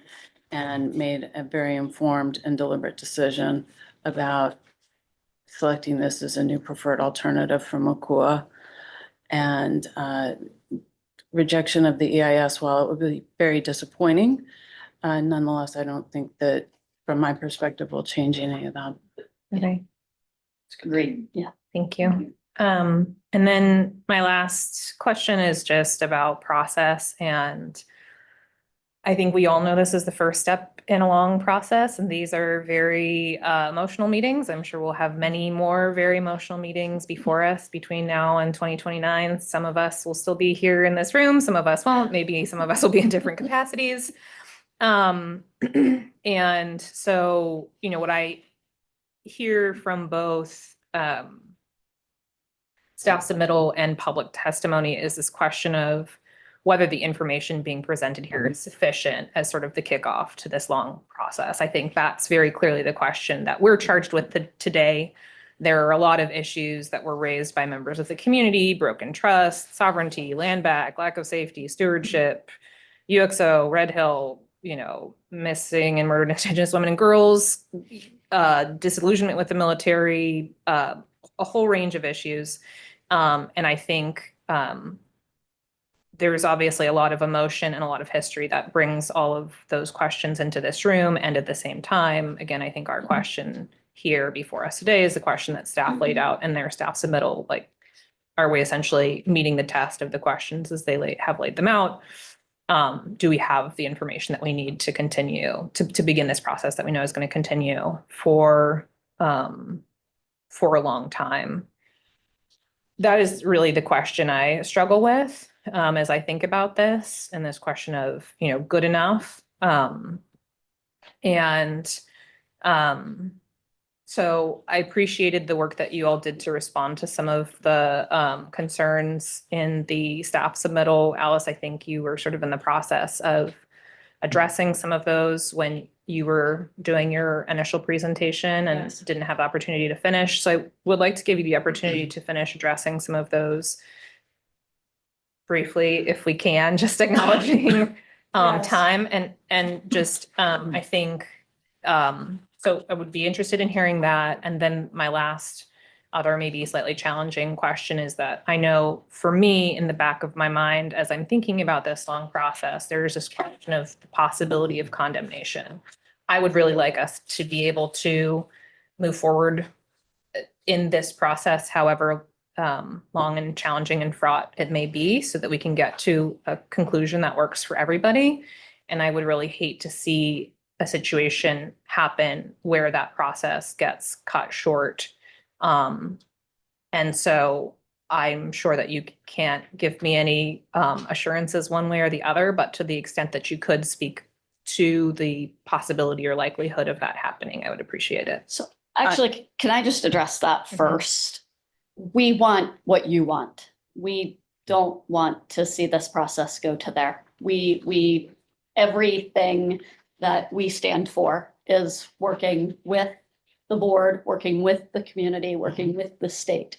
and made a very informed and deliberate decision about selecting this as a new preferred alternative for Makua. And rejection of the EIS, while it would be very disappointing, nonetheless, I don't think that, from my perspective, will change any of that. Okay. Great. Yeah. Thank you. And then my last question is just about process. And I think we all know this is the first step in a long process, and these are very emotional meetings. I'm sure we'll have many more very emotional meetings before us between now and 2029. Some of us will still be here in this room. Some of us won't. Maybe some of us will be in different capacities. And so, you know, what I hear from both staff submittal and public testimony is this question of whether the information being presented here is sufficient as sort of the kickoff to this long process. I think that's very clearly the question that we're charged with today. There are a lot of issues that were raised by members of the community: broken trust, sovereignty, land back, lack of safety, stewardship, UXO, Red Hill, you know, missing and murdered Indigenous women and girls, disillusionment with the military, a whole range of issues. And I think there's obviously a lot of emotion and a lot of history that brings all of those questions into this room. And at the same time, again, I think our question here before us today is the question that staff laid out in their staff submittal. Like, are we essentially meeting the test of the questions as they have laid them out? Do we have the information that we need to continue to begin this process that we know is going to continue for a long time? That is really the question I struggle with as I think about this, and this question of, you know, good enough And so I appreciated the work that you all did to respond to some of the concerns in the staff submittal. Alice, I think you were sort of in the process of addressing some of those when you were doing your initial presentation and Yes. didn't have the opportunity to finish. So I would like to give you the opportunity to finish addressing some of those briefly, if we can, just acknowledging Yes. time and just I think so I would be interested in hearing that. And then my last other maybe slightly challenging question is that I know for me in the back of my mind, as I'm thinking about this long process, there's this question of the possibility of condemnation. I would really like us to be able to move forward in this process, however long and challenging and fraught it may be, so that we can get to a conclusion that works for everybody. And I would really hate to see a situation happen where that process gets cut short. And so I'm sure that you can't give me any assurances one way or the other, but to the extent that you could speak to the possibility or likelihood of that happening, I would appreciate it. So actually, can I just address that first? We want what you want. We don't want to see this process go to there. We everything that we stand for is working with the board, working with the community, working with the state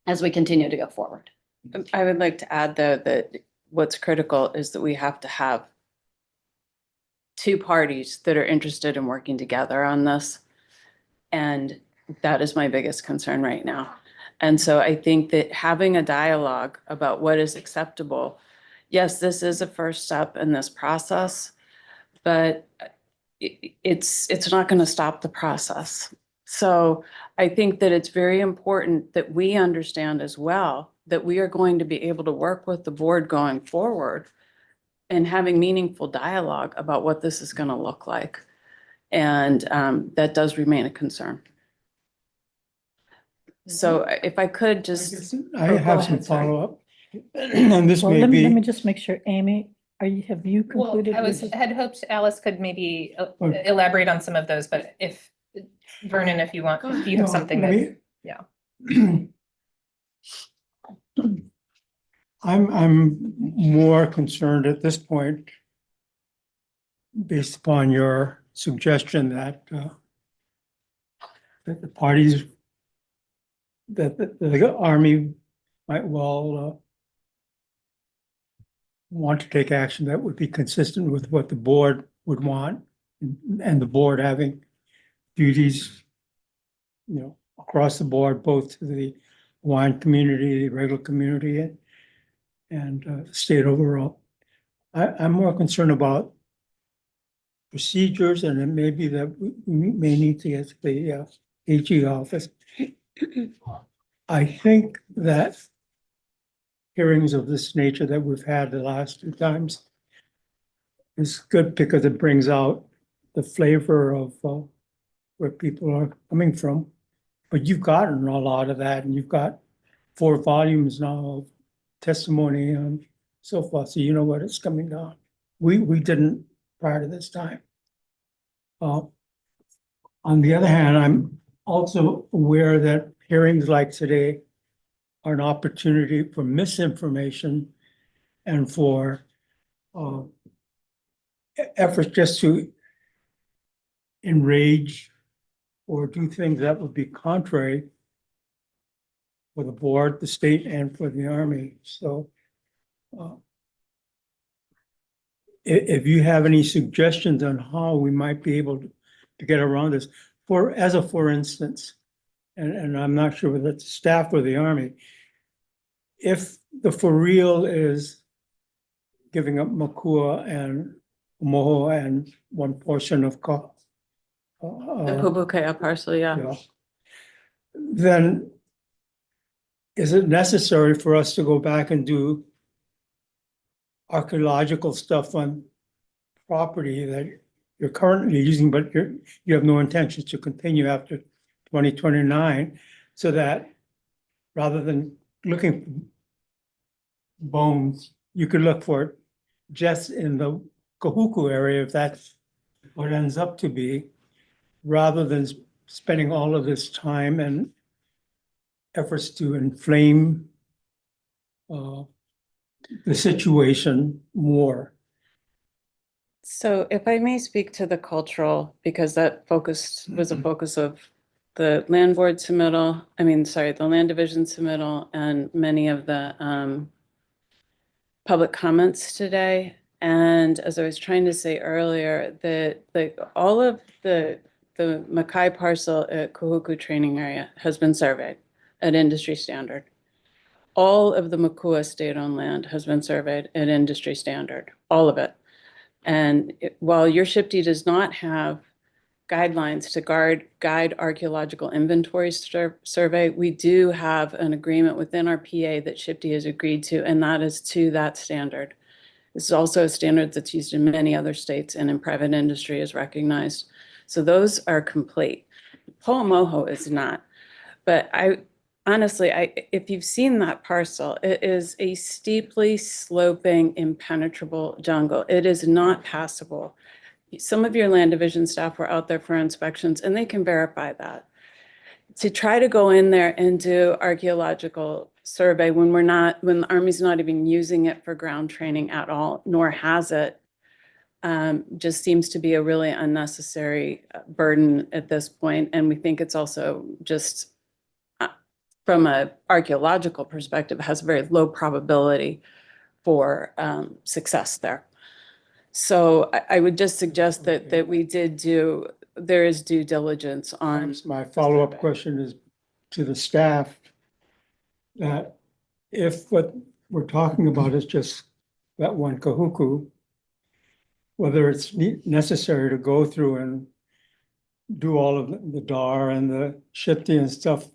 as we continue to go forward. I would like to add, though, that what's critical is that we have to have two parties that are interested in working together on this. And that is my biggest concern right now. And so I think that having a dialogue about what is acceptable, yes, this is a first step in this process, but it's not going to stop the process. So I think that it's very important that we understand as well that we are going to be able to work with the board going forward and having meaningful dialogue about what this is going to look like. And that does remain a concern. So if I could just. I go have ahead, some sorry. follow-up. And this Well, may let me be, just make sure, Amy, have you Well, concluded? I had hoped Alice could maybe Okay. elaborate on some of those, but if Vernon, if you want, if you have No, something let that, me- yeah. I'm more concerned at this point, based upon your suggestion that the parties, that the Army might well want to take action that would be consistent with what the board would want, and the board having duties, across the board, both to the Hawaiian community, the regular community, and the state overall. I'm more concerned about procedures, and it may be that we may need to get to the AG office. I think that hearings of this nature that we've had the last two times is good because it brings out the flavor of where people are coming from. But you've gotten a lot of that, and you've got 4 volumes now of testimony and so forth, so you know what it's coming down. We didn't prior to this time. On the other hand, I'm also aware that hearings like today are an opportunity for misinformation and for efforts just to enrage or do things that would be contrary for the board, the state, and for the Army. So if you have any suggestions on how we might be able to get around this, for instance, and I'm not sure whether it's staff or the Army, if the for real is giving up Makua and Moho and one portion of The Pupukea parcel, yeah. then is it necessary for us to go back and do archaeological stuff on property that you're currently using, but you have no intentions to continue after 2029, so that rather than looking for bones, you could look for it just in the Kahuku area, if that's what ends up to be, rather than spending all of this time and efforts to inflame the situation more. So if I may speak to the cultural, because that focus was a focus of the land board submittal, the land division submittal and many of the public comments today. And as I was trying to say earlier, all of the Mackay parcel at Kahuku training area has been surveyed at industry standard. All of the Makua state-owned land has been surveyed at industry standard, all of it. And while your SHPD does not have guidelines to guide archaeological inventory survey, we do have an agreement within our PA that SHPD has agreed to, and that is to that standard. This is also a standard that's used in many other states and in private industry is recognized. So those are complete. Po'amoho is not. But honestly, if you've seen that parcel, it is a steeply sloping, impenetrable jungle. It is not passable. Some of your land division staff were out there for inspections and they can verify that. To try to go in there and do archaeological survey when the Army's not even using it for ground training at all, nor has it, just seems to be a really unnecessary burden at this point. And we think it's also just from an archaeological perspective, has very low probability for success there. So I would just suggest that there is due diligence on. My follow-up question is to the staff, that if what we're talking about is just that one Kahuku, whether it's necessary to go through and do all of the DAR and the SHPD and stuff,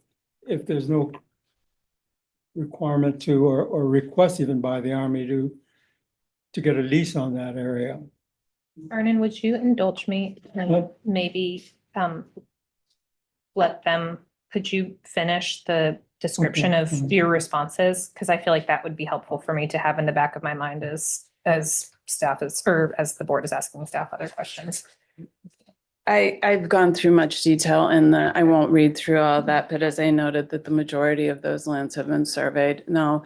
if there's no requirement to, or request even by the Army to get a lease on that area. Vernon, would you indulge me and What? maybe could you finish the description Okay. of your responses? Because I feel like that would be helpful for me to have in the back of my mind as staff is, or as the board is asking staff other questions. I've gone through much detail and I won't read through all that, but as I noted that the majority of those lands have been surveyed. Now,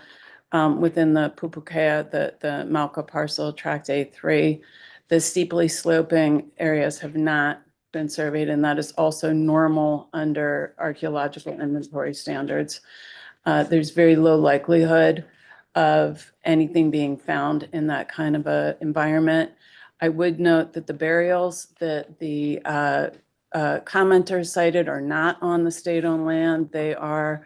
within the Pupukea, the Malka parcel, tract A3, the steeply sloping areas have not been surveyed, and that is also normal under archaeological inventory standards. There's very low likelihood of anything being found in that kind of a environment. I would note that the burials that the commenters cited are not on the state-owned land. They are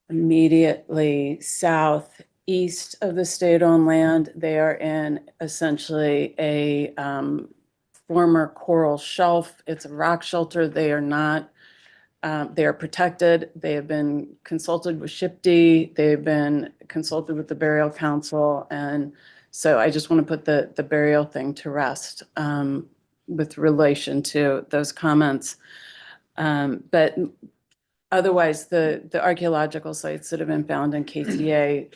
immediately southeast of the state-owned land. They are in essentially a former coral shelf. It's a rock shelter. They are not, they are protected. They have been consulted with SHPD. They've been consulted with the Burial Council. And so I just want to put the burial thing to rest with relation to those comments. But otherwise, the archaeological sites that have been found in KTA,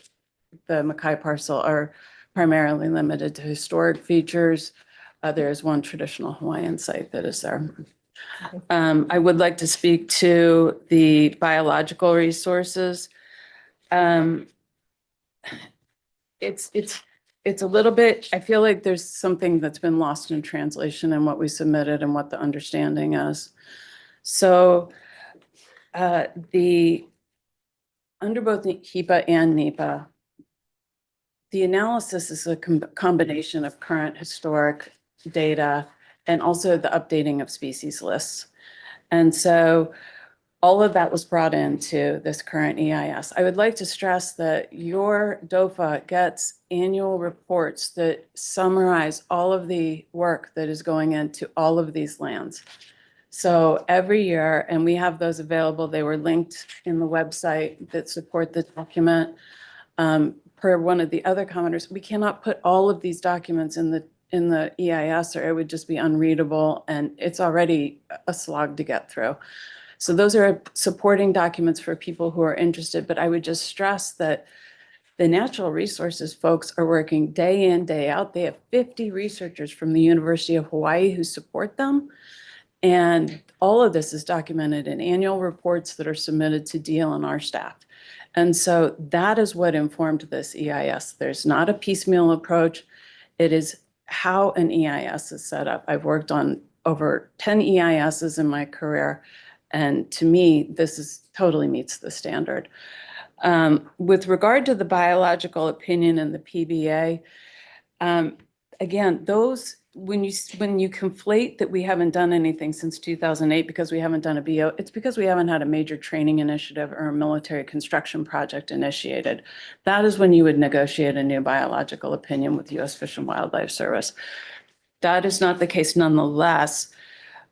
the Mackay parcel, are primarily limited to historic features. There is one traditional Hawaiian site that is there. I would like to speak to the biological resources. It's a little bit, I feel like there's something that's been lost in translation in what we submitted and what the understanding is. So under both HEPA and NEPA, the analysis is a combination of current historic data and also the updating of species lists. And so all of that was brought into this current EIS. I would like to stress that your DOFA gets annual reports that summarize all of the work that is going into all of these lands. So every year, and we have those available, they were linked in the website that support the document. Per one of the other commenters, we cannot put all of these documents in the EIS or it would just be unreadable, and it's already a slog to get through. So those are supporting documents for people who are interested, but I would just stress that The natural resources folks are working day in, day out. They have 50 researchers from the University of Hawaii who support them. And all of this is documented in annual reports that are submitted to DLNR staff. And so that is what informed this EIS. There's not a piecemeal approach. It is how an EIS is set up. I've worked on over 10 EISs in my career, and to me, this is totally meets the standard. With regard to the biological opinion and the PBA, again, those when you conflate that we haven't done anything since 2008 because we haven't done a BO, it's because we haven't had a major training initiative or a military construction project initiated. That is when you would negotiate a new biological opinion with U.S. Fish and Wildlife Service. That is not the case nonetheless.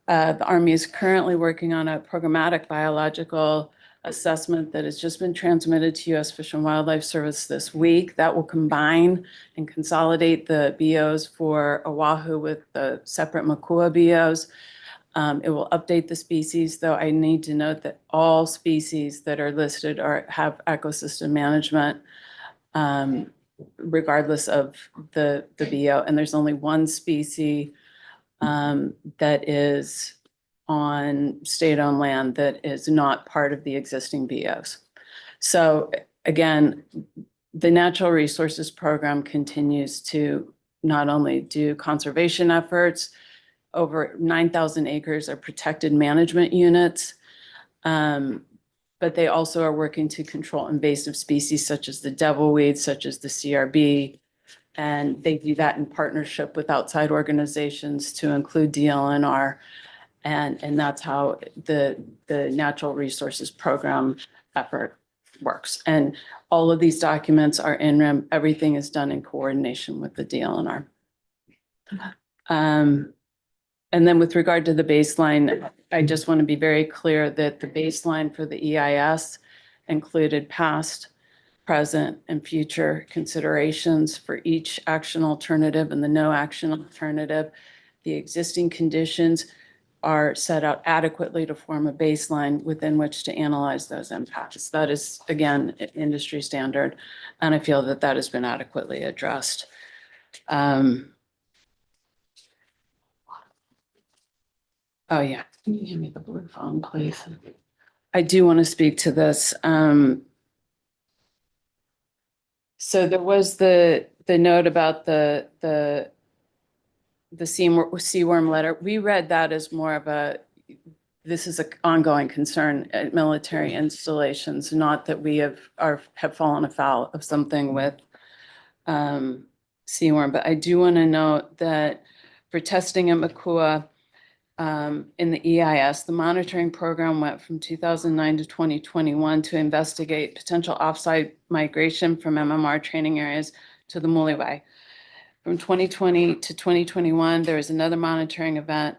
The Army is currently working on a programmatic biological assessment that has just been transmitted to U.S. Fish and Wildlife Service this week. That will combine and consolidate the BOs for Oahu with the separate Makua BOs. It will update the species, though I need to note that all species that are listed have ecosystem management, regardless of the BO. And there's only one species that is on state-owned land that is not part of the existing BOs. So again, the Natural Resources Program continues to not only do conservation efforts, over 9,000 acres are protected management units, but they also are working to control invasive species such as the devilweed, such as the CRB, and they do that in partnership with outside organizations to include DLNR. And that's how the Natural Resources Program effort works. And all of these documents are in REM. Everything is done in coordination with the DLNR. And then with regard to the baseline, I just want to be very clear that the baseline for the EIS included past, present, and future considerations for each action alternative and the no action alternative. The existing conditions are set out adequately to form a baseline within which to analyze those impacts. That is, again, industry standard, and I feel that that has been adequately addressed. Oh, yeah. Can you give me the blue phone, please? I do want to speak to this. So there was the note about the seaworm letter. We read that as more of this is an ongoing concern at military installations, not that we have fallen afoul of something with seaworm. But I do want to note that for testing at Makua, in the EIS, the monitoring program went from 2009 to 2021 to investigate potential offsite migration from MMR training areas to the Muliwai. From 2020 to 2021, there was another monitoring event.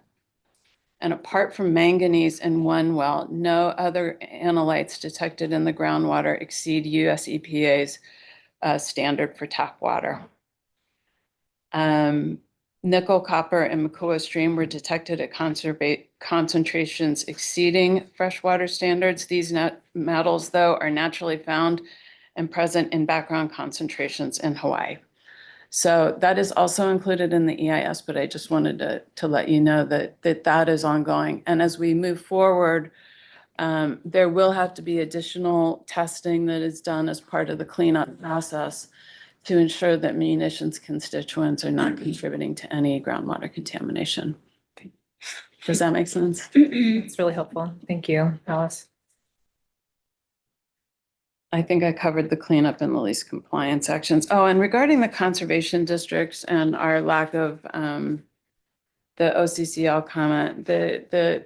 And apart from manganese in one well, no other analytes detected in the groundwater exceed US EPA's standard for tap water. Nickel, copper, and Makua stream were detected at concentrations exceeding freshwater standards. These metals, though, are naturally found and present in background concentrations in Hawaii. So that is also included in the EIS, but I just wanted to let you know that is ongoing. And as we move forward, there will have to be additional testing that is done as part of the cleanup process to ensure that munitions constituents are not contributing to any groundwater contamination. Does that make sense? It's really helpful. Thank you, Alice. I think I covered the cleanup and the lease compliance actions. Oh, and regarding the conservation districts and our lack of the OCCL comment, the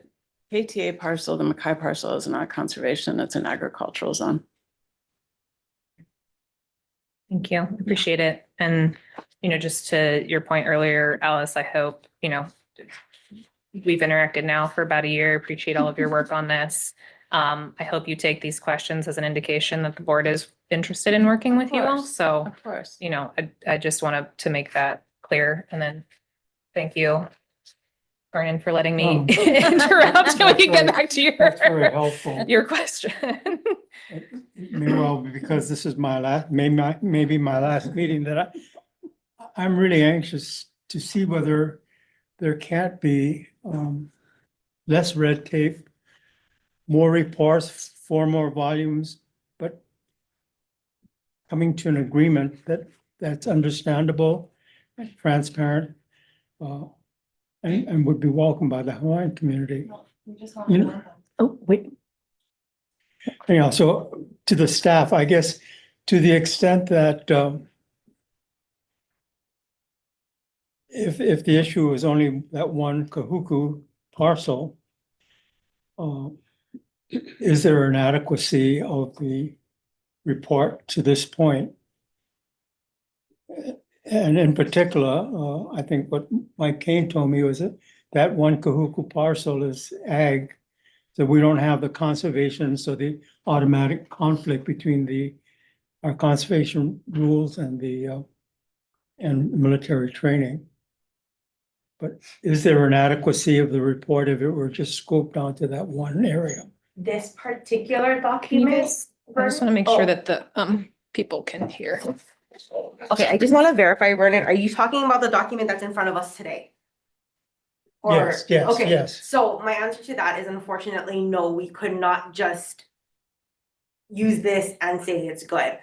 KTA parcel, the Mackay parcel is not conservation, it's an agricultural zone. Thank you. Appreciate it. And, just to your point earlier, Alice, I hope, we've interacted now for about a year. Appreciate all of your work on this. I hope you take these questions as an indication that the board is interested in working with you all. So, Of course. I just wanted to make that clear, and then thank you. Brian, for letting me Oh. interrupt so we can get back to That's very helpful. your question. Well, because this is my last, maybe my last meeting that I'm really anxious to see whether there can't be less red tape, more reports, 4 more volumes, but coming to an agreement that's understandable and transparent, and would be welcomed by the Hawaiian community. You know, Oh, wait, anyhow, so to the staff, I guess, to the extent that if the issue is only that one Kahuku parcel, is there an adequacy of the report to this point? And in particular, I think what Mike Kane told me was that one Kahuku parcel is ag, so we don't have the conservation, so the automatic conflict between our conservation rules and and military training. But is there an adequacy of the report if it were just scoped onto that one area? This particular document. I just want to make sure that the people can hear. Okay, I just want to verify, Vernon, are you talking about the document that's in front of us today? Or- Yes, Okay, yes. so my answer to that is unfortunately, no, we could not just use this and say it's good.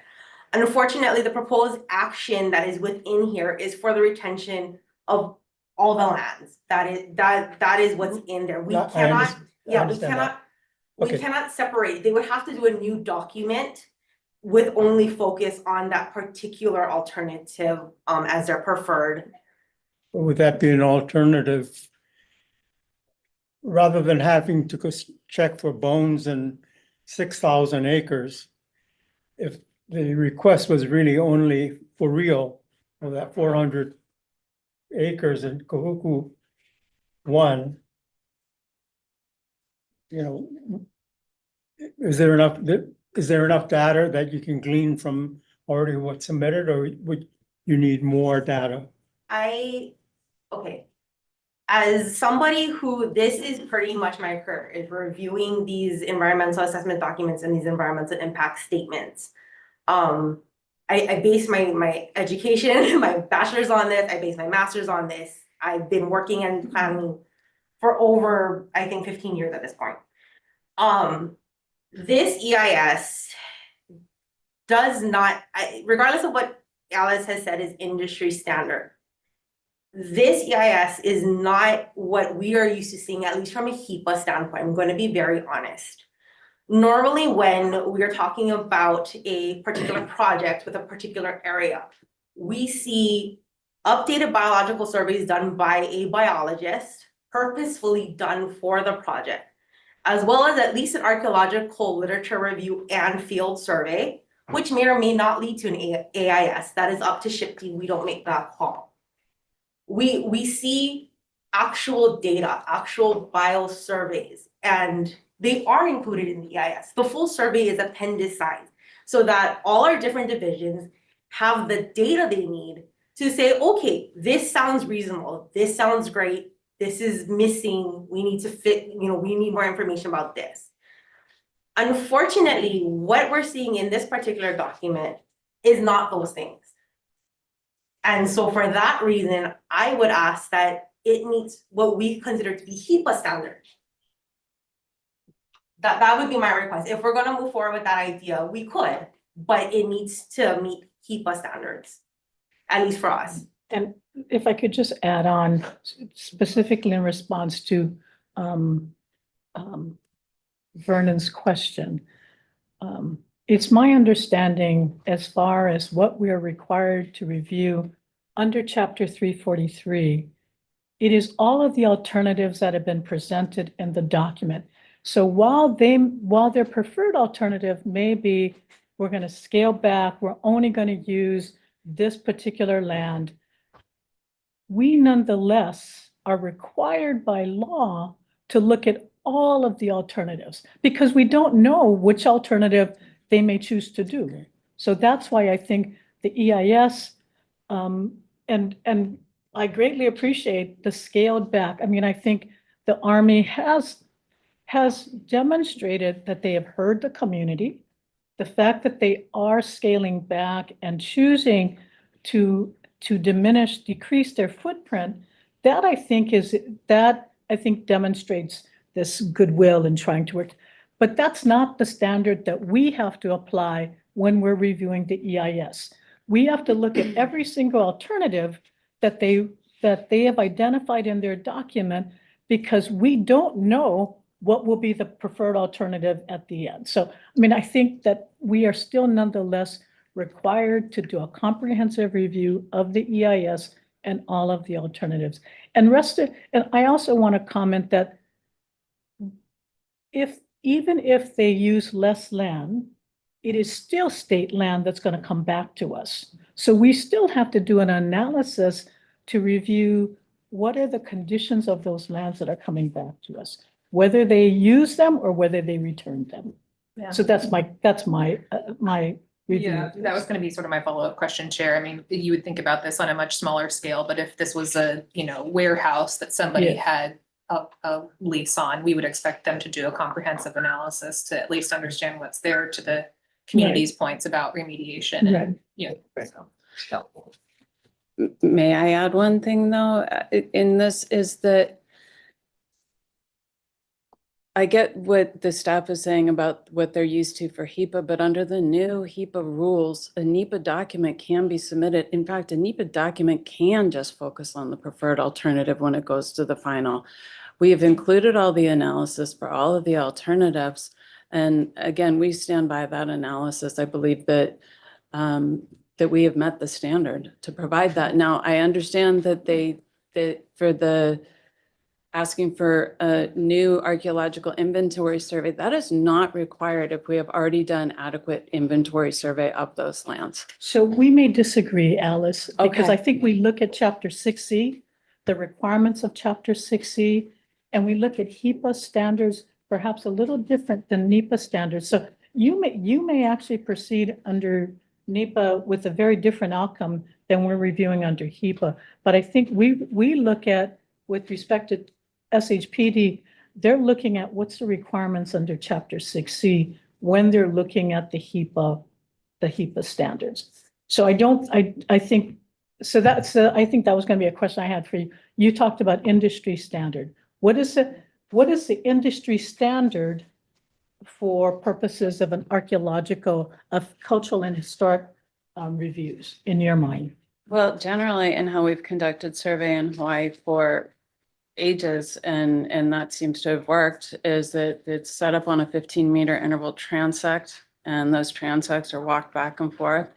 Unfortunately, the proposed action that is within here is for the retention of all the lands. That is what's in there. We No, I cannot, understand yeah, we that. cannot, we Okay. cannot separate. They would have to do a new document with only focus on that particular alternative as their preferred. Would that be an alternative? Rather than having to check for bones and 6,000 acres, if the request was really only for real, or that 400 acres in Kahuku 1, you know, is there enough data that you can glean from already what's submitted, or would you need more data? Okay. As somebody who, this is pretty much my career, is reviewing these environmental assessment documents and these environmental impact statements. I base my education, my bachelor's on this, I base my master's on this. I've been working in planning for over, I think, 15 years at this point. This EIS does not, regardless of what Alice has said is industry standard, this EIS is not what we are used to seeing, at least from a HEPA standpoint. I'm going to be very honest. Normally, when we are talking about a particular project with a particular area, we see updated biological surveys done by a biologist, purposefully done for the project, as well as at least an archaeological literature review and field survey, which may or may not lead to an AIS. That is up to SHPE. We don't make that call. We see actual data, actual bio surveys, and they are included in the EIS. The full survey is appendicized so that all our different divisions have the data they need to say, okay, this sounds reasonable, this sounds great, this is missing, we need to fit, we need more information about this. Unfortunately, what we're seeing in this particular document is not those things. And so for that reason, I would ask that it meets what we consider to be HEPA standards. That would be my request. If we're gonna move forward with that idea, we could, but it needs to meet HEPA standards, at least for us. And if I could just add on specifically in response to Vernon's question. It's my understanding as far as what we are required to review under Chapter 343, it is all of the alternatives that have been presented in the document. So while their preferred alternative may be, we're going to scale back, we're only going to use this particular land, we nonetheless are required by law to look at all of the alternatives because we don't know which alternative they may choose to do. So that's why I think the EIS and I greatly appreciate the scaled back. I mean, I think the Army has demonstrated that they have heard the community. The fact that they are scaling back and choosing to decrease their footprint, that I think demonstrates this goodwill in trying to work. But that's not the standard that we have to apply when we're reviewing the EIS. We have to look at every single alternative that they have identified in their document, because we don't know what will be the preferred alternative at the end. So, I mean, I think that we are still nonetheless required to do a comprehensive review of the EIS and all of the alternatives. And I also want to comment that even if they use less land, it is still state land that's going to come back to us. So we still have to do an analysis to review what are the conditions of those lands that are coming back to us, whether they use them or whether they return them. Yeah. So that's my review. Yeah, that was gonna be sort of my follow-up question, Chair. I mean, you would think about this on a much smaller scale, but if this was a, warehouse that somebody Yeah. had a lease on, we would expect them to do a comprehensive analysis to at least understand what's there, to the community's points about remediation and, Right. so. May I add one thing though, in this is that I get what the staff is saying about what they're used to for HEPA, but under the new HEPA rules, a NEPA document can be submitted. In fact, a NEPA document can just focus on the preferred alternative when it goes to the final. We have included all the analysis for all of the alternatives. And again, we stand by that analysis. I believe that that we have met the standard to provide that. Now, I understand that for the asking for a new archaeological inventory survey, that is not required if we have already done adequate inventory survey of those lands. So we may disagree, Alice, because Okay. I think we look at Chapter 6C, the requirements of Chapter 6C, and we look at HEPA standards, perhaps a little different than NEPA standards. So you may actually proceed under NEPA with a very different outcome than we're reviewing under HEPA. But I think we look at, with respect to SHPD, they're looking at what's the requirements under Chapter 6C when they're looking at the HEPA standards. So I think that was going to be a question I had for you. You talked about industry standard. What is the industry standard for purposes of of cultural and historic reviews in your mind? Well, generally, in how we've conducted survey in Hawaii for ages, and that seems to have worked, is that it's set up on a 15-meter interval transect, and those transects are walked back and forth.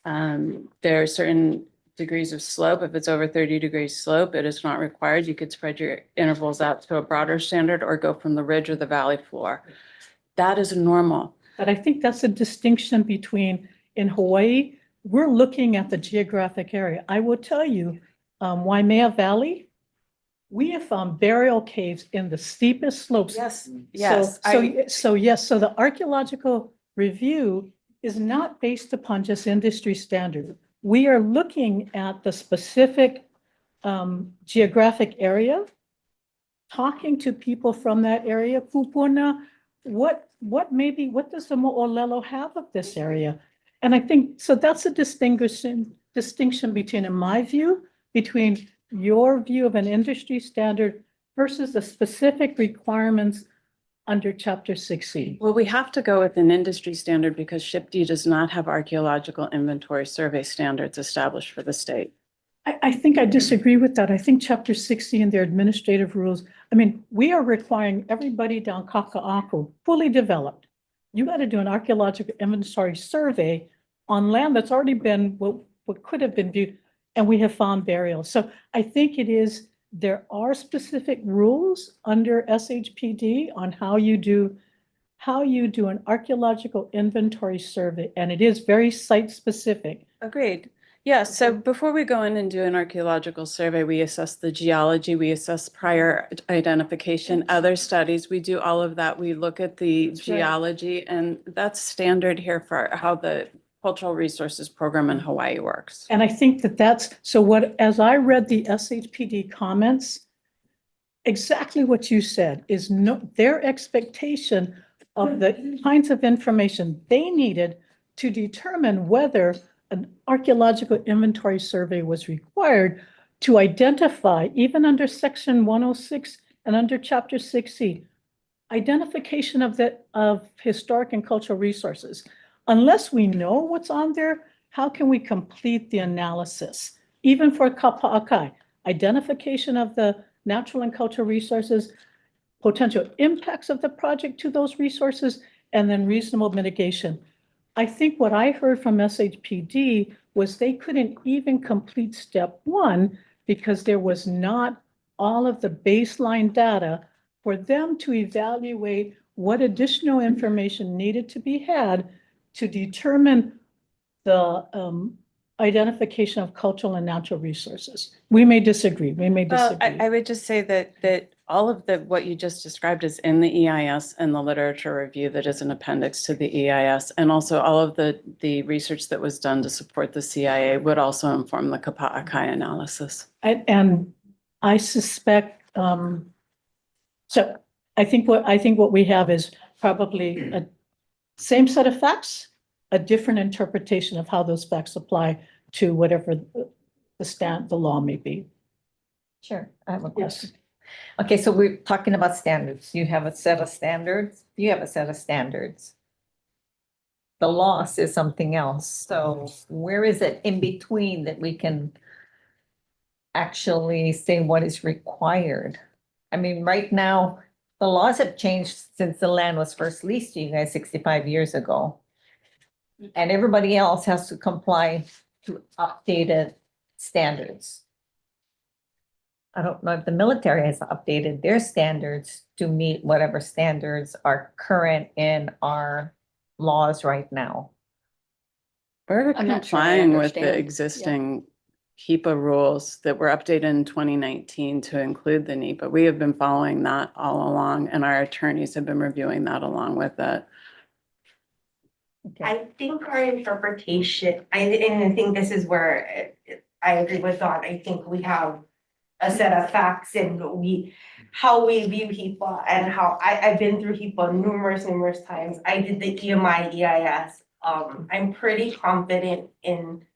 There are certain degrees of slope. If it's over 30 degrees slope, it is not required. You could spread your intervals out to a broader standard or go from the ridge or the valley floor. That is normal. But I think that's a distinction between, in Hawaii, we're looking at the geographic area. I will tell you, Waimea Valley, we have found burial caves in the steepest slopes. Yes. So the archaeological review is not based upon just industry standard. We are looking at the specific geographic area, talking to people from that area. Kupuna, what does the Mo'olelo have of this area? And I think, so that's a distinction between, in my view, between your view of an industry standard versus the specific requirements under Chapter 6C. Well, we have to go with an industry standard because SHPD does not have archaeological inventory survey standards established for the state. I think I disagree with that. I think Chapter 60 and their administrative rules, I mean, we are requiring everybody down Kaka'ako, fully developed. You got to do an archaeological inventory survey on land that's already been, what could have been viewed, and we have found burials. So I think there are specific rules under SHPD on how you do an archaeological inventory survey, and it is very site specific. Agreed. Yeah, so before we go in and do an archaeological survey, we assess the geology, we assess prior identification, other studies, we do all of that. We look at the That's right. geology, and that's standard here for how the cultural resources program in Hawaii works. And I think that that's, so what, as I read the SHPD comments, exactly what you said is their expectation of the kinds of information they needed to determine whether an archaeological inventory survey was required to identify, even under section 106 and under chapter 6C, identification of historic and cultural resources. Unless we know what's on there, how can we complete the analysis? Even for Kapa'akai, identification of the natural and cultural resources, potential impacts of the project to those resources, and then reasonable mitigation. I think what I heard from SHPD was they couldn't even complete step 1 because there was not all of the baseline data for them to evaluate what additional information needed to be had to determine the identification of cultural and natural resources. We may disagree, we may Well, disagree. I would just say that all of what you just described is in the EIS and the literature review that is an appendix to the EIS. And also all of the research that was done to support the CIA would also inform the Kapa'akai analysis. And I suspect, so I think what we have is probably a same set of facts, a different interpretation of how those facts apply to whatever the law may be. Sure, I have a question. Okay, so we're talking about standards. You have a set of standards. You have a set of standards. The law says something else. So where is it in between that we can actually say what is required? I mean, right now, the laws have changed since the land was first leased to you guys 65 years ago. And everybody else has to comply to updated standards. I don't know if the military has updated their standards to meet whatever standards are current in our laws right now. We're I'm not sure I complying with the understand. existing HEPA rules that were updated in 2019 to include the NEPA. We have been following that all along, and our attorneys have been reviewing that along with it. I think our interpretation, and I think this is where I agree with Dawn. I think we have a set of facts and how we view HEPA and how I've been through HEPA numerous times. I did the EMI EIS. I'm pretty confident in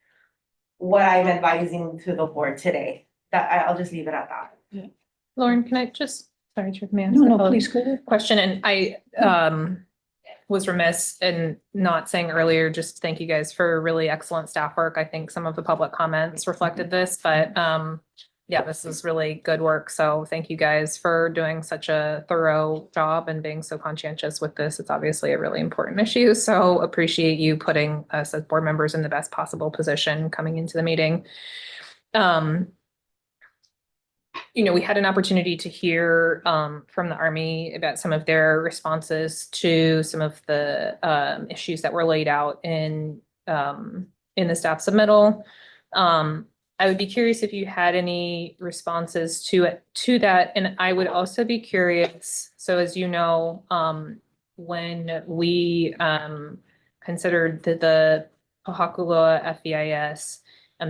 what I'm advising to the board today. That I'll just leave it at that. Yeah. Lauren, can I just, sorry, Chair Command. No, please go ahead. Question, and I was remiss in not saying earlier, just thank you guys for really excellent staff work. I think some of the public comments reflected this, but yeah, this is really good work. So thank you guys for doing such a thorough job and being so conscientious with this. It's obviously a really important issue. So appreciate you putting us as board members in the best possible position coming into the meeting. You know, we had an opportunity to hear from the Army about some of their responses to some of the issues that were laid out in the staff submittal. I would be curious if you had any responses to that, and I would also be curious. So, as you know, when we considered the Pahakuloa FEIS,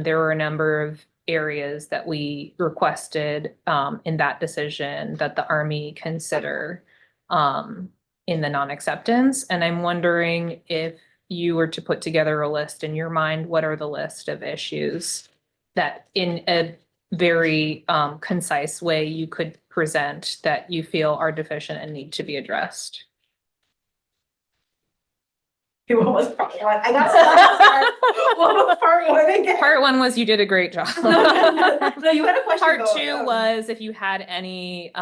there were a number of areas that we requested in that decision that the Army consider in the non-acceptance. And I'm wondering if you were to put together a list in your mind, what are the list of issues that in a very concise way you could present that you feel are deficient and need to be addressed? What was part one? I got what was part one again? Part one was you did a great job. No, you had a question. Part though. two was if you had any,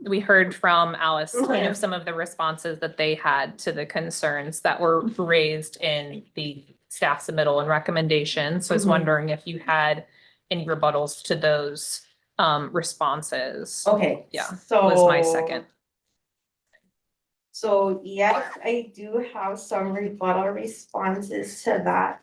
we heard from Alice, kind of some of the responses that they had to the concerns that were raised in the staff submittal and recommendations. So I was wondering if you had any rebuttals to those responses. Okay. Yeah, So was my second. So yes, I do have some rebuttal responses to that.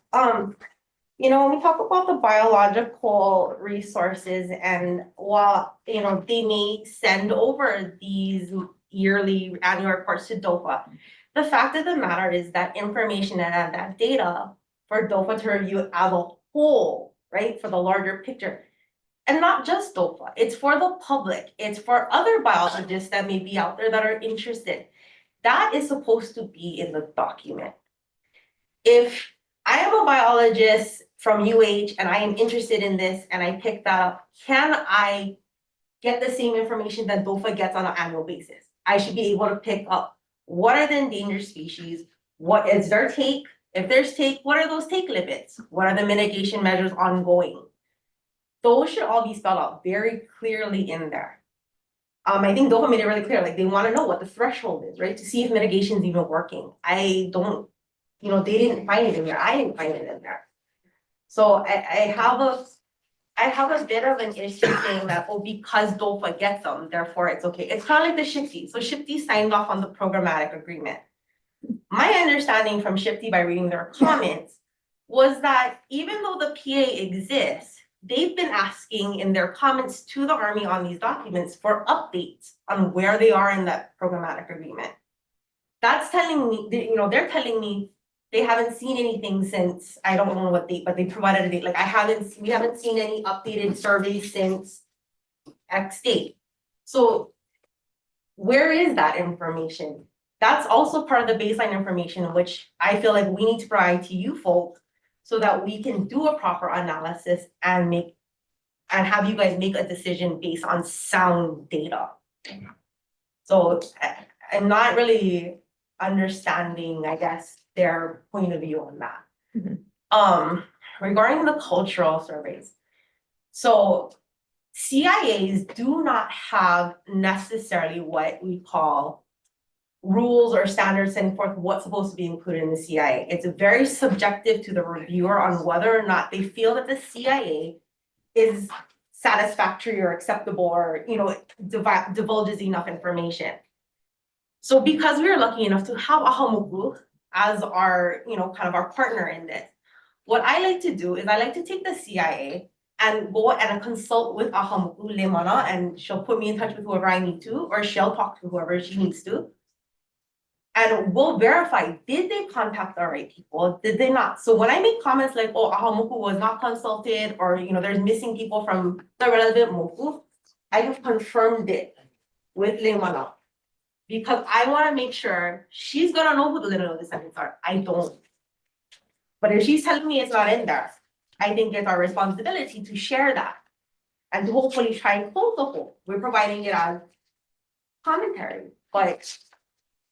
You know, when we talk about the biological resources and while, you know, they may send over these yearly annual reports to DOPA, The fact of the matter is that information and that data for DOFA to review as a whole, right, for the larger picture. And not just DOFA, it's for the public, it's for other biologists that may be out there that are interested. That is supposed to be in the document. If I am a biologist from UH and I am interested in this and I pick that up, can I get the same information that DOFA gets on an annual basis? I should be able to pick up what are the endangered species, what is their take, if there's take, what are those take limits? What are the mitigation measures ongoing? Those should all be spelled out very clearly in there. I think DOFA made it really clear, like they want to know what the threshold is, right? To see if mitigation is even working. I don't, they didn't find it in there. I didn't find it in there. So I have a bit of an issue saying that, oh, because DOFA gets them, therefore it's okay. It's kind of like the SHPE. So SHPE signed off on the programmatic agreement. My understanding from SHPE by reading their comments was that even though the PA exists, they've been asking in their comments to the Army on these documents for updates on where they are in that programmatic agreement. That's telling me, they're telling me they haven't seen anything since, I don't know what date, but they provided a date. Like we haven't seen any updated surveys since X date. So where is that information? That's also part of the baseline information, which I feel like we need to provide to you folks so that we can do a proper analysis and have you guys make a decision based on sound data. So I'm not really understanding, I guess, their point of view on that. Regarding the cultural surveys. So CIAs do not have necessarily what we call rules or standards setting forth what's supposed to be included in the CIA. It's very subjective to the reviewer on whether or not they feel that the CIA is satisfactory or acceptable or, divulges enough information. So because we are lucky enough to have Ahamuku as our, kind of our partner in this, what I like to do is I like to take the CIA and go and consult with Ahamuku Lemana, and she'll put me in touch with whoever I need to, or she'll talk to whoever she needs to. And we'll verify, did they contact the right people? Did they not? So when I make comments like, oh, Ahamuku was not consulted, or, there's missing people from the relevant moku, I have confirmed it with Lemana. Because I want to make sure she's going to know who the lineal descendants are. I don't. But if she's telling me it's not in there, I think it's our responsibility to share that and to hopefully try and close the hole. We're providing it as commentary, but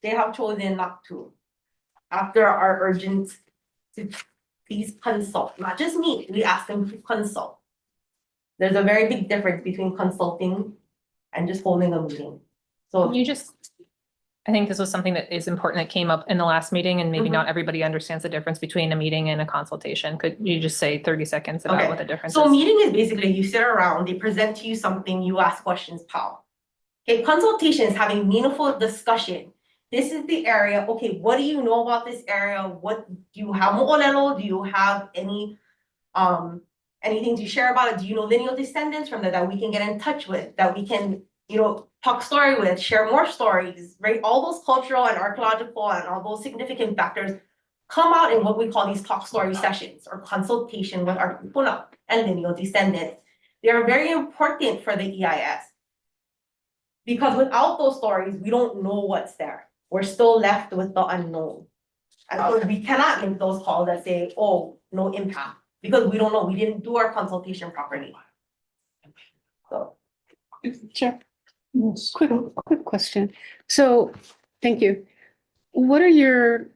they have chosen not to. After our urgent to please consult, not just me, we ask them to consult. There's a very big difference between consulting and just holding a meeting. So I think this was something that is important that came up in the last meeting, and maybe not everybody understands the difference between a meeting and a consultation. Could you just say 30 seconds about what the difference is? So meeting is basically you sit around, they present to you something, you ask questions, pow. Okay, consultation is having meaningful discussion. This is the area, okay, what do you know about this area? What do you have mo'olelo? Do you have any anything to share about it? Do you know lineal descendants from that we can get in touch with, that we can, talk story with, share more stories, right? All those cultural and archaeological and all those significant factors come out in what we call these talk story sessions or consultation with our kupuna and lineal descendants. They are very important for the EIS because without those stories, we don't know what's there. We're still left with the unknown. And so we cannot make those calls that say, oh, no impact, because we don't know, we didn't do our consultation properly. So. Sure. Quick question. So, thank you. What's your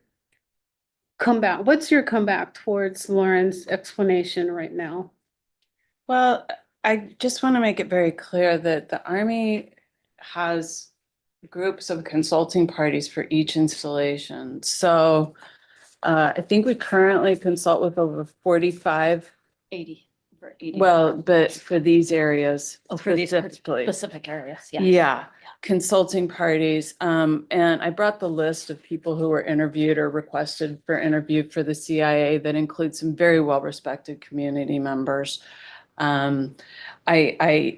comeback towards Lauren's explanation right now? Well, I just want to make it very clear that the Army has groups of consulting parties for each installation. So I think we currently consult with over 45. 80. For 80. Well, but for these areas. For these specifically. specific areas, yes. Yeah, consulting parties. And I brought the list of people who were interviewed or requested for interview for the CIA that includes some very well-respected community members. I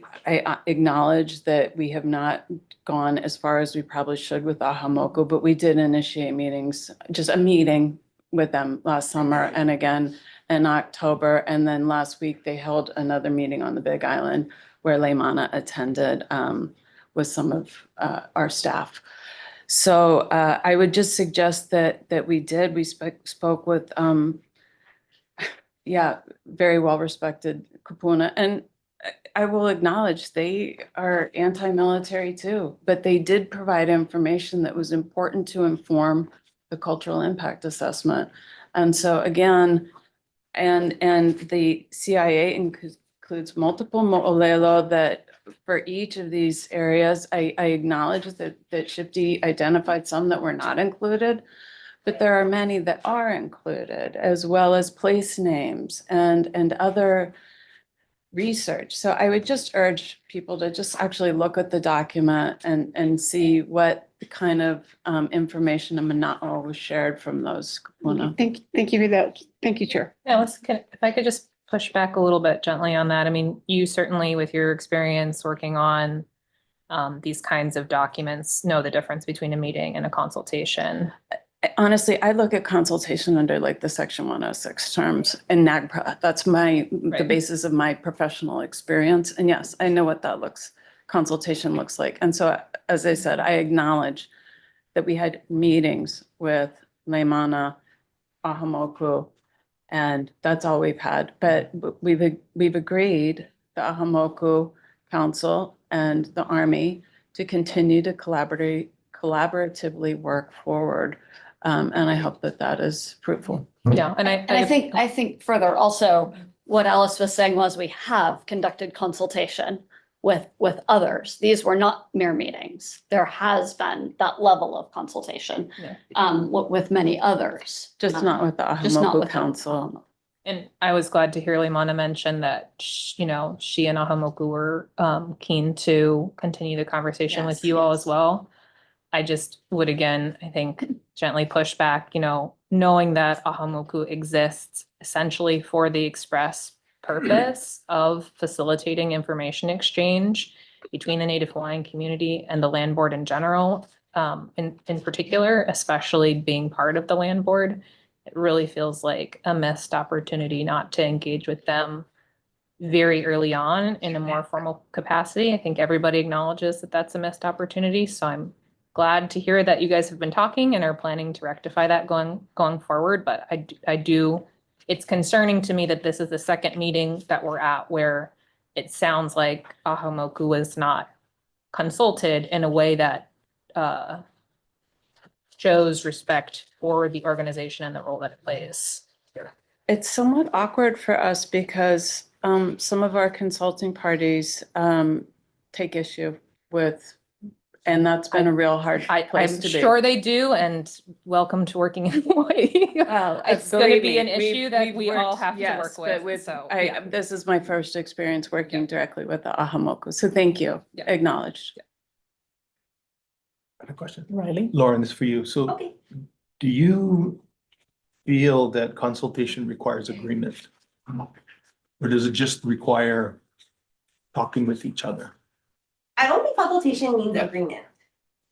acknowledge that we have not gone as far as we probably should with Ahamoku, but we did initiate meetings, just a meeting with them last summer and again in October. And then last week they held another meeting on the Big Island where Laimana attended with some of our staff. So I would just suggest that we spoke with very well respected Kupuna, and I will acknowledge they are anti-military too, but they did provide information that was important to inform the cultural impact assessment. And so again, and the CIA includes multiple mo'olelo that for each of these areas, I acknowledge that Shipti identified some that were not included, but there are many that are included, as well as place names and other research. So I would just urge people to just actually look at the document and see what kind of information and Mana'o was shared from those. Kupuna. Thank you for that. Thank you, Chair. Alice, if I could just push back a little bit gently on that. I mean, you certainly, with your experience working on these kinds of documents, know the difference between a meeting and a consultation. Honestly, I look at consultation under like the Section 106 terms in NAGPRA. That's the basis of my professional experience. And yes, I know what consultation looks like. And so, as I said, I acknowledge that we had meetings with Laimana, Ahamoku, and that's all we've had. But we've agreed, the Ahamoku Council and the Army, to continue to collaboratively work forward. And I hope that is fruitful. Yeah, and I think further also what Alice was saying was we have conducted consultation with others. These were not mere meetings. There has been that level of consultation with many others. Just not with the Ahamoku Council. And I was glad to hear Laimana mention that, she and Ahamoku were keen to continue the conversation with you all as well. I just would, again, I think, gently push back, knowing that Ahamoku exists essentially for the express purpose of facilitating information exchange between the Native Hawaiian community and the land board in general, in particular, especially being part of the land board. It really feels like a missed opportunity not to engage with them very early on in a more formal capacity. I think everybody acknowledges that that's a missed opportunity. So I'm glad to hear that you guys have been talking and are planning to rectify that going forward. But I do, it's concerning to me that this is the second meeting that we're at where it sounds like Ahamoku was not consulted in a way that shows respect for the organization and the role that it plays. It's somewhat awkward for us because some of our consulting parties take issue with, and that's been a real hard place I'm to be. sure they do, and welcome to working in Hawaii. It's going to be an issue that we all have to work with. So this is my first experience working directly with the Ahamoku, so thank you. Acknowledged. I have a question. Riley? Lauren, this is for you. So do you feel that consultation requires agreement? Or does it just require talking with each other? I don't think consultation means agreement.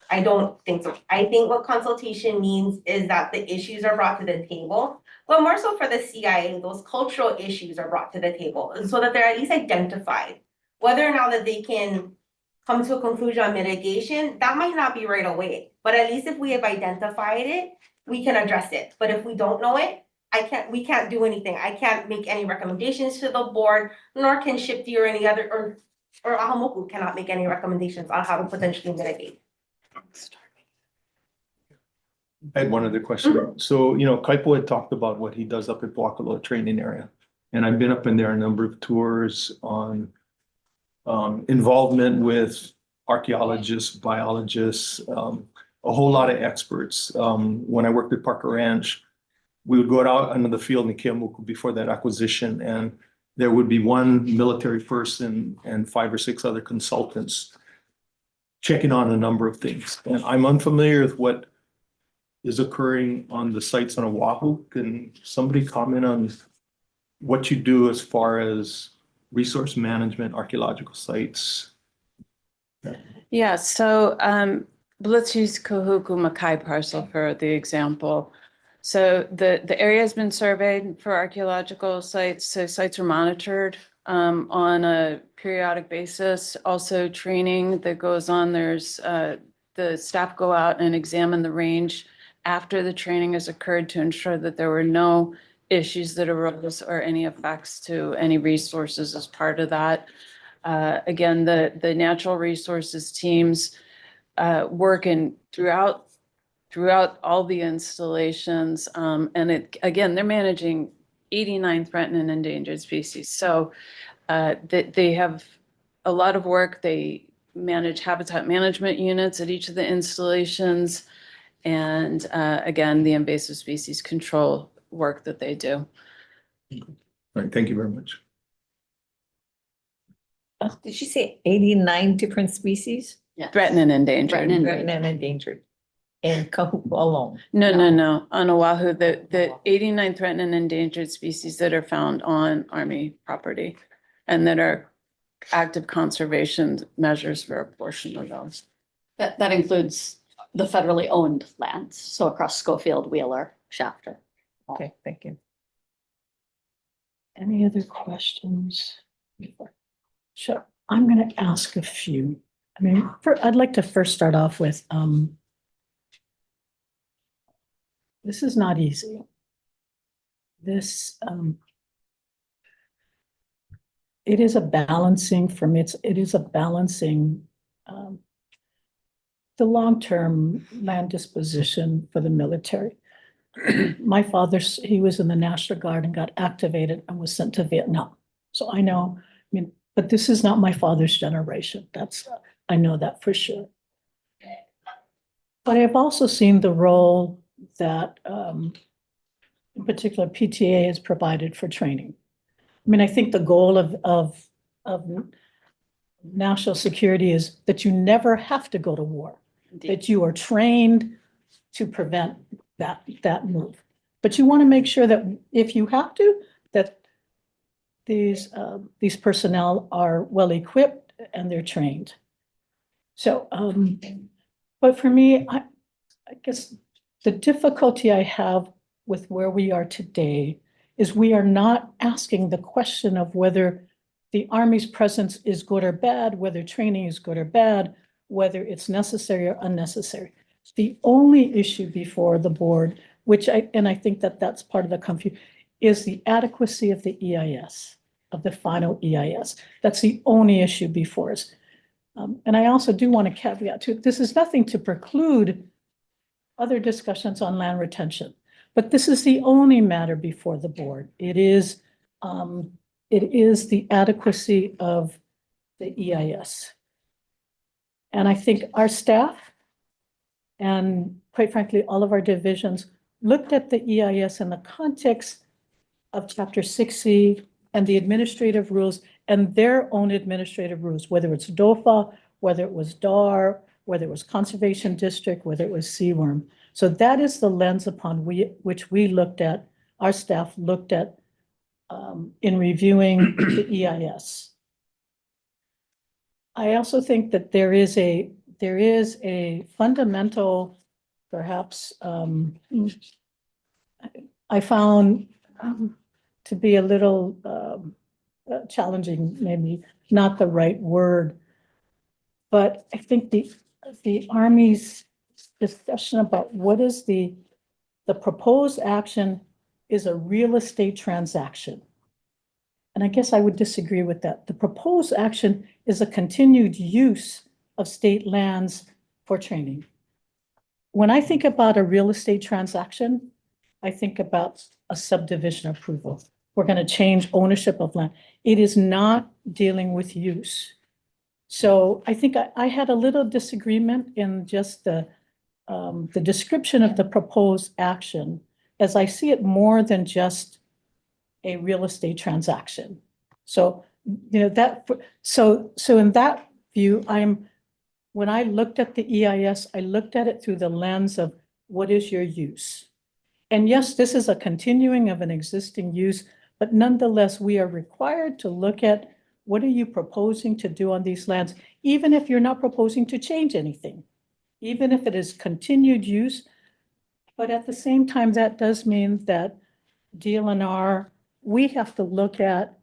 I don't think so. I think what consultation means is that the issues are brought to the table, but more so for the CIA, those cultural issues are brought to the table so that they're at least identified. Whether or not that they can come to a conclusion on mitigation, that might not be right away, but at least if we have identified it, we can address it. But if we don't know it, we can't do anything. I can't make any recommendations to the board, nor can Shipti or any other, or Ahamoku cannot make any recommendations on how to potentially mitigate. I had one other question. So, Kaipo had talked about what he does up at Wakaloa training area. And I've been up in there a number of tours on involvement with archaeologists, biologists, a whole lot of experts. When I worked at Parker Ranch, we would go out into the field in Keamuku before that acquisition, and there would be one military person and 5 or 6 other consultants checking on a number of things. And I'm unfamiliar with what is occurring on the sites on Oahu. Can somebody comment on what you do as far as resource management, archaeological sites. Yeah, so let's use Kahuku Makai parcel for the example. So the area has been surveyed for archaeological sites, so sites are monitored on a periodic basis. Also training that goes on, there's the staff go out and examine the range after the training has occurred to ensure that there were no issues that arose or any effects to any resources as part of that. Again, the natural resources teams work throughout all the installations. And again, they're managing 89 threatened and endangered species. So they have a lot of work. They manage habitat management units at each of the installations. And again, the invasive species control work that they do. All right, thank you very much. Did you say 89 different species? Yeah. Threatened and endangered. Threatened and endangered. In Kahuku alone? No. On Oahu, the 89 threatened and endangered species that are found on Army property and that are active conservation measures for a portion of those. That includes the federally owned lands, so across Schofield, Wheeler, Shafter. Okay, thank you. Any other questions? Sure, I'm gonna ask a few. I mean, I'd like to first start off with, this is not easy. This, it is a balancing from it is a balancing, the long-term land disposition for the military. My father, he was in the National Guard and got activated and was sent to Vietnam. So I know, I mean, but this is not my father's generation. I know that for sure. But I've also seen the role that, in particular, PTA has provided for training. I mean, I think the goal of national security is that you never have to go to war, that you are trained to prevent that move. But you want to make sure that if you have to, that these personnel are well equipped and they're trained. So, but for me, I guess the difficulty I have with where we are today is we are not asking the question of whether the Army's presence is good or bad, whether training is good or bad, whether it's necessary or unnecessary. The only issue before the board, and I think that's part of the confusion, is the adequacy of the EIS, of the final EIS. That's the only issue before us. And I also do want to caveat too, this is nothing to preclude other discussions on land retention, but this is the only matter before the board. It is the adequacy of the EIS. And I think our staff, and quite frankly, all of our divisions looked at the EIS in the context of Chapter 6C and the administrative rules and their own administrative rules, whether it's DOFA, whether it was DAR, whether it was Conservation District, whether it was CWRM. So that is the lens upon which we looked at, our staff looked at in reviewing the EIS. I also think that there is a fundamental, perhaps, I found to be a little challenging, maybe not the right word, but I think the Army's discussion about what is the proposed action is a real estate transaction. And I guess I would disagree with that. The proposed action is a continued use of state lands for training. When I think about a real estate transaction, I think about a subdivision approval. We're going to change ownership of land. It is not dealing with use. So I think I had a little disagreement in just the description of the proposed action, as I see it more than just a real estate transaction. So, you know, so in that view, when I looked at the EIS, I looked at it through the lens of what is your use? And yes, this is a continuing of an existing use, but nonetheless, we are required to look at what are you proposing to do on these lands, even if you're not proposing to change anything, even if it is continued use. But at the same time, that does mean that DLNR, we have to look at,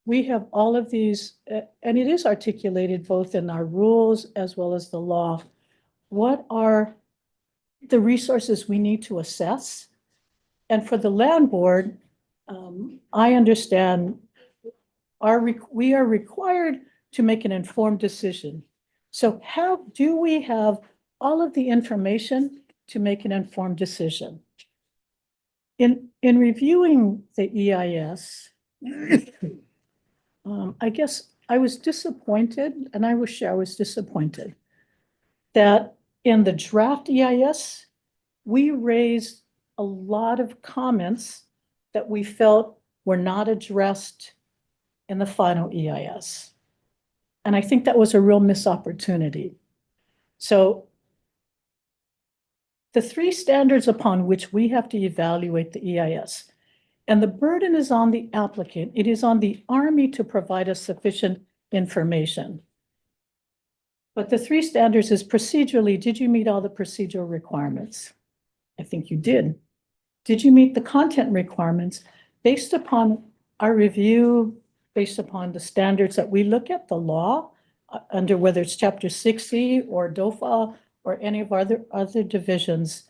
we have all of these, and it is articulated both in our rules as well as the law. What are the resources we need to assess? And for the land board, I understand we are required to make an informed decision. So how do we have all of the information to make an informed decision? In reviewing the EIS, I guess I was disappointed, and I will share I was disappointed that in the draft EIS, we raised a lot of comments that we felt were not addressed in the final EIS. And I think that was a real missed opportunity. So the three standards upon which we have to evaluate the EIS, and the burden is on the applicant. It is on the Army to provide us sufficient information. But the three standards is procedurally, did you meet all the procedural requirements? I think you did. Did you meet the content requirements based upon our review, based upon the standards that we look at, the law, under whether it's Chapter 60 or DOFA or any of our other divisions?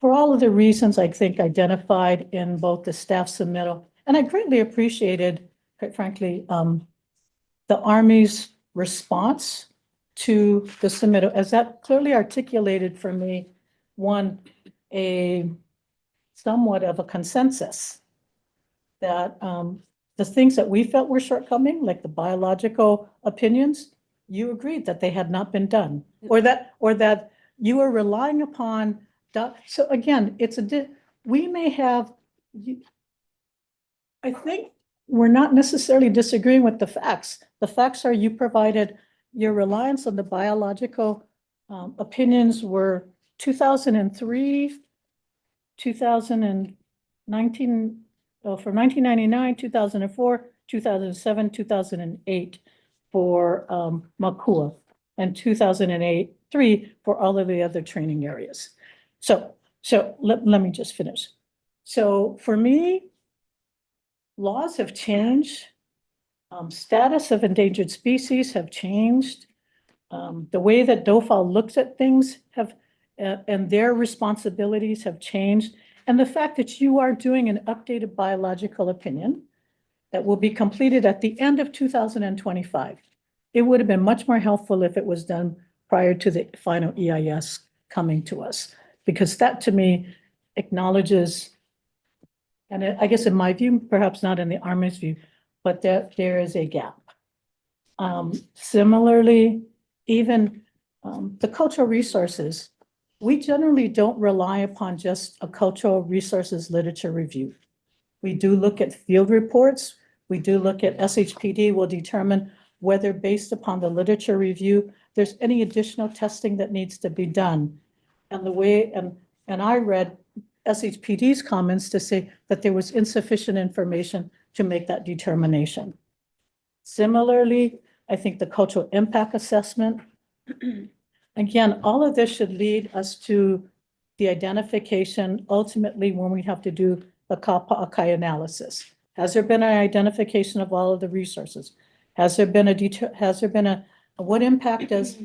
For all of the reasons I think identified in both the staff submittal, and I greatly appreciated, quite frankly, the Army's response to the submittal, as that clearly articulated for me, one, a somewhat of a consensus that the things that we felt were shortcoming, like the biological opinions, you agreed that they had not been done, or that you were relying upon. So again, we may have, I think we're not necessarily disagreeing with the facts. The facts are you provided your reliance on the biological opinions were 2003, 2019, for 1999, 2004, 2007, 2008 for Makua, and 2003 for all of the other training areas. So let me just finish. So for me, laws have changed. Status of endangered species have changed. The way that DOFA looks at things and their responsibilities have changed. And the fact that you are doing an updated biological opinion that will be completed at the end of 2025. It would have been much more helpful if it was done prior to the final EIS coming to us, because that to me acknowledges, and I guess in my view, perhaps not in the Army's view, but there is a gap. Similarly, even the cultural resources, we generally don't rely upon just a cultural resources literature review. We do look at field reports. We do look at SHPD will determine whether based upon the literature review, there's any additional testing that needs to be done. And the way, and I read SHPD's comments to say that there was insufficient information to make that determination. Similarly, I think the cultural impact assessment, again, all of this should lead us to the identification ultimately when we have to do the Kapa'akai analysis. Has there been an identification of all of the resources? Has there been what impact does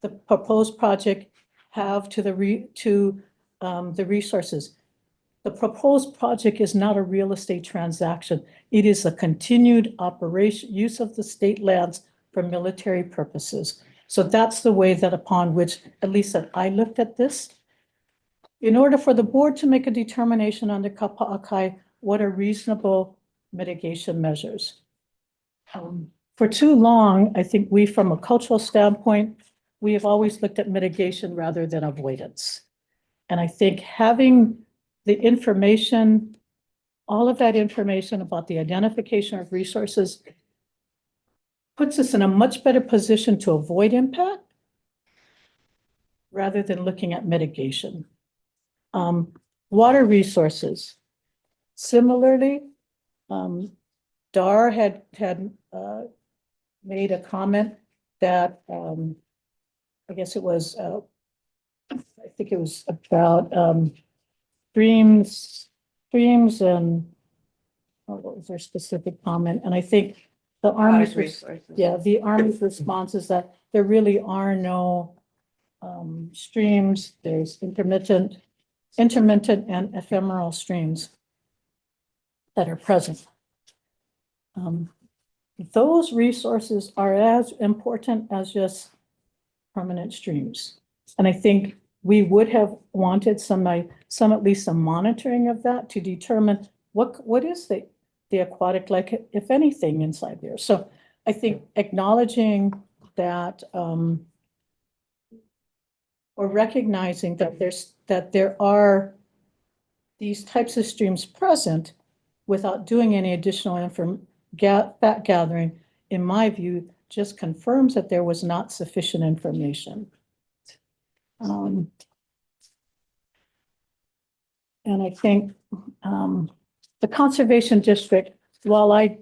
the proposed project have to the resources? The proposed project is not a real estate transaction. It is a continued operation, use of the state lands for military purposes. So that's the way that upon which, at least that I looked at this. In order for the board to make a determination on the Kapa'akai, what are reasonable mitigation measures? For too long, I think we, from a cultural standpoint, we have always looked at mitigation rather than avoidance. And I think having the information, all of that information about the identification of resources puts us in a much better position to avoid impact rather than looking at mitigation. Water resources. Similarly, Dar had made a comment that, I guess it was, I think it was about, streams and, what was their specific comment? And I think the Army's, Aquatic resources. yeah, the Army's response is that there really are no streams. There's intermittent and ephemeral streams that are present. Those resources are as important as just permanent streams. And I think we would have wanted at least some monitoring of that to determine what is the aquatic, like, if anything, inside there. So I think acknowledging that, or recognizing that there are these types of streams present without doing any additional fact gathering, in my view, just confirms that there was not sufficient information. And I think the conservation district, while I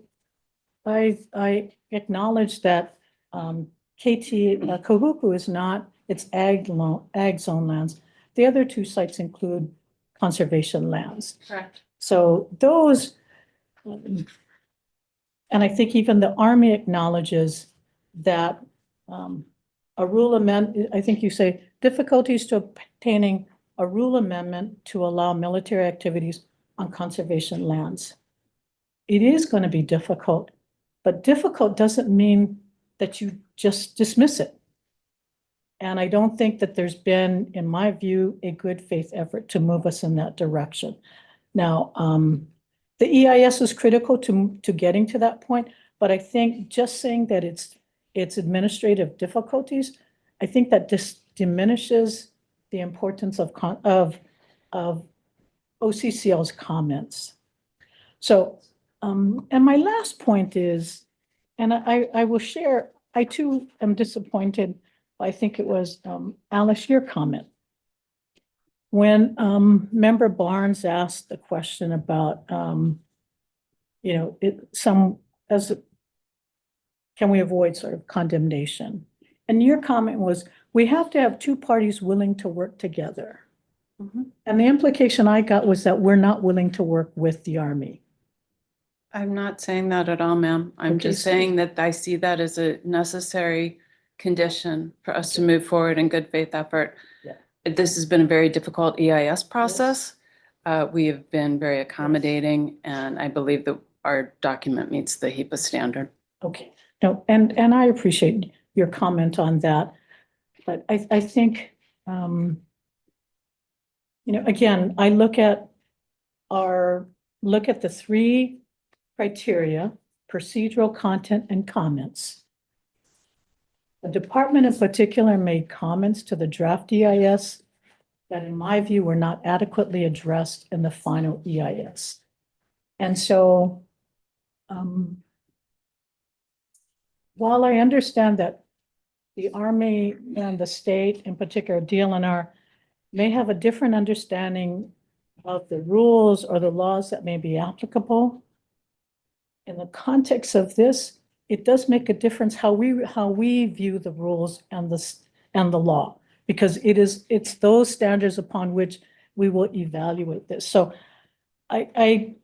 acknowledge that Kahuku is not, it's ag zone lands. The other two sites include conservation lands. Correct. So those, and I think even the Army acknowledges that a rule amendment, I think you say difficulties to obtaining a rule amendment to allow military activities on conservation lands. It is going to be difficult, but difficult doesn't mean that you just dismiss it. And I don't think that there's been, in my view, a good faith effort to move us in that direction. Now, the EIS is critical to getting to that point, but I think just saying that it's administrative difficulties, I think that this diminishes the importance of OCCL's comments. So, and my last point is, and I will share, I too am disappointed. I think it was Alice, your comment. When Member Barnes asked the question about, you know, can we avoid sort of condemnation? And your comment was, we have to have two parties willing to work together. Mm-hmm. And the implication I got was that we're not willing to work with the Army. I'm not saying that at all, ma'am. I'm Okay, just so- saying that I see that as a necessary condition for us to move forward in good faith effort. Yeah. This has been a very difficult EIS process. We have been very accommodating, and I believe that our document meets the HEPA standard. Okay, no, and I appreciate your comment on that. But I think, you know, again, I look at the three criteria: procedural, content, and comments. The department in particular made comments to the draft EIS that, in my view, were not adequately addressed in the final EIS. And so, while I understand that the Army and the state, in particular DLNR, may have a different understanding of the rules or the laws that may be applicable, in the context of this, it does make a difference how we view the rules and the law, because it's those standards upon which we will evaluate this. So I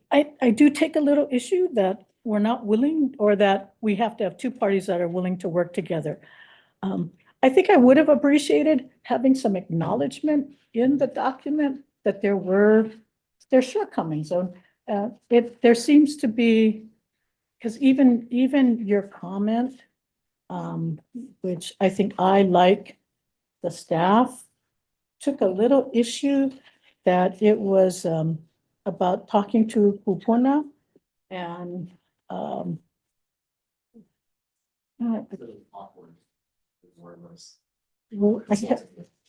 do take a little issue that we're not willing, or that we have to have two parties that are willing to work together. I think I would have appreciated having some acknowledgement in the document that there's shortcomings. So there seems to be, because even your comment, which I think I, like the staff, took a little issue that it was about talking to Kupuna, and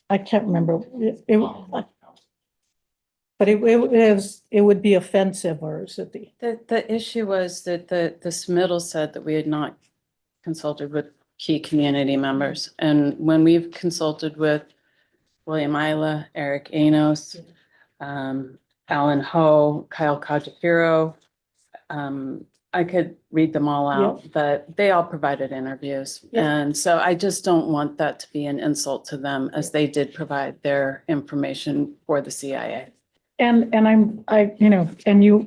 I can't remember. But it would be offensive, or is it The issue was that the submittal said that we had not consulted with key community members. And when we've consulted with William Isla, Eric Anos, Alan Ho, Kyle Cajafiro, I could read them all Yeah. out, but they all provided interviews. Yeah. And so I just don't want that to be an insult to them as they did provide their information for the CIA. And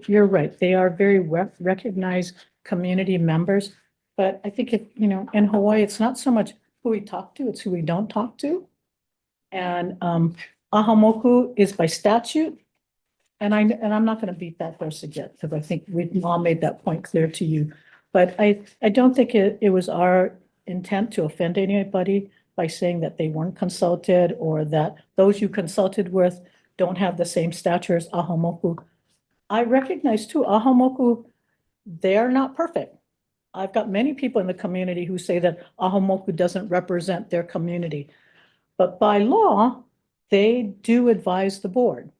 you're right, they are very recognized community members. But I think in Hawaii, it's not so much who we talk to, it's who we don't talk to. And Ahamoku is by statute. And I'm not gonna beat that horse again, because I think we've all made that point clear to you. But I don't think it was our intent to offend anybody by saying that they weren't consulted, or that those you consulted with don't have the same stature as Ahamoku. I recognize too, Ahamoku, they're not perfect. I've got many people in the community who say that Ahamoku doesn't represent their community. But by law, they do advise the board.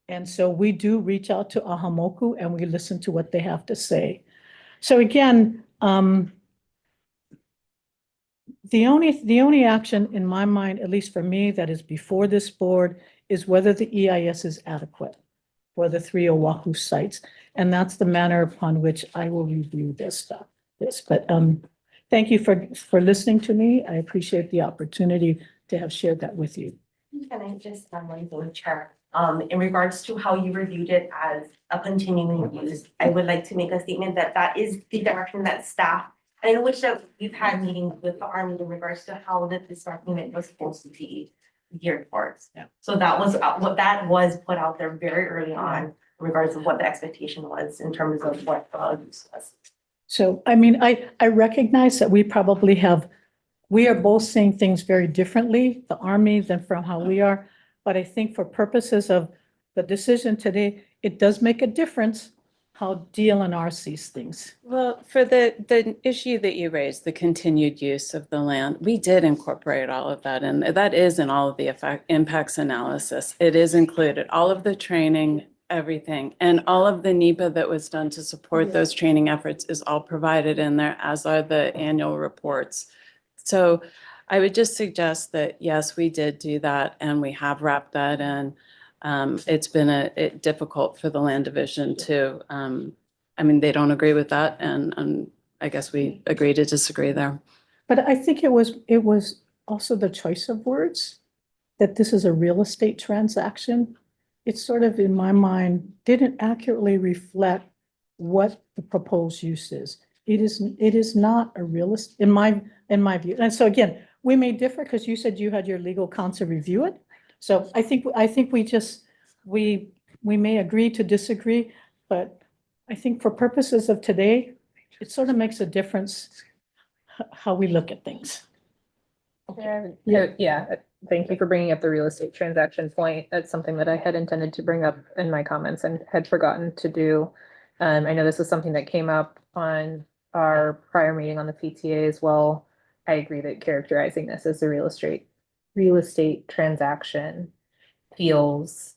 And so we do reach out to Ahamoku and we listen to what they have to say. So again, the only action in my mind, at least for me, that is before this board is whether the EIS is adequate for the 3 Oahu sites. And that's the manner upon which I will review this stuff. But thank you for listening to me. I appreciate the opportunity to have shared that with you. Can I just, one Chair, in regards to how you reviewed it as a continuing use, I would like to make a statement that that is the direction that staff, and in which that we've had meetings with the Army in regards to how this document was supposed to be geared towards. Yeah. So that was what that was put out there very early on in regards of what the expectation was in terms of what the use was. So, I mean, I recognize that we are both seeing things very differently, the Army, than from how we are. But I think for purposes of the decision today, it does make a difference how DLNR sees things. Well, for the issue that you raised, the continued use of the land, we did incorporate all of that, and that is in all of the impacts analysis. It is included, all of the training, everything, and all of the NEPA that was done to support those training efforts is all provided in there, as are the annual reports. So I would just suggest that, yes, we did do that, and we have wrapped that in. It's been difficult for the land division to, I mean, they don't agree with that, and I guess we agree to disagree there. But I think it was also the choice of words, that this is a real estate transaction. It sort of, in my mind, didn't accurately reflect what the proposed use is. It is not a real estate, in my view. And so again, we may differ because you said you had your legal counsel review it. So I think we may agree to disagree, but I think for purposes of today, it sort of makes a difference how we look at things. Yeah, thank you for bringing up the real estate transaction point. That's something that I had intended to bring up in my comments and had forgotten to do. I know this was something that came up on our prior meeting on the PTA as well. I agree that characterizing this as a real estate transaction feels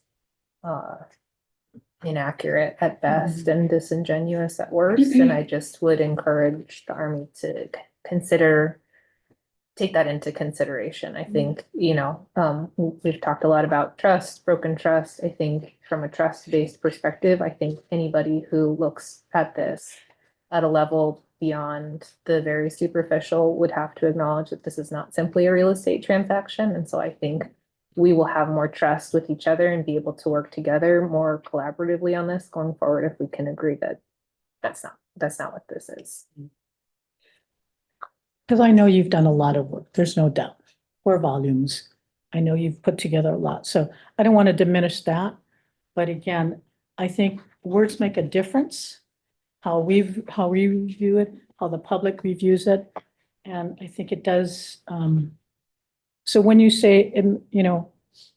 inaccurate at best and disingenuous at worst. And I just would encourage the Army to take that into consideration. I think, we've talked a lot about trust, broken trust. I think from a trust-based perspective, I think anybody who looks at this at a level beyond the very superficial would have to acknowledge that this is not simply a real estate transaction. And so I think we will have more trust with each other and be able to work together more collaboratively on this going forward if we can agree that that's not what this is. Because I know you've done a lot of work, there's no doubt, for volumes. I know you've put together a lot, so I don't want to diminish that. But again, I think words make a difference, how we review it, how the public reviews it. And I think it does. So when you say,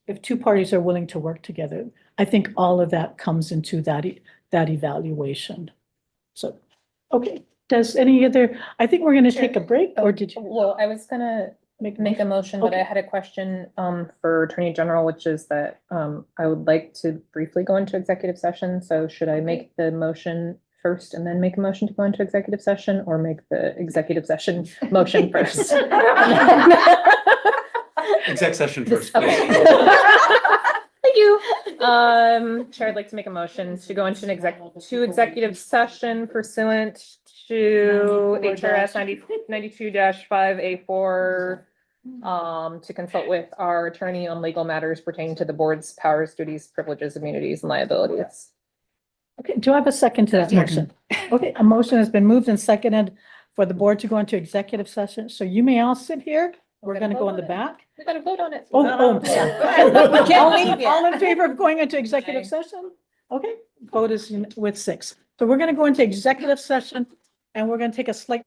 if two parties are willing to work together, I think all of that comes into that evaluation. So, okay. Does any other, I think we're going to take a break, or did you? Well, I was gonna make a motion, but I had a question for Attorney General, which is that I would like to briefly go into executive session. So should I make the motion first and then make a motion to go into executive session, or make the executive session motion first? Exec session first. Okay. Thank you. Chair, I'd like to make a motion to go into executive session pursuant to HRS 92-5A4. To consult with our attorney on legal matters pertaining to the board's powers, duties, privileges, immunities, and liabilities. Okay, do I have a second to that motion? Okay, a motion has been moved and seconded for the board to go into executive session. So you may all sit here. We're gonna go in the back. We gotta vote on it. Oh, We can't leave yet. all in favor of going into executive session? Okay, vote is with 6. So we're gonna go into executive session and we're gonna take a slight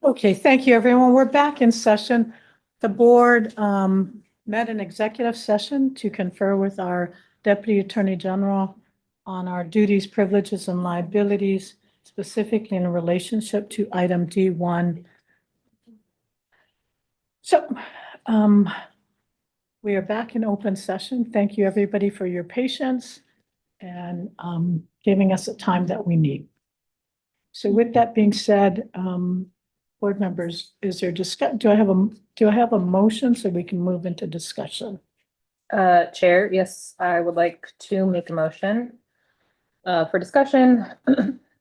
Okay, thank you, everyone. We're back in session. The board met in executive session to confer with our Deputy Attorney General on our duties, privileges, and liabilities, specifically in relationship to item D1. So, we are back in open session. Thank you, everybody, for your patience and giving us the time that we need. So with that being said, board members, is there do I have a motion so we can move into discussion? Chair, yes, I would like to make a motion for discussion.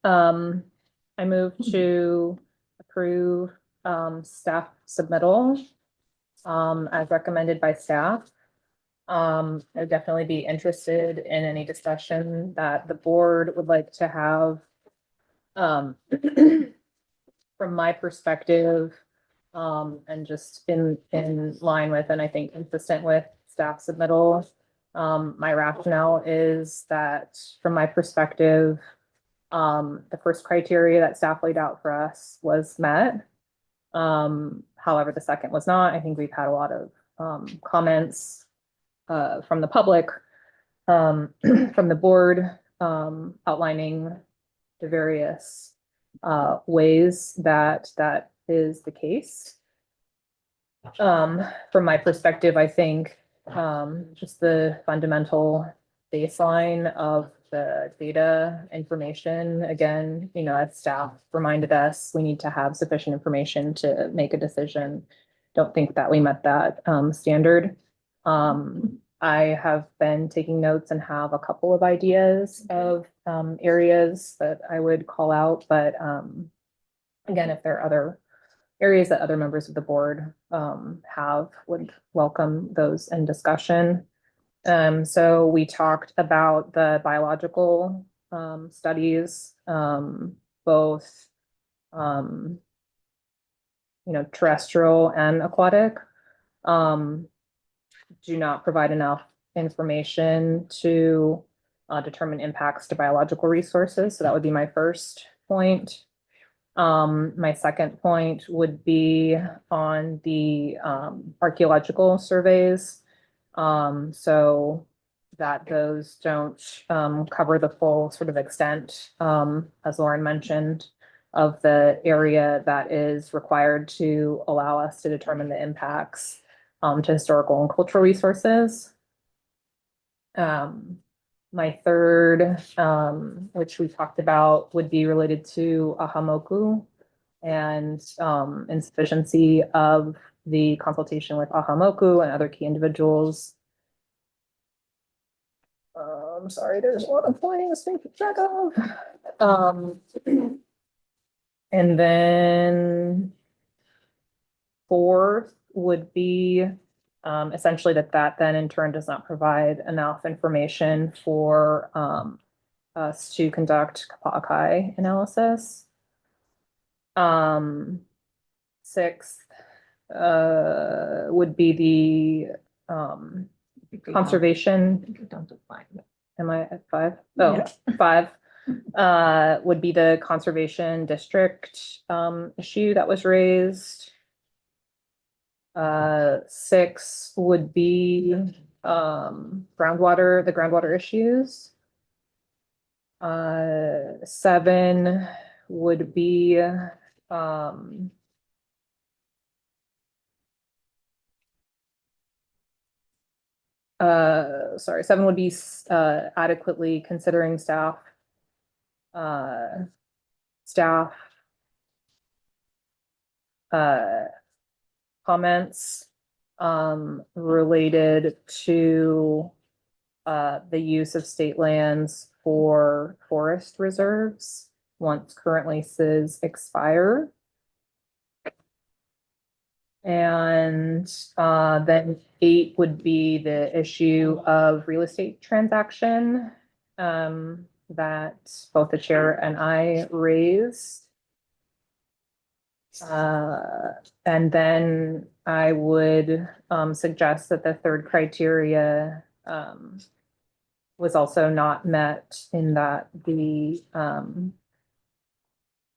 I move to approve staff submittal as recommended by staff. I'd definitely be interested in any discussion that the board would like to have. From my perspective, and just in line with, and I think consistent with staff submittal, my rationale is that from my perspective, the first criteria that staff laid out for us was met. However, the second was not. I think we've had a lot of comments from the public, from the board, outlining the various ways that is the case. From my perspective, I think just the fundamental baseline of the data information, again, you know, as staff reminded us, we need to have sufficient information to make a decision. Don't think that we met that standard. I have been taking notes and have a couple of ideas of areas that I would call out, but again, if there are other areas that other members of the board would welcome those in discussion. So we talked about the biological studies, both terrestrial and aquatic. Do not provide enough information to determine impacts to biological resources. So that would be my first point. My second point would be on the archaeological surveys. So that those don't cover the full sort of extent, as Lauren mentioned, of the area that is required to allow us to determine the impacts to historical and cultural resources. My third, which we talked about, would be related to Ahamoku and insufficiency of the consultation with Ahamoku and other key individuals. I'm sorry, there's a lot of points to keep track of. And then fourth would be essentially that then in turn does not provide enough information for us to conduct Kapa'akai analysis. Sixth would be the conservation. Am I at 5? Oh, yeah. 5 would be the conservation district issue that was raised. 6 would be the groundwater issues. 7 would be sorry, 7 would be adequately considering staff comments related to the use of state lands for forest reserves once current leases expire. And then 8 would be the issue of real estate transaction that both the chair and I raised. And then I would suggest that the third criteria was also not met in that the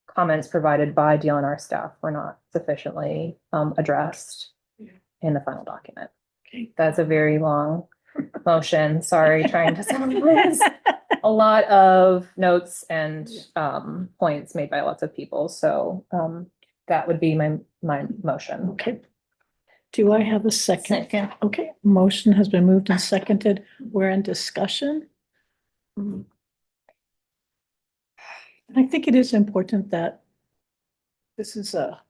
comments provided by DLNR staff were not sufficiently addressed in the final document. Okay. That's a very long motion. Sorry, trying to summarize a lot of notes and points made by lots of people. So that would be my motion. Okay. Do I have a second? Second. Okay, motion has been moved and seconded. We're in discussion. I think it is important that this is a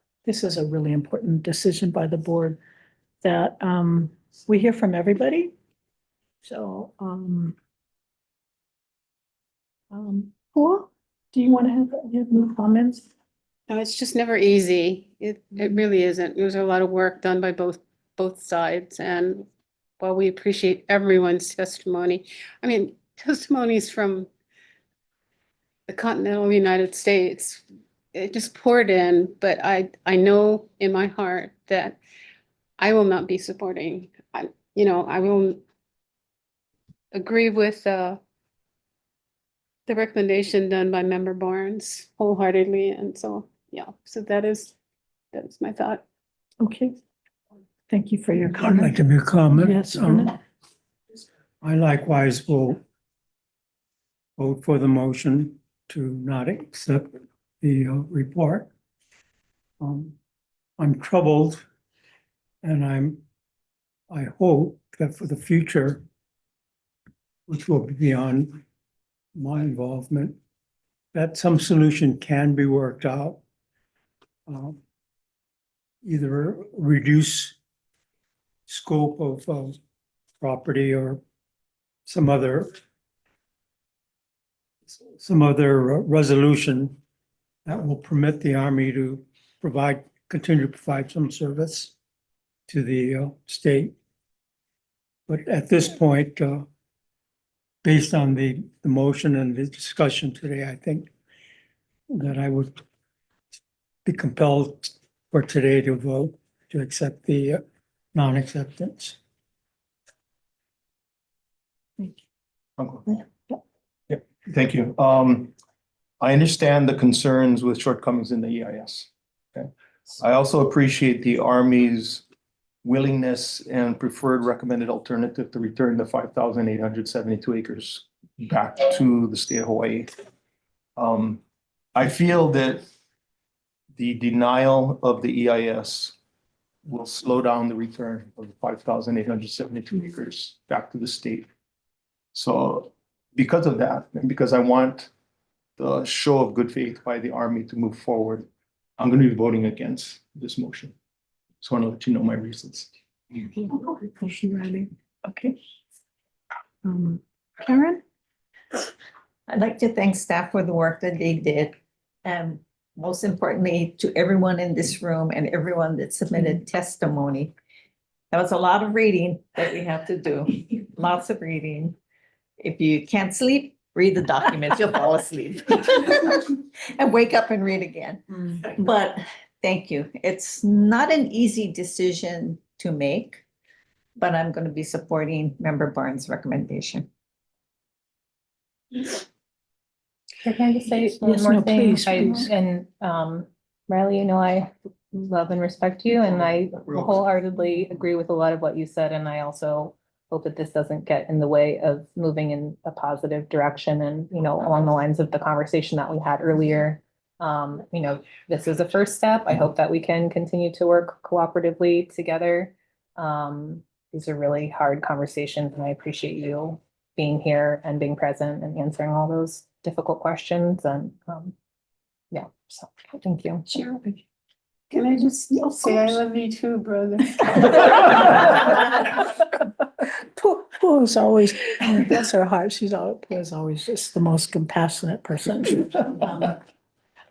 really important decision by the board that we hear from everybody. So Paul, do you want to have any comments? No, it's just never easy. It really isn't. There's a lot of work done by both sides, and while we appreciate everyone's testimony, I mean, testimonies from the continental United States, it just poured in, but I know in my heart that I will not be supporting. I will agree with the recommendation done by Member Barnes wholeheartedly, and so so that is my thought. Okay. Thank you for your I'd comment. like to make a comment. Yes, Vernon? I likewise will vote for the motion to not accept the report. I'm troubled, and I hope that for the future, which will be beyond my involvement, that some solution can be worked out. Either reduce scope of property or some other resolution that will permit the Army to continue to provide some service to the state. But at this point, based on the motion and the discussion today, I think that I would be compelled for today to vote to accept the non-acceptance. Thank you. I understand the concerns with shortcomings in the EIS. Okay. I also appreciate the Army's willingness and preferred recommended alternative to return the 5,872 acres back to the state of Hawaii. I feel that the denial of the EIS will slow down the return of the 5,872 acres back to the state. So because of that, and because I want the show of good faith by the Army to move forward, I'm going to be voting against this motion. Just want to let you know my reasons. Thank you, Riley. Okay. Karen? I'd like to thank staff for the work that they did. And most importantly, to everyone in this room and everyone that submitted testimony. That was a lot of reading that we have to do, lots of reading. If you can't sleep, read the documents, you'll fall asleep. And wake up and read again. But thank you. It's not an easy decision to make, but I'm going to be supporting Member Barnes' recommendation. Can I just say one Yes, more no, thing? please. Riley, you know, I love and respect you, and I wholeheartedly agree with a lot of what you said, and I also hope that this doesn't get in the way of moving in a positive direction and, you know, along the lines of the conversation that we had earlier. You know, this is a first step. I hope that we can continue to work cooperatively together. These are really hard conversations, and I appreciate you being here and being present and answering all those difficult questions. And yeah, so thank you. Sure. Can I just say I love you too, brother? Pooh is always, bless her heart, Pooh is always just the most compassionate person.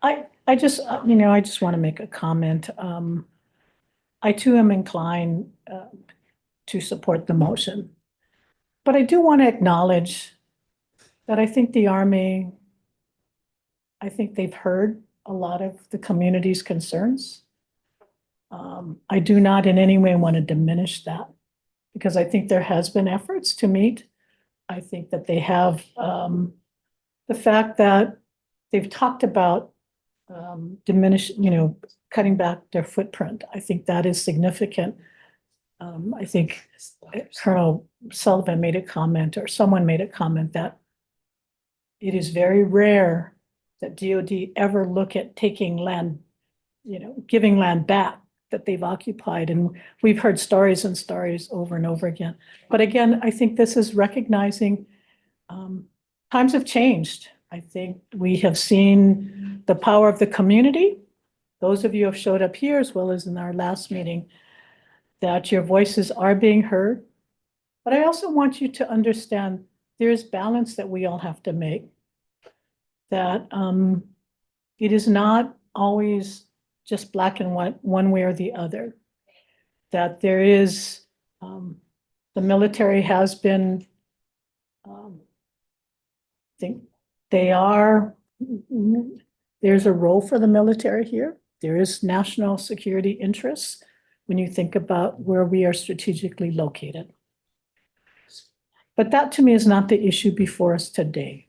I just, you know, I just want to make a comment. I too am inclined to support the motion. But I do want to acknowledge that I think the Army, I think they've heard a lot of the community's concerns. I do not in any way want to diminish that, because I think there has been efforts to meet I think that they have, the fact that they've talked about cutting back their footprint. I think that is significant. I think Colonel Sullivan made a comment, or someone made a comment, that it is very rare that DOD ever look at taking land, giving land back that they've occupied. And we've heard stories and stories over and over again. But again, I think this is recognizing times have changed. I think we have seen the power of the community. Those of you who have showed up here, as well as in our last meeting, that your voices are being heard. But I also want you to understand there is balance that we all have to make. That it is not always just black and white, one way or the other. That there is, the military has been, I think there's a role for the military here. There is national security interests when you think about where we are strategically located. But that to me is not the issue before us today.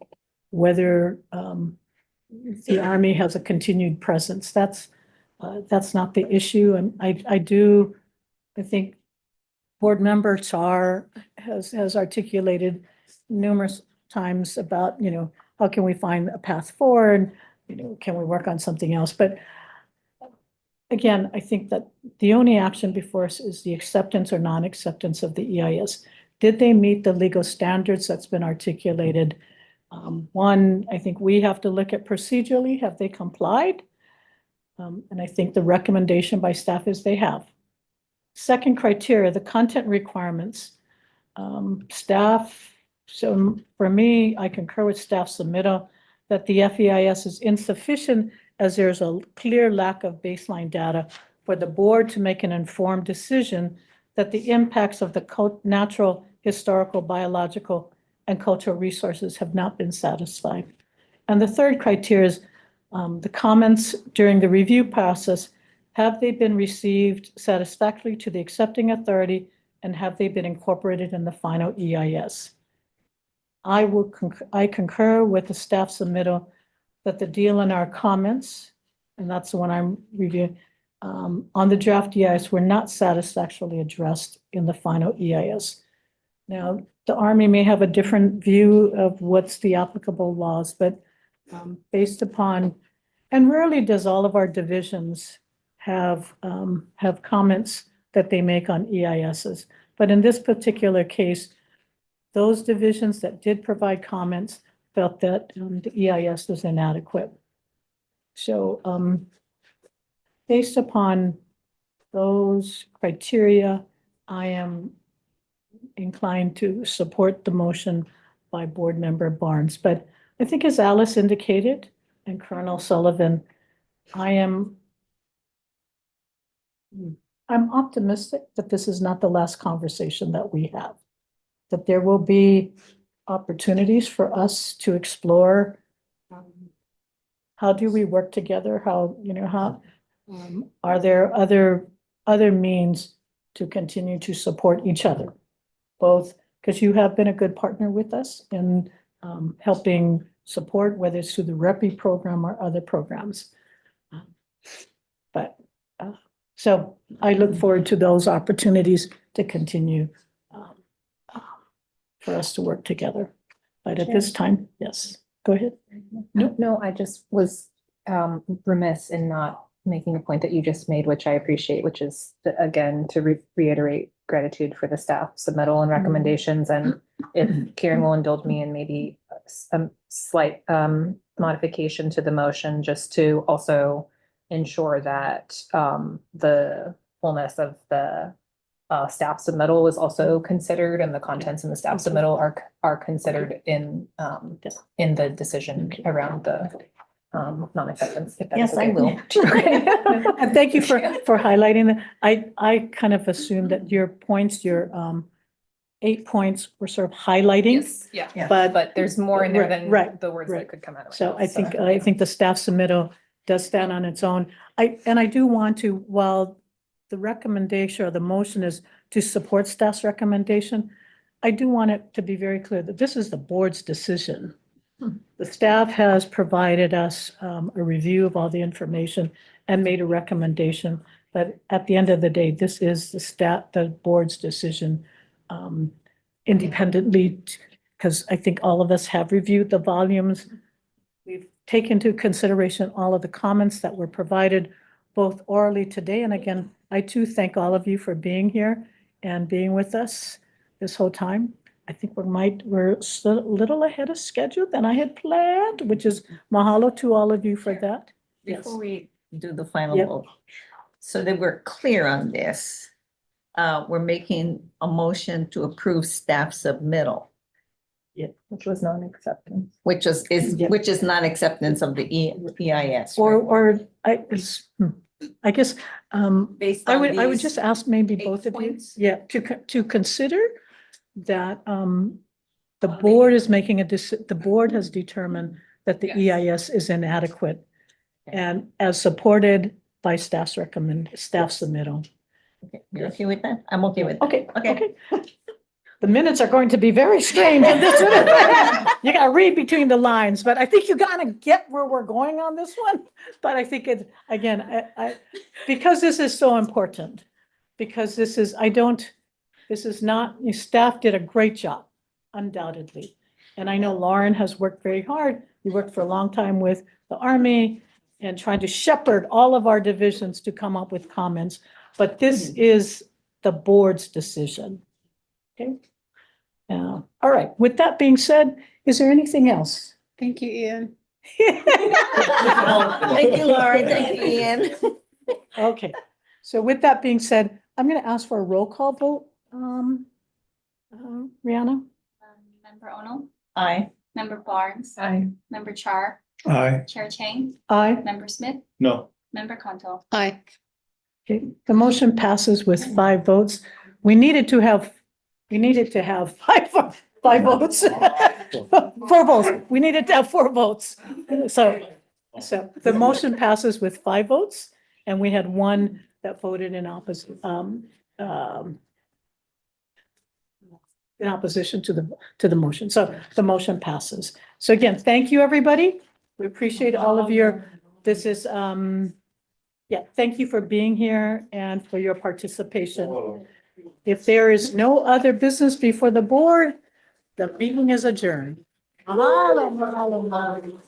Whether the Army has a continued presence, that's not the issue. And I think Board Member Char has articulated numerous times about, how can we find a path forward? Can we work on something else? But again, I think that the only action before us is the acceptance or non-acceptance of the EIS. Did they meet the legal standards that's been articulated? One, I think we have to look at procedurally, have they complied? And I think the recommendation by staff is they have. Second criteria, the content requirements. Staff, so for me, I concur with staff submittal that the FEIS is insufficient as there's a clear lack of baseline data for the board to make an informed decision that the impacts of the natural, historical, biological, and cultural resources have not been satisfied. And the third criteria is the comments during the review process, have they been received satisfactorily to the accepting authority, and have they been incorporated in the final EIS? I concur with the staff submittal that the DLNR comments, and that's the one I'm reviewing, on the draft EIS were not satisfactorily addressed in the final EIS. Now, the Army may have a different view of what's the applicable laws, but based upon, and rarely does all of our divisions have comments that they make on EISs. But in this particular case, those divisions that did provide comments felt that the EIS was inadequate. So based upon those criteria, I am inclined to support the motion by Board Member Barnes. But I think as Alice indicated and Colonel Sullivan, I'm optimistic that this is not the last conversation that we have, that there will be opportunities for us to explore how do we work together, how are there other means to continue to support each other, both because you have been a good partner with us in helping support, whether it's through the REPI program or other programs. So I look forward to those opportunities to continue for us to work together. But at this time, yes, go ahead. No, I just was remiss in not making a point that you just made, which I appreciate, which is again to reiterate gratitude for the staff submittal and recommendations. And if Karen will indulge me in maybe some slight modification to the motion, just to also ensure that the fullness of the staff submittal was also considered, and the contents in the staff submittal are considered in the decision around the non-acceptance. Yes, I will. And thank you for highlighting that. I kind of assumed that your points, your 8 points were sort of highlighting. Yes, yeah. But there's more in there than the words that could come out of it. So I think the staff submittal does stand on its own. I do want to, while the recommendation or the motion is to support staff's recommendation, I do want it to be very clear that this is the board's decision. The staff has provided us a review of all the information and made a recommendation. But at the end of the day, this is the board's decision independently, because I think all of us have reviewed the volumes. We've taken into consideration all of the comments that were provided both orally today. And again, I too thank all of you for being here and being with us this whole time. I think we're still a little ahead of schedule than I had planned, which is mahalo to all of you for that. Yes. Before we do the final Yep. vote, so that we're clear on this, we're making a motion to approve staff submittal. Yeah. Which was non-acceptance. Which is non-acceptance of the EIS. Or I guess, Based I on would these just ask maybe both of you, points? yeah, to consider that, the board is making the board has determined that the EIS is inadequate and as supported by staff's submittal. Okay, you're okay with that? I'm okay with that. Okay, okay. The minutes are going to be very strange in this one. You gotta read between the lines, but I think you gotta get where we're going on this one. But I think it, again, because this is so important, because this is not, your staff did a great job, undoubtedly. And I know Lauren has worked very hard. You worked for a long time with the Army and trying to shepherd all of our divisions to come up with comments. But this is the board's decision. Okay. All right. With that being said, is there anything else? Thank you, Ian. Thank you, Lauren. Thank you, Ian. Okay. So with that being said, I'm going to ask for a roll call vote. Rihanna? Member Ono, Aye. Member Barnes. Aye. Member Char, Aye. Chair Chang, Aye. Member Smith, No. Member Konto. Aye. Okay. The motion passes with 5 votes. We needed to have five votes. 4 votes. We needed to have 4 votes. So the motion passes with 5 votes, and we had 1 that voted in opposition to the motion. So the motion passes. So again, thank you, everybody. We appreciate all of thank you for being here and for your participation. If there is no other business before the board, the meeting is adjourned. Mahalo, mahalo, mahalo.